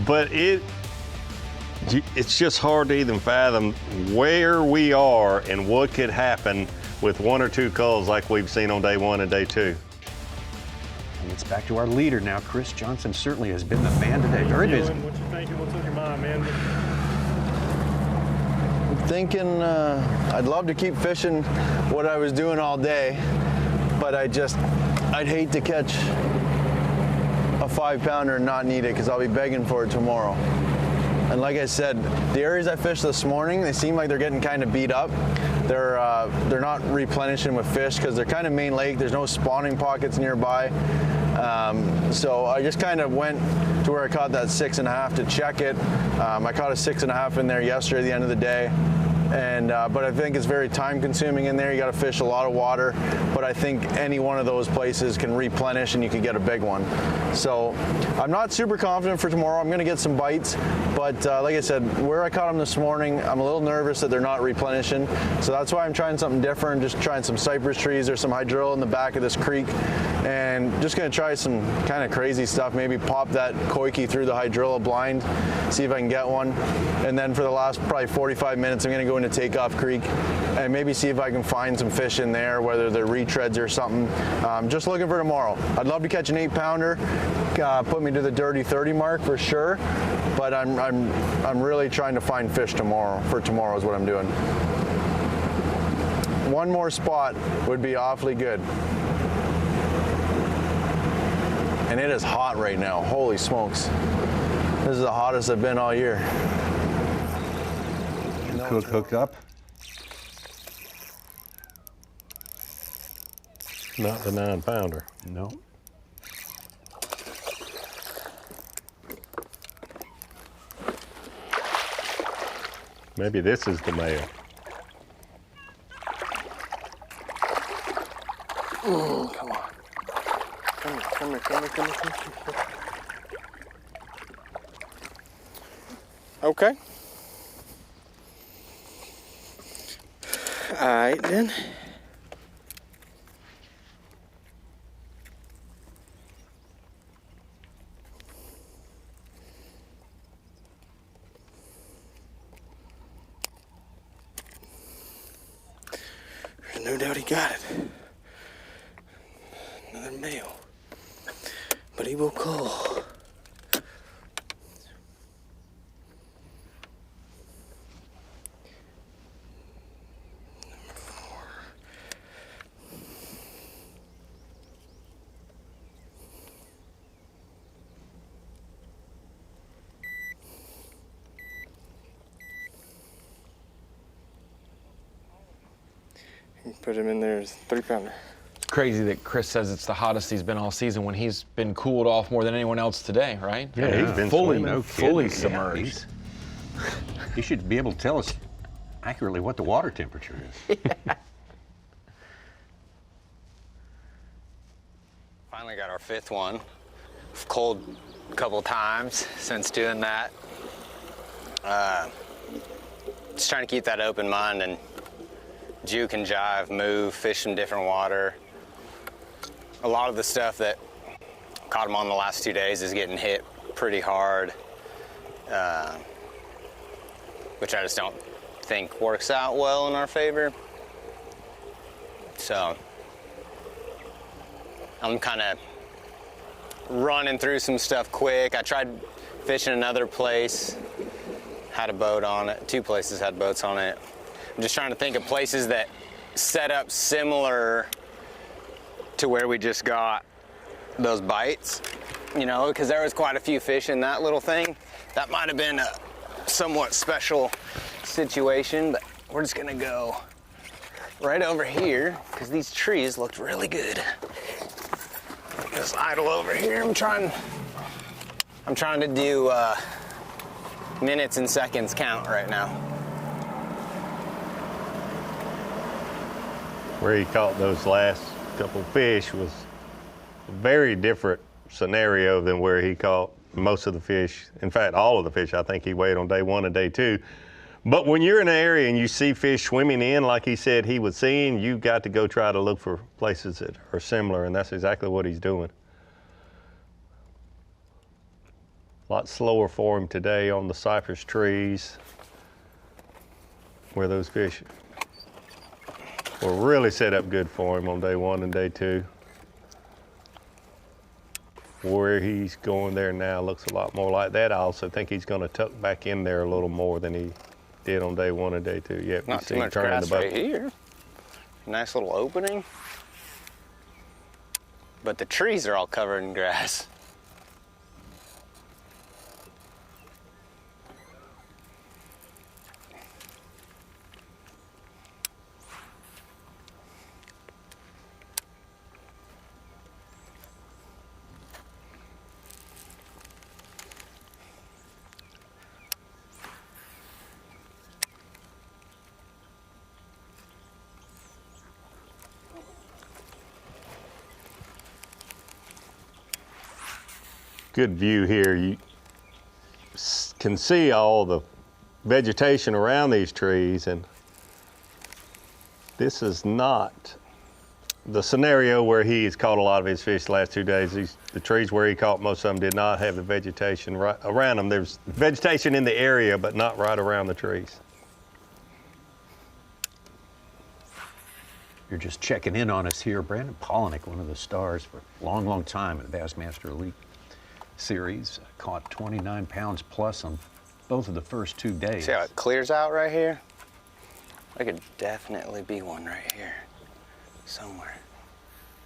but it's just hard to even fathom where we are and what could happen with 1 or 2 culls like we've seen on day 1 and day 2. And it's back to our leader now. Chris Johnston certainly has been the man today. Very busy. What you thinking? What's on your mind, man? I'm thinking I'd love to keep fishing what I was doing all day, but I'd hate to catch a 5-pounder and not need it because I'll be begging for it tomorrow. And like I said, the areas I fished this morning, they seem like they're getting kind of beat up. They're not replenishing with fish because they're kind of main lake. There's no spawning pockets nearby. So I just kind of went to where I caught that 6.5 to check it. I caught a 6.5 in there yesterday at the end of the day. And but I think it's very time consuming in there. You got to fish a lot of water, but I think any one of those places can replenish and you can get a big one. So I'm not super confident for tomorrow. I'm going to get some bites, but like I said, where I caught them this morning, I'm a little nervous that they're not replenishing. So that's why I'm trying something different, just trying some cypress trees. There's some hydrilla in the back of this creek, and just going to try some kind of crazy stuff. Maybe pop that koiki through the hydrilla blind, see if I can get one. And then for the last probably 45 minutes, I'm going to go into Takeoff Creek and maybe see if I can find some fish in there, whether they're retreads or something. Just looking for tomorrow. I'd love to catch an 8-pounder, put me to the dirty 30 mark for sure, but I'm really trying to find fish tomorrow. For tomorrow is what I'm doing. One more spot would be awfully good. And it is hot right now. Holy smokes. This is the hottest I've been all year. Cook hooked up? Not the 9-pounder. No. Maybe this is the male. Come on. Come here. Okay. All right, then. There's no doubt he got it. Another male. But he will call. Put him in there as a 3-pounder. Crazy that Chris says it's the hottest he's been all season when he's been cooled off more than anyone else today, right? Yeah, he's been fully submerged. He should be able to tell us accurately what the water temperature is. Finally got our 5th one. It's cold a couple times since doing that. Just trying to keep that open mind and juke and jive, move, fish some different water. A lot of the stuff that caught him on the last 2 days is getting hit pretty hard, which I just don't think works out well in our favor. So I'm kind of running through some stuff quick. I tried fishing another place, had a boat on it. 2 places had boats on it. I'm just trying to think of places that set up similar to where we just got those bites, you know, because there was quite a few fish in that little thing. That might have been a somewhat special situation, but we're just gonna go right over here because these trees looked really good. Just idle over here. I'm trying to do minutes and seconds count right now. Where he caught those last couple fish was a very different scenario than where he caught most of the fish. In fact, all of the fish I think he weighed on day 1 and day 2. But when you're in an area and you see fish swimming in like he said he was seeing, you've got to go try to look for places that are similar, and that's exactly what he's doing. A lot slower for him today on the cypress trees where those fish will really set up good for him on day 1 and day 2. Where he's going there now looks a lot more like that. I also think he's going to tuck back in there a little more than he did on day 1 and day 2. Yeah, not too much grass right here. Nice little opening. But the trees are all covered in grass. good view here. You can see all the vegetation around these trees, and this is not the scenario where he's caught a lot of his fish the last 2 days. The trees where he caught most of them did not have the vegetation right around them. There's vegetation in the area, but not right around the trees. You're just checking in on us here. Brandon Polnick, one of the stars for a long, long time in the Bassmaster Elite Series, caught 29 pounds plus on both of the first 2 days. See how it clears out right here? There could definitely be one right here somewhere.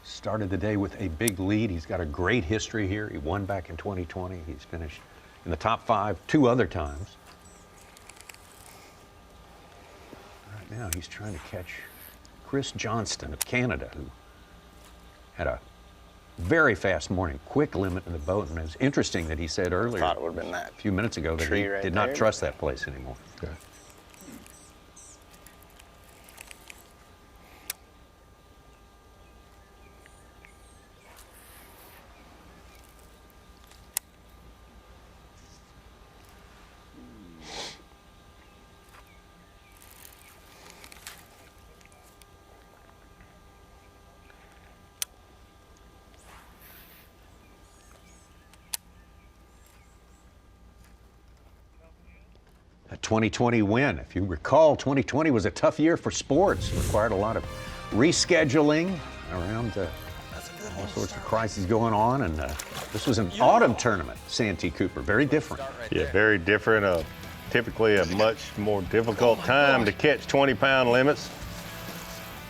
Started the day with a big lead. He's got a great history here. He won back in 2020. He's finished in the top 5 2 other times. Right now he's trying to catch Chris Johnston of Canada, who had a very fast morning, quick limit in the boat. And it was interesting that he said earlier, Thought it would have been that a few minutes ago, that he right did not there. trust that place anymore. Okay. A 2020 win. If you recall, 2020 was a tough year for sports. It required a lot of rescheduling around all sorts of crises going on. And this was an autumn tournament, Santee Cooper. Very different. Yeah, very different. Typically a much more difficult time to catch 20-pound limits.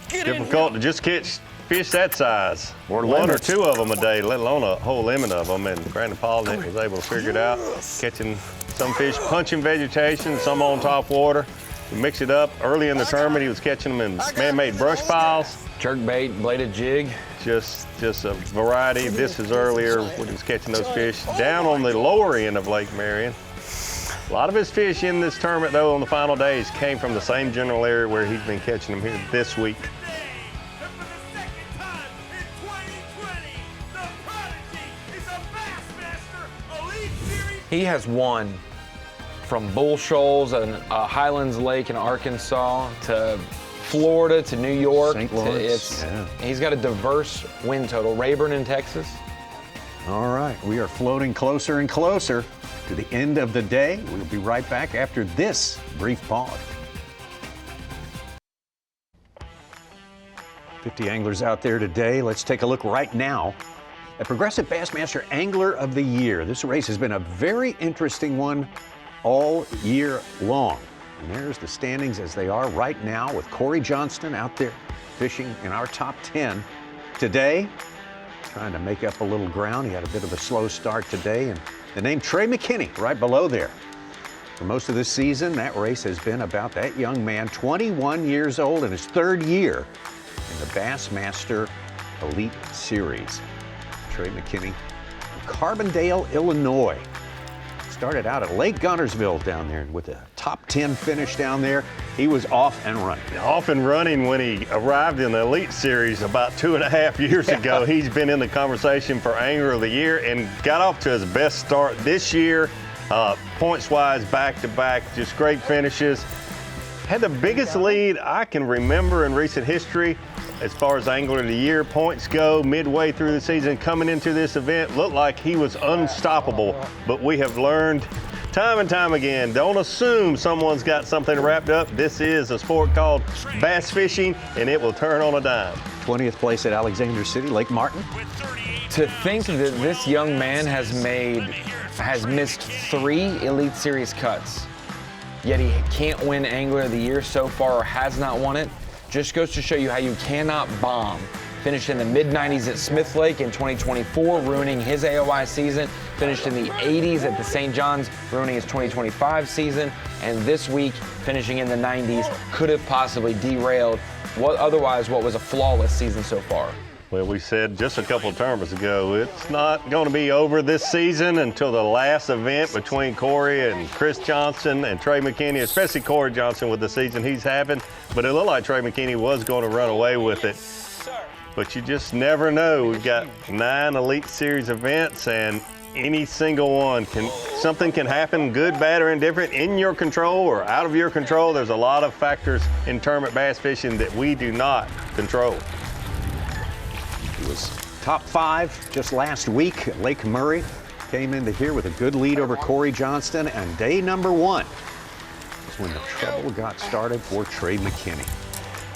Difficult to just catch fish that size. One or two of them a day, let alone a whole limit of them. And Brandon Polnick was able to figure it out, catching some fish punching vegetation, some on top water. We mix it up. Early in the tournament, he was catching them in man-made brush piles. Jerk bait, bladed jig. Just a variety. This is earlier when he was catching those fish down on the lower end of Lake Marion. A lot of his fish in this tournament, though, on the final days came from the same general area where he's been catching them here this week. He has won from Bull Shoals and Highlands Lake in Arkansas to Florida to New York. St. Lawrence. He's got a diverse win total. Rayburn in Texas. All right, we are floating closer and closer to the end of the day. We'll be right back after this brief pause. 50 anglers out there today. Let's take a look right now at Progressive Bassmaster Angler of the Year. This race has been a very interesting one all year long. And there's the standings as they are right now, with Corey Johnston out there fishing in our top 10 today, trying to make up a little ground. He had a bit of a slow start today. And the name Trey McKinney right below there. For most of this season, that race has been about that young man, 21 years old, in his 3rd year in the Bassmaster Elite Series. Trey McKinney from Carbondale, Illinois. Started out at Lake Guntersville down there with a top 10 finish down there. He was off and running. Off and running when he arrived in the Elite Series about 2.5 years ago. He's been in the conversation for Angler of the Year and got off to his best start this year. Points-wise, back-to-back, just great finishes. Had the biggest lead I can remember in recent history as far as Angler of the Year points go. Midway through the season, coming into this event, looked like he was unstoppable. But we have learned time and time again, don't assume someone's got something wrapped up. This is a sport called bass fishing, and it will turn on a dime. 20th place at Alexander City, Lake Martin. To think that this young man has missed 3 Elite Series cuts, yet he can't win Angler of the Year so far, or has not won it, just goes to show you how you cannot bomb. Finished in the mid-90s at Smith Lake in 2024, ruining his AOI season. Finished in the 80s at the St. John's, ruining his 2025 season. And this week, finishing in the 90s, could have possibly derailed what was a flawless season so far. Well, we said just a couple of tournaments ago, it's not going to be over this season until the last event between Corey and Chris Johnston and Trey McKinney, especially Corey Johnston with the season he's having. But it looked like Trey McKinney was going to run away with it. But you just never know. We've got 9 Elite Series events, and any single one. Something can happen, good, bad, or indifferent, in your control or out of your control. There's a lot of factors in tournament bass fishing that we do not control. He was top 5 just last week at Lake Murray. Came into here with a good lead over Corey Johnston, and day number 1 is when the trouble got started for Trey McKinney.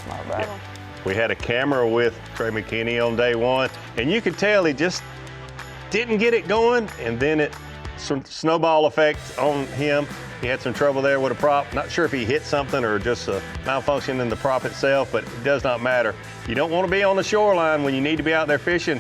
Yeah. We had a camera with Trey McKinney on day 1, and you could tell he just didn't get it going, and then some snowball effect on him. He had some trouble there with a prop. Not sure if he hit something or just a malfunction in the prop itself, but it does not matter. You don't want to be on the shoreline when you need to be out there fishing.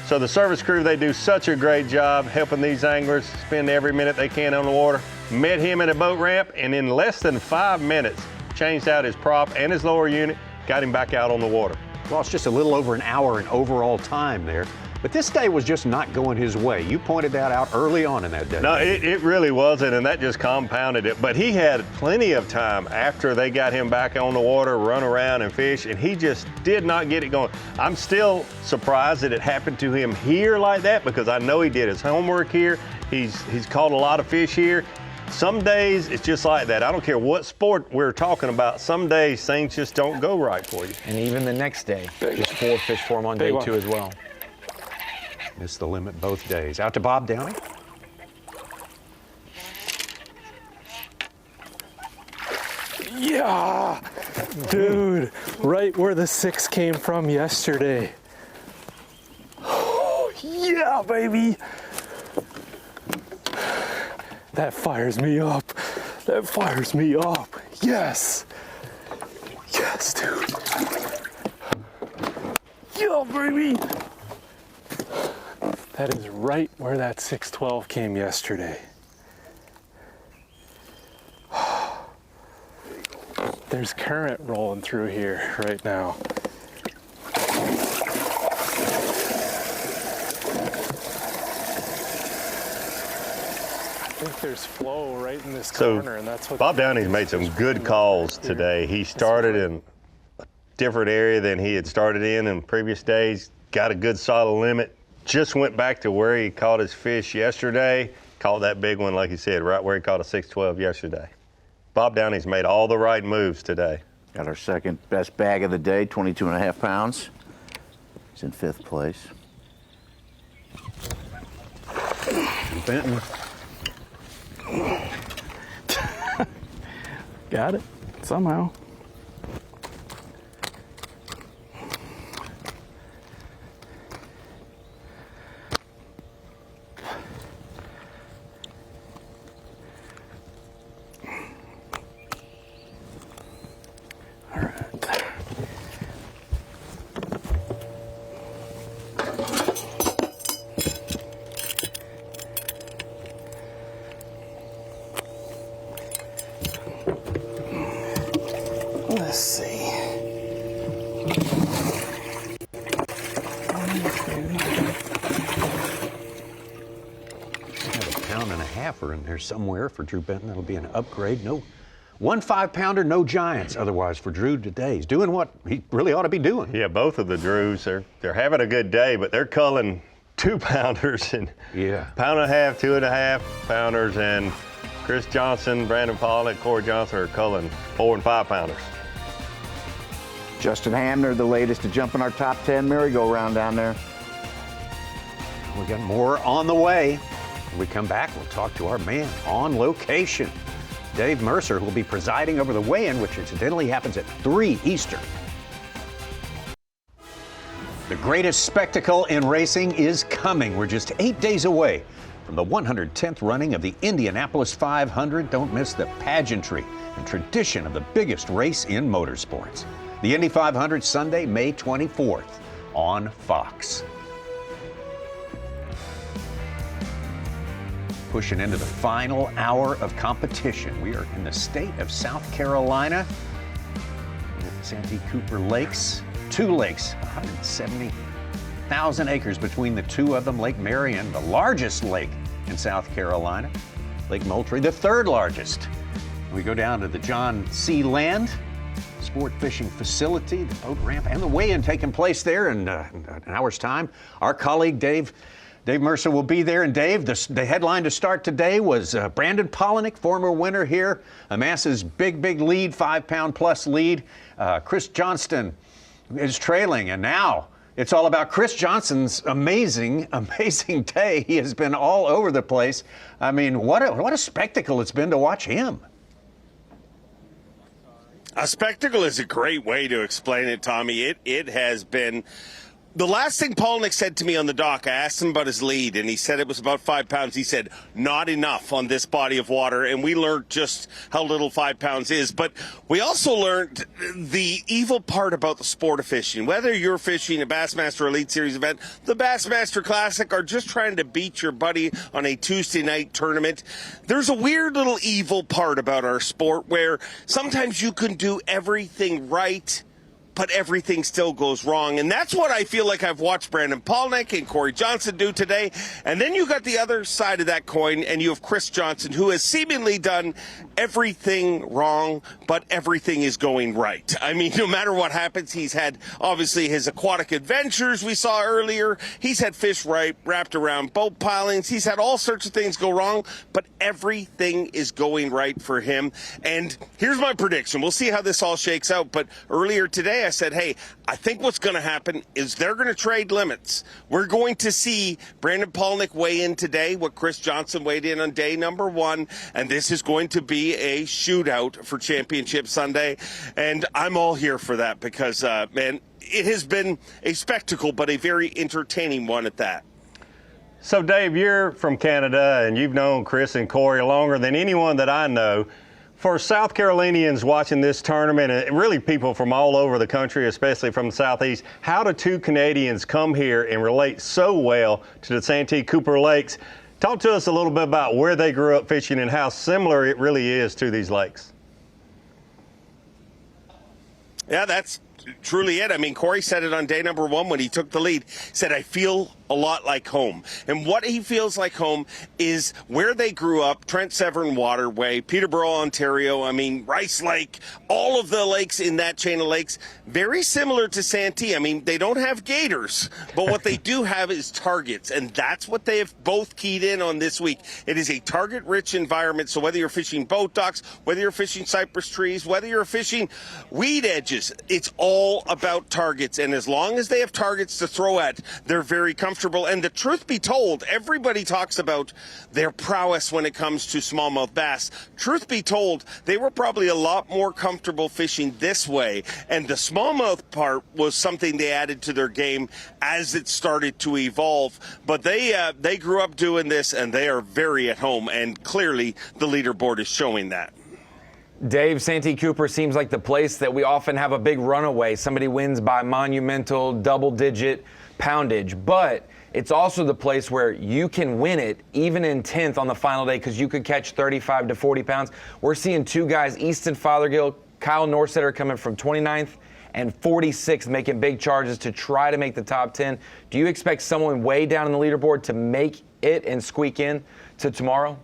So the service crew, they do such a great job helping these anglers spend every minute they can on the water. Met him at a boat ramp, and in less than 5 minutes, changed out his prop and his lower unit, got him back out on the water. Lost just a little over an hour in overall time there. But this day was just not going his way. You pointed that out early on in that day. No, it really wasn't, and that just compounded it. But he had plenty of time after they got him back on the water, run around and fish, and he just did not get it going. I'm still surprised that it happened to him here like that, because I know he did his homework here. He's caught a lot of fish here. Some days it's just like that. I don't care what sport we're talking about. Some days things just don't go right for you. And even the next day, just 4 fish for him on day 2 as well. Missed the limit both days. Out to Bob Downey. Yeah, dude, right where the 6 came from yesterday. Oh, yeah, baby. That fires me up. That fires me up. Yes. Yes, dude. Yeah, baby. That is right where that 612 came yesterday. There's current rolling through here right now. I think there's flow right in this corner, and that's what Bob Downey's made some good calls today. He started in a different area than he had started in previous days. Got a good solid limit. Just went back to where he caught his fish yesterday. Caught that big one, like he said, right where he caught a 612 yesterday. Bob Downey's made all the right moves today. Got our second best bag of the day, 22.5 pounds. He's in 5th place. Benton. Got it, somehow. Let's see. Have a pound and a halfer in there somewhere for Drew Benton. That'll be an upgrade. No, 1 5-pounder, no giants. Otherwise, for Drew today, he's doing what he really ought to be doing. Yeah, both of the Drews, they're having a good day, but they're culling 2-pounders and pound and a half, 2.5 pounders, and Chris Johnson, Brandon Pollock, Corey Johnson are culling 4 and 5 pounders. Justin Hamner, the latest to jump in our top 10 merry-go-round down there. We got more on the way. When we come back, we'll talk to our man on location, Dave Mercer, who will be presiding over the weigh-in, which incidentally happens at 3 Eastern. The greatest spectacle in racing is coming. We're just 8 days away from the 110th running of the Indianapolis 500. Don't miss the pageantry and tradition of the biggest race in motorsports. The Indy 500 Sunday, May 24th on Fox. Pushing into the final hour of competition. We are in the state of South Carolina with Santee Cooper Lakes. 2 lakes, 170,000 acres between the 2 of them. Lake Marion, the largest lake in South Carolina. Lake Moultrie, the 3rd largest. We go down to the John C. Land sport fishing facility, the boat ramp, and the weigh-in taking place there in an hour's time. Our colleague Dave Dave Mercer will be there. And Dave, the headline to start today was Brandon Palaniuk, former winner here, amasses big lead, 5-pound plus lead. Chris Johnston is trailing, and now it's all about Chris Johnston's amazing day. He has been all over the place. I mean, what a spectacle it's been to watch him. A spectacle is a great way to explain it, Tommy. It has been. The last thing Palaniuk said to me on the dock, I asked him about his lead, and he said it was about 5 pounds. He said, not enough on this body of water, and we learned just how little 5 pounds is. But we also learned the evil part about the sport of fishing. Whether you're fishing a Bassmaster Elite Series event, the Bassmaster Classic, or just trying to beat your buddy on a Tuesday night tournament, there's a weird little evil part about our sport where sometimes you can do everything right, but everything still goes wrong. And that's what I feel like I've watched Brandon Palaniuk and Corey Johnson do today. And then you got the other side of that coin, and you have Chris Johnston, who has seemingly done everything wrong, but everything is going right. I mean, no matter what happens, he's had, obviously, his aquatic adventures we saw earlier. He's had fish wrapped around boat pilings. He's had all sorts of things go wrong, but everything is going right for him. And here's my prediction. We'll see how this all shakes out. But earlier today, I said, hey, I think what's going to happen is they're going to trade limits. We're going to see Brandon Palaniuk weigh in today, what Chris Johnston weighed in on day number 1, and this is going to be a shootout for Championship Sunday. And I'm all here for that because, man, it has been a spectacle, but a very entertaining one at that. So, Dave, you're from Canada, and you've known Chris and Corey longer than anyone that I know. For South Carolinians watching this tournament, and really people from all over the country, especially from the Southeast, how do two Canadians come here and relate so well to the Santee Cooper Lakes? Talk to us a little bit about where they grew up fishing and how similar it really is to these lakes. Yeah, that's truly it. I mean, Corey said it on day number 1 when he took the lead. He said, I feel a lot like home. And what he feels like home is where they grew up, Trent Severn Waterway, Peterborough, Ontario, I mean, Rice Lake, all of the lakes in that chain of lakes, very similar to Santee. I mean, they don't have gators, but what they do have is targets, and that's what they have both keyed in on this week. It is a target-rich environment, so whether you're fishing boat docks, whether you're fishing cypress trees, whether you're fishing weed edges, it's all about targets, and as long as they have targets to throw at, they're very comfortable. And the truth be told, everybody talks about their prowess when it comes to smallmouth bass. Truth be told, they were probably a lot more comfortable fishing this way, and the smallmouth part was something they added to their game as it started to evolve. But they grew up doing this, and they are very at home, and clearly the leaderboard is showing that. Dave, Santee Cooper seems like the place that we often have a big runaway. Somebody wins by monumental double-digit poundage, but it's also the place where you can win it even in 10th on the final day because you could catch 35 to 40 pounds. We're seeing two guys, Easton Fothergill, Kyle Norsetter, coming from 29th and 46th, making big charges to try to make the top 10. Do you expect someone way down in the leaderboard to make it and squeak in to tomorrow?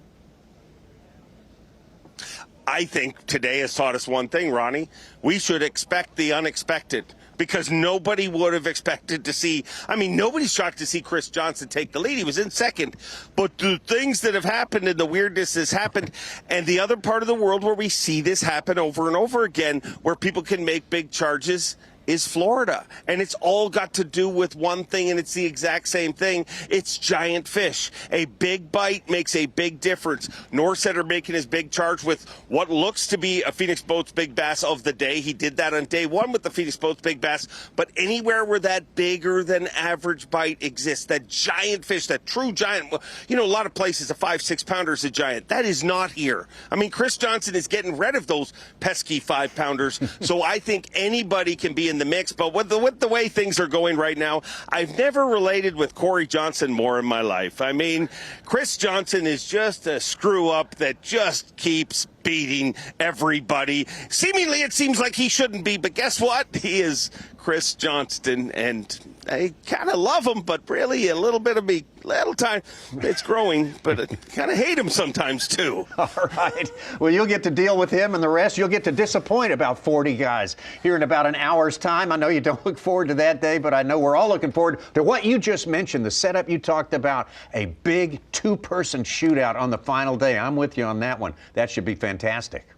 I think today has taught us one thing, Ronnie. We should expect the unexpected because nobody would have expected to see, I mean, nobody's shocked to see Chris Johnston take the lead. He was in second. But the things that have happened and the weirdness has happened, and the other part of the world where we see this happen over and over again, where people can make big charges, is Florida. And it's all got to do with one thing, and it's the exact same thing. It's giant fish. A big bite makes a big difference. Norsetter making his big charge with what looks to be a Phoenix Boats Big Bass of the day. He did that on day 1 with the Phoenix Boats Big Bass. But anywhere where that bigger than average bite exists, that giant fish, that true giant, you know, a lot of places a 5-6 pounder is a giant. That is not here. I mean, Chris Johnston is getting rid of those pesky 5 pounders. So I think anybody can be in the mix, but with the way things are going right now, I've never related with Corey Johnson more in my life. I mean, Chris Johnston is just a screw-up that just keeps beating everybody. Seemingly, it seems like he shouldn't be, but guess what? He is Chris Johnston, and I kind of love him, but really a little bit of me, little time, it's growing, but I kind of hate him sometimes too. All right. Well, you'll get to deal with him, and the rest you'll get to disappoint about 40 guys here in about an hour's time. I know you don't look forward to that day, but I know we're all looking forward to what you just mentioned, the setup you talked about, a big two-person shootout on the final day. I'm with you on that one. That should be fantastic.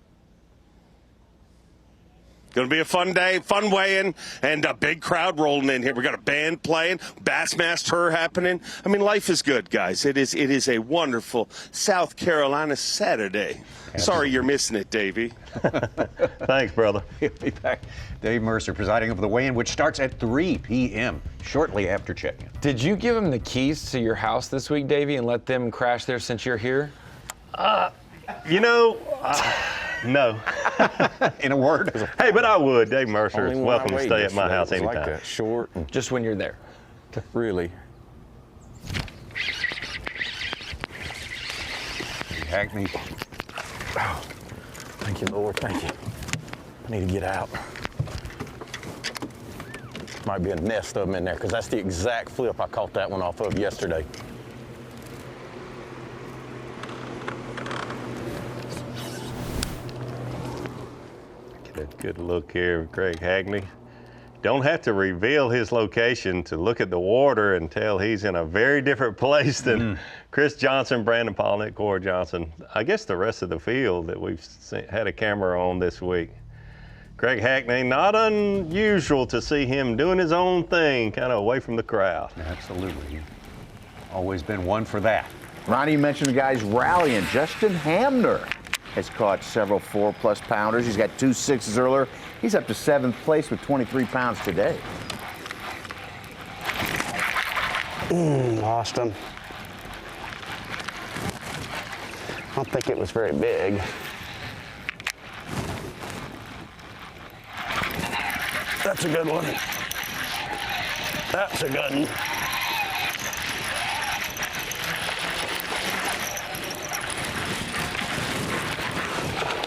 Going to be a fun day, fun weigh-in, and a big crowd rolling in here. We got a band playing, Bassmaster happening. I mean, life is good, guys. It is a wonderful South Carolina Saturday. Sorry you're missing it, Davey. Thanks, brother. He'll be back. Dave Mercer presiding over the weigh-in, which starts at 3 p.m. shortly after check-in. Did you give them the keys to your house this week, Davey, and let them crash there since you're here? No. In a word. Hey, but I would. Dave Mercer is Only welcome to one I stay weighed at my house yesterday was anytime. like that, short. And just when you're there. Really. Hackney. Oh, thank you, Lord. Thank you. I need to get out. Might be a nest of them in there, because that's the exact flip I caught that one off of yesterday. Get a good look here of Greg Hackney. Don't have to reveal his location to look at the water and tell he's in a very different place than Chris Johnson, Brandon Polnick, Corey Johnson. I guess the rest of the field that we've had a camera on this week. Greg Hackney, not unusual to see him doing his own thing, kind of away from the crowd. Absolutely. Always been one for that. Ronnie mentioned the guys rallying. Justin Hamner has caught several 4+ pounders. He's got 2 6s earlier. He's up to 7th place with 23 pounds today. Lost him. I don't think it was very big. That's a good one. That's a good one.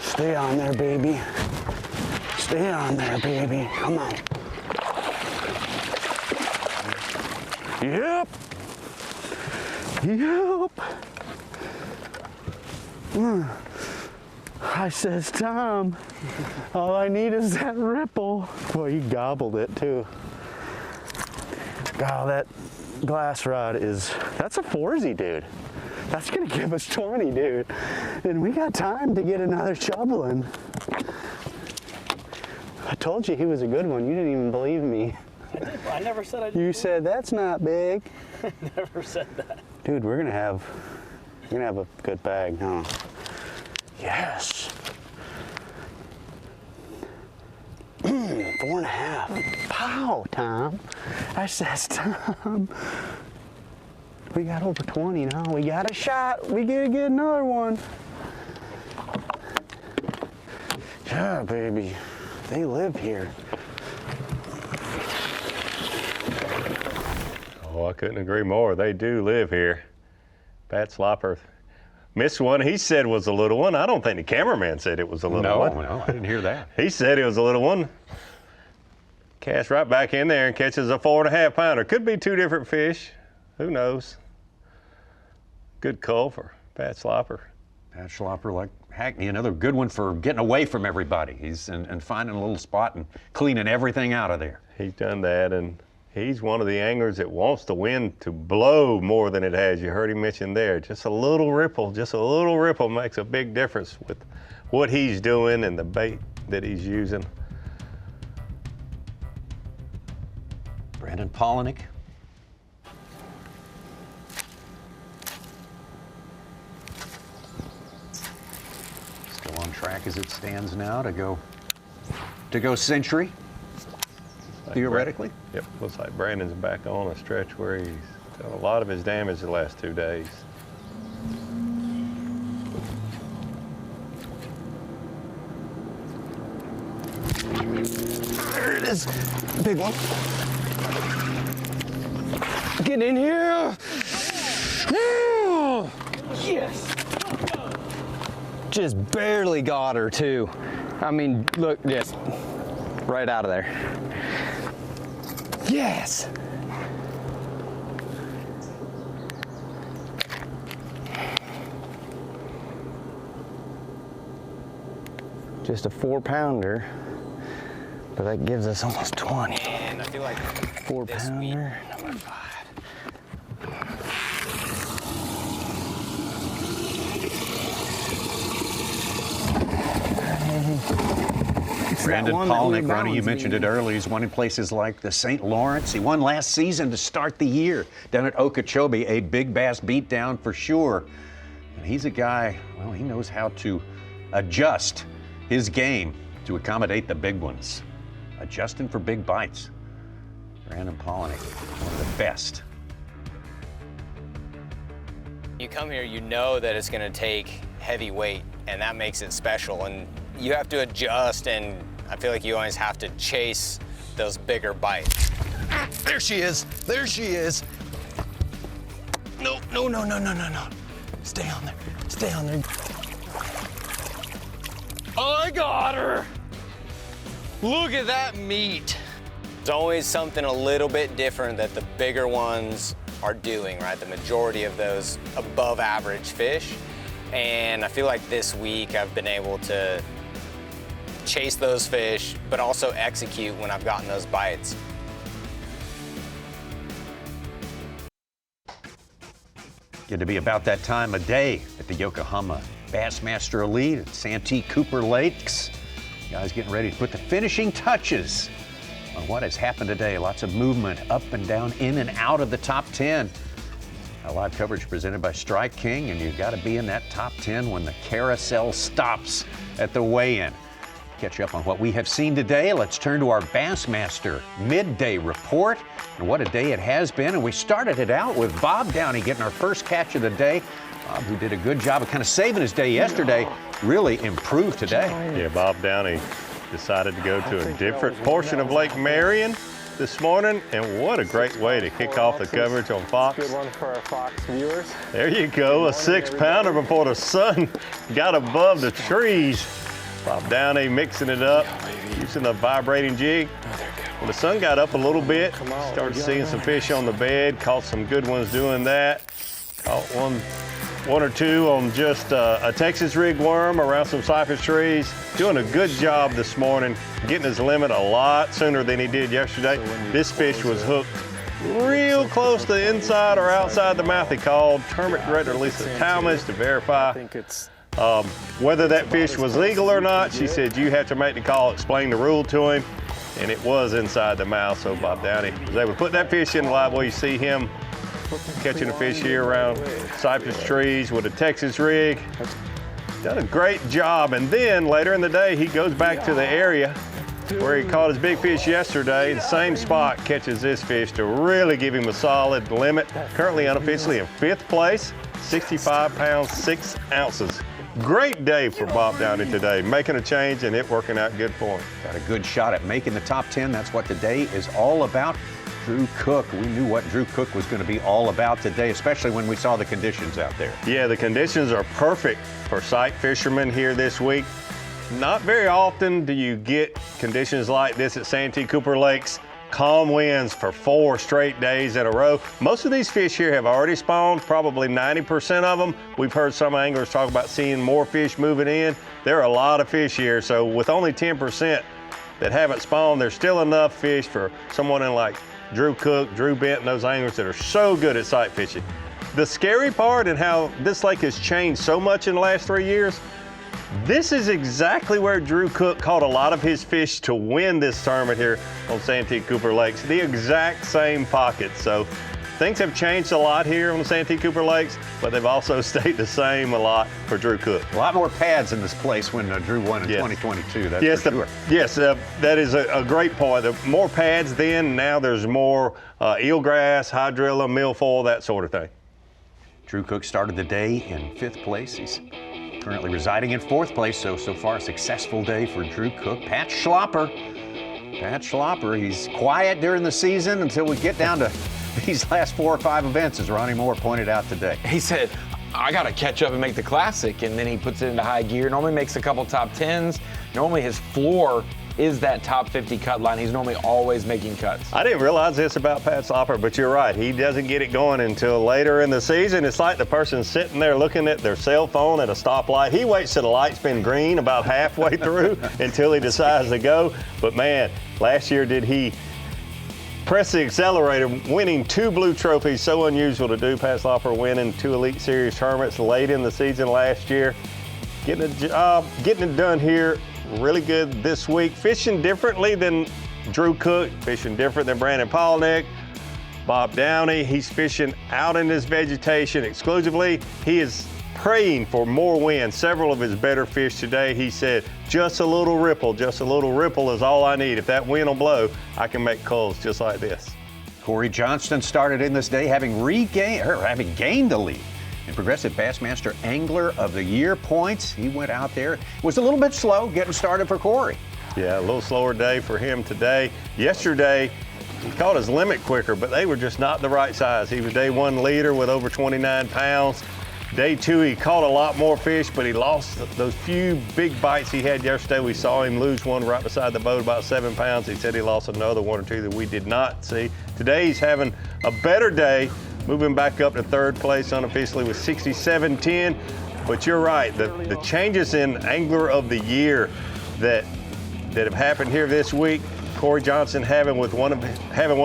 Stay on there, baby. Stay on there, baby. Come on. Yep. Yep. I says, Tom, all I need is that ripple. Boy, he gobbled it too. God, that glass rod that's a 4Z, dude. That's gonna give us 20, dude. And we got time to get another shoveling. I told you he was a good one. You didn't even believe me. I never said I didn't. You said that's not big. I never said that. Dude, we're gonna have a good bag, huh? Yes. 4.5. Pow, Tom. I says, Tom. We got over 20 now. We got a shot. We gotta get another one. Yeah, baby. They live here. Oh, I couldn't agree more. They do live here. Pat Slopper missed one. He said was a little one. I don't think the cameraman said it was a little one. No, I didn't hear that. He said it was a little one. Casts right back in there and catches a 4.5 pounder. Could be 2 different fish. Who knows? Good call for Pat Slopper. Pat Slopper, like Hackney, another good one for getting away from everybody. He's and finding a little spot and cleaning everything out of there. He's done that, and he's one of the anglers that wants the wind to blow more than it has. You heard him mention there. Just a little ripple makes a big difference with what he's doing and the bait that he's using. Brandon Polnick. Still on track as it stands now to go century, theoretically. Yep, looks like Brandon's back on a stretch where he's done a lot of his damage the last 2 days. There it is. Big one. Get in here. Yes. Just barely got her too. I mean, look, just right out of there. Yes! Just a 4-pounder, but that gives us almost 20. And I feel like 4-pounder, number 5. Brandon Palaniuk, Ronnie, you mentioned it earlier. He's won in places like the St. Lawrence. He won last season to start the year down at Okeechobee, a big bass beatdown for sure. And he's a guy, well, he knows how to adjust his game to accommodate the big ones. Adjusting for big bites. Brandon Palaniuk, one of the best. You come here, you know that it's going to take heavy weight, and that makes it special. And you have to adjust, and I feel like you always have to chase those bigger bites. There she is. There she is. No, no, no, no, no, no, no. Stay on there. Stay on there. I got her! Look at that meat. There's always something a little bit different that the bigger ones are doing, right? The majority of those above average fish. And I feel like this week I've been able to chase those fish, but also execute when I've gotten those bites. Good to be about that time of day at the Yokohama Bassmaster Elite at Santee Cooper Lakes. Guys getting ready to put the finishing touches on what has happened today. Lots of movement up and down, in and out of the top 10. Our live coverage presented by Strike King, and you've got to be in that top 10 when the carousel stops at the weigh-in. Catch up on what we have seen today. Let's turn to our Bassmaster midday report and what a day it has been. And we started it out with Bob Downey getting our first catch of the day. Bob, who did a good job of kind of saving his day yesterday, really improved today. Yeah, Bob Downey decided to go to a different portion of Lake Marion this morning, and what a great way to kick off the coverage on Fox. Good one for our Fox viewers. There you go, a 6-pounder before the sun got above the trees. Bob Downey mixing it up, using the vibrating jig. Well, the sun got up a little bit, started seeing some fish on the bed, caught some good ones doing that. Caught one or two on just a Texas rig worm around some cypress trees. Doing a good job this morning, getting his limit a lot sooner than he did yesterday. This fish was hooked real close to the inside or outside the mouth. He called Tournament Director Lisa Talmadge to verify whether that fish was legal or not. She said, you have to make the call, explain the rule to him, and it was inside the mouth. So Bob Downey was able to put that fish in the live well. You see him catching a fish here around cypress trees with a Texas rig. Done a great job. And then later in the day, he goes back to the area where he caught his big fish yesterday. The same spot, catches this fish to really give him a solid limit. Currently unofficially in 5th place, 65 pounds, 6 ounces. Great day for Bob Downey today, making a change and it working out good for him. Got a good shot at making the top 10. That's what the day is all about. Drew Cook, we knew what Drew Cook was going to be all about today, especially when we saw the conditions out there. Yeah, the conditions are perfect for sight fishermen here this week. Not very often do you get conditions like this at Santee Cooper Lakes. Calm winds for 4 straight days in a row. Most of these fish here have already spawned, probably 90% of them. We've heard some anglers talk about seeing more fish moving in. There are a lot of fish here, so with only 10% that haven't spawned, there's still enough fish for someone in like Drew Cook, Drew Benton, those anglers that are so good at sight fishing. The scary part and how this lake has changed so much in the last 3 years, this is exactly where Drew Cook caught a lot of his fish to win this tournament here on Santee Cooper Lakes. The exact same pocket. So things have changed a lot here on the Santee Cooper Lakes, but they've also stayed the same a lot for Drew Cook. A lot more pads in this place when Drew won in 2022, that's for sure. Yes, that is a great point. The more pads then, now there's more eelgrass, hydrilla, milfoil, that sort of thing. Drew Cook started the day in 5th place. He's currently residing in 4th place, so far a successful day for Drew Cook. Pat Schlopper, he's quiet during the season until we get down to these last 4 or 5 events, as Ronnie Moore pointed out today. He said, I got to catch up and make the classic, and then he puts it into high gear. Normally makes a couple top 10s, Normally his floor is that top 50 cut line. He's normally always making cuts. I didn't realize this about Pat Slopper, but you're right. He doesn't get it going until later in the season. It's like the person sitting there looking at their cell phone at a stoplight. He waits till the light's been green about halfway through until he decides to go. But man, last year did he press the accelerator, winning 2 blue trophies. So unusual to do. Pat Slopper winning 2 Elite Series tournaments late in the season last year. Getting it done here. Really good this week. Fishing differently than Drew Cook, fishing different than Brandon Palaniuk. Bob Downey, he's fishing out in this vegetation exclusively. He is praying for more wind. Several of his better fish today, he said, just a little ripple is all I need. If that wind will blow, I can make culls just like this. Corey Johnston started in this day having gained the lead in Progressive Bassmaster Angler of the Year points. He went out there. Was a little bit slow getting started for Corey. Yeah, a little slower day for him today. Yesterday, he caught his limit quicker, but they were just not the right size. He was day 1 leader with over 29 pounds. Day 2, he caught a lot more fish, but he lost those few big bites he had yesterday. We saw him lose one right beside the boat, about 7 pounds. He said he lost another 1 or 2 that we did not see. Today, he's having a better day, moving back up to 3rd place unofficially with 67.10. But you're right, the changes in Angler of the Year that have happened here this week, Corey Johnson having one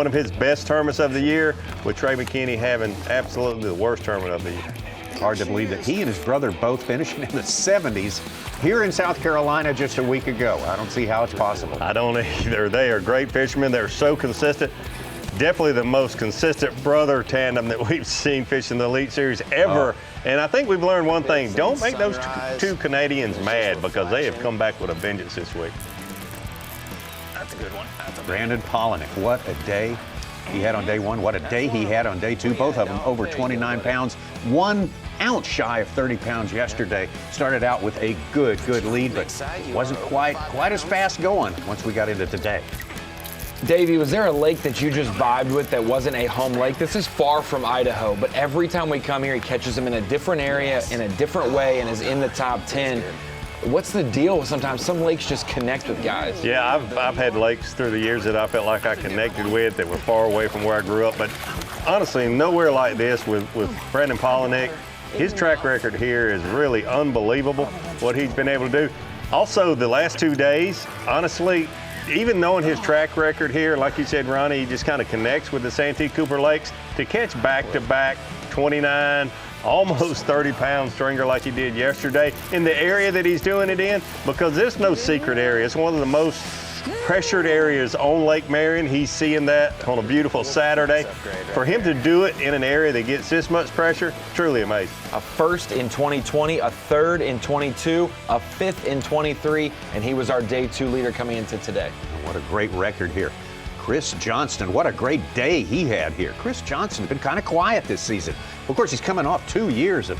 of his best tournaments of the year, with Trey McKinney having absolutely the worst tournament of the year. Hard to believe that he and his brother both finishing in the 70s here in South Carolina just a week ago. I don't see how it's possible. I don't either. They are great fishermen. They're so consistent. Definitely the most consistent brother tandem that we've seen fishing the Elite Series ever. And I think we've learned one thing. Don't make those two Canadians mad, because they have come back with a vengeance this week. That's a good one. Brandon Palaniuk, what a day he had on day 1. What a day he had on day 2. Both of them over 29 pounds. 1 ounce shy of 30 pounds yesterday. Started out with a good lead, but wasn't quite as fast going once we got into today. Davey, was there a lake that you just vibed with that wasn't a home lake? This is far from Idaho, but every time we come here, he catches them in a different area, in a different way, and is in the top 10. What's the deal? Sometimes some lakes just connect with guys. Yeah, I've had lakes through the years that I felt like I connected with that were far away from where I grew up, but honestly, nowhere like this with Brandon Palaniuk. His track record here is really unbelievable, what he's been able to do. Also, the last 2 days, honestly, even knowing his track record here, like you said, Ronnie, he just kind of connects with the Santee Cooper Lakes. To catch back-to-back 29, almost 30-pound stringer like he did yesterday in the area that he's doing it in, because there's no secret area. It's one of the most pressured areas on Lake Marion. He's seeing that on a beautiful Saturday. For him to do it in an area that gets this much pressure, truly amazing. A 1st in 2020, a 3rd in 22, a 5th in 23, and he was our day 2 leader coming into today. What a great record here. Chris Johnston, what a great day he had here. Chris Johnston has been kind of quiet this season. Of course, he's coming off 2 years of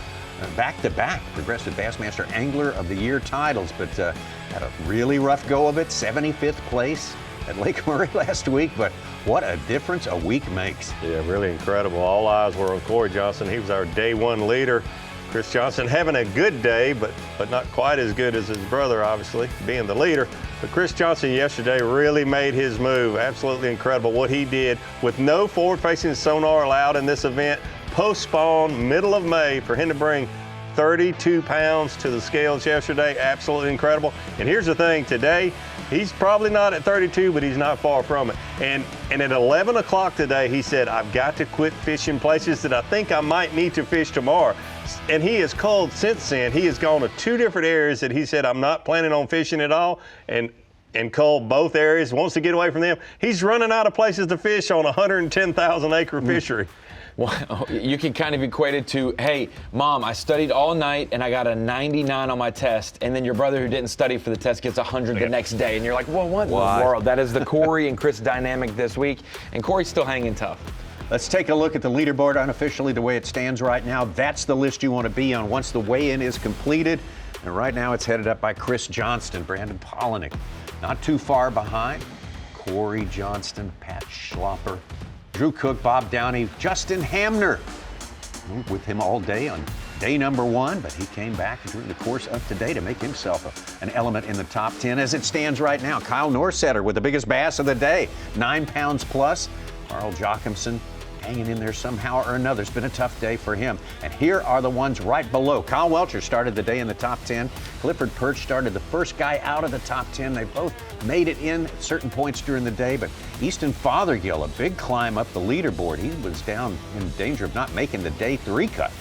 back-to-back Progressive Bassmaster Angler of the Year titles, but had a really rough go of it, 75th place at Lake Murray last week, but what a difference a week makes. Yeah, really incredible. All eyes were on Corey Johnson. He was our day 1 leader. Chris Johnson having a good day, but not quite as good as his brother, obviously, being the leader. But Chris Johnson yesterday really made his move. Absolutely incredible what he did with no forward-facing sonar allowed in this event. Post-spawn, middle of May, for him to bring 32 pounds to the scales yesterday. Absolutely incredible. And here's the thing, today, he's probably not at 32, but he's not far from it. And at 11 o'clock today, he said, I've got to quit fishing places that I think I might need to fish tomorrow. And he has culled since then. He has gone to 2 different areas that he said, I'm not planning on fishing at all, and culled both areas, wants to get away from them. He's running out of places to fish on a 110,000 acre fishery. Well, you can kind of equate it to, hey, Mom, I studied all night and I got a 99 on my test, and then your brother who didn't study for the test gets 100 the next day, and you're like, well, what in the world? That is the Corey and Chris dynamic this week, and Corey's still hanging tough. Let's take a look at the leaderboard unofficially the way it stands right now. That's the list you want to be on once the weigh-in is completed. And right now it's headed up by Chris Johnston, Brandon Palaniuk. Not too far behind, Corey Johnston, Pat Slopper, Drew Cook, Bob Downey, Justin Hamner. With him all day on day number 1, but he came back and drew the course up today to make himself an element in the top 10 as it stands right now. Kyle Norsetter with the biggest bass of the day, 9 pounds plus. Carl Jochimson hanging in there somehow or another. It's been a tough day for him. And here are the ones right below. Kyle Welcher started the day in the top 10. Clifford Perch started the first guy out of the top 10. They both made it in at certain points during the day, but Easton Fothergill, a big climb up the leaderboard. He was down in danger of not making the day 3 cut.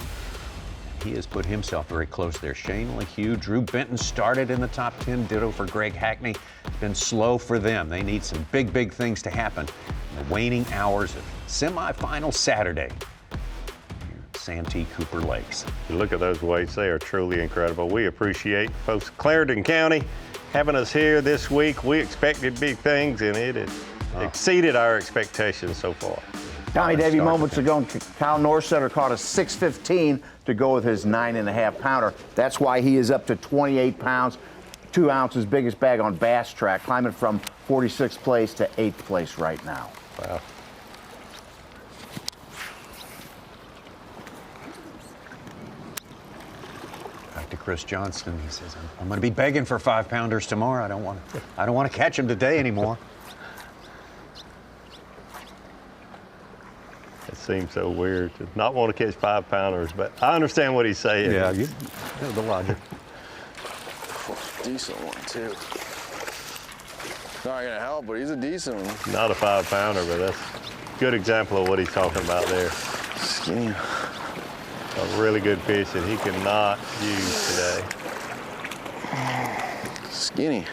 He has put himself very close there. Shane LaHue, Drew Benton started in the top 10. Ditto for Greg Hackney. It's been slow for them. They need some big, big things to happen in the waning hours of semifinal Saturday here at Santee Cooper Lakes. You look at those weights, they are truly incredible. We appreciate folks of Clarendon County having us here this week. We expected big things, and it has exceeded our expectations so far. Tommy Davey moments ago, Kyle Norsetter caught a 615 to go with his 9.5 pounder. That's why he is up to 28 pounds, 2 ounces, biggest bag on Bass Track, climbing from 46th place to 8th place right now. Wow. Back to Chris Johnston. He says, "I'm going to be begging for 5-pounders tomorrow. I don't want to catch him today anymore." It seems so weird to not want to catch 5-pounders, but I understand what he's saying. Yeah, you know the logic. Decent one, too. Not gonna help, but he's a decent one. Not a 5-pounder, but that's a good example of what he's talking about there. Skinny. A really good fish that he cannot use today. Skinny.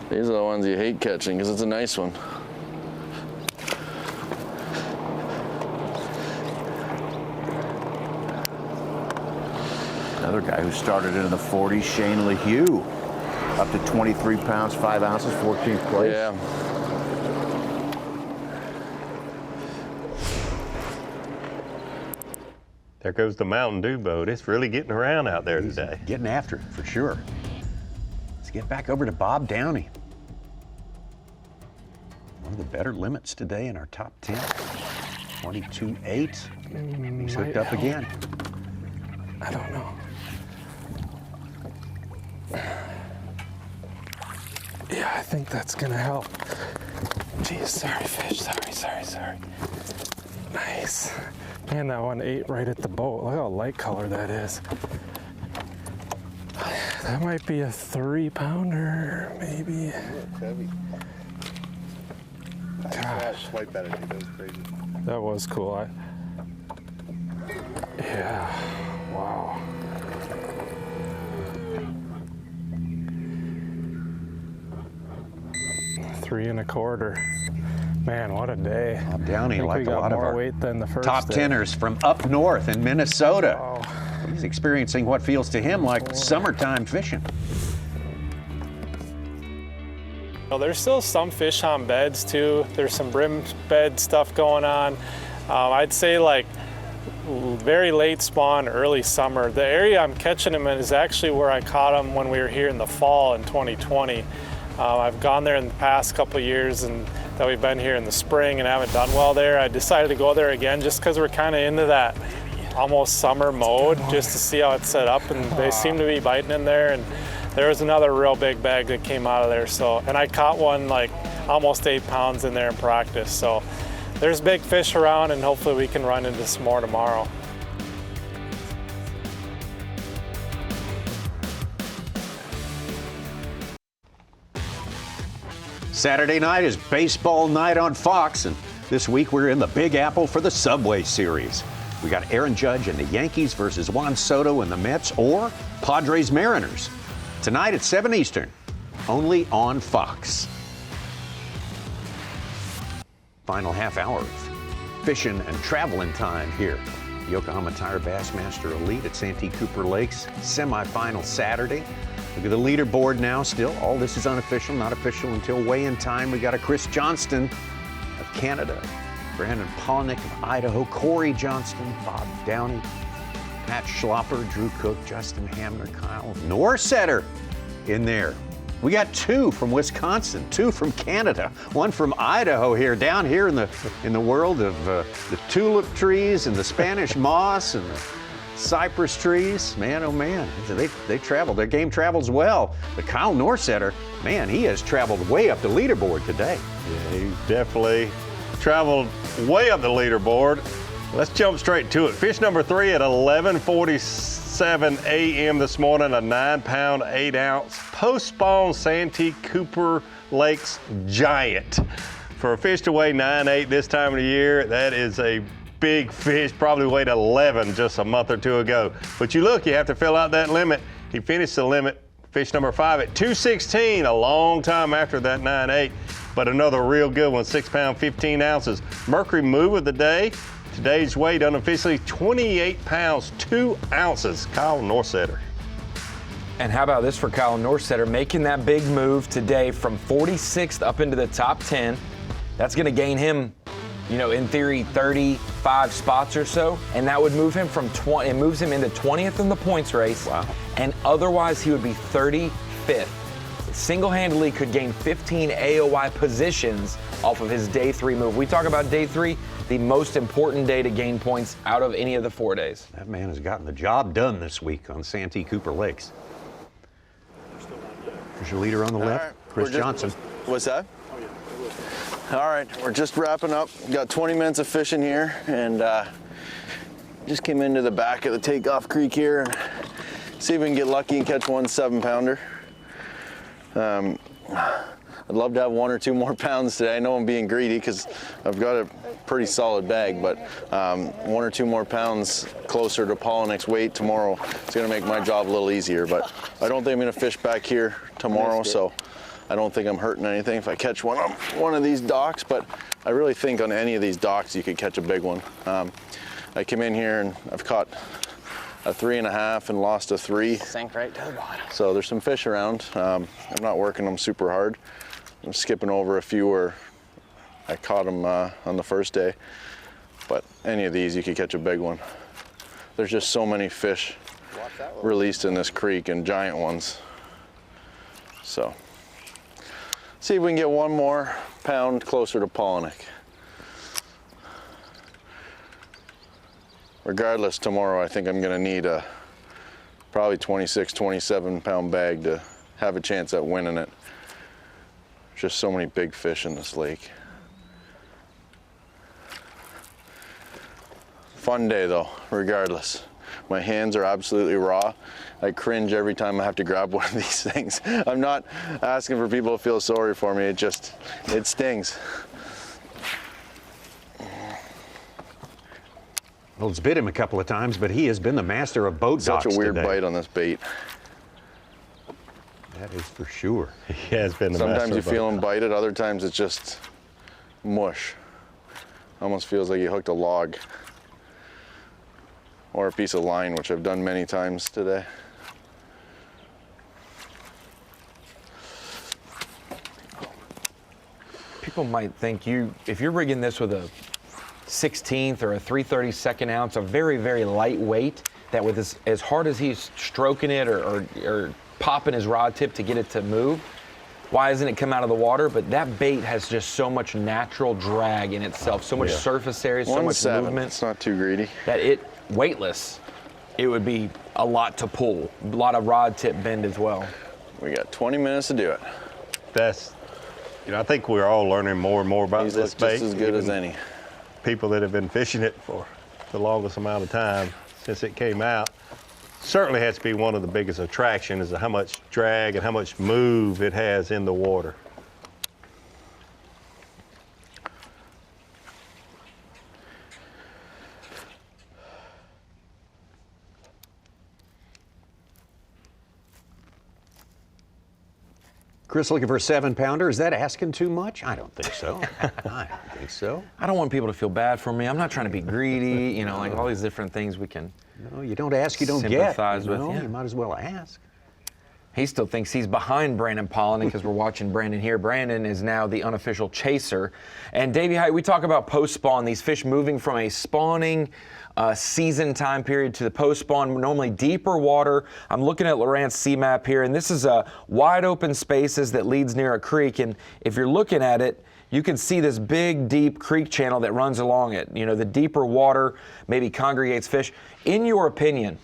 These are the ones you hate catching because it's a nice one. Another guy who started in the 40s, Shane LaHue, up to 23 pounds, 5 ounces, 14th place. Yeah. There goes the Mountain Dew boat. It's really getting around out there today. Getting after it, for sure. Let's get back over to Bob Downey. One of the better limits today in our top 10. 22.8. He's hooked up again. I don't know. Yeah, I think that's gonna help. Geez, sorry fish, sorry. Nice. Man, that one ate right at the boat. Look how light color that is. That might be a 3-pounder, maybe. It's heavy. Gosh. Swipe at it, dude. That was crazy. That was cool. Yeah, wow. $3.25. Man, what a day. Bob Downey, like a lot of our weight than the first top day. tenors from up north in Minnesota. Wow. He's experiencing what feels to him like summertime fishing. Well, there's still some fish on beds too. There's some brim bed stuff going on. I'd say like very late spawn, early summer. The area I'm catching them in is actually where I caught them when we were here in the fall in 2020. I've gone there in the past couple of years and that we've been here in the spring and haven't done well there. I decided to go there again just because we're kind of into that almost summer mode, just to see how it's set up, and they seem to be biting in there. And there was another real big bag that came out of there. So, and I caught one like almost 8 pounds in there in practice. So there's big fish around, and hopefully we can run into some more tomorrow. Saturday night is baseball night on Fox, and this week we're in the Big Apple for the Subway Series. We got Aaron Judge and the Yankees versus Juan Soto and the Mets, or Padres Mariners. Tonight at 7 Eastern, only on Fox. Final half hour of fishing and traveling time here. Yokohama Tire Bassmaster Elite at Santee Cooper Lakes, semifinal Saturday. Look at the leaderboard now still. All this is unofficial, not official until weigh-in time. We got a Chris Johnston of Canada, Brandon Polnick of Idaho, Corey Johnston, Bob Downey, Pat Schlopper, Drew Cook, Justin Hamner, Kyle Norsetter in there. We got 2 from Wisconsin, 2 from Canada, 1 from Idaho here, down here in the world of the tulip trees and the Spanish moss and the cypress trees. Man, oh man, they travel. Their game travels well. But Kyle Norsetter, man, he has traveled way up the leaderboard today. Yeah, he definitely traveled way up the leaderboard. Let's jump straight to it. Fish number 3 at 11:47 a.m. this morning, a 9-pound, 8-ounce post-spawn Santee Cooper Lakes giant. For a fish to weigh 9.8 this time of the year, that is a big fish, probably weighed 11 just a month or 2 ago. But you look, you have to fill out that limit. He finished the limit, fish number 5 at 216, a long time after that 9.8, but another real good one, 6 pound, 15 ounces. Mercury move of the day. Today's weight unofficially 28 pounds, 2 ounces. Kyle Norsetter. And how about this for Kyle Norsetter, making that big move today from 46th up into the top 10. That's going to gain him, you know, in theory, 35 spots or so, and that would move him from 20. It moves him into 20th in the points race. Wow. And otherwise, he would be 35th. Single-handedly could gain 15 AOY positions off of his day 3 move. We talk about day 3, the most important day to gain points out of any of the 4 days. That man has gotten the job done this week on Santee Cooper Lakes. There's your leader on the left, right, Chris Johnson. What's that? All right, we're just wrapping up. Got 20 minutes of fishing here, and just came into the back of the Takeoff Creek here and see if we can get lucky and catch one 7-pounder. I'd love to have 1 or 2 more pounds today. I know I'm being greedy because I've got a pretty solid bag, but 1 or 2 more pounds closer to Polnick's weight tomorrow is going to make my job a little easier. But I don't think I'm going to fish back here tomorrow, so I don't think I'm hurting anything if I catch one on one of these docks, but I really think on any of these docks you could catch a big one. I came in here and I've caught a 3.5 and lost a 3. Sank right to the bottom. So there's some fish around. I'm not working them super hard. I'm skipping over a few where I caught them on the first day, but any of these you could catch a big one. There's just so many fish released in this creek, and giant ones. So see if we can get 1 more pound closer to Polnick. Regardless, tomorrow I think I'm going to need a probably 26, 27 pound bag to have a chance at winning it. Just so many big fish in this lake. Fun day though, regardless. My hands are absolutely raw. I cringe every time I have to grab one of these things. I'm not asking for people to feel sorry for me, it stings. Well, it's bit him a couple of times, but he has been the master of boat docks Such a weird today. bite on this bait. That is for sure. He has been the Sometimes master you of feel boat. him bite it, other times it's just mush. Almost feels like you hooked a log or a piece of line, which I've done many times today. People might think if you're rigging this with a 16th or a 3/32 ounce, a very, very light weight, that with as hard as he's stroking it or popping his rod tip to get it to move, why doesn't it come out of the water? But that bait has just so much natural drag in itself, so much surface area, so much 1.7, movement. it's not too greedy. That weightless, it would be a lot to pull, a lot of rod tip bend as well. We got 20 minutes to do it. I think we're all learning more and more about These this look bait. just as good as any. People that have been fishing it for the longest amount of time since it came out. Certainly has to be one of the biggest attractions is how much drag and how much move it has in the water. Chris looking for a 7-pounder. Is that asking too much? I don't think so. I don't think so. I don't want people to feel bad for me. I'm not trying to be greedy, like all these different things we can. No, you don't ask, you don't sympathize get. with. Yeah. You might as well ask. He still thinks he's behind Brandon Polinick because we're watching Brandon here. Brandon is now the unofficial chaser. And Davey, we talk about post-spawn, these fish moving from a spawning season time period to the post-spawn, normally deeper water. I'm looking at Lowrance sea map here, and this is wide open spaces that leads near a creek. And if you're looking at it, you can see this big, deep creek channel that runs along it. You know, the deeper water maybe congregates fish. In your opinion,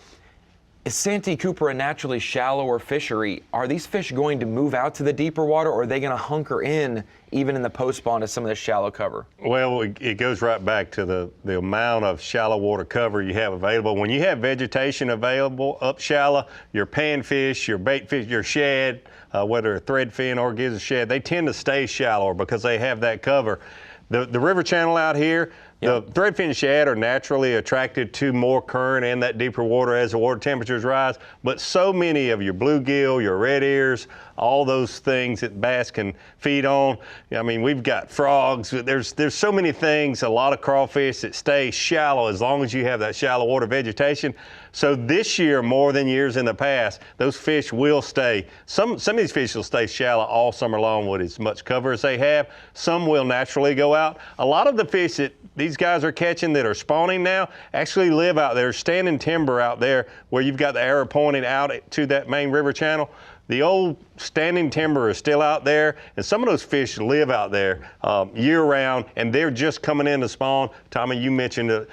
is Santee Cooper a naturally shallower fishery? Are these fish going to move out to the deeper water, or are they going to hunker in even in the post-spawn to some of the shallow cover? Well, it goes right back to the amount of shallow water cover you have available. When you have vegetation available up shallow, your panfish, your bait fish, your shad, whether a threadfin or gizzard shad, they tend to stay shallower because they have that cover. The river channel out here, the threadfin shad are naturally attracted to more current and that deeper water as the water temperatures rise, but so many of your bluegill, your red ears, all those things that bass can feed on. I mean, we've got frogs. There's so many things, a lot of crawfish that stay shallow as long as you have that shallow water vegetation. So this year, more than years in the past, those fish will stay. Some of these fish will stay shallow all summer long with as much cover as they have. Some will naturally go out. A lot of the fish that these guys are catching that are spawning now actually live out there, standing timber out there where you've got the arrow pointing out to that main river channel. The old standing timber is still out there, and some of those fish live out there year-round, and they're just coming in to spawn. Tommy, you mentioned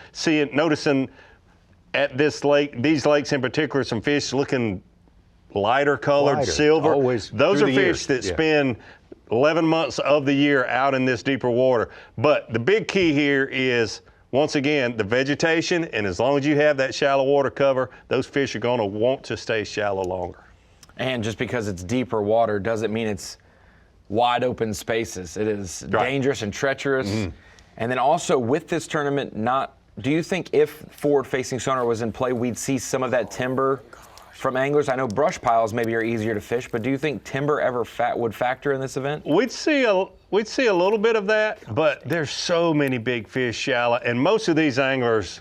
noticing at this lake, these lakes in particular, some fish looking lighter colored, silver. Those are fish that spend 11 months of the year out in this deeper water. But the big key here is, once again, the vegetation, and as long as you have that shallow water cover, those fish are going to want to stay shallow longer. And just because it's deeper water doesn't mean it's wide open spaces. It is dangerous and treacherous. Mm-hmm. And then also with this tournament, do you think if forward-facing sonar was in play, we'd see some of that timber from anglers? I know brush piles maybe are easier to fish, but do you think timber ever would factor in this event? We'd see a little bit of that, but there's so many big fish shallow, and most of these anglers,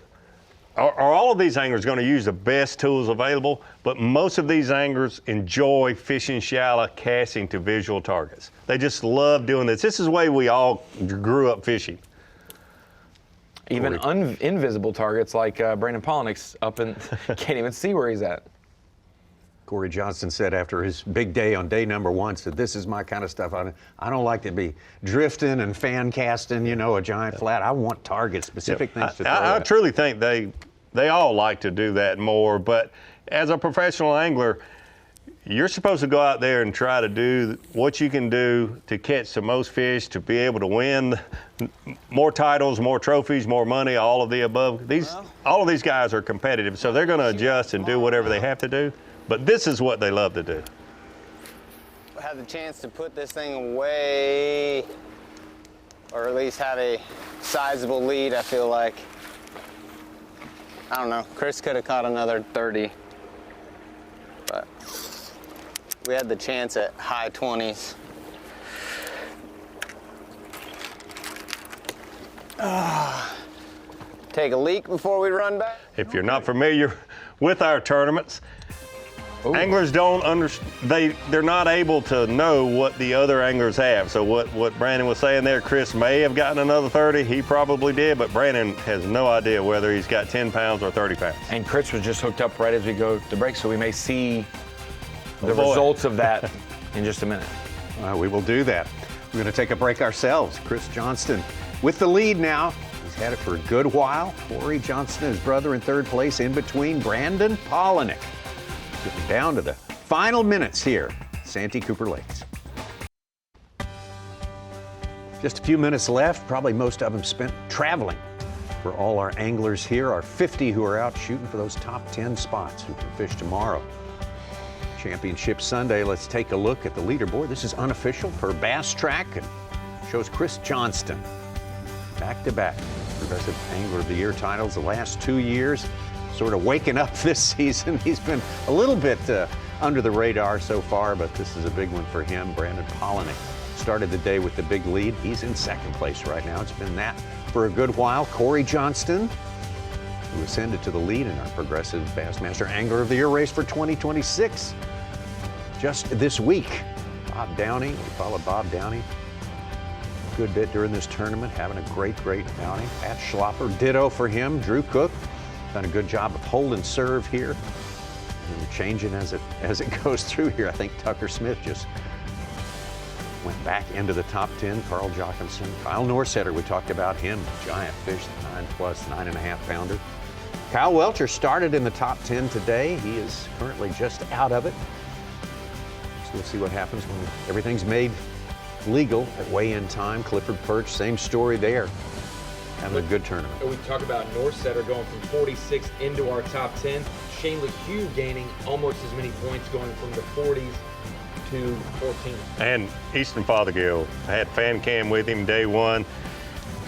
all of these anglers going to use the best tools available, but most of these anglers enjoy fishing shallow, casting to visual targets. They just love doing this. This is the way we all grew up fishing. Even invisible targets like Brandon Polinick's up and can't even see where he's at. Corey Johnston said after his big day on day number one, said, this is my kind of stuff. I don't like to be drifting and fan casting, you know, a giant flat. I want target specific things to throw I truly think they all like to do that more, but as a professional angler, you're supposed to go out there and try to do what you can do to catch the most fish, to be able to win more titles, more trophies, more money, all of the above. All of these guys are competitive, so they're going to adjust and do whatever they have to do. But this is what they love to do. I had the chance to put this thing away, or at least have a sizable lead, I feel like. I don't know, Chris could have caught another 30, but we had the chance at high 20s. Take a leak before we run back. If you're not familiar with our tournaments, anglers don't understand, they're not able to know what the other anglers have. So what Brandon was saying there, Chris may have gotten another 30, he probably did, but Brandon has no idea whether he's got 10 pounds or 30 pounds. And Chris was just hooked up right as we go to break, so we may see the results of that in just a minute. We will do that. We're going to take a break ourselves. Chris Johnston with the lead now. He's had it for a good while. Corey Johnston, his brother, in third place, in between Brandon Polinick. Getting down to the final minutes here, Santee Cooper Lakes. Just a few minutes left, probably most of them spent traveling. For all our anglers here, our 50 who are out shooting for those top 10 spots who can fish tomorrow. Championship Sunday, let's take a look at the leaderboard. This is unofficial per Bass Track and shows Chris Johnston back-to-back Progressive Angler of the Year titles the last 2 years. Sort of waking up this season. He's been a little bit under the radar so far, but this is a big one for him. Brandon Polinick started the day with the big lead. He's in second place right now. It's been that for a good while. Corey Johnston, who ascended to the lead in our Progressive Bassmaster Angler of the Year race for 2026. just this week. Bob Downey, we followed Bob Downey a good bit during this tournament, having a great outing. Pat Schlopper, ditto for him. Drew Cook done a good job of holding serve here and changing as it goes through here. I think Tucker Smith just went back into the top 10. Carl Jochimson, Kyle Norsetter, we talked about him, giant fish, 9+, 9.5 pounder. Kyle Welcher started in the top 10 today. He is currently just out of it. So we'll see what happens when everything's made legal at weigh-in time. Clifford Perch, same story there. Having a good tournament. We talk about Norsetter going from 46 into our top 10. Shane LeHue gaining almost as many points, going from the 40s to 14. And Easton Fothergill had fan cam with him day one.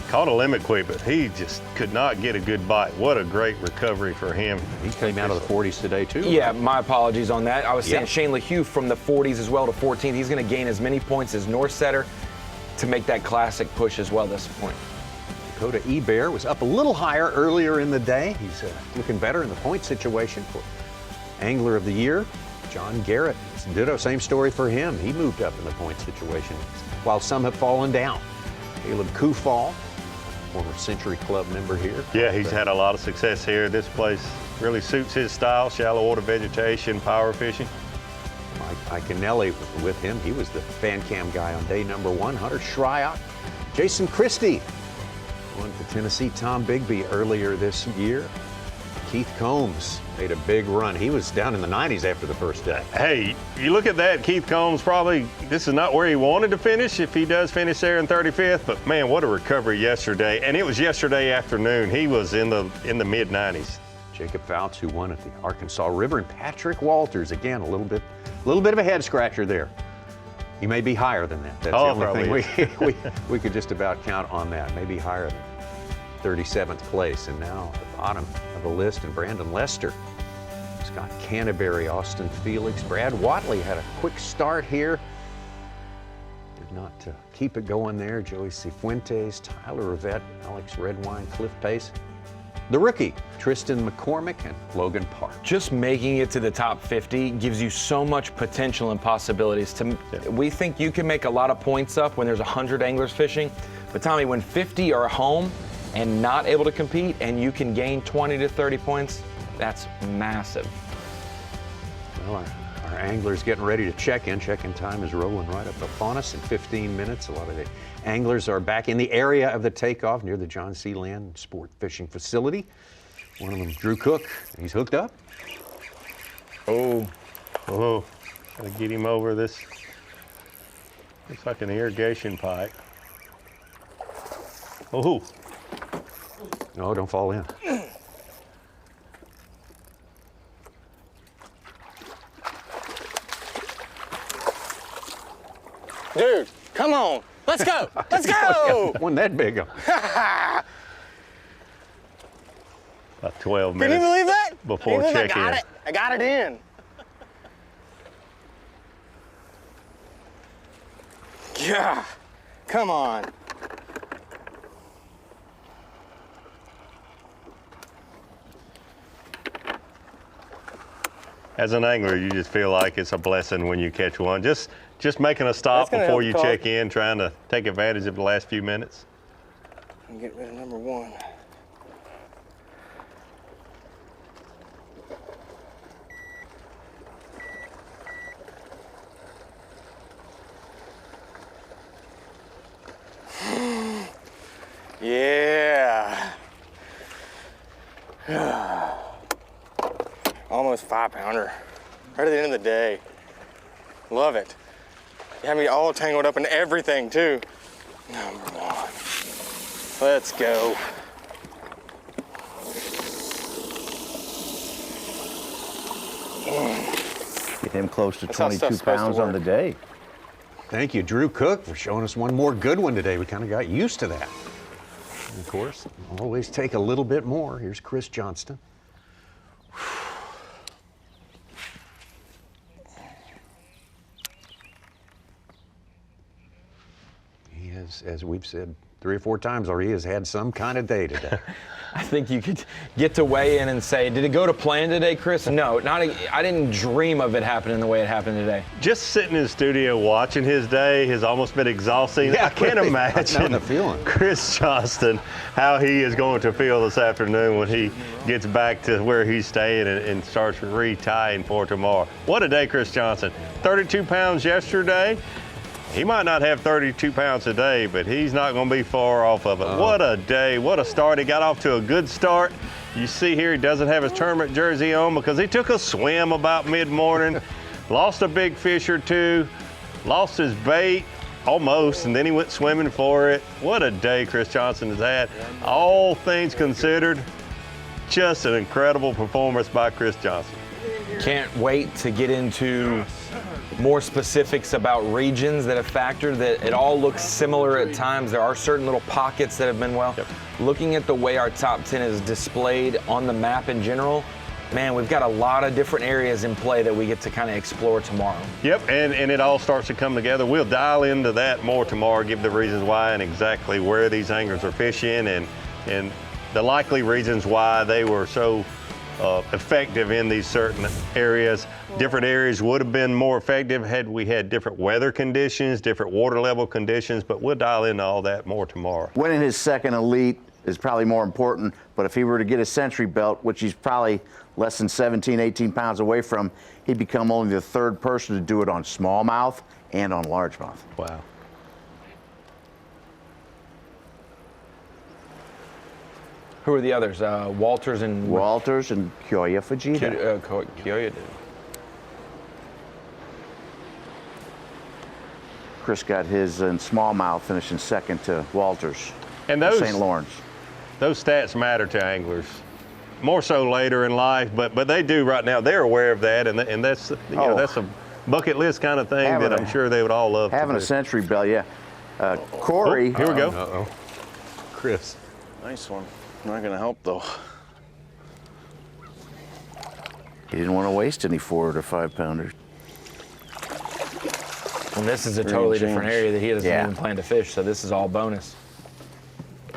Caught a limit quick, but he just could not get a good bite. What a great recovery for him. He came out of the 40s today, too. Yeah, my apologies on that. I was saying Shane LeHue from the 40s as well to 14. He's going to gain as many points as Norsetter to make that classic push as well this point. Dakota Ebear was up a little higher earlier in the day. He's looking better in the point situation for Angler of the Year. John Garrett, ditto, same story for him. He moved up in the point situation while some have fallen down. Caleb Kufall, former Century Club member here. Yeah, he's had a lot of success here. This place really suits his style, shallow water vegetation, power fishing. Mike Iconelli with him. He was the fan cam guy on day number one. Hunter Shryock, Jason Christie won for Tennessee Tom Bigby earlier this year. Keith Combs made a big run. He was down in the 90s after the first day. Hey, you look at that, Keith Combs probably, this is not where he wanted to finish if he does finish there in 35th, but man, what a recovery yesterday. And it was yesterday afternoon. He was in the mid-90s. Jacob Fouts, who won at the Arkansas River, and Patrick Walters, again, a little bit of a head scratcher there. He may be higher than that. That's the only thing we could just about count on that. Maybe higher than 37th place. And now at the bottom of the list, and Brandon Lester, Scott Canterbury, Austin Felix, Brad Watley had a quick start here. Did not keep it going there. Joey Cifuentes, Tyler Rivette, Alex Redwine, Cliff Pace. The rookie, Tristan McCormick and Logan Park. Just making it to the top 50 gives you so much potential and possibilities. We think you can make a lot of points up when there's 100 anglers fishing, but Tommy, when 50 are home and not able to compete and you can gain 20 to 30 points, that's massive. Well, our anglers getting ready to check in. Check-in time is rolling right up upon us in 15 minutes. A lot of the anglers are back in the area of the takeoff near the John C. Land Sport Fishing Facility. One of them, Drew Cook, he's hooked up. Oh, gotta get him over this. Looks like an irrigation pipe. Oh. No, don't fall in. Dude, come on. Let's go. Let's go. Wasn't that big. About 12 minutes. Can you believe that? Before check-in. I got it in. Yeah. Come on. As an angler, you just feel like it's a blessing when you catch one. Just making a stop before you check in, trying to take advantage of the last few minutes. Get rid of number one. Yeah. Almost 5-pounder. Right at the end of the day. Love it. You have me all tangled up in everything too. Number one. Let's go. Get him close to 22 pounds on the day. Thank you, Drew Cook, for showing us one more good one today. We kind of got used to that. And of course, always take a little bit more. Here's Chris Johnston. He has, as we've said 3 or 4 times already, has had some kind of day today. I think you could get to weigh in and say, did it go to plan today, Chris? No, I didn't dream of it happening the way it happened today. Just sitting in the studio watching his day has almost been exhausting. Yeah, I can't really. imagine I know the feeling. Chris Johnston, how he is going to feel this afternoon when he gets back to where he's staying and starts retying for tomorrow. What a day, Chris Johnston. 32 pounds yesterday. He might not have 32 pounds today, but he's not going to be far off of it. What a day, what a start. He got off to a good start. You see here he doesn't have his tournament jersey on because he took a swim about mid-morning, lost a big fish or two, lost his bait almost, and then he went swimming for it. What a day Chris Johnston has had. All things considered, just an incredible performance by Chris Johnston. Can't wait to get into more specifics about regions that have factored, that it all looks similar at times. There are certain little pockets that have been well. Yep. Looking at the way our top 10 is displayed on the map in general, man, we've got a lot of different areas in play that we get to kind of explore tomorrow. Yep, and it all starts to come together. We'll dial into that more tomorrow, give the reasons why and exactly where these anglers are fishing and the likely reasons why they were so effective in these certain areas. Different areas would have been more effective had we had different weather conditions, different water level conditions, but we'll dial into all that more tomorrow. Winning his second elite is probably more important, but if he were to get a century belt, which he's probably less than 17, 18 pounds away from, he'd become only the third person to do it on smallmouth and on largemouth. Wow. Who are the others? Walters and Kyoya Fujita. Kyoya did. Chris got his in smallmouth, finishing second to Walters. And those St. Lawrence. Those stats matter to anglers, more so later in life, but they do right now. They're aware of that, and that's know, that's a bucket list kind of thing that I'm sure they would all love. Having a century belt, yeah. Corey. Oh, here we go. Uh-oh. Chris. Nice one. Not gonna help though. He didn't want to waste any 4 to 5 pounders. And this is a totally different area that he doesn't even plan to fish, so this is all bonus.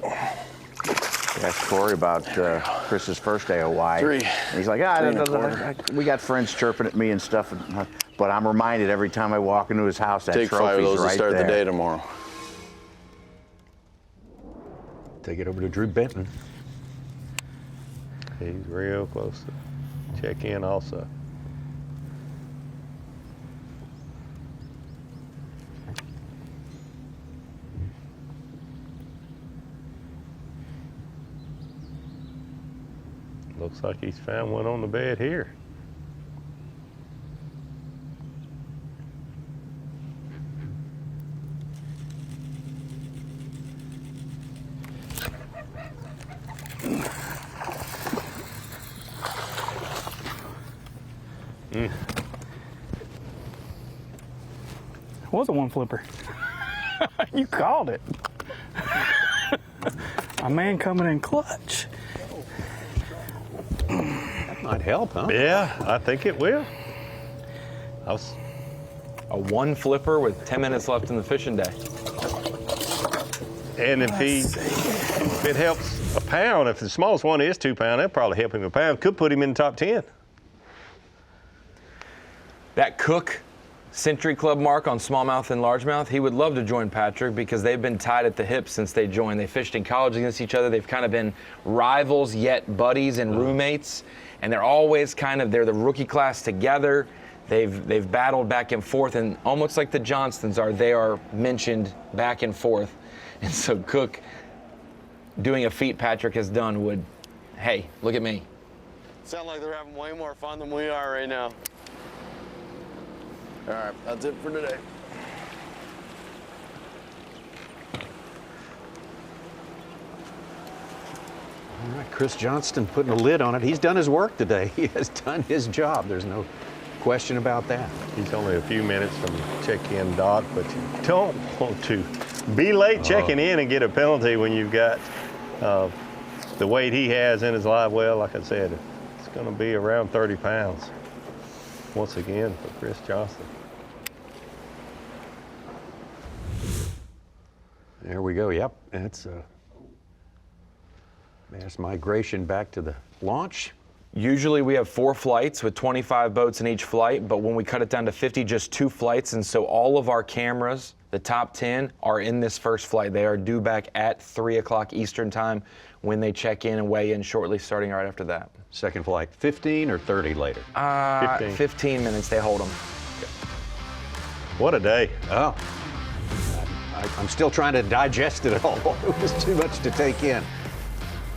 Asked Corey about Chris's first day of Hawaii. 3. And he's like, we got friends chirping at me and stuff, but I'm reminded every time I walk into his house that Take 5 trophy's of those right to start there. the day tomorrow. Take it over to Drew Benton. He's real close to check in also. Looks like he's found one on the bed here. It was a one flipper. You called it. A man coming in clutch. That might help, huh? Yeah, I think it will. A one flipper with 10 minutes left in the fishing day. And if it helps a pound, if the smallest one is 2 pounds, that'll probably help him a pound. Could put him in the top 10. That Cook Century Club mark on smallmouth and largemouth, he would love to join Patrick because they've been tied at the hip since they joined. They fished in college against each other. They've kind of been rivals yet buddies and roommates, and they're always they're the rookie class together. They've battled back and forth, and almost like the Johnstons are, they are mentioned back and forth. And so Cook doing a feat Patrick has done would, hey, look at me. Sound like they're having way more fun than we are right now. All right, that's it for today. All right, Chris Johnston putting a lid on it. He's done his work today. He has done his job. There's no question about that. He's only a few minutes from check-in dock, but you don't want to be late checking in and get a penalty when you've got the weight he has in his live well. Like I said, it's going to be around 30 pounds once again for Chris Johnston. There we go. Yep, it's Mass migration back to the launch. Usually we have 4 flights with 25 boats in each flight, but when we cut it down to 50, just 2 flights, and so all of our cameras, the top 10, are in this first flight. They are due back at 3 o'clock Eastern time when they check in and weigh in shortly, starting right after that. Second flight, 15 or 30 later? 15 minutes, they hold them. What a day. Oh, I'm still trying to digest it all. It was too much to take in.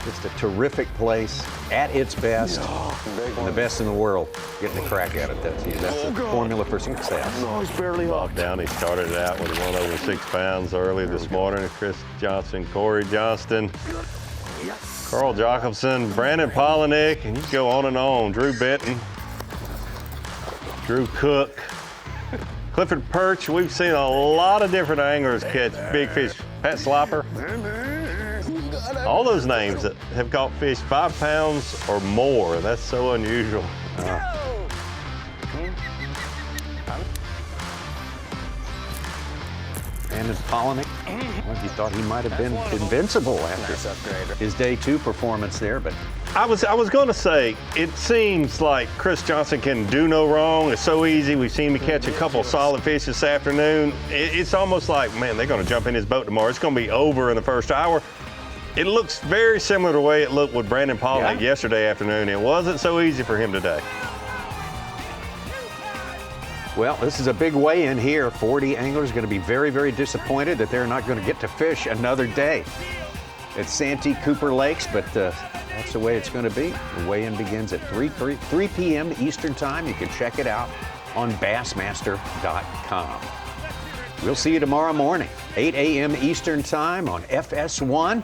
Just a terrific place at its best, and the best in the world. Getting a crack at it, that's the formula for success. No, he's barely Bob Downey started it out when he won over 6 pounds early this morning. Chris Johnson, Corey Johnston, Carl Jacobson, Brandon Polinick, and you go on and on. Drew Benton, Drew Cook, Clifford Perch. We've seen a lot of different anglers catch big fish. Pat Slopper. All those names that have caught fish 5 pounds or more. That's so unusual. Brandon Polinick, well, you thought he might have been invincible after his day 2 performance there, but I was going to say, it seems like Chris Johnson can do no wrong. It's so easy. We've seen him catch a couple solid fish this afternoon. It's almost like, man, they're going to jump in his boat tomorrow. It's going to be over in the first hour. It looks very similar to the way it looked with Brandon Polinick yesterday afternoon. It wasn't so easy for him today. well, this is a big weigh-in here. 40 anglers going to be very, very disappointed that they're not going to get to fish another day at Santee Cooper Lakes, but that's the way it's going to be. The weigh-in begins at 3 p.m. Eastern Time. You can check it out on Bassmaster.com. We'll see you tomorrow morning, 8 a.m. Eastern Time on FS1,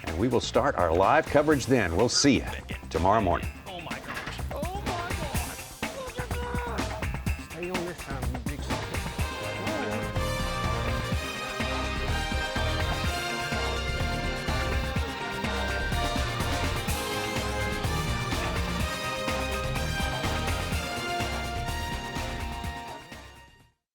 and we will start our live coverage then. We'll see you tomorrow morning.